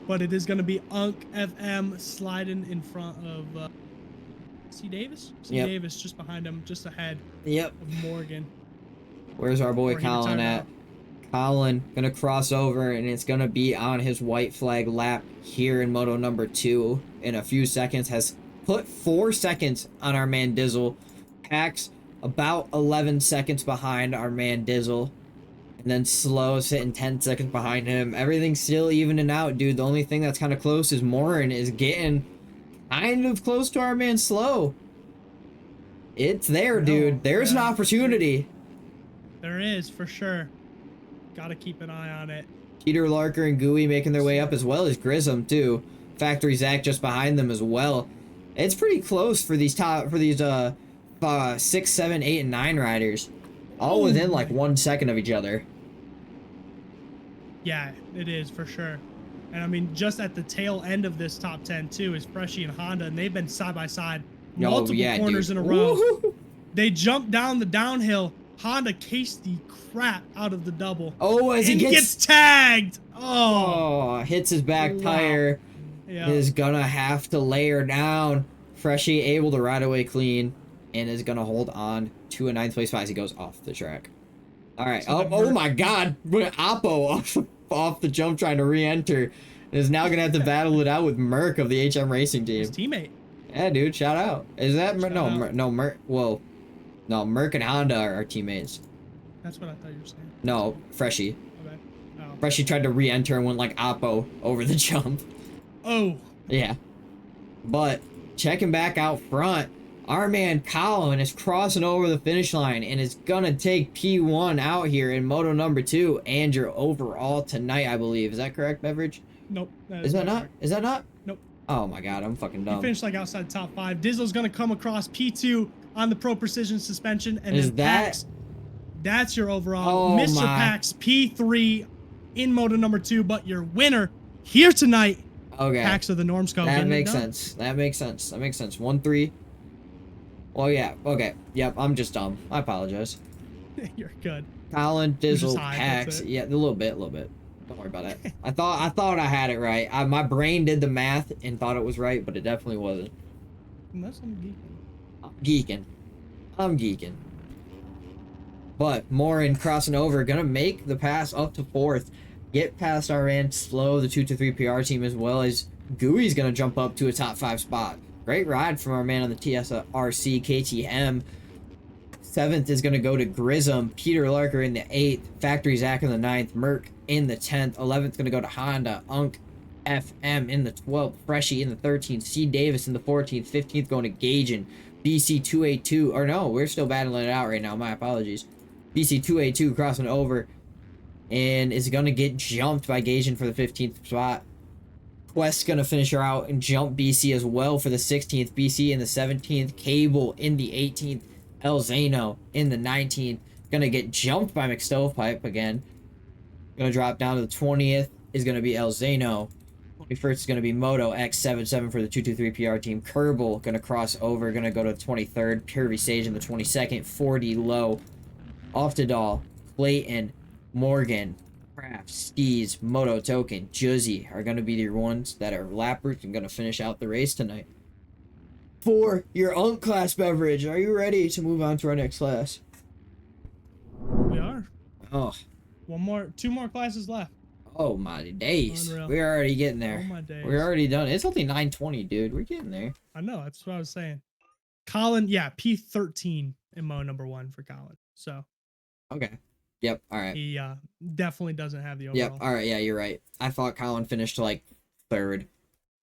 But it is going to be Unc FM sliding in front of C. Davis? C. Davis just behind him, just ahead of Morgan. Where's our boy Colin at? Colin gonna cross over, and it's gonna be on his white flag lap here in Moto number 2 in a few seconds. Has put 4 seconds on our man Dizzle. Pax about 11 seconds behind our man Dizzle. And then Slow sitting 10 seconds behind him. Everything's still evening out, dude. The only thing that's kind of close is Morin is getting kind of close to our man Slow. It's there, dude. There's an opportunity. There is, for sure. Gotta keep an eye on it. Peter Larker and Gooey making their way up, as well as Grism, too. Factory Zach just behind them as well. It's pretty close for these 6, 7, 8, and 9 riders. All within like 1 second of each other. Yeah, it is for sure. And I mean, just at the tail end of this top 10 too is Freshie and Honda, and they've been side by side multiple corners in a row. Woo-hoo. They jumped down the downhill. Honda cased the crap out of the double. Oh, as he gets tagged. Hits his back tire. Yeah. Is gonna have to lay her down. Freshie able to ride away clean and is gonna hold on to a 9th place spot as he goes off the track. All right. So Oh my God! Oppo off the jump trying to re-enter and is now gonna have to battle it out with Merc of the HM Racing team. His teammate. Yeah, dude. Shout out. Is that Shout out. No Merc? Whoa. No, Merc and Honda are teammates. That's what I thought you were saying. No, Freshie. Okay. Oh. Freshie tried to re-enter and went like Oppo over the jump. Oh. Yeah. But checking back out front, our man Colin is crossing over the finish line and is gonna take P1 out here in Moto number 2 and your overall tonight, I believe. Is that correct, Beverage? Nope. Is that not? Is that not? Nope. Oh my God, I'm fucking dumb. He finished like outside top 5. Dizzle's gonna come across P2 on the Pro Precision suspension, and Is then that? Pax, that's your overall. Oh Mr. my. Pax P3 in Moto number 2, but your winner here tonight. Okay. Pax of the Norm Scope. That makes sense. That makes sense. That makes sense. 1-3. Well, yeah. Okay. Yep. I'm just dumb. I apologize. You're good. Colin, Dizzle, high, Pax. that's it. Yeah, a little bit. Don't worry about it. I thought I had it right. My brain did the math and thought it was right, but it definitely wasn't. Unless I'm geeking. I'm geeking. But Morin crossing over, gonna make the pass up to 4th. Get past our man Slow, the 2-3 PR team, as well as Gooey's gonna jump up to a top 5 spot. Great ride from our man on the TSRC KTM. 7th is gonna go to Grism, Peter Larker in the 8th, Factory Zach in the 9th, Merc in the 10th, 11th gonna go to Honda, Unc FM in the 12th, Freshie in the 13th, C Davis in the 14th, 15th going to Gaijin, BC 282, or no, we're still battling it out right now, my apologies. BC 282 crossing over and is gonna get jumped by Gaijin for the 15th spot. Quest's gonna finish her out and jump BC as well for the 16th, BC in the 17th, Cable in the 18th, El Zano in the 19th, gonna get jumped by McStovepipe again. Gonna drop down to the 20th is gonna be El Zano. 21st is gonna be Moto X77 for the 223 PR team. Kerbal gonna cross over, gonna go to the 23rd. Pure Sage in the 22nd. 40 low. Oftedal, Clayton, Morgan, Kraft, Skis, Moto Token, Juzzy are gonna be your ones that are lappers and gonna finish out the race tonight. For your Unc Class Beverage, are you ready to move on to our next class? We are. Oh. Two more classes left. Oh my days. Unreal. We're already getting there. Oh my days. We're already done. It's only 9:20, dude. We're getting there. I know, that's what I was saying. Colin, yeah, P13 in Mo number 1 for Colin. So Okay. Yep. All right. he definitely doesn't have the overall. Yep. All right. Yeah, you're right. I thought Colin finished like 3rd.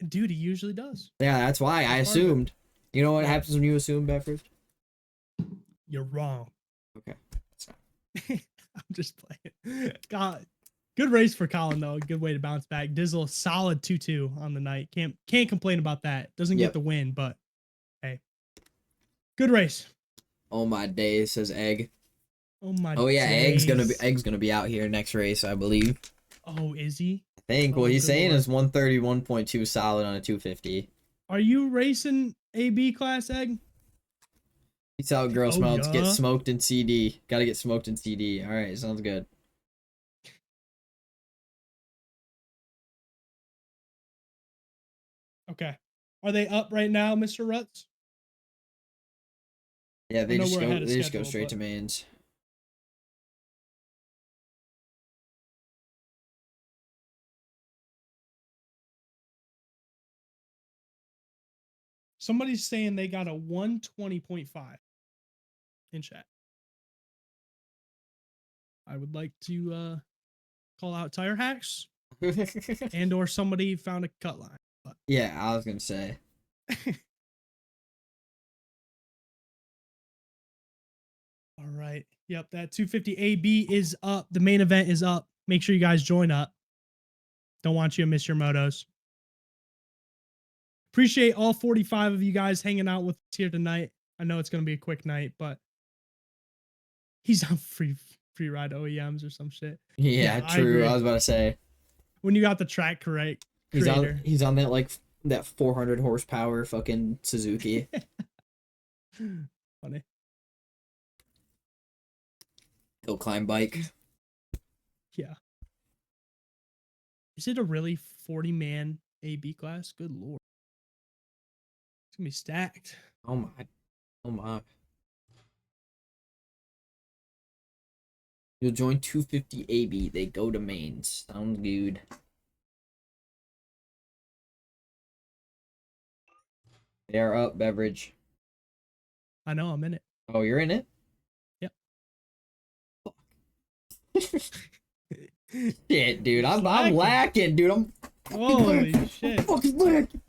Dude, he usually does. Yeah, that's why I assumed. You know what happens when you assume, Bedford? You're wrong. Okay. I'm just playing. God, good race for Colin though. Good way to bounce back. Dizzle solid 2-2 on the night. Can't complain about that. Doesn't get the win, but hey, good race. Oh my days, says Egg. Oh my. Oh yeah, days. Egg's gonna be out here next race, I believe. Oh, is he? I think Oh, what he's good saying lord. is 131.2 solid on a 250. Are you racing AB class, Egg? Peace out, girl Oh, smelts. Get yeah. smoked in CD. Gotta get smoked in CD. All right, sounds good. Okay. Are they up right now, Mr. Rutz? Yeah, they know just we're go. ahead of They just go schedule, straight but- to mains. Somebody's saying they got a 120.5 in chat. I would like to call out Tire Hacks and or somebody found a cut line. But Yeah, I was gonna say. all right. Yep, that 250 AB is up. The main event is up. Make sure you guys join up. Don't want you to miss your motos. Appreciate all 45 of you guys hanging out with us here tonight. I know it's going to be a quick night, but he's on free ride OEMs or some shit. Yeah, Yeah, I true. agree. I was about to say. when you got the track correct. He's on that like that 400 horsepower fucking Suzuki. Funny. Hill climb bike. Yeah. Is it a really 40-man AB class? Good lord. It's gonna be stacked. Oh my. Oh my. You'll join 250 AB. They go to mains. Sounds good. They are up, beverage. I know, I'm in it. Oh, you're in it? Yep. Shit, dude. I'm lacking, dude. I'm holy shit. I'm fucking lacking.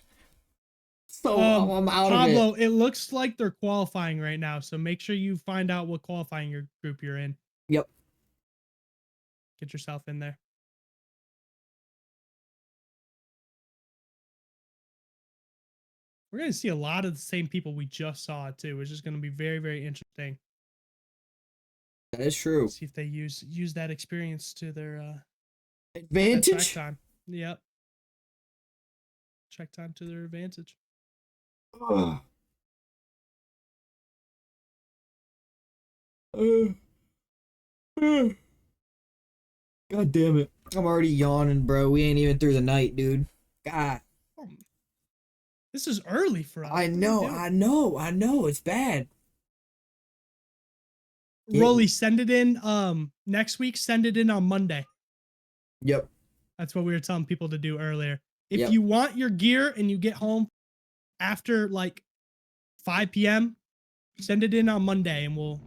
So I'm out Pablo, of it. It looks like they're qualifying right now, so make sure you find out what qualifying group you're in. Yep. Get yourself in there. We're going to see a lot of the same people we just saw, too, which is going to be very, very interesting. That is true. See if they use that experience to their Advantage. track time. Yep. Track time to their advantage. God damn it. I'm already yawning, bro. We ain't even through the night, dude. God. This is early for us. I know. It's bad. Rolly, send it in next week. Send it in on Monday. Yep. That's what we were telling people to do earlier. If Yep. you want your gear and you get home after like 5 p.m., send it in on Monday and we'll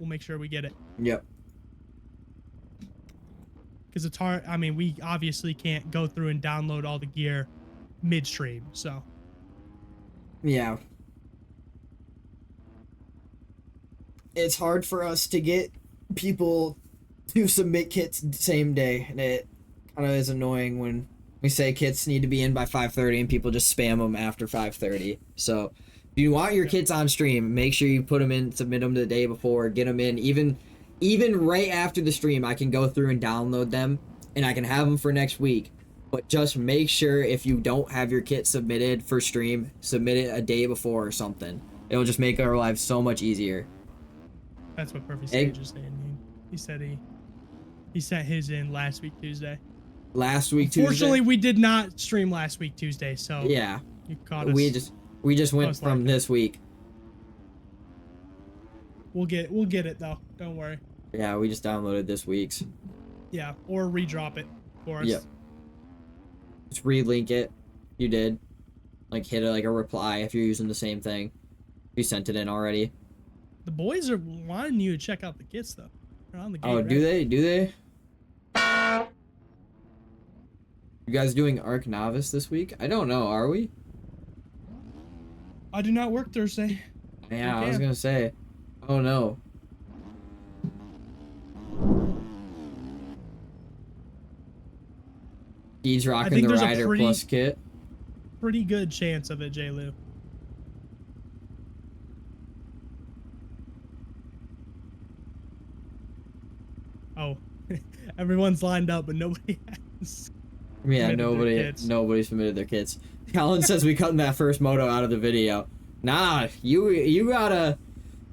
make sure we get it. Yep. Because it's hard. I mean, we obviously can't go through and download all the gear midstream. So Yeah. It's hard for us to get people to submit kits the same day, and it kind of is annoying when we say kits need to be in by 5:30 and people just spam them after 5:30. So if you want your kits on stream, make sure you put them in, submit them the day before, get them in. Even right after the stream, I can go through and download them, and I can have them for next week. But just make sure if you don't have your kit submitted for stream, submit it a day before or something. It'll just make our lives so much easier. that's what Perfect Sage is saying. He said he sent his in last week Tuesday. Last week Tuesday. Fortunately, we did not stream last week Tuesday, so yeah, you caught us. we just went from likely. this week. We'll get it though. Don't worry. Yeah, we just downloaded this week's. Yeah, or redrop it for us. Yep. Just relink it. You did. Like hit a reply if you're using the same thing. You sent it in already. The boys are wanting you to check out the kits though. They're on the gate, Oh, right? do they? Do they? You guys doing Arc Novice this week? I don't know. Are we? I do not work Thursday. Yeah, We I was can. gonna say. Oh no. He's rocking think the there's a Rider pretty- Plus kit. Pretty good chance of it, J. Lou. Oh, everyone's lined up, but nobody has. Yeah, submitted their kits. nobody submitted their kits. Colin says we cutting that first moto out of the video. Nah, you gotta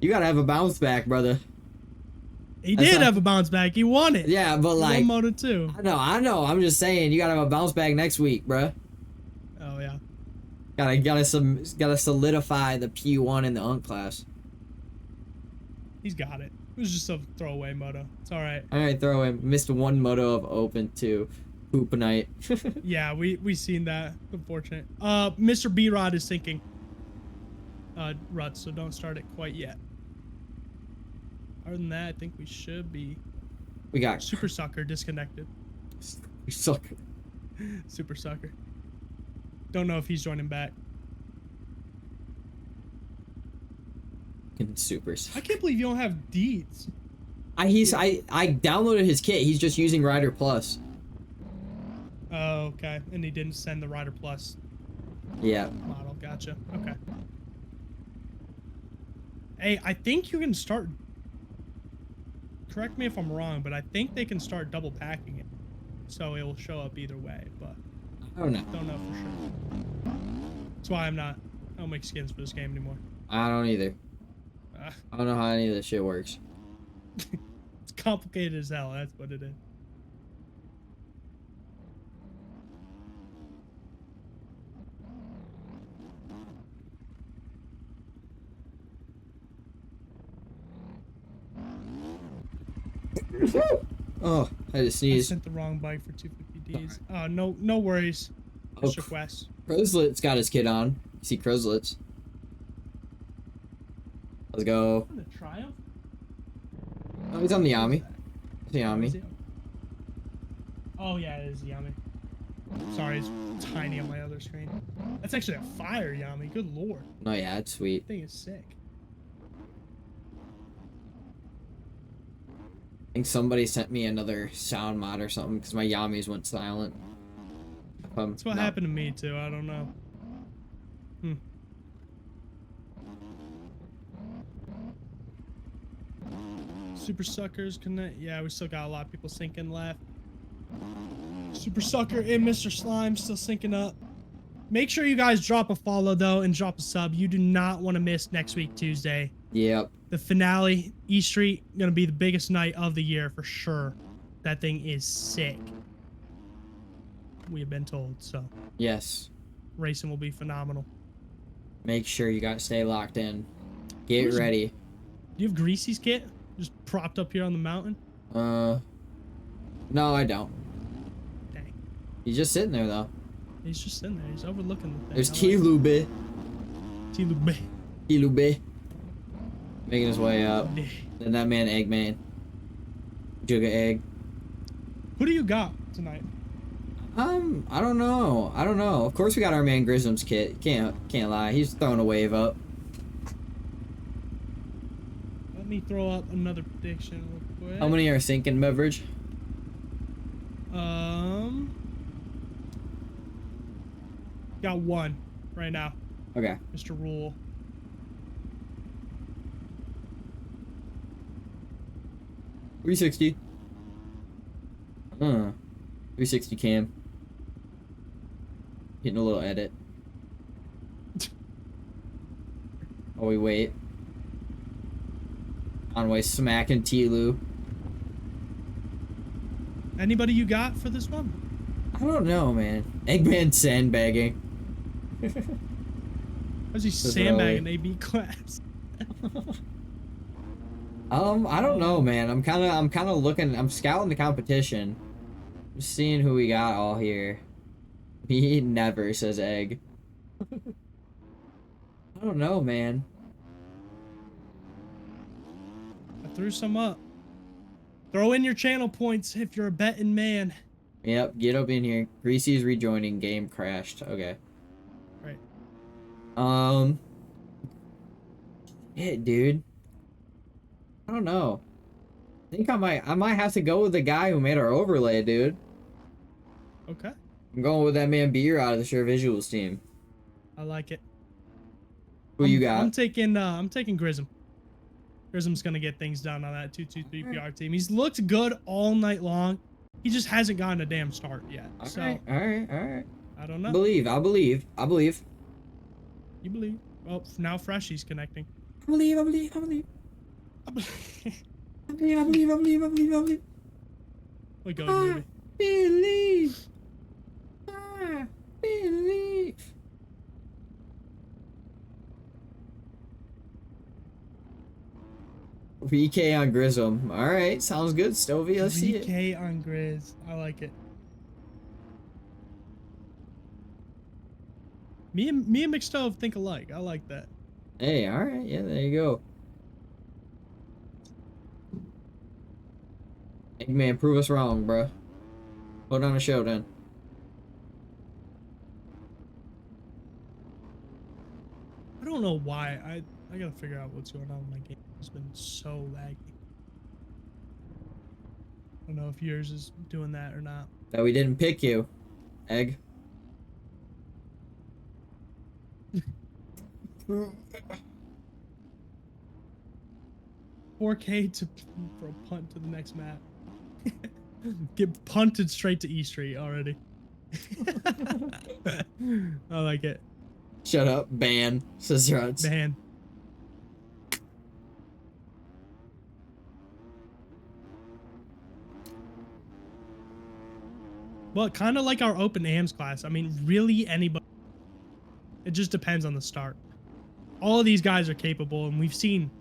have a bounce back, brother. He That's did not- have a bounce back. He won it. Yeah, but He like, won Moto 2. I know. I'm just saying you gotta have a bounce back next week, bruh. Oh yeah. Gotta solidify the P1 in the Unc Class. He's got it. It was just a throwaway moto. It's all right. All right, throw in. Missed one moto of open to poop night. Yeah, we seen that. Unfortunate. Mr. B-Rod is sinking. Rut, so don't start it quite yet. Other than that, I think we should be. We got Super Sucker disconnected. we suck. Super Sucker. Don't know if he's joining back. Super. I can't believe you don't have deeds. I downloaded his kit. He's just using Rider Plus. Oh, okay. And he didn't send the Rider Plus Yeah. model. Gotcha. Okay. Hey, I think you can start. Correct me if I'm wrong, but I think they can start double packing it. so it will show up either way, but I don't know. don't know for sure. That's why I don't make skins for this game anymore. I don't either. I don't know how any of this shit works. It's complicated as hell, that's what it is. Oh, I just I sneezed. sent the wrong bike for 250Ds. Oh, no worries, Oh, Mr. Quest. Crozlet's got his kid on. You see Crozlet's. Let's go. The Triumph? Oh, he's on the Yami. It's the Is Yami. it? Oh yeah, it is Yami. Sorry, it's tiny on my other screen. That's actually a fire Yami. Good lord, Oh yeah, it's sweet. that thing is sick. I think somebody sent me another sound mod or something because my Yamis went silent. That's what happened to me too. I don't know. Super Suckers connect. Yeah, we still got a lot of people syncing left. Super Sucker and Mr. Slime still syncing up. Make sure you guys drop a follow though and drop a sub. You do not want to miss next week Tuesday. Yep. The finale, E Street, gonna be the biggest night of the year for sure. That thing is sick. We have been told, so Yes. racing will be phenomenal. Make sure you got to stay locked in. Get Where's- ready. Do you have Greasy's kit? Just propped up here on the mountain? No, I don't. Dang. He's just sitting there though. He's just sitting there. He's overlooking the thing. There's I like Kilube. T-Lube. Kilube. Making his way up. Then that man Eggman. Jugga Egg. Who do you got tonight? I don't know. Of course we got our man Grism's kit. Can't lie. He's throwing a wave up. Let me throw up another prediction real quick. How many are sinking beverage? Got one right now. Okay. Mr. Rule. $360. 360 cam. Getting a little edit. Oh, we wait. Conway smacking T-Lou. Anybody you got for this one? I don't know, man. Eggman sandbagging. How's he sandbagging AB class? I don't know, man. I'm kind of looking. I'm scouting the competition. Just seeing who we got all here. He never says egg. I don't know, man. I threw some up. Throw in your channel points if you're a betting man. Yep, get up in here. Greasy's rejoining. Game crashed. Okay. Right. Shit, dude. I don't know. I think I might have to go with the guy who made our overlay, dude. Okay. I'm going with that man Beer out of the Sure Visuals team. I like it. Who you got? I'm taking Grism. Grism's gonna get things done on that 223 PR team. He's looked good all night long. He just hasn't gotten a damn start yet. All So right. I don't know. I believe. You believe? Well, now Freshy's connecting. I believe. We go, movie. Believe. VK on Grism. Alright, sounds good, Stovey. Let's see it. VK on Grizz. I like it. Me and McStove think alike. I like that. Hey, alright, yeah, there you go. Eggman, prove us wrong, bruh. Put on a show then. I don't know why. I gotta figure out what's going on with my game. It's been so laggy. I don't know if yours is doing that or not. That we didn't pick you, Egg. 4K for a punt to the next map. Get punted straight to E Street already. I like it. Shut up, ban, says Ruts. Man. Well, kind of like our open AMs class. I mean, really anybody. It just depends on the start. All of these guys are capable, and we've seen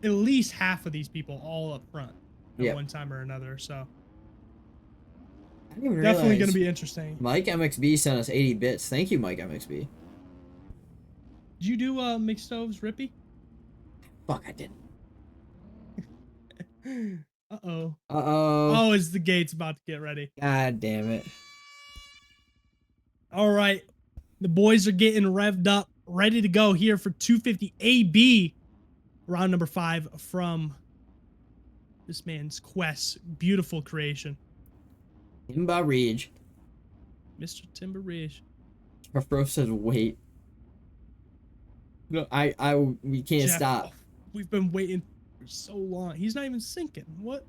at least half of these people all up front at one time or another. So I didn't even definitely realize going to be interesting. Mike MXB sent us 80 bits. Thank you, Mike MXB. Did you do mixed stoves, Rippy? Fuck, I didn't. Uh-oh. Uh-oh. Oh, is the gate's about to get ready. God damn it. All right. The boys are getting revved up, ready to go here for 250 AB. Round number 5 from this man's Quest. Beautiful creation. Timba Ridge. Mr. Timber Ridge. Our bro says wait. No, we can't Jeff, stop. We've been waiting for so long. He's not even sinking. What?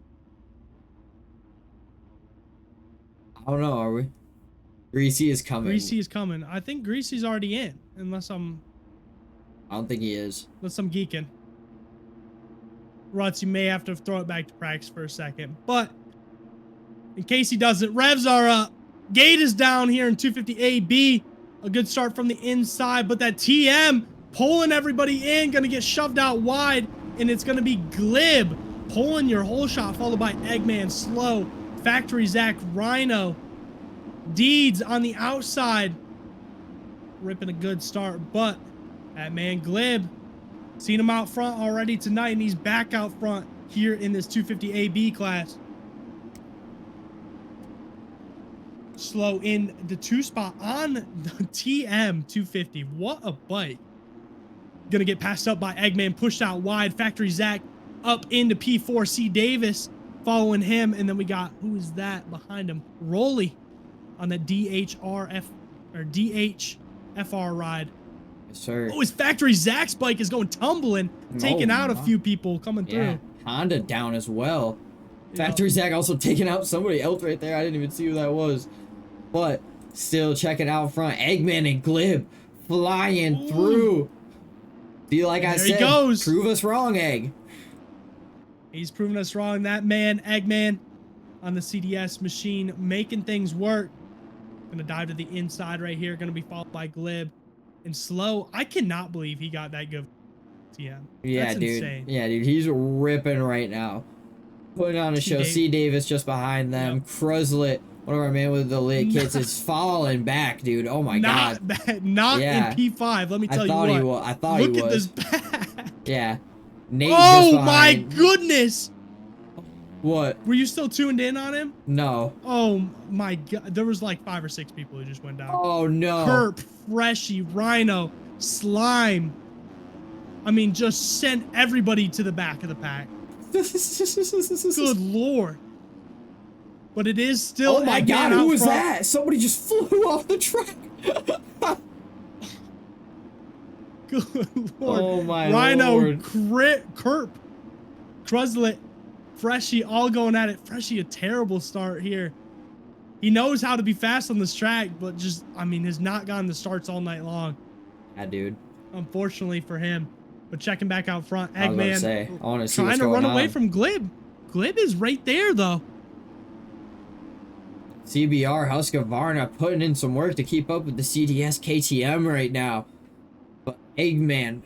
I don't know, are we? Greasy is coming. Greasy is coming. I think Greasy's already in, unless I'm geeking. Ruts, you may have to throw it back to practice for a second. But in case he doesn't, revs are up. Gate is down here in 250 AB. A good start from the inside, but that TM pulling everybody in, gonna get shoved out wide, and it's gonna be Glib pulling your whole shot, followed by Eggman, Slow, Factory Zach, Rhino, Deeds on the outside, ripping a good start, but that man Glib, seen him out front already tonight, and he's back out front here in this 250 AB class. Slow in the 2 spot on the TM 250. What a bike. Gonna get passed up by Eggman, pushed out wide. Factory Zach up into P4. C Davis following him, and then we got, who is that behind him? Rolly on that DHRF or DHFR ride. Yes, sir. Oh, his Factory Zach's bike is going tumbling, taking out a few people coming through. Yeah, Honda down as well. Factory Zach also taking out somebody else right there. I didn't even see who that was. But still checking out front. Eggman and Glib flying through. See, like I said, he goes. Prove us wrong, Egg. He's proven us wrong. That man, Eggman, on the CDS machine, making things work. Gonna dive to the inside right here. Gonna be followed by Glib. And Slow, I cannot believe he got that good TM. Yeah, That's dude. insane. Yeah, dude. He's ripping right now. Putting on a show. C. Davis just behind them. Yep. Cruzlet, one of our man with the lit kits, is falling back, dude. Oh my god. Not in P5. Let me tell you what. I thought he was. Look at this back. Yeah. Nate oh my goodness. What? Were you still tuned in on him? No. Oh my god. There was like 5 or 6 people who just went down. Oh no. Kerp, Freshy, Rhino, Slime. I mean, just sent everybody to the back of the pack. Good lord. But it is still. Oh my god, who was that? Somebody just flew off the track. Good lord. Oh my Rhino, lord. Kerp, Cruzlet, Freshy all going at it. Freshy, a terrible start here. He knows how to be fast on this track, but just, I mean, has not gotten the starts all night long. Yeah, dude. Unfortunately for him. But checking back out front, Eggman I want to see trying to run away from Glib. Glib is right there, though. CBR Husqvarna putting in some work to keep up with the CDS KTM right now. But Eggman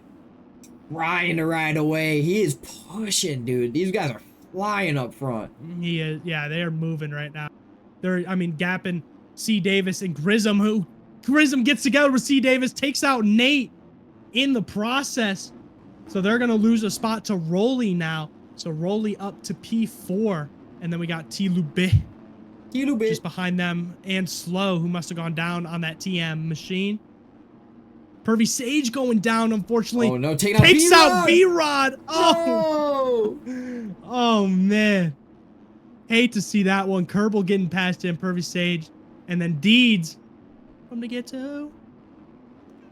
trying to ride away. He is pushing, dude. These guys are flying up front. He is, yeah, they are moving right now. They're, I mean, gapping C. Davis and Grism, who Grism gets together with C. Davis, takes out Nate in the process. So they're going to lose a spot to Rolly now. So Rolly up to P4. And then we got T-Lube just behind them. And Slow, who must have gone down on that TM machine. Pervy Sage going down, unfortunately. Oh, no. Takes out B-Rod. Oh. No. Oh, man. Hate to see that one. Kerbal getting past him. Pervy Sage. And then Deeds from the ghetto.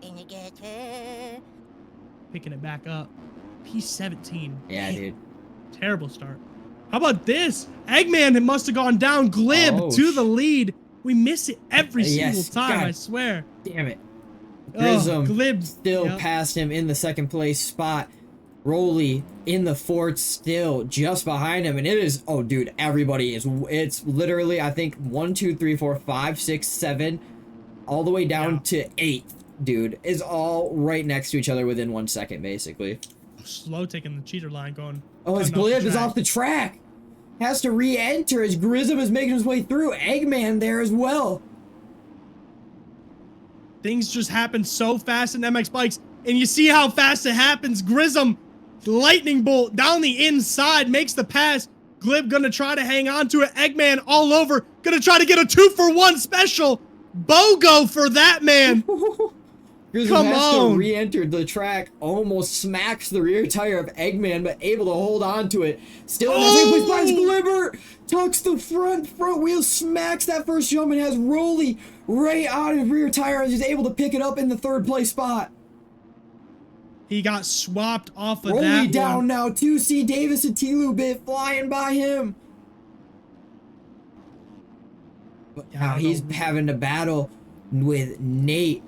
In the ghetto. Picking it back up. P17. Yeah, Man. dude. Terrible start. How about this? Eggman must have gone down. Glib to the lead. We miss it every single time, I swear. Damn it. Grism Glib still passed him in the second place spot. Rolly in the fourth, still just behind him. And it is, oh, dude, everybody is, it's literally, I think, 1, 2, 3, 4, 5, 6, 7, all the way down to 8, dude, is all right next to each other within 1 second, basically. Slow taking the cheater line going. Oh, his Glib is off the track. Has to re-enter as Grism is making his way through. Eggman there as well. Things just happen so fast in MX Bikes. And you see how fast it happens. Grism, lightning bolt down the inside, makes the pass. Glib gonna try to hang on to it. Eggman all over. Gonna try to get a 2-for-1 special. BOGO for that, man. Grism has to re-enter the track, almost smacks the rear tire of Eggman, but able to hold on to it. Still in the same place, finds Glibber, tucks the front wheel, smacks that first jump, and has Rolly right on his rear tire, and he's able to pick it up in the third place spot. He got swapped off of Rolly that one. down now, 2C Davis and T-Lou Bit flying by him. But now he's having to battle with Nate.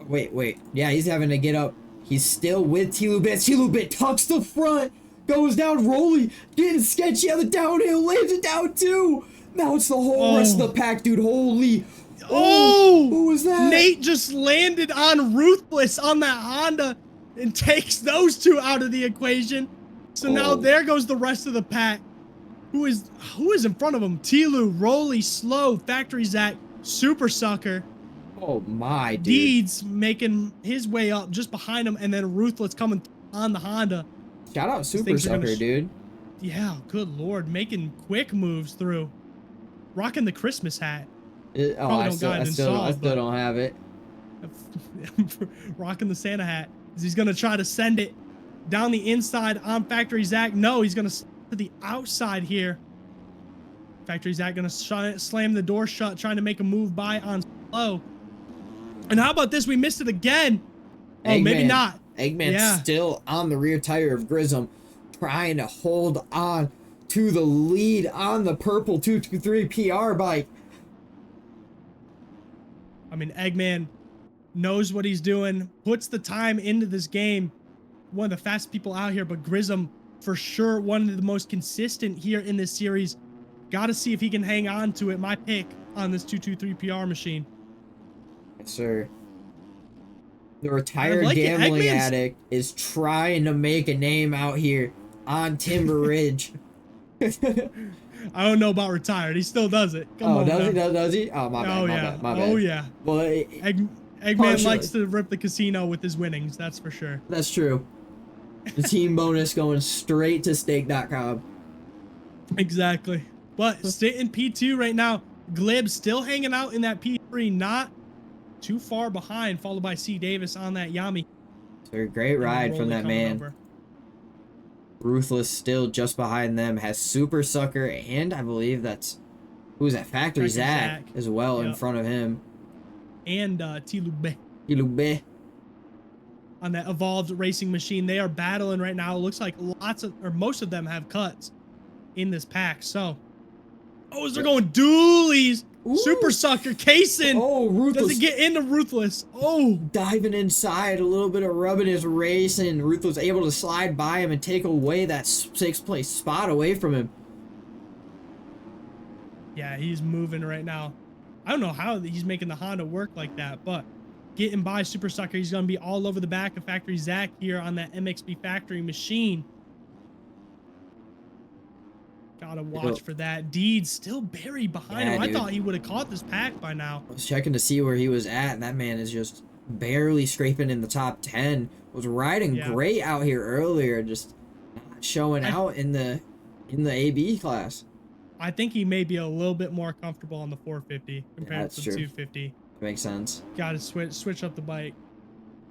Wait. Yeah, he's having to get up. He's still with T-Lou Bit. T-Lou Bit tucks the front, goes down. Rolly getting sketchy on the downhill, lays it down too. Now it's the whole rest of the pack, dude. Holy. Oh! Who was that? Nate just landed on Ruthless on that Honda and takes those two out of the equation. So now there goes the rest of the pack. Who is in front of him? T-Lou, Rolly, Slow, Factory Zach, Super Sucker. Oh my, dude. Deeds making his way up just behind him, and then Ruthless coming on the Honda. Shout out Super Sucker, dude. Yeah, good lord, making quick moves through. Rocking the Christmas hat. I still don't have it. Rocking the Santa hat. He's gonna try to send it down the inside on Factory Zach. No, he's gonna to the outside here. Factory Zach gonna slam the door shut, trying to make a move by on Slow. And how about this? We missed it again. Oh, maybe not. Eggman's still on the rear tire of Grism, trying to hold on to the lead on the purple 223 PR bike. I mean, Eggman knows what he's doing, puts the time into this game. One of the fastest people out here, but Grism, for sure, one of the most consistent here in this series. Got to see if he can hang on to it. My pick on this 223 PR machine. Yes, sir. The retired gambling addict is trying to make a name out here on Timber Ridge. I don't know about retired. He still does it. Come on. Does he? Oh, my bad. Oh, yeah. Well, Eggman likes to rip the casino with his winnings. That's for sure. That's true. The team bonus going straight to stake.com. Exactly. But sitting P2 right now. Glib still hanging out in that P3. Not too far behind. Followed by C. Davis on that Yami. So great ride from that man. Over. Ruthless still just behind them, has Super Sucker, and I believe that's who's that? Factory Zach as well in front of him. And T-Lube. T-Lube. On that evolved racing machine. They are battling right now. It looks like most of them have cuts in this pack. So, they're going dualies. Ooh. Super Sucker, Kaysen. Oh, Ruthless. Doesn't get into Ruthless. Oh. Diving inside, a little bit of rubbing his race, and Ruthless able to slide by him and take away that 6th place spot away from him. Yeah, he's moving right now. I don't know how he's making the Honda work like that, but getting by Super Sucker, he's going to be all over the back of Factory Zach here on that MXB Factory machine. Gotta watch for that. Deeds still buried behind him. Dude. I thought he would have caught this pack by now. I was checking to see where he was at, and that man is just barely scraping in the top 10. Was riding great out here earlier, just not showing out in the AB class. I think he may be a little bit more comfortable on the 450 compared to the 250. Makes sense. Gotta switch up the bike.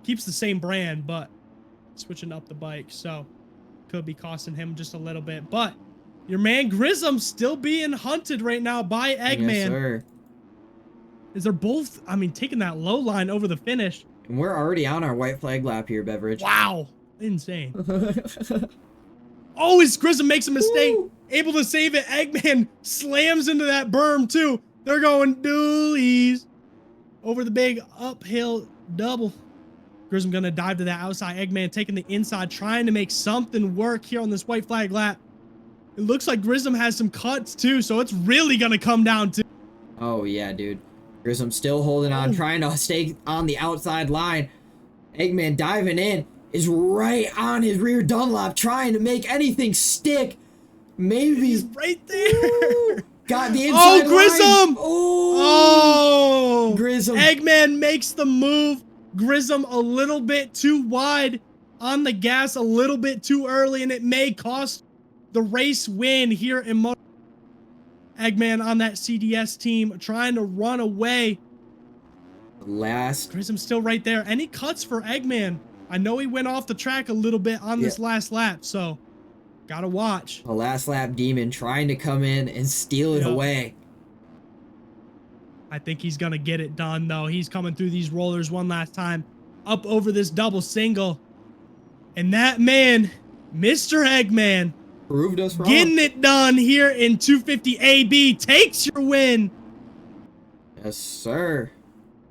Keeps the same brand, but switching up the bike, so could be costing him just a little bit. But your man Grism still being hunted right now by Eggman. Yes, sir. Is they're both, I mean, taking that low line over the finish. And we're already on our white flag lap here, Beverage. Wow. Insane. Oh, his Grism makes a mistake. Ooh. able to save it. Eggman slams into that berm too. They're going dualies over the big uphill double. Grissom gonna dive to that outside. Eggman taking the inside, trying to make something work here on this white flag lap. It looks like Grissom has some cuts too, so it's really gonna come down to. Oh yeah, dude. Grissom still holding on, trying to stay on the outside line. Eggman diving in, is right on his rear Dunlop, trying to make anything stick. Maybe. He's right there. Got the inside Grissom! line. Oh, Grissom. Grissom. Eggman makes the move. Grissom a little bit too wide on the gas, a little bit too early, and it may cost the race win here in Moto. Eggman on that CDS team trying to run away. Grissom still right there. Any cuts for Eggman? I know he went off the track a little bit on this last lap, so gotta watch. The last lap demon trying to come in and steal it away. I think he's gonna get it done though. He's coming through these rollers one last time, up over this double single. And that man, Mr. Eggman, proved us wrong. Getting it done here in 250 AB, takes your win. Yes, sir.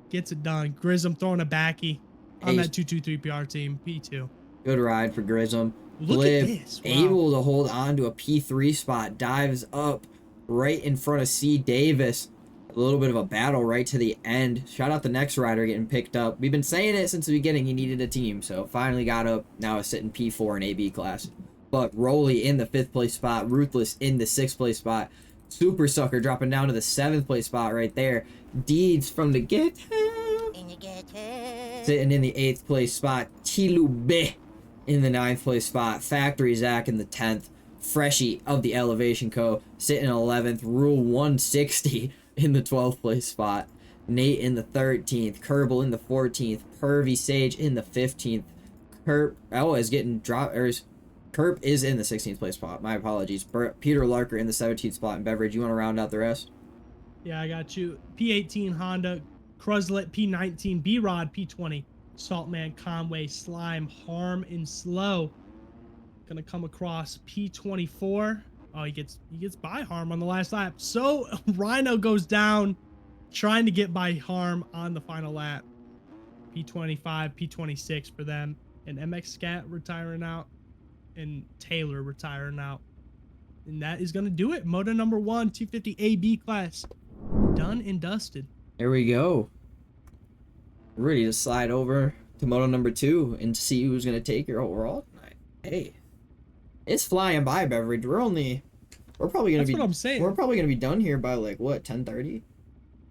Gets it done. Grissom throwing a backy on that 223 PR team, P2. Good ride for Grissom. Look at this. Wow. Able to hold on to a P3 spot, dives up right in front of C. Davis. A little bit of a battle right to the end. Shout out the next rider getting picked up. We've been saying it since the beginning, he needed a team, so finally got up. Now is sitting P4 in AB class. But Rolly in the 5th place spot, Ruthless in the 6th place spot, Super Sucker dropping down to the 7th place spot right there. Deeds from the ghetto sitting in the 8th place spot. Chilube in the 9th place spot. Factory Zach in the 10th. Freshie of the Elevation Co. sitting in 11th. Rule 160 in the 12th place spot. Nate in the 13th. Kerbal in the 14th. Pervy Sage in the 15th. Kerp is getting dropped. Kerp is in the 16th place spot. My apologies. Peter Larker in the 17th spot. And Beverage, you want to round out the rest? Yeah, I got you. P18 Honda, Cruzlet P19, B-Rod P20, Saltman, Conway, Slime, Harm, and Slow. Gonna come across P24. Oh, he gets by Harm on the last lap. So Rhino goes down, trying to get by Harm on the final lap. P25, P26 for them, and MX Scat retiring out, and Taylor retiring out. And that is gonna do it. Moto number 1, 250 AB class. Done and dusted. There we go. Ready to slide over to Moto number 2 and see who's going to take your overall tonight. Hey, it's flying by, Beverage. We're probably going to be. That's what I'm saying. We're probably going to be done here by like what, 10:30?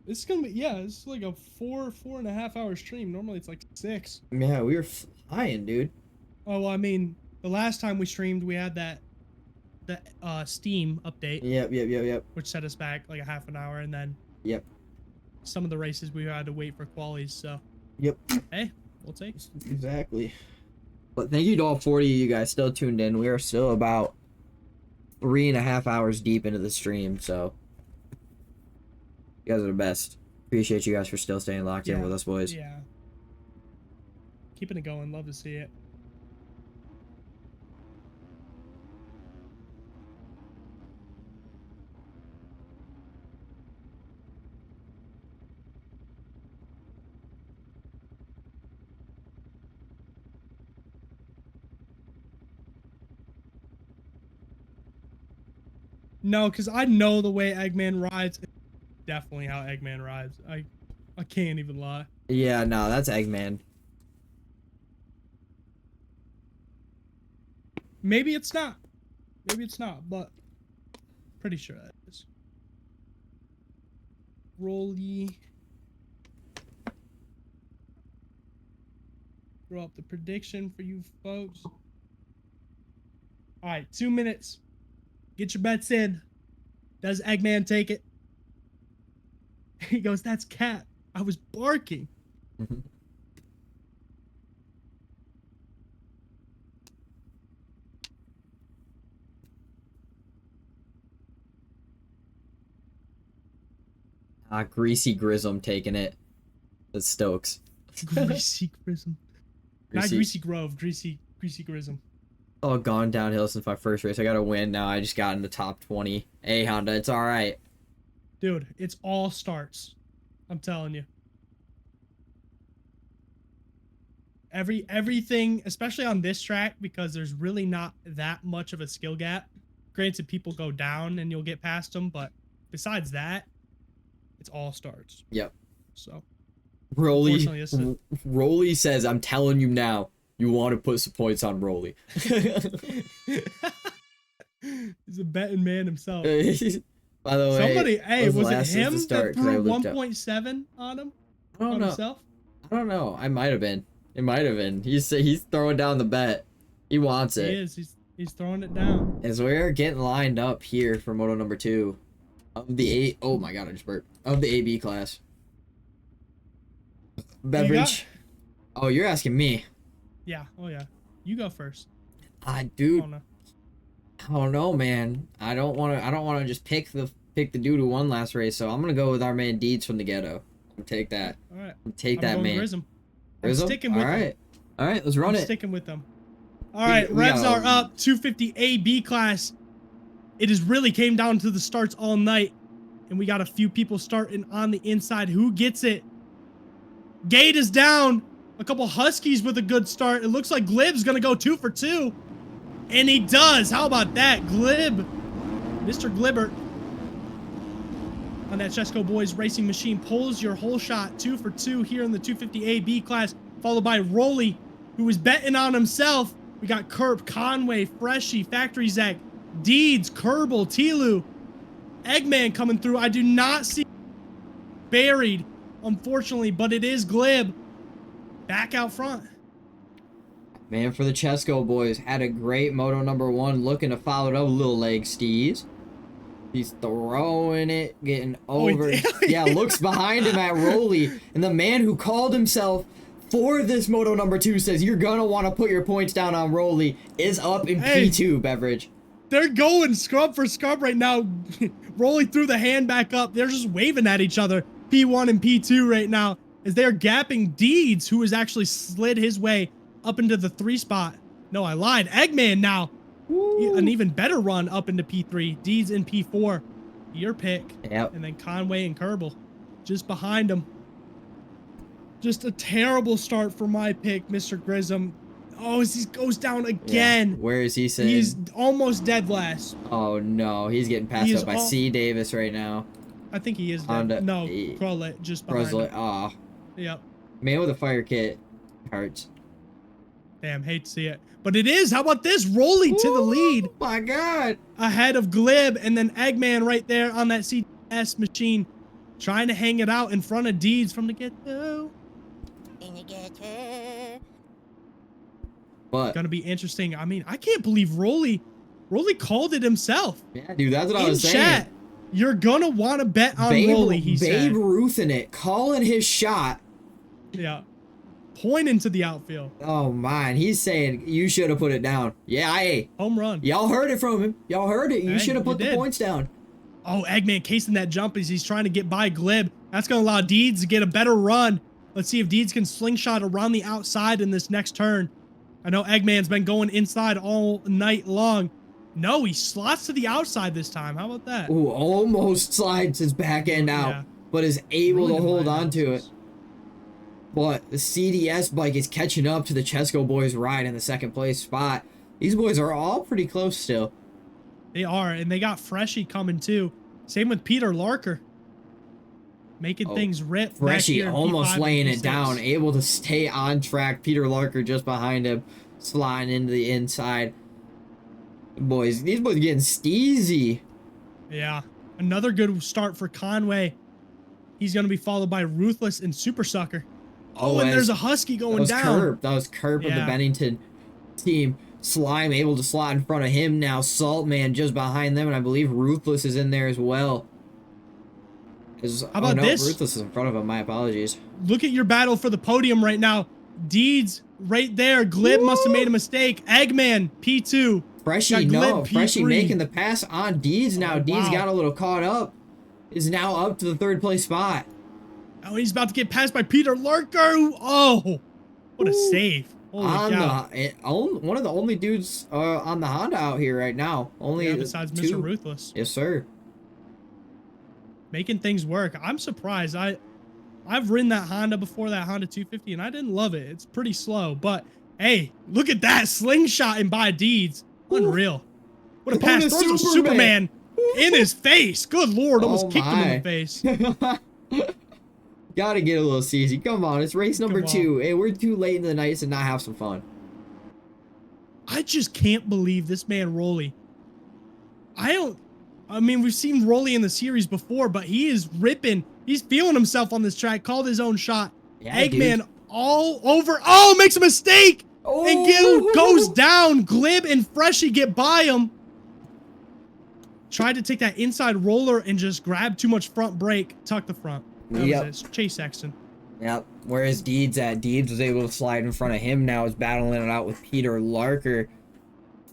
It's gonna be, yeah, it's like a 4.5 hour stream. Normally it's like 6. Yeah, we were flying, dude. Oh, well, I mean, the last time we streamed, we had the Steam update. Yep. Which set us back like a half an hour, and then some of the races we had to wait for qualies. So hey, we'll take it. Exactly. But thank you to all 40 of you guys still tuned in. We are still about 3.5 hours deep into the stream, so you guys are the best. Appreciate you guys for still staying locked in with us, boys. Yeah, keeping it going. Love to see it. No, because I know the way Eggman rides. It's definitely how Eggman rides. I can't even lie. Yeah, no, that's Eggman. Maybe it's not. Maybe it's not, but pretty sure that is. Rolly. Throw up the prediction for you folks. All right, 2 minutes. Get your bets in. Does Eggman take it? He goes, that's cat. I was barking. Greasy Grissom taking it. That's Stokes. Greasy Grissom. Not Greasy Grove. Greasy Grissom. Oh, gone downhill since my first race. I got to win now. I just got in the top 20. Hey, Honda, it's all right. Dude, it's all starts. I'm telling you. Everything, especially on this track, because there's really not that much of a skill gap. Granted, people go down and you'll get past them, but besides that, it's all starts. Yep. So, Rolly says, I'm telling you now, you want to put some points on Rolly. He's a betting man himself. By the way, somebody, hey, was it him start, that threw 1.7 on him? I don't know. Himself? I don't know. I might have been. It might have been. He's throwing down the bet. He wants it. He is. He's throwing it down. As we're getting lined up here for Moto number 2 of the oh my god, I just burped. Of the AB class. Beverage. Oh, you're asking me. Yeah. Oh yeah. You go first. Dude. Oh, no. I don't know, man. I don't want to just pick the dude who won last race. So I'm gonna go with our man Deeds from the ghetto. Take that. All right. Take that, man. Grism. I'm sticking with him. All right. Let's run it. Sticking with them. All right. Revs are up. 250 AB class. It has really came down to the starts all night, and we got a few people starting on the inside. Who gets it? Gate is down. A couple Huskies with a good start. It looks like Glib's gonna go 2 for 2. And he does. How about that? Glib. Mr. Glibbert on that Chesco Boys racing machine pulls your whole shot 2 for 2 here in the 250 AB class, followed by Rolly, who is betting on himself. We got Kerp, Conway, Freshy, Factory Zach, Deeds, Kerbal, Tilu, Eggman coming through. I do not see buried, unfortunately, but it is Glib back out front. Man, for the Chesco boys, had a great Moto number 1, looking to follow it up with little leg steez. He's throwing it, getting over. Yeah, looks behind him at Rolly, and the man who called himself for this Moto number 2 says you're gonna want to put your points down on Rolly is up in P2, Beverage. They're going scrub for scrub right now. Rolly threw the hand back up. They're just waving at each other. P1 and P2 right now as they're gapping Deeds, who has actually slid his way up into the 3 spot. No, I lied. Eggman now. Woo. An even better run up into P3. Deeds in P4. Your pick. Yep. And then Conway and Kerbal just behind him. Just a terrible start for my pick, Mr. Grism. Oh, he goes down again. Yeah. Where is he sitting? He's almost dead last. Oh, no. He's getting passed up by C. Davis right now. I think he is dead. No, Crowlett just behind him. Aw. Yep. Man with a fire kit. Hurts. Damn, hate to see it. But it is. How about this? Rolly to the lead. Oh, my God. Ahead of Glib, and then Eggman right there on that CS machine. Trying to hang it out in front of Deeds from the get-go. But gonna be interesting. I mean, I can't believe Rolly called it himself. Yeah, dude, that's what I was saying. Chat, you're gonna want to bet on Rolly, he said. Babe Ruth in it, calling his shot. Yeah. Pointing to the outfield. Oh, man. He's saying, you should have put it down. Yeah, hey. Home run. Y'all heard it from him. Y'all heard it. You should have put the points down. Oh, Eggman casing that jump as he's trying to get by Glib. That's going to allow Deeds to get a better run. Let's see if Deeds can slingshot around the outside in this next turn. I know Eggman's been going inside all night long. No, he slots to the outside this time. How about that? Ooh, almost slides his back end out, but is able to hold on to it. But the CDS bike is catching up to the Chesco boys' ride in the second place spot. These boys are all pretty close still. They are, and they got Freshy coming too. Same with Peter Larker. Making things rip. Freshy almost laying it down, able to stay on track. Peter Larker just behind him, sliding into the inside. Boys, these boys are getting steezy. Yeah, another good start for Conway. He's going to be followed by Ruthless and Super Sucker. Oh, and there's a Husky going down. That was Kerp of the Bennington team. Slime able to slot in front of him now. Saltman just behind them, and I believe Ruthless is in there as well. How about this? Ruthless is in front of him. My apologies. Look at your battle for the podium right now. Deeds right there. Glib must have made a mistake. Eggman, P2. Freshy, no. Freshy making the pass on Deeds now. Deeds got a little caught up. Is now up to the 3rd place spot. Oh, he's about to get passed by Peter Larker. Oh, what a save. Holy on cow. one of the only dudes on the Honda out here right now. Only Yeah, besides two. Mr. Ruthless. Yes, sir. Making things work. I'm surprised. I've ridden that Honda before, that Honda 250, and I didn't love it. It's pretty slow, but hey, look at that slingshot and by Deeds. Unreal. What a pass. What a Throws a Superman in his face. Good Lord, almost kicked him in the face. Gotta get a little CZ. Come on, it's race number Come 2. Hey, we're too late in the night to not have some fun. I just can't believe this man, Rolly. I mean, we've seen Rolly in the series before, but he is ripping. He's feeling himself on this track. Called his own shot. Yeah, Eggman dude. all over. Oh, makes a mistake. Oh. And goes down. Glib and Freshy get by him. Tried to take that inside roller and just grab too much front brake. Tuck the front. That was it. Chase Sexton. Yep. Where's Deeds at? Deeds was able to slide in front of him now. Is battling it out with Peter Larker.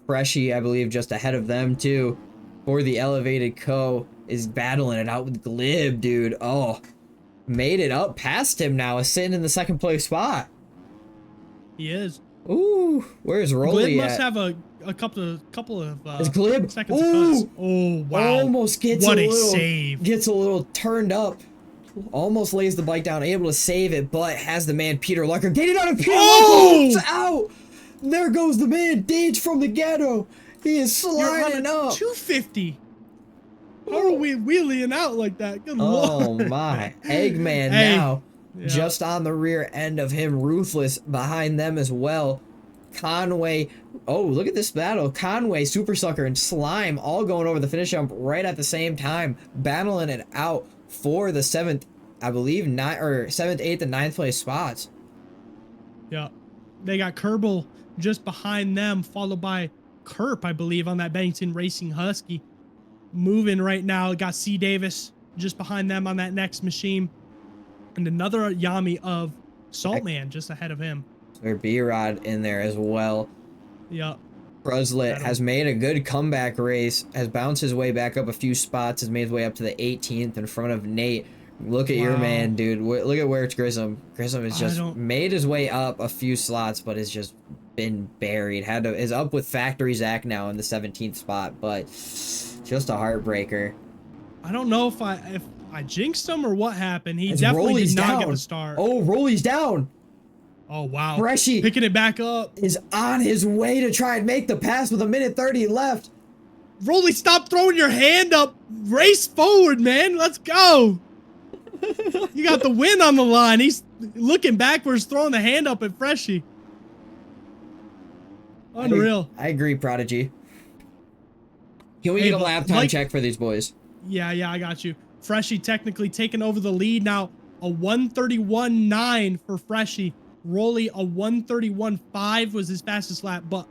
Freshy, I believe, just ahead of them, too. For the elevated co is battling it out with Glib, dude. Oh, made it up past him now. Is sitting in the second place spot. He is. Ooh, where's Rolly Glib must at? have a couple of It's Glib. seconds of cuts. Oh wow! Almost gets what a a little, save. Gets a little turned up. Almost lays the bike down, able to save it, but has the man Peter Larker. Get it out of Peter Oh! Larker. It's out. There goes the man Deeds from the ghetto. He is You're sliding running up. 250. How are we wheeling out like that? Good Oh Lord. my. Eggman Hey. now Yeah. just on the rear end of him. Ruthless behind them as well. Conway. Oh, look at this battle. Conway, Super Sucker, and Slime all going over the finish jump right at the same time. Battling it out for the 7th, I believe, 7th, 8th, and 9th place spots. Yeah. They got Kerbal just behind them, followed by Kerp, I believe, on that Bennington Racing Husky. Moving right now. Got C. Davis just behind them on that next machine. And another Yami of Saltman just ahead of him. There's B-Rod in there as well. Yeah. Bruslet has made a good comeback race, has bounced his way back up a few spots, has made his way up to the 18th in front of Nate. Look at your man, dude. Look at where it's Grissom. Grissom has just made his way up a few slots, but has just been buried. Is up with Factory Zach now in the 17th spot, but just a heartbreaker. I don't know if I jinxed him or what happened. He definitely did not get the start. Oh, Rolly's down. Oh, wow. Freshy picking it back up. Is on his way to try and make the pass with 1:30 left. Rolly, stop throwing your hand up. Race forward, man. Let's go. You got the win on the line. He's looking backwards, throwing the hand up at Freshy. Unreal. I agree, Prodigy. Can we get a lap time check for these boys? Yeah, I got you. Freshy technically taking over the lead now. A 1:31.9 for Freshy. Rolly, a 1:31.5 was his fastest lap, but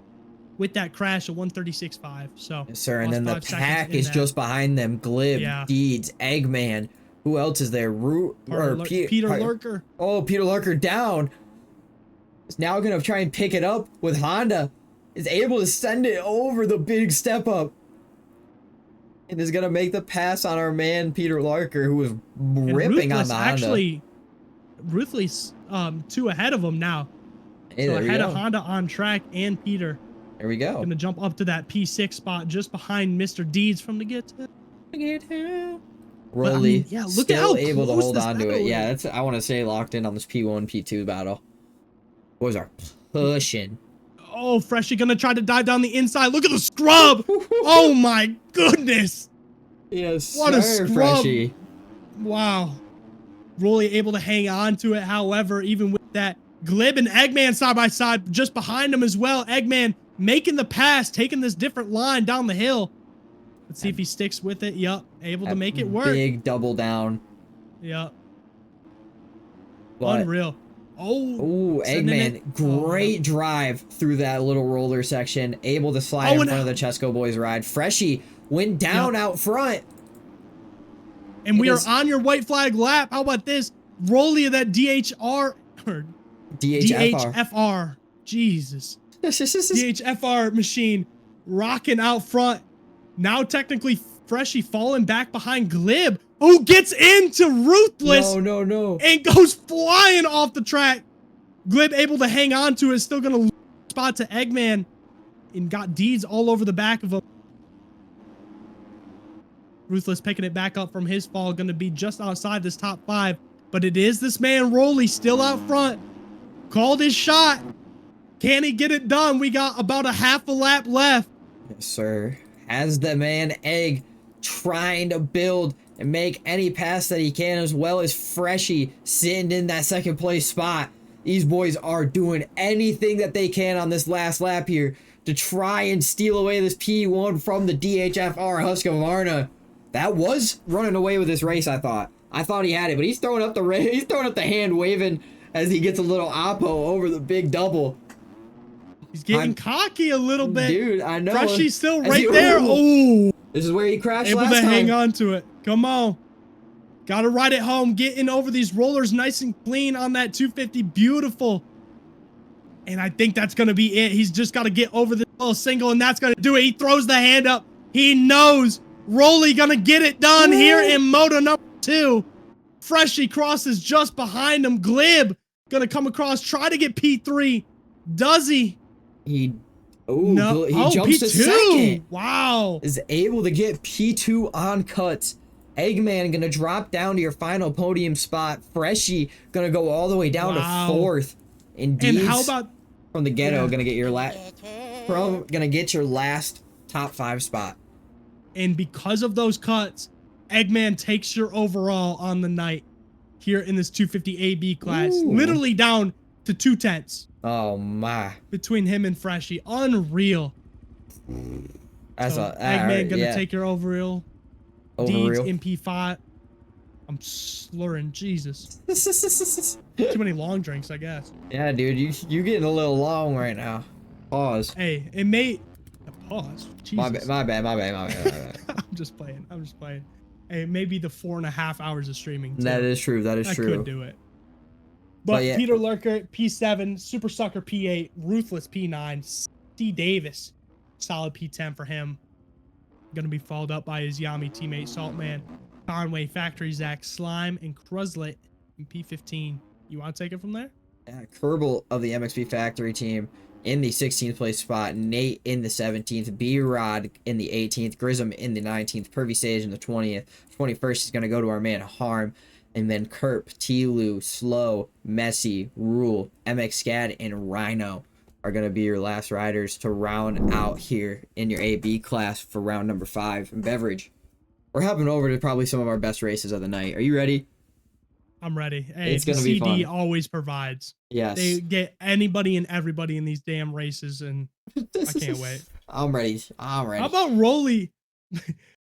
with that crash, a 1:36.5. So, yes, sir. And then the pack is just behind them. Glib, Deeds, Eggman. Who else is there? Peter Lurker. Oh, Peter Lurker down. Is now going to try and pick it up with Honda. Is able to send it over the big step up. And is going to make the pass on our man, Peter Larker, who was ripping on the Honda. Actually, Ruthless 2 ahead of him now. Hey, so ahead of Honda on track and Peter. There we go. Going to jump up to that P6 spot just behind Mr. Deeds from the get-to. Rolly, yeah, look still at how able to close hold this on to it. battle Yeah, is. that's I want to say locked in on this P1, P2 battle. Boys are pushing. Oh, Freshy gonna try to dive down the inside. Look at the scrub. Oh my goodness. Yes, what a scrub. Freshy. Wow. Rolly able to hang on to it. However, even with that, Glib and Eggman side by side just behind him as well. Eggman making the pass, taking this different line down the hill. Let's see if he sticks with it. Yup, able to make it work. Big double down. Yup. But, unreal. Oh, Eggman, great drive through that little roller section. Able to slide in front of the Chesco boys ride. Freshie went down out front. And we are on your white flag lap. How about this? Rolly of that DHR or DHFR. Jesus. DHFR machine rocking out front. Now technically Freshie falling back behind Glib, who gets into Ruthless. No. And goes flying off the track. Glib able to hang on to it, still gonna lose spot to Eggman, and got deeds all over the back of him. Ruthless picking it back up from his fall, gonna be just outside this top 5, but it is this man Rolly still out front. Called his shot. Can he get it done? We got about a half a lap left. Yes, sir. As the man Egg trying to build and make any pass that he can, as well as Freshie sitting in that second place spot. These boys are doing anything that they can on this last lap here to try and steal away this P1 from the DHFR Husqvarna. That was running away with this race, I thought. I thought he had it, but he's throwing up the hand waving as he gets a little oppo over the big double. He's getting cocky a little bit. Dude, I know. Freshie's still right there. Oh. This is where he crashed Able last to time. hang on to it. Come on. Gotta ride it home. Getting over these rollers nice and clean on that 250. Beautiful. And I think that's going to be it. He's just got to get over this little single, and that's going to do it. He throws the hand up. He knows Rolly going to get it done here in Moto number 2. Freshie crosses just behind him. Glib going to come across, try to get P3. Does he? He No. He jumps P2. to second. Wow. Is able to get P2 on cuts. Eggman gonna drop down to your final podium spot. Freshie gonna go all the way down to 4th. Indeed. And how about from the ghetto gonna get your Get gonna get your last top 5 spot. and because of those cuts, Eggman takes your overall on the night here in this 250 AB class. Ooh. Literally down to 2/10 Oh my. between him and Freshie. Unreal. That's So, a Eggman gonna take your overall. Deeds overreal. in P5. I'm slurring, Jesus. Too many long drinks, I guess. Yeah, dude, you getting a little long right now. Pause. Hey, it may pause. Jesus. My bad. I'm just playing. Hey, maybe the 4.5 hours of streaming. Too. That is true. That is I true. could do it. But yeah. Peter Lurker, P7, Super Sucker P8, Ruthless P9, C Davis, solid P10 for him. Gonna be followed up by his Yami teammate Saltman, Conway, Factory Zach, Slime, and Cruzlet in P15. You want to take it from there? Kerbal of the MXP Factory team in the 16th place spot, Nate in the 17th, B-Rod in the 18th, Grism in the 19th, Pervy Sage in the 20th. 21st is going to go to our man Harm, and then Kerp, T-Lu, Slow, Messy, Rule, MX Scad, and Rhino are going to be your last riders to round out here in your AB class for round number 5. And Beverage, we're hopping over to probably some of our best races of the night. Are you ready? I'm ready. Hey, It's the gonna be CD fun. always provides. Yes. They get anybody and everybody in these damn races, and I can't wait. I'm ready. How about Rolly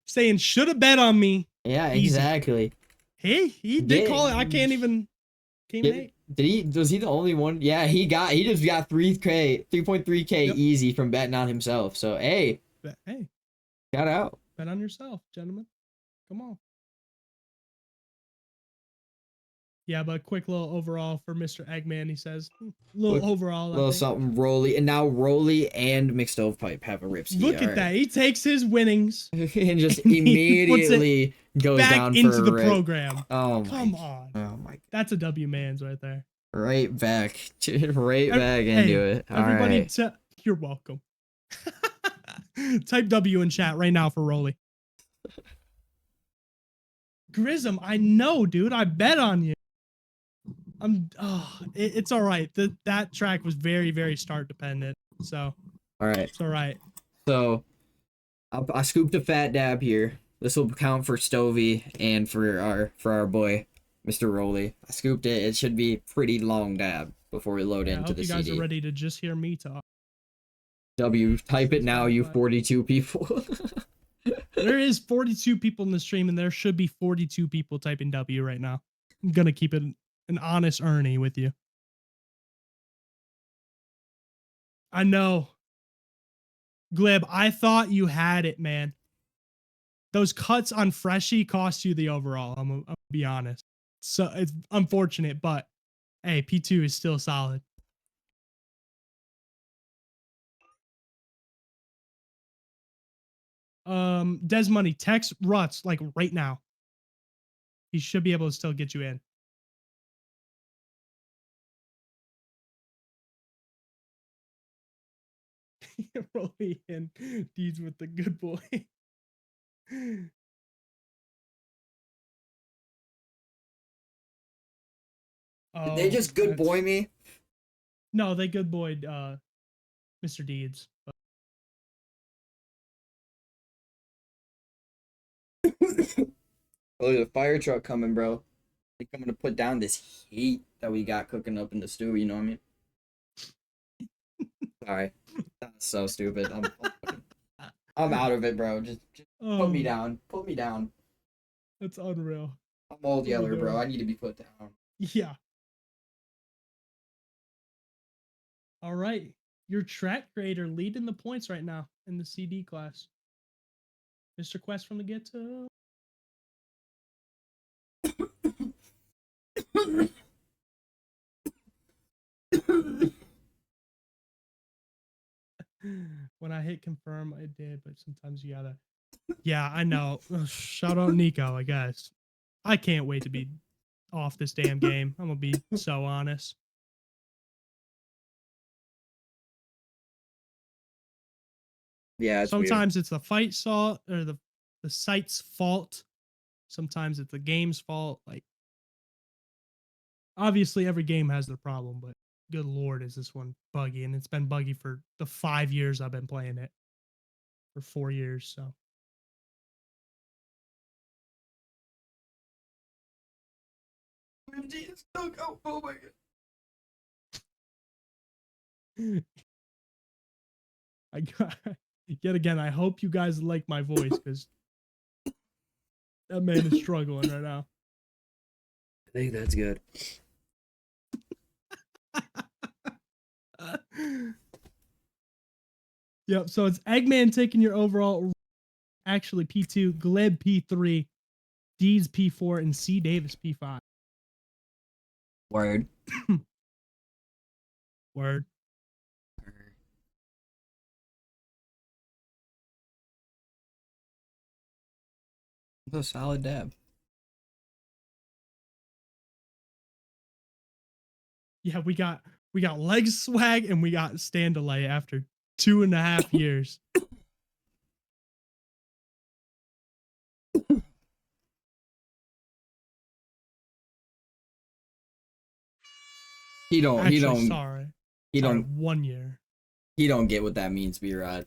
saying, should have bet on me? Yeah, Easy. exactly. Hey, he did Yeah. call it. I can't even. Teammate. Was he the only one? Yeah, he just got 3.3k Yep. easy from betting on himself. So hey, Hey, shout out. bet on yourself, gentlemen. Come on. Yeah, but quick little overall for Mr. Eggman. He says, little Quick overall. I little think. something Rolly, and now Rolly and McStovepipe have a ripski. Look at that. He takes his winnings and just He puts it immediately goes back down into for a the rip. program. Oh my. Come on. Oh my. That's a W man's right there. Right back, right back Hey, into it. All Everybody, right. You're welcome. Type W in chat right now for Rolly. Grism, I know, dude. I bet on you. It's all right. That track was very, very start dependent. So All right. it's all right. So I scooped a fat dab here. This will count for Stovey and for our boy, Mr. Rolly. I scooped it. It should be pretty long dab before we load I into hope the you guys CD. are ready to just hear me talk. W, type it now, you 42 people. There is 42 people in the stream, and there should be 42 people typing W right now. I'm gonna keep it an honest Ernie with you. I know. Glib, I thought you had it, man. Those cuts on Freshie cost you the overall. I'm gonna be honest. So it's unfortunate, but hey, P2 is still solid. Des Money, text Ruts like right now. He should be able to still get you in. Rolly and Deeds with the good boy. Did they just good boy me? No, they good boyed Mr. Deeds. Oh, there's a fire truck coming, bro. They're coming to put down this heat that we got cooking up in the stew, you know what I mean? Sorry. That's so stupid. I'm out of it, bro. Just put me down. Put me down. That's unreal. I'm old yeller, bro. I need to be put down. Yeah. All right. Your track creator leading the points right now in the CD class. Mr. Quest from the Ghetto. When I hit confirm, I did, but sometimes you gotta. Yeah, I know. Shout out Nico, I guess. I can't wait to be off this damn game. I'm gonna be so honest. Yeah, it's sometimes it's the fight saw or the site's fault. Sometimes it's the game's fault. Like, obviously every game has their problem, but good lord, is this one buggy? And it's been buggy for the 5 years I've been playing it. For 4 years, so. Oh my god. I got, yet again, I hope you guys like my voice, because that man is struggling right now. I think that's good. Yep, so it's Eggman taking your overall, actually P2, Gleb P3, D's P4, and C Davis P5. Word. Word. That's a solid dab. Yeah, we got leg swag and we got stand delay after 2.5 years. He don't 1 year. He don't get what that means, B-Rod.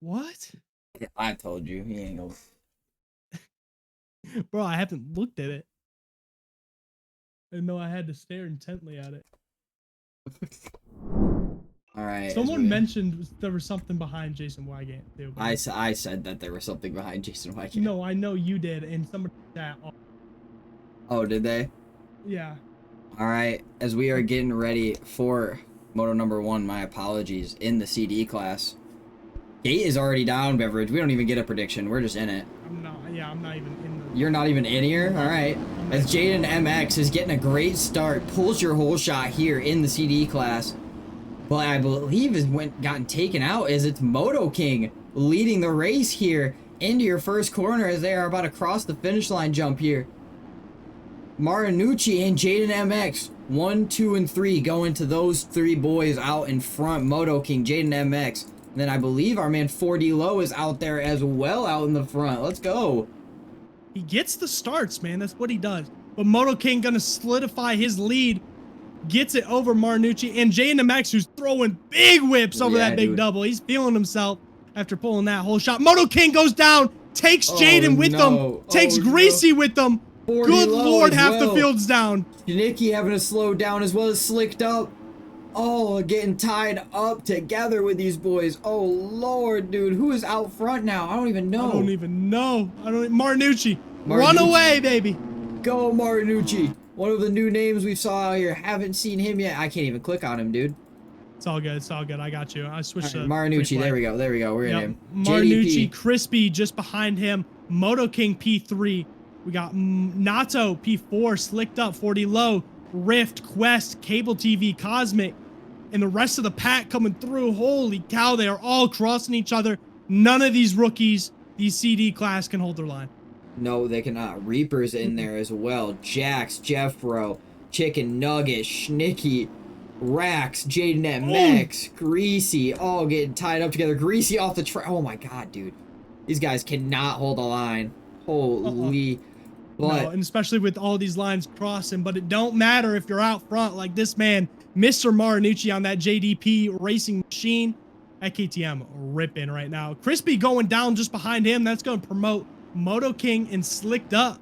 What? I told you, he ain't gonna. Bro, I haven't looked at it. I didn't know I had to stare intently at it. All right. Someone mentioned there was something behind Jason Wygant too. I said that there was something behind Jason Wygant. No, I know you did, and somebody that. Oh, did they? Yeah. All right. As we are getting ready for Moto number 1, my apologies, in the CD class. Gate is already down, Beverage. We don't even get a prediction. We're just in it. I'm not even in the... You're not even in here? All right. As Jaden MX is getting a great start, pulls your whole shot here in the CD class. But I believe has gotten taken out as it's Moto King leading the race here into your first corner as they are about to cross the finish line jump here. Marinucci and Jaden MX, 1, 2, and 3 going to those 3 boys out in front. Moto King, Jaden MX. And then I believe our man 4D Low is out there as well out in the front. Let's go. He gets the starts, man. That's what he does. But Moto King gonna solidify his lead. Gets it over Marinucci. And Jaden MX, who's throwing big whips over that big double. He's feeling himself after pulling that whole shot. Moto King goes down. Takes Jaden with them. Takes Greasy with them. Good lord, half the field's down. Janicki having to slow down as well as Slicked Up. Oh, getting tied up together with these boys. Oh, Lord, dude. Who is out front now? I don't even know. Marinucci. Run away, baby. Go, Marinucci. One of the new names we saw out here. Haven't seen him yet. I can't even click on him, dude. It's all good. It's all good. I got you. I switched to Marinucci. There we go. There we go. We're in him. Marinucci, Crispy just behind him. Moto King P3. We got Nato P4. Slicked Up 40 Low. Rift, Quest, Cable TV, Cosmic. And the rest of the pack coming through. Holy cow, they are all crossing each other. None of these rookies, these CD class, can hold their line. No, they cannot. Reaper's in there as well. Jax, Jeffro, Chicken Nugget, Schnicky, Rax, Jaden MX, Greasy, all getting tied up together. Greasy off the track. Oh my god, dude. These guys cannot hold a line. Holy. But no, and especially with all these lines crossing, but it don't matter if you're out front like this man, Mr. Marinucci on that JDP racing machine. At KTM ripping right now. Crispy going down just behind him. That's going to promote Moto King and Slicked Up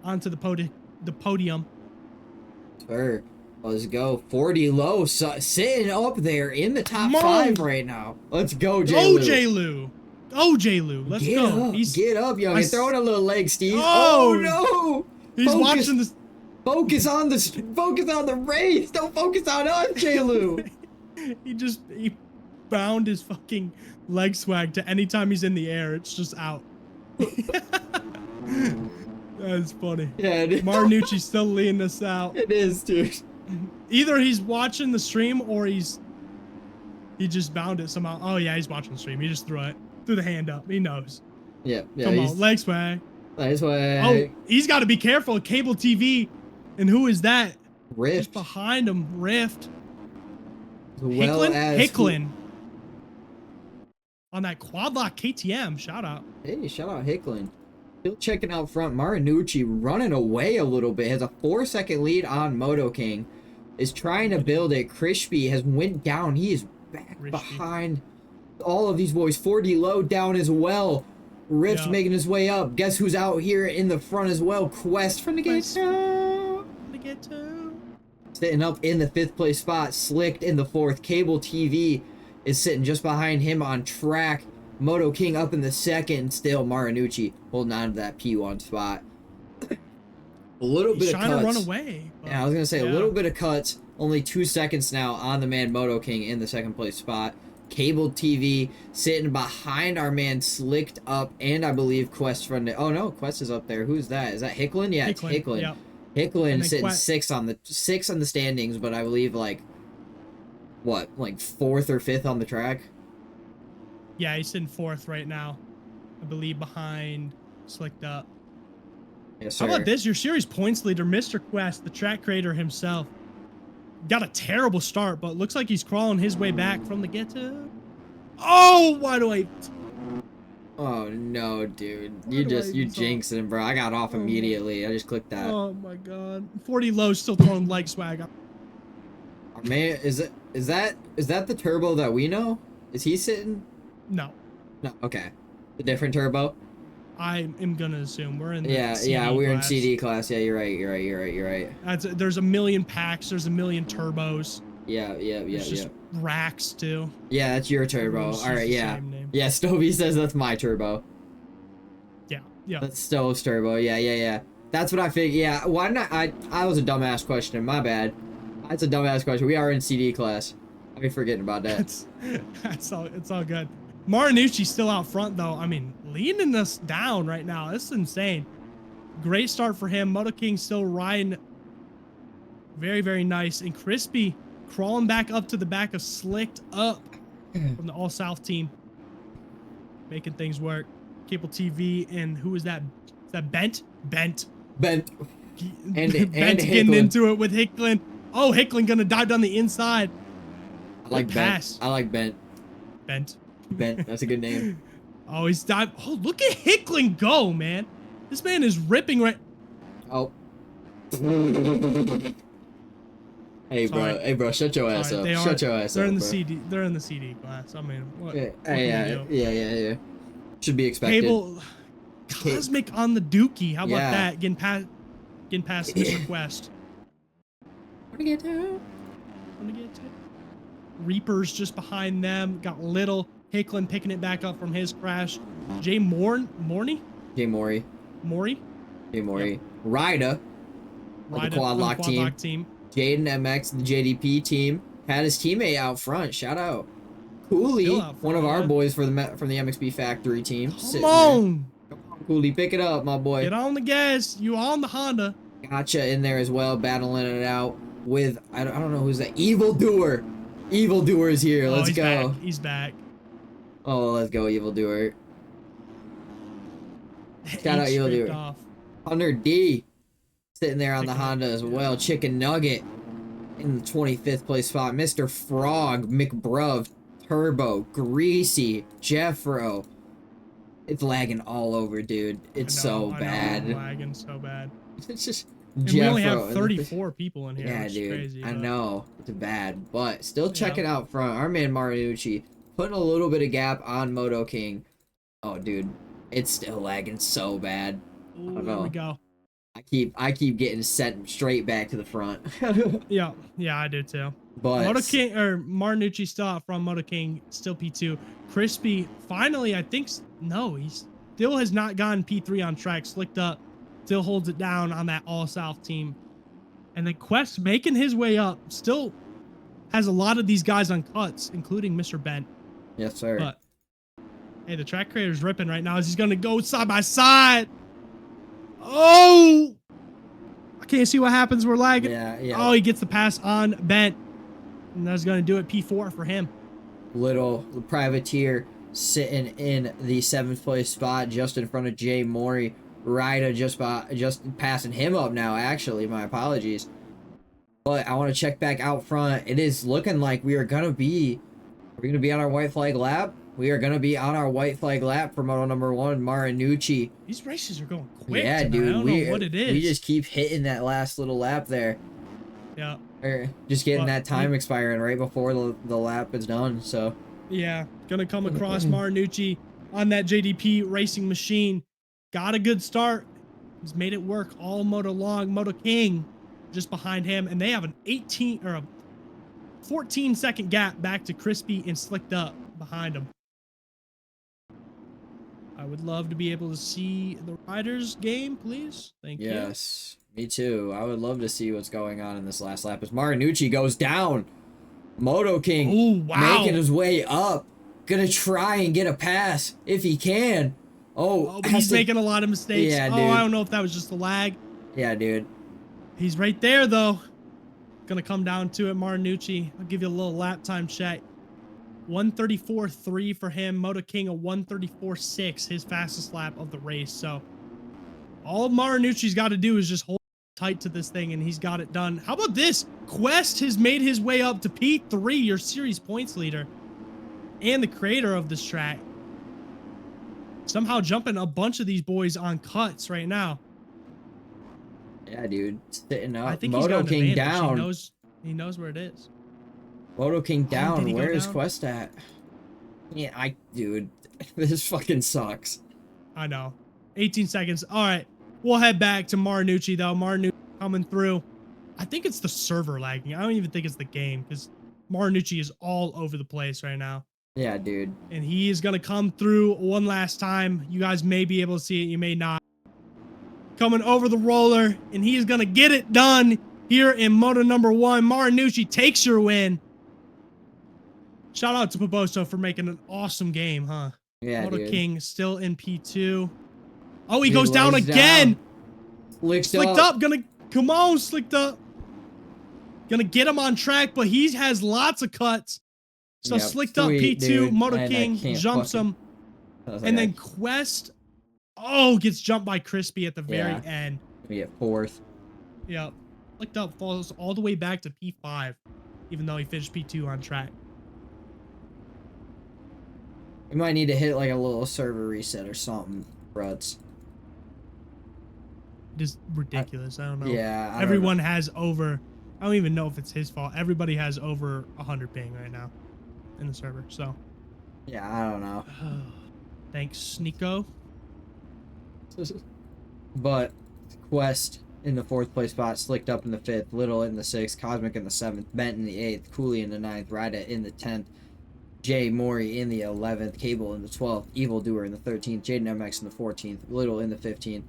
onto the podium. Sir, let's go. 40 low, sitting up there in the top 5 right now. Let's go, J-Lou. Go, J-Lou. Go, J-Lou. Let's go. Get up, young. He's throwing a little leg, Steve. Oh, no. He's watching this. Focus on the race. Don't focus on us, J-Lou. he bound his fucking leg swag to anytime he's in the air. It's just out. That's funny. Yeah, it is. Marinucci's still leading us out. It is, dude. Either he's watching the stream or he just bound it somehow. Oh yeah, he's watching the stream. He just threw the hand up. He knows. Yeah. Come on, leg swag. Leg swag. Oh, he's got to be careful. Cable TV. And who is that? Rift. Just behind him, Rift. Hicklin. On that quad lock KTM. Shout out. Hey, shout out Hicklin. Still checking out front. Marinucci running away a little bit. Has a 4-second lead on Moto King. Is trying to build it. Crispy has went down. He is back behind all of these boys. 40 low down as well. Rift making his way up. Guess who's out here in the front as well? Quest from the Ghetto. Sitting up in the 5th place spot. Slicked in the 4th. Cable TV is sitting just behind him on track. Moto King up in the 2nd. Still Marinucci holding on to that P1 spot. A little bit of cuts. Trying to run away. Yeah, I was going to say a little bit of cuts. Only 2 seconds now on the man Moto King in the 2nd place spot. Cable TV sitting behind our man Slicked Up, and I believe Quest from the... Oh no, Quest is up there. Who's that? Is that Hicklin? Yeah, it's Hicklin. Yep. Hicklin sitting 6th on the standings, but I believe like 4th or 5th on the track. Yeah, he's in 4th right now. I believe behind Slicked Up. Yes, sir. How about this? Your series points leader, Mr. Quest, the track creator himself. Got a terrible start, but looks like he's crawling his way back from the ghetto. Oh, why do I... Oh, no, dude. You jinxed him, bro. I got off immediately. I just clicked that. Oh, my God. 40 low, still throwing leg swag. Man, is that the turbo that we know? Is he sitting? No. No, okay. The different turbo? I am gonna assume we're in the CD we're class. in CD class. Yeah, you're right. There's a million packs, there's a million turbos. Yeah. There's just racks too. Yeah, that's your turbo. All right, yeah. Yeah, Stovey says that's my turbo. Yeah. That's Stove's turbo. Yeah. That's what I figured. Yeah, why not? I was a dumbass question. My bad. That's a dumbass question. We are in CD class. I'll be forgetting about that. It's all good. Marinucci's still out front though. I mean, leading us down right now. This is insane. Great start for him. Moto King still riding very, very nice. And Crispy crawling back up to the back of Slicked Up from the All South team. Making things work. Cable TV and who is that? Is that Bent? And Bent Hicklin. getting into it with Hicklin. Oh, Hicklin gonna dive down the inside. I like Bent. I like Bent. Bent, that's a good name. Oh, he's dived. Oh, look at Hicklin go, man. This man is ripping right. Oh. Hey, bro, shut your ass up. Shut your ass up. They're in the bro. CD. They're in the CD class. I mean, what? Yeah. Should be expected. Cable, Cosmic on the Dookie. How about Yeah. that? Getting past this request. Wanna get to? Reapers just behind them. Got Little. Hicklin picking it back up from his crash. Jay Maury. Yep. Ryda. The quad lock team. Jaden MX, the JDP team, had his teammate out front. Shout out. Cooley, one of our boys from the MXB Factory team. Come on, Cooley, pick it up, my boy. get on the gas. You on the Honda? Gotcha in there as well, battling it out with I don't know who's that. Evildoer. Evildoer is here. Let's go. He's back. Oh, let's go, Evildoer. Shout out Evildoer. Hunter D. Sitting there on the Honda as well. Chicken Nugget in the 25th place spot. Mr. Frog, McBruv, Turbo, Greasy, Jeffro. It's lagging all over, dude. It's so bad. It's lagging so bad. It's just And we only have 34 people in here. Yeah, which dude. Is crazy, I but... know. It's bad. But still check it out front. Our man Marinucci putting a little bit of gap on Moto King. Oh, dude. It's still lagging so bad. Ooh, I don't know. There we go. I keep getting sent straight back to the front. Yeah, I do too. But Moto King or Marinucci still out from Moto King, still P2. Crispy finally, I think no, he still has not gotten P3 on track. Slicked up, still holds it down on that All South team. And then Quest making his way up, still has a lot of these guys on cuts, including Mr. Bent. yes, sir. But hey, the track creator's ripping right now as he's gonna go side by side. Oh, I can't see what happens. We're lagging. Yeah. Oh, he gets the pass on Bent. And that's going to do it. P4 for him. Little privateer sitting in the 7th place spot just in front of Jay Maury. Ryder just passing him up now, actually. My apologies. But I want to check back out front. It is looking like we're going to be on our white flag lap. We are going to be on our white flag lap for Moto number 1, Marinucci. These races are going quick. Yeah, tonight. dude. I don't know what it is. We just keep hitting that last little lap there. Yeah. Or just getting that time expiring right before the lap is done, so. Yeah, gonna come across Marinucci on that JDP racing machine. Got a good start. He's made it work all moto long. Moto King just behind him, and they have an 14-second gap back to Crispy and Slicked Up behind him. I would love to be able to see the riders game, please. Thank you. Yes, me too. I would love to see what's going on in this last lap as Marinucci goes down. Moto King making his way up. Gonna try and get a pass if he can. Oh, but he's making a lot of mistakes. Yeah, dude. I don't know if that was just a lag. Yeah, dude. He's right there, though. Gonna come down to it, Marinucci. I'll give you a little lap time check. 134.3 for him. Moto King a 134.6, his fastest lap of the race. So all Marinucci's got to do is just hold tight to this thing, and he's got it done. How about this? Quest has made his way up to P3, your series points leader, and the creator of this track. Somehow jumping a bunch of these boys on cuts right now. Yeah, dude. Sitting up. I think Moto he's got King an advantage. down. He knows where it is. Moto King down. Did he go Where is down? Quest at? Yeah, dude, this fucking sucks. I know. 18 seconds. All right. We'll head back to Marinucci, though. Marinucci coming through. I think it's the server lagging. I don't even think it's the game, because Marinucci is all over the place right now. Yeah, dude. And he is going to come through one last time. You guys may be able to see it. You may not. Coming over the roller, and he is going to get it done here in Moto number 1. Marinucci takes your win. Shout out to Poboso for making an awesome game, huh? Yeah, Moto dude. King still in P2. Oh, he goes down again. Slicked up. Gonna, come on, Slicked Up. Gonna get him on track, but he has lots of cuts. So Yep, Slicked Up sweet, P2, dude. Moto And I King can't jumps fucking- him. And then Quest, gets jumped by Crispy at the very end. We get 4th. Yep. Slicked Up falls all the way back to P5, even though he finished P2 on track. We might need to hit like a little server reset or something, Bruds. Just ridiculous. I don't know. Yeah, I don't Everyone has over, I don't even know if it's his fault. Everybody has over 100 ping right now in the server. So, Yeah, I don't know. thanks, Nico. But Quest in the 4th place spot, Slicked Up in the 5th, Little in the 6th, Cosmic in the 7th, Bent in the 8th, Cooley in the 9th, Ryda in the 10th, Jay Maury in the 11th, Cable in the 12th, Evil Doer in the 13th, Jaden MX in the 14th, Little in the 15th.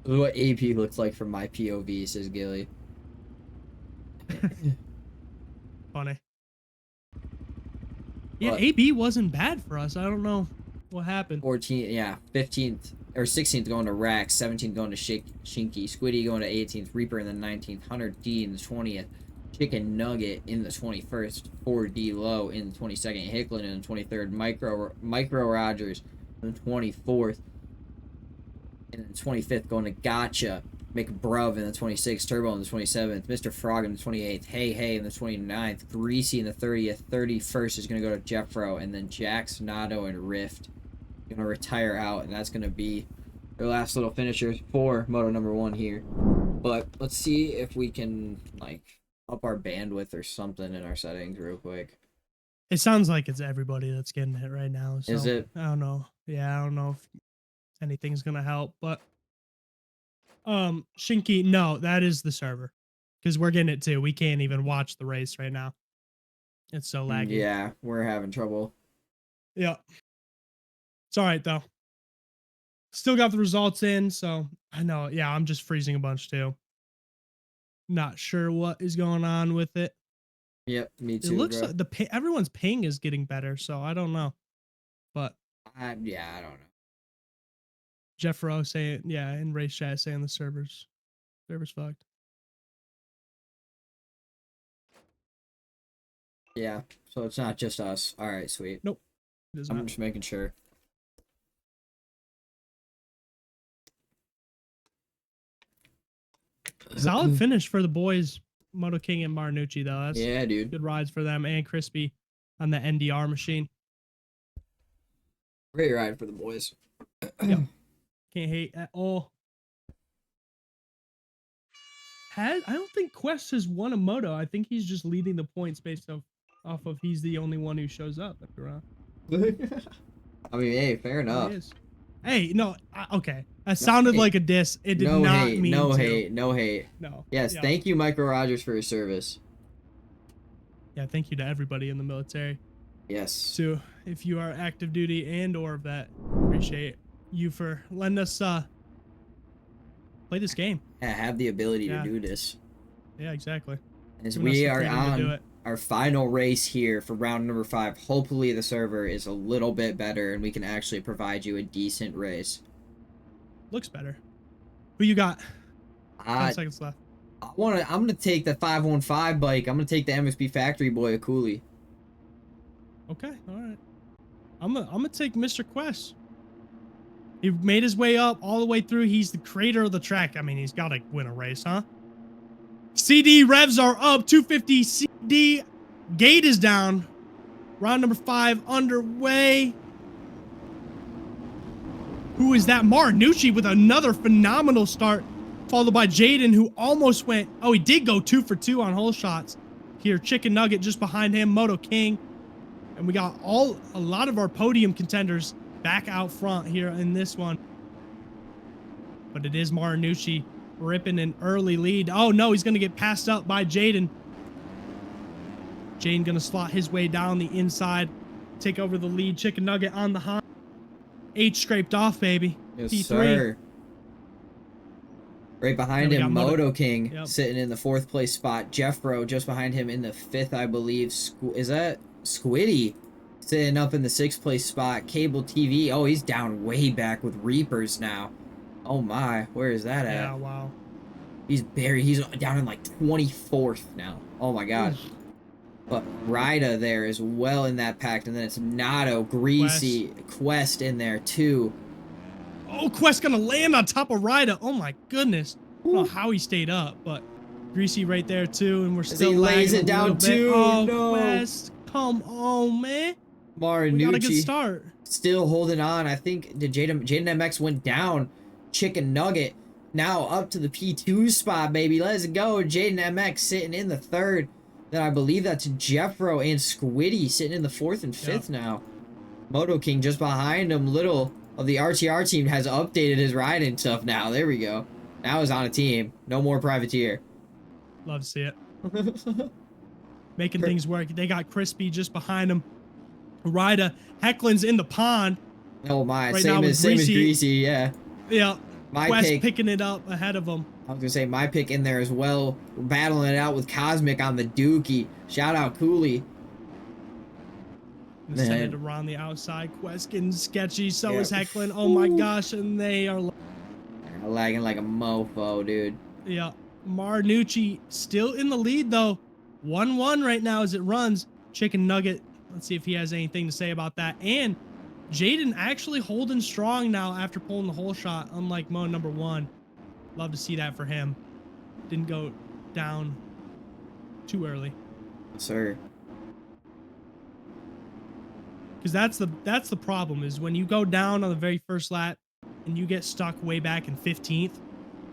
This is what AP looks like from my POV, says Gilly. Funny. Yeah, What? AB wasn't bad for us. I don't know what happened. 14th, yeah, 15th, or 16th going to Rax, 17th going to Shinky, Squiddy going to 18th, Reaper in the 19th, Hunter D in the 20th, Chicken Nugget in the 21st, 4D Low in the 22nd, Hicklin in the 23rd, Micro Rogers in the 24th, in the 25th, going to Gotcha. McBruv in the 26th, Turbo in the 27th, Mr. Frog in the 28th, Hey in the 29th, Greasy in the 30th, 31st is going to go to Jeffro, and then Jax, Nado, and Rift going to retire out, and that's going to be their last little finishers for Moto number 1 here. But let's see if we can, like, up our bandwidth or something in our settings real quick. It sounds like it's everybody that's getting it right now. So Is it? I don't know. Yeah, I don't know if anything's going to help, but Shinky, no, that is the server, because we're getting it too. We can't even watch the race right now. It's so laggy. Yeah, we're having trouble. Yeah, it's all right though. Still got the results in, so I know. Yeah, I'm just freezing a bunch too. Not sure what is going on with it. Yep, me too. It looks bro. like everyone's ping is getting better, so I don't know. But yeah, I don't know. Jeff Rowe saying, yeah, in race chat saying the server's fucked. Yeah, so it's not just us. All right, sweet. Nope. It is I'm not. just making sure. Solid finish for the boys, Moto King and Marinucci, though. That's Yeah, dude. good rides for them, and Crispy on the NDR machine. Great ride for the boys. Yep. Can't hate at all. I don't think Quest has won a moto. I think he's just leading the points based off of he's the only one who shows up at the round. I mean, hey, fair enough. He is. Hey, no, okay. That sounded hate. like a diss. It did No not hate, mean no to. hate, no hate. No. Yes, Yeah. thank you, Michael Rogers, for your service. Yeah, thank you to everybody in the military. Yes. So if you are active duty and or vet, appreciate you for letting us play this game. Yeah, have the ability Yeah. to do this. Yeah, exactly. As Giving us we the are freedom to do on it. our final race here for round number 5. Hopefully the server is a little bit better and we can actually provide you a decent race. Looks better. Who you got? 10 I seconds left. I'm gonna take the 515 bike. I'm gonna take the MSP Factory Boy, a Cooley. Okay, all right. I'm gonna take Mr. Quest. He made his way up all the way through. He's the creator of the track. I mean, he's got to win a race, huh? CD revs are up. 250 CD. Gate is down. Round number 5 underway. Who is that? Marinucci with another phenomenal start, followed by Jaden, who almost went. Oh, he did go 2 for 2 on hole shots. Here, Chicken Nugget just behind him. Moto King. And we got a lot of our podium contenders back out front here in this one. But it is Marinucci ripping an early lead. Oh no, he's going to get passed up by Jaden. Jaden going to slot his way down the inside, take over the lead. Chicken Nugget on the high. H scraped off, baby. Yes, P3. sir. Right behind Then we him, got Moto King, Yep. sitting in the 4th place spot. Jeffro just behind him in the 5th, I believe. Is that Squiddy? Sitting up in the 6th place spot. Cable TV. Oh, he's down way back with Reapers now. Oh my, where is that at? Yeah, wow. He's down in like 24th now. Oh my god. But Rida there as well in that pack. And then it's Nado, Greasy, Quest in there too. Oh, Quest gonna land on top of Rida. Oh my goodness. I don't know how he stayed up, but Greasy right there too, and we're still he lays lagging it a down little bit. too. Oh, No. Quest, come on, man. We got a good Marinucci start. still holding on. I think the Jaden MX went down. Chicken Nugget now up to the P2 spot, baby. Let's go. Jaden MX sitting in the 3rd. Then I believe that's Jeffro and Squiddy sitting in the 4th and 5th now. Moto King just behind him. Little of the RTR team has updated his riding stuff now. There we go. Now he's on a team. No more privateer. Love to see it. Making things work. They got Crispy just behind him. Rida, Hecklin's in the pond. Oh my, Right now same with as Greasy. Greasy, yeah. Yeah. My Quest pick. picking it up ahead of him. I was gonna say my pick in there as well. We're battling it out with Cosmic on the Dookie. Shout out Cooley. Send Man. it around the outside. Quest getting sketchy. So Yeah. is Hecklin. Oh my gosh. And they are. They're lagging like a mofo, dude. Yeah. Marinucci still in the lead though. 1-1 right now as it runs. Chicken Nugget. Let's see if he has anything to say about that. And Jaden actually holding strong now after pulling the whole shot, unlike Mo number 1. Love to see that for him. Didn't go down too early. Sir. Because that's the problem, is when you go down on the very first lap and you get stuck way back in 15th,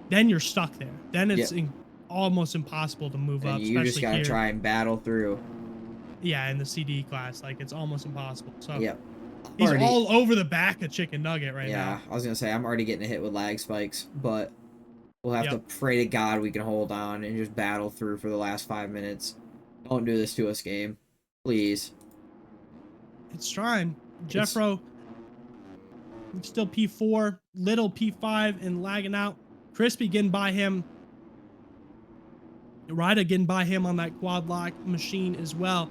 then you're stuck there. Then it's almost impossible to move up. You just especially gotta here. try and battle through. Yeah, in the CD class, like it's almost impossible. So Yep. he's all over the back of Chicken Nugget right now. Yeah, I was gonna say I'm already getting hit with lag spikes, but we'll have to pray to God we can hold on and just battle through for the last 5 minutes. Don't do this to us, game. Please. It's trying. Jeffro still P4, Little P5 and lagging out. Crispy getting by him. Ryder getting by him on that quad lock machine as well.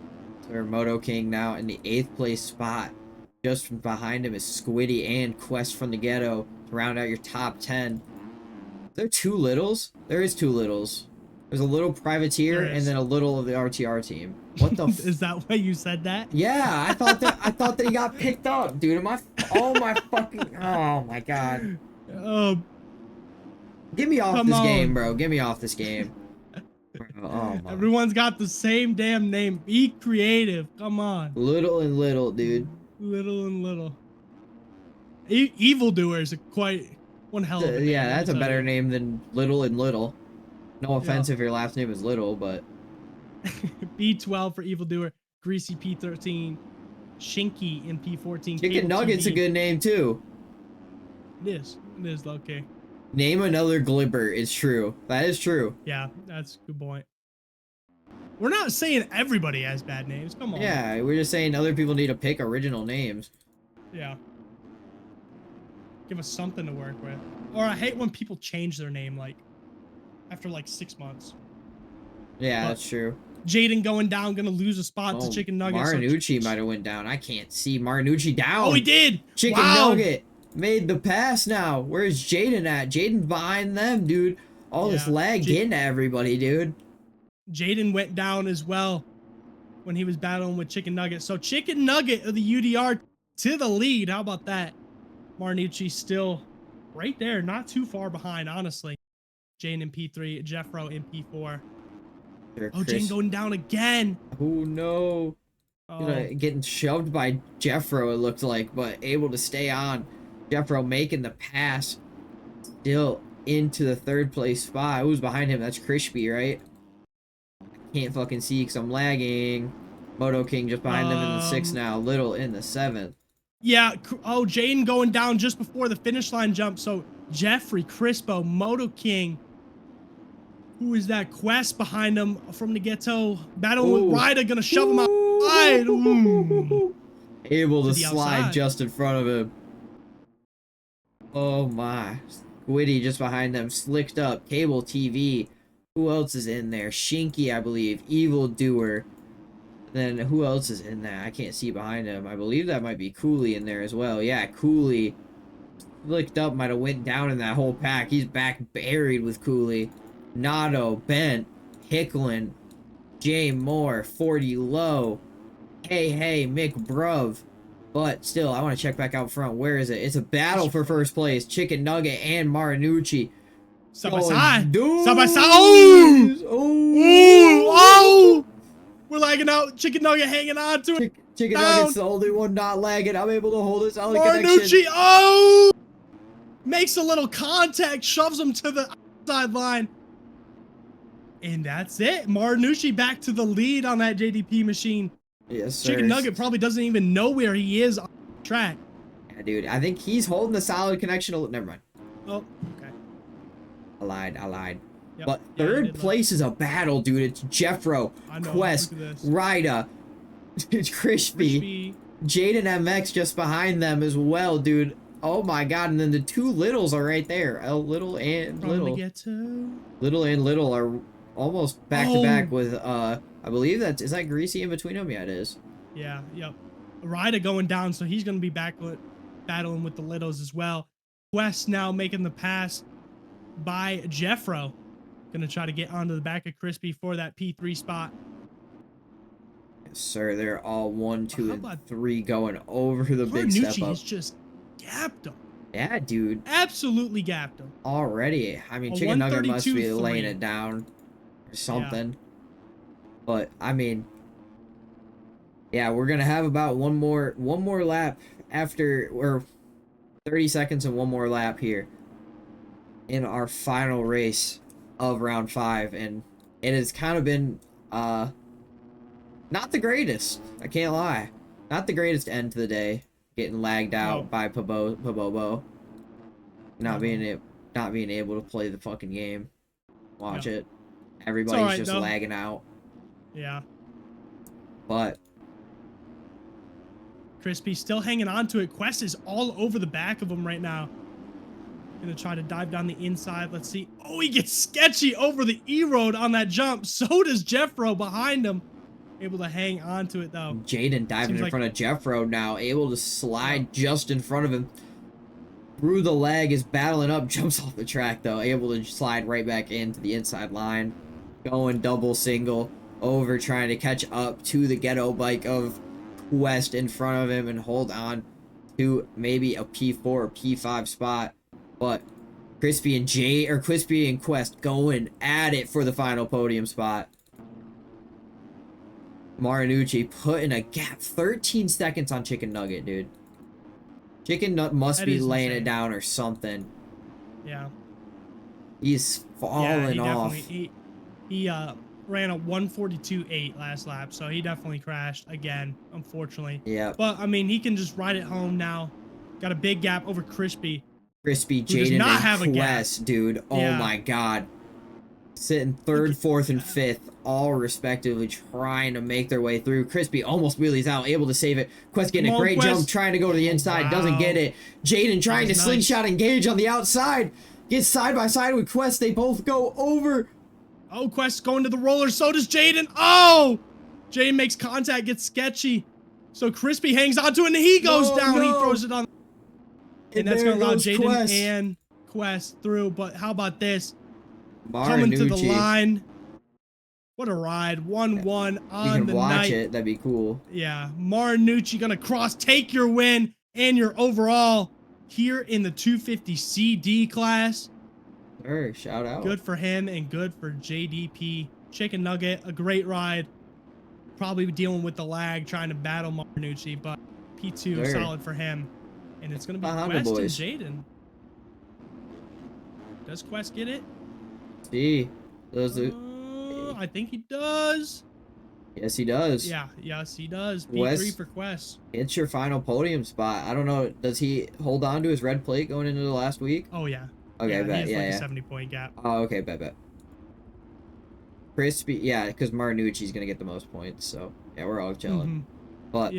Our Moto King now in the 8th place spot. Just from behind him is Squiddy and Quest from the Ghetto to round out your top 10. Are there 2 littles? There is 2 littles. There's a little privateer and then a little of the RTR team. What the Is that why you said that? Yeah, I thought that he got picked up, dude. Oh my god. Get me off this game, bro. Get me off this game. Oh my. Everyone's got the same damn name. Be creative. Come on. Little and little, dude. Little and little. Evildoer is quite one hell of a name. Yeah, that's a better name than Little and Little. No offense if your last name is Little, but B12 for Evildoer, Greasy P13, Shinky in P14. Chicken Nugget's a good name too. It is okay. Name another Glibber is true. That is true. Yeah, that's a good point. We're not saying everybody has bad names. Come on. Yeah, we're just saying other people need to pick original names. Yeah. Give us something to work with. Or I hate when people change their name like after like 6 months. Yeah, that's true. Jaden going down, gonna lose a spot to Chicken Nugget. Marinucci might have went down. I can't see Marinucci down. Oh, he did. Chicken Nugget made the pass now. Where's Jaden at? Jaden behind them, dude. All this lag getting to everybody, dude. Jaden went down as well when he was battling with Chicken Nugget. So Chicken Nugget of the UDR to the lead. How about that? Marinucci still right there, not too far behind, honestly. Jane in P3, Jeffro in P4. Oh, Jane going down again. Oh, no. Getting shoved by Jeffro, it looked like, but able to stay on. Jeffro making the pass. Still into the 3rd place spot. Who's behind him? That's Crispy, right? Can't fucking see because I'm lagging. Moto King just behind them in the 6th now. Little in the 7th. Yeah. Oh, Jane going down just before the finish line jump. So Jeffrey, Crispo, Moto King. Who is that? Quest behind him from the ghetto. Battling with Ryder, gonna shove him outside. Able to slide just in front of him. Oh my. Squiddy just behind them. Slicked up. Cable TV. Who else is in there? Shinky, I believe. Evildoer. Then who else is in there? I can't see behind him. I believe that might be Cooley in there as well. Yeah, Cooley. Slicked up, might have went down in that whole pack. He's back buried with Cooley. Nato, Bent, Hicklin, Jay Moore, 40 Low, Hey, Mick Bruv. But still, I want to check back out front. Where is it? It's a battle for 1st place. Chicken Nugget and Marinucci. Side by side. Dude. Side by side. Oh! We're lagging out. Chicken Nugget hanging on to it. Chicken Nugget's the only one not lagging. I'm able to hold his solid connection. Oh! Makes a little contact. Shoves him to the sideline. And that's it. Marinucci back to the lead on that JDP machine. Yes, sir. Chicken Nugget probably doesn't even know where he is on the track. Yeah, dude. I think he's holding the solid connection. Never mind. Oh, okay. I lied. Yep. But 3rd place is a battle, dude. It's Jeffro, Quest, Ryda, Crispy, Jaden MX just behind them as well, dude. Oh my god, and then the 2 littles are right there. Little and Little. Little and Little are almost back to back with I believe is that Greasy in between them? Yeah, it is. Yeah, yep. Ryder going down, so he's gonna be battling with the littles as well. Quest now making the pass by Jeffro. Gonna try to get onto the back of Crispy for that P3 spot. Sir, they're all 1, 2, How and about 3 going over the big step Martinucci up. has just gapped him. Yeah, dude. Absolutely gapped him. Already. I mean, A Chicken Nugget must be 132.3. laying it down or something. But I mean, yeah, we're gonna have about one more lap after, or 30 seconds and one more lap here in our final race of round 5, and it has kind of been not the greatest. I can't lie, not the greatest end to the day. Getting lagged out by Pabobo, not being able to play the fucking game. Watch it. Everybody's just lagging out. Yeah. But Crispy still hanging on to it. Quest is all over the back of him right now. Gonna try to dive down the inside. Let's see. Oh, he gets sketchy over the E-road on that jump. So does Jeffro behind him. Able to hang on to it though. Jaden diving in front of Jeffro now, able to slide just in front of him. Through the leg, is battling up, jumps off the track though, able to slide right back into the inside line. Going double single over, trying to catch up to the ghetto bike of Quest in front of him and hold on to maybe a P4 or P5 spot. But Crispy and Quest going at it for the final podium spot. Marinucci putting a gap, 13 seconds on Chicken Nugget, dude. Chicken Nut must be laying it down or something. Yeah. He's falling off. He ran a 142.8 last lap, so he definitely crashed again, unfortunately. Yeah. But I mean, he can just ride it home now. Got a big gap over Crispy. Jaden, and Quest, dude. Oh my god. Sitting 3rd, 4th, and 5th, all respectively, trying to make their way through. Crispy almost wheelies out, able to save it. Quest getting a great jump, trying to go to the inside, doesn't get it. Jaden trying to slingshot engage on the outside. Gets side by side with Quest. They both go over. Oh, Quest going to the roller. So does Jaden. Oh! Jaden makes contact, gets sketchy. So Crispy hangs onto it, and he goes down. He throws it on. And that's going to allow Jaden and Quest through. But how about this? Coming to the line. What a ride. 1-1 on the night. You can watch it. That'd be cool. Yeah. Marinucci going to cross, take your win and your overall here in the 250 CD class. Sure, shout out. Good for him and good for JDP. Chicken Nugget, a great ride. Probably dealing with the lag, trying to battle Marinucci, but P2 solid for him. And it's going to be Quest and Jaden. Does Quest get it? See. I think he does. Yes, he does. Yeah, yes, he does. P3 for Quest. It's your final podium spot. I don't know. Does he hold on to his red plate going into the last week? Oh, yeah. Okay, yeah, bet. He has Yeah, like a 70-point gap. Oh, okay, bet. Crispy, yeah, because Marinucci's gonna get the most points, so yeah, we're all chilling. But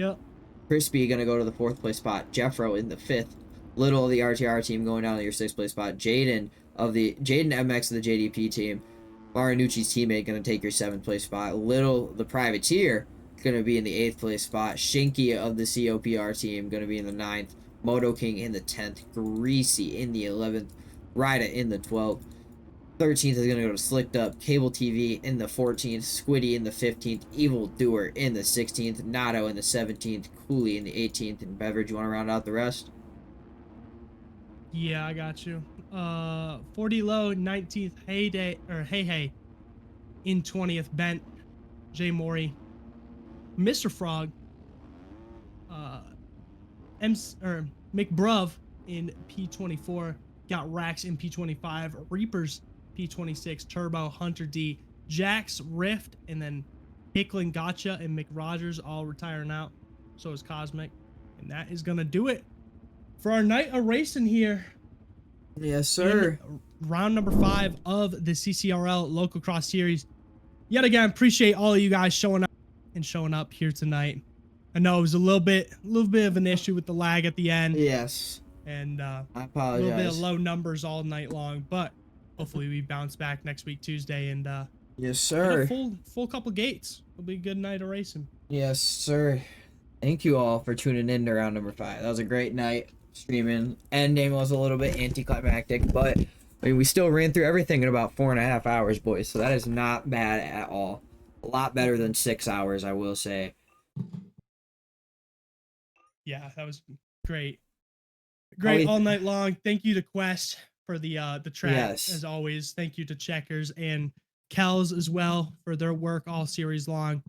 Crispy gonna go to the 4th place spot. Jeffro in the 5th. Little of the RTR team going down to your 6th place spot. Jaden MX of the JDP team. Marinucci's teammate gonna take your 7th place spot. Little the privateer gonna be in the 8th place spot. Shinky of the COPR team gonna be in the 9th. Moto King in the 10th. Greasy in the 11th. Rida in the 12th. 13th is going to go to Slicked Up. Cable TV in the 14th. Squiddy in the 15th. Evil Doer in the 16th. Nato in the 17th. Cooley in the 18th. And Beverage, you want to round out the rest? Yeah, I got you. 40 Low, 19th. Hey in 20th. Bent. Jay Maury. Mr. Frog. McBruv in P24. Got Rax in P25. Reapers P26. Turbo, Hunter D, Jax, Rift, and then Hicklin, Gotcha, and McRogers all retiring out. So is Cosmic. And that is going to do it for our night of racing here. Yes, sir. Round number 5 of the CCRL Localcross series. Yet again, appreciate all of you guys showing up here tonight. I know it was a little bit of an issue with the lag at the end. Yes. And I apologize. A little bit of low numbers all night long, but hopefully we bounce back next week Tuesday and yes, sir. Full couple gates. It'll be a good night of racing. Yes, sir. Thank you all for tuning in to round number 5. That was a great night streaming. Ending was a little bit anticlimactic, but I mean, we still ran through everything in about 4.5 hours, boys. So that is not bad at all. A lot better than 6 hours, I will say. Yeah, that was great. Great all night long. Thank you to Quest for the track, as always. Thank you to Checkers and Kells as well for their work all series long.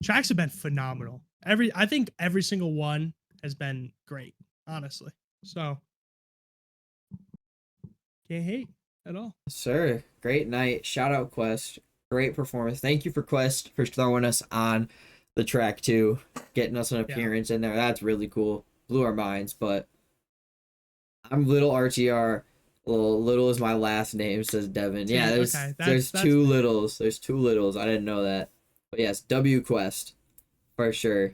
Tracks have been phenomenal. I think every single one has been great, honestly. So can't hate at all. Sir, great night. Shout out Quest. Great performance. Thank you for Quest for throwing us on the track too, getting us an appearance in there. That's really cool. Blew our minds, but I'm Little RTR. Little is my last name, says Devin. Yeah, there's two littles. There's two littles. I didn't know that. But yes, W Quest. For sure.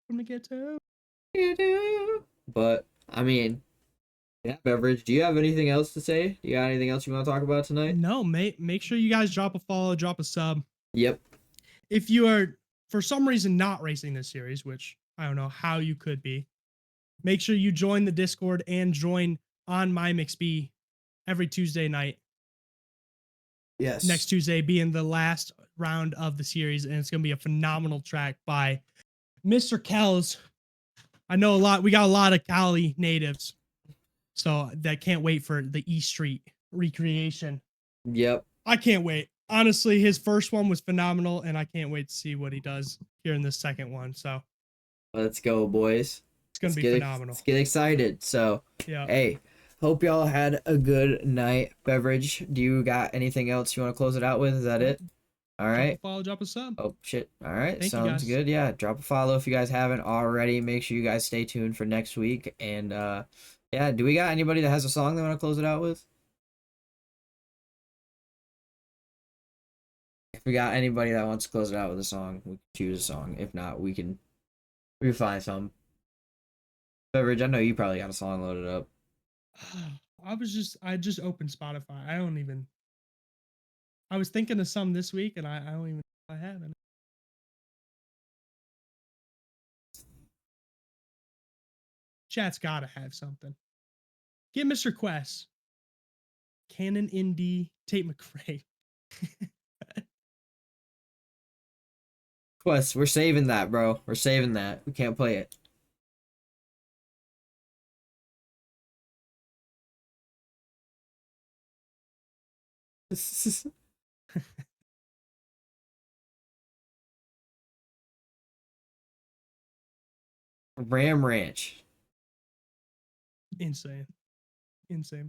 From the ghetto. But, I mean, yeah, Beverage, do you have anything else to say? You got anything else you want to talk about tonight? No, make sure you guys drop a follow, drop a sub. Yep. If you are, for some reason, not racing this series, which I don't know how you could be, make sure you join the Discord and join on My MixB every Tuesday night. Yes. Next Tuesday being the last round of the series, and it's going to be a phenomenal track by Mr. Kells. I know we got a lot of Cali natives, so that can't wait for the E Street recreation. Yep. I can't wait. Honestly, his first one was phenomenal, and I can't wait to see what he does here in this second one. So let's go, boys. It's going to be phenomenal. Let's get excited. So, yeah. Hey, hope y'all had a good night. Beverage, do you got anything else you want to close it out with? Is that it? All right. Drop a follow, drop a sub. Oh, shit. All right. Thank Sounds good. Yeah. Drop a follow if you guys haven't already. Make sure you guys stay tuned for next week. And, yeah, do we got anybody that has a song they want to close it out with? If we got anybody that wants to close it out with a song, we can choose a song. If not, we can find some. Beverage, I know you probably got a song loaded up. I just opened Spotify. I was thinking of some this week, and I don't even know if I have any. Chat's gotta have something. Get Mr. Quest. Canon Indie, Tate McRae. Quest, we're saving that, bro. We're saving that. We can't play it. Ram Ranch. Insane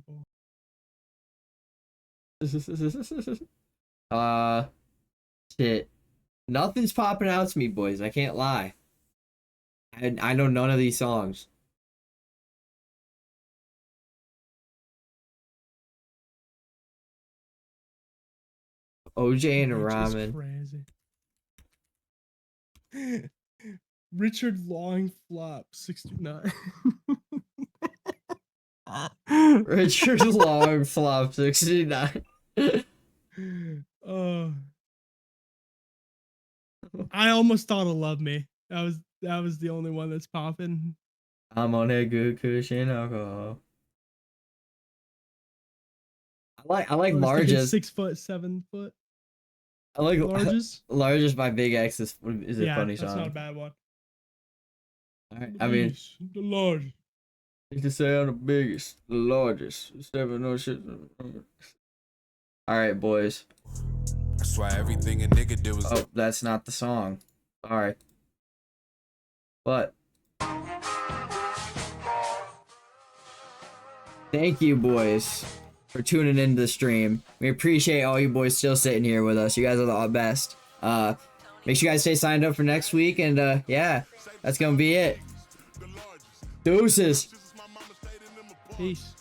Paul. Shit. Nothing's popping out to me, boys. I can't lie. I know none of these songs. OJ and Ramen. Crazy. Richard Long Flop 69. Richard Long Flop 69. I almost thought of Love Me. That was the only one that's popping. I'm on a good cushion alcohol. I like Largest. 6 foot, 7 foot. I like Largest. Largest by Big X is a funny song. That's not a bad one. All right, I mean, the largest. You can say I'm the biggest, the largest. No shit. All right, boys. That's why everything a nigga did was. Oh, that's not the song. All right. But thank you, boys, for tuning into the stream. We appreciate all you boys still sitting here with us. You guys are the best. Make sure you guys stay signed up for next week, and yeah, that's gonna be it. Deuces. Peace.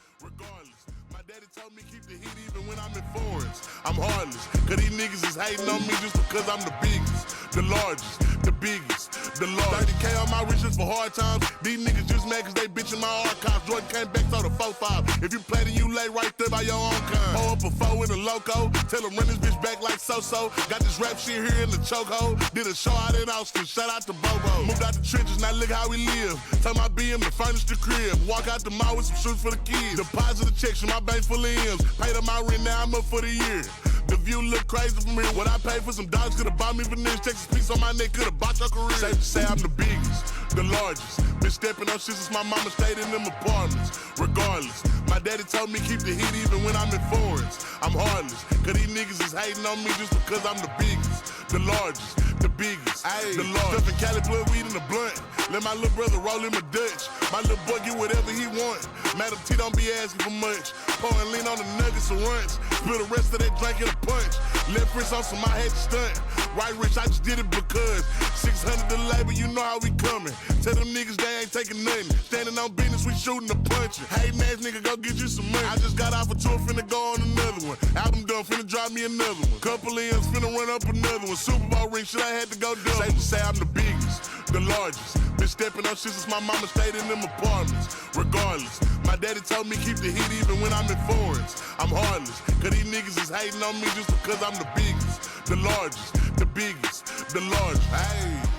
I'm heartless, cause these niggas is hating on me just because I'm the biggest, the largest, the biggest, the largest. 30K on my riches for hard times. These niggas just mad cause they bitchin' my archives. Jordan came back, so the 4-5. If you play, then you lay right there by your own kind. Pull up a 4 in a loco, tell them run this bitch back like so-so. Got this rap shit here in the chokehold. Did a show out in Austin, shout out to Bobo. Moved out the trenches, now look how we live. Tell my BM to furnish the crib. Walk out the mall with some shoes for the kids. Deposit the checks from my bank full of M's. Paid up my rent, now I'm up for the year. The view look crazy from here. What I paid for some dogs could've bought me veneers. Texas piece on my neck could've bought your career. Safe to say I'm the biggest, the largest. Been stepping on shit since my mama stayed in them apartments. Regardless, my daddy told me keep the heat even when I'm in foreigns. I'm heartless, cause these niggas is hating on me just because I'm the biggest, the largest, the biggest, the largest. Stuffing Cali blood weed in the blunt. Let my little brother roll him a Dutch. My little boy get whatever he want. Madam T don't be asking for much. Pouring lean on the nuggets and runs. Spill the rest of that drink in a punch. Left wrist on some, I had to stunt. Right wrist, I just did it because 600 the labor, you know how we coming. Tell them niggas they ain't taking nothing. Standing on business, we shooting the punching. Hating ass nigga, go get you some money. I just got off a tour, finna go on another one. Album done, finna drop me another one. Couple M's, finna run up another one. Super Bowl ring, shit, I had to go double. Safe to say I'm the biggest, the largest. Been stepping on shit since my mama stayed in them apartments. Regardless, my daddy told me keep the heat even when I'm in foreigns. I'm heartless, cause these niggas is hating on me just because I'm the biggest, the largest, the biggest, the largest. Hey.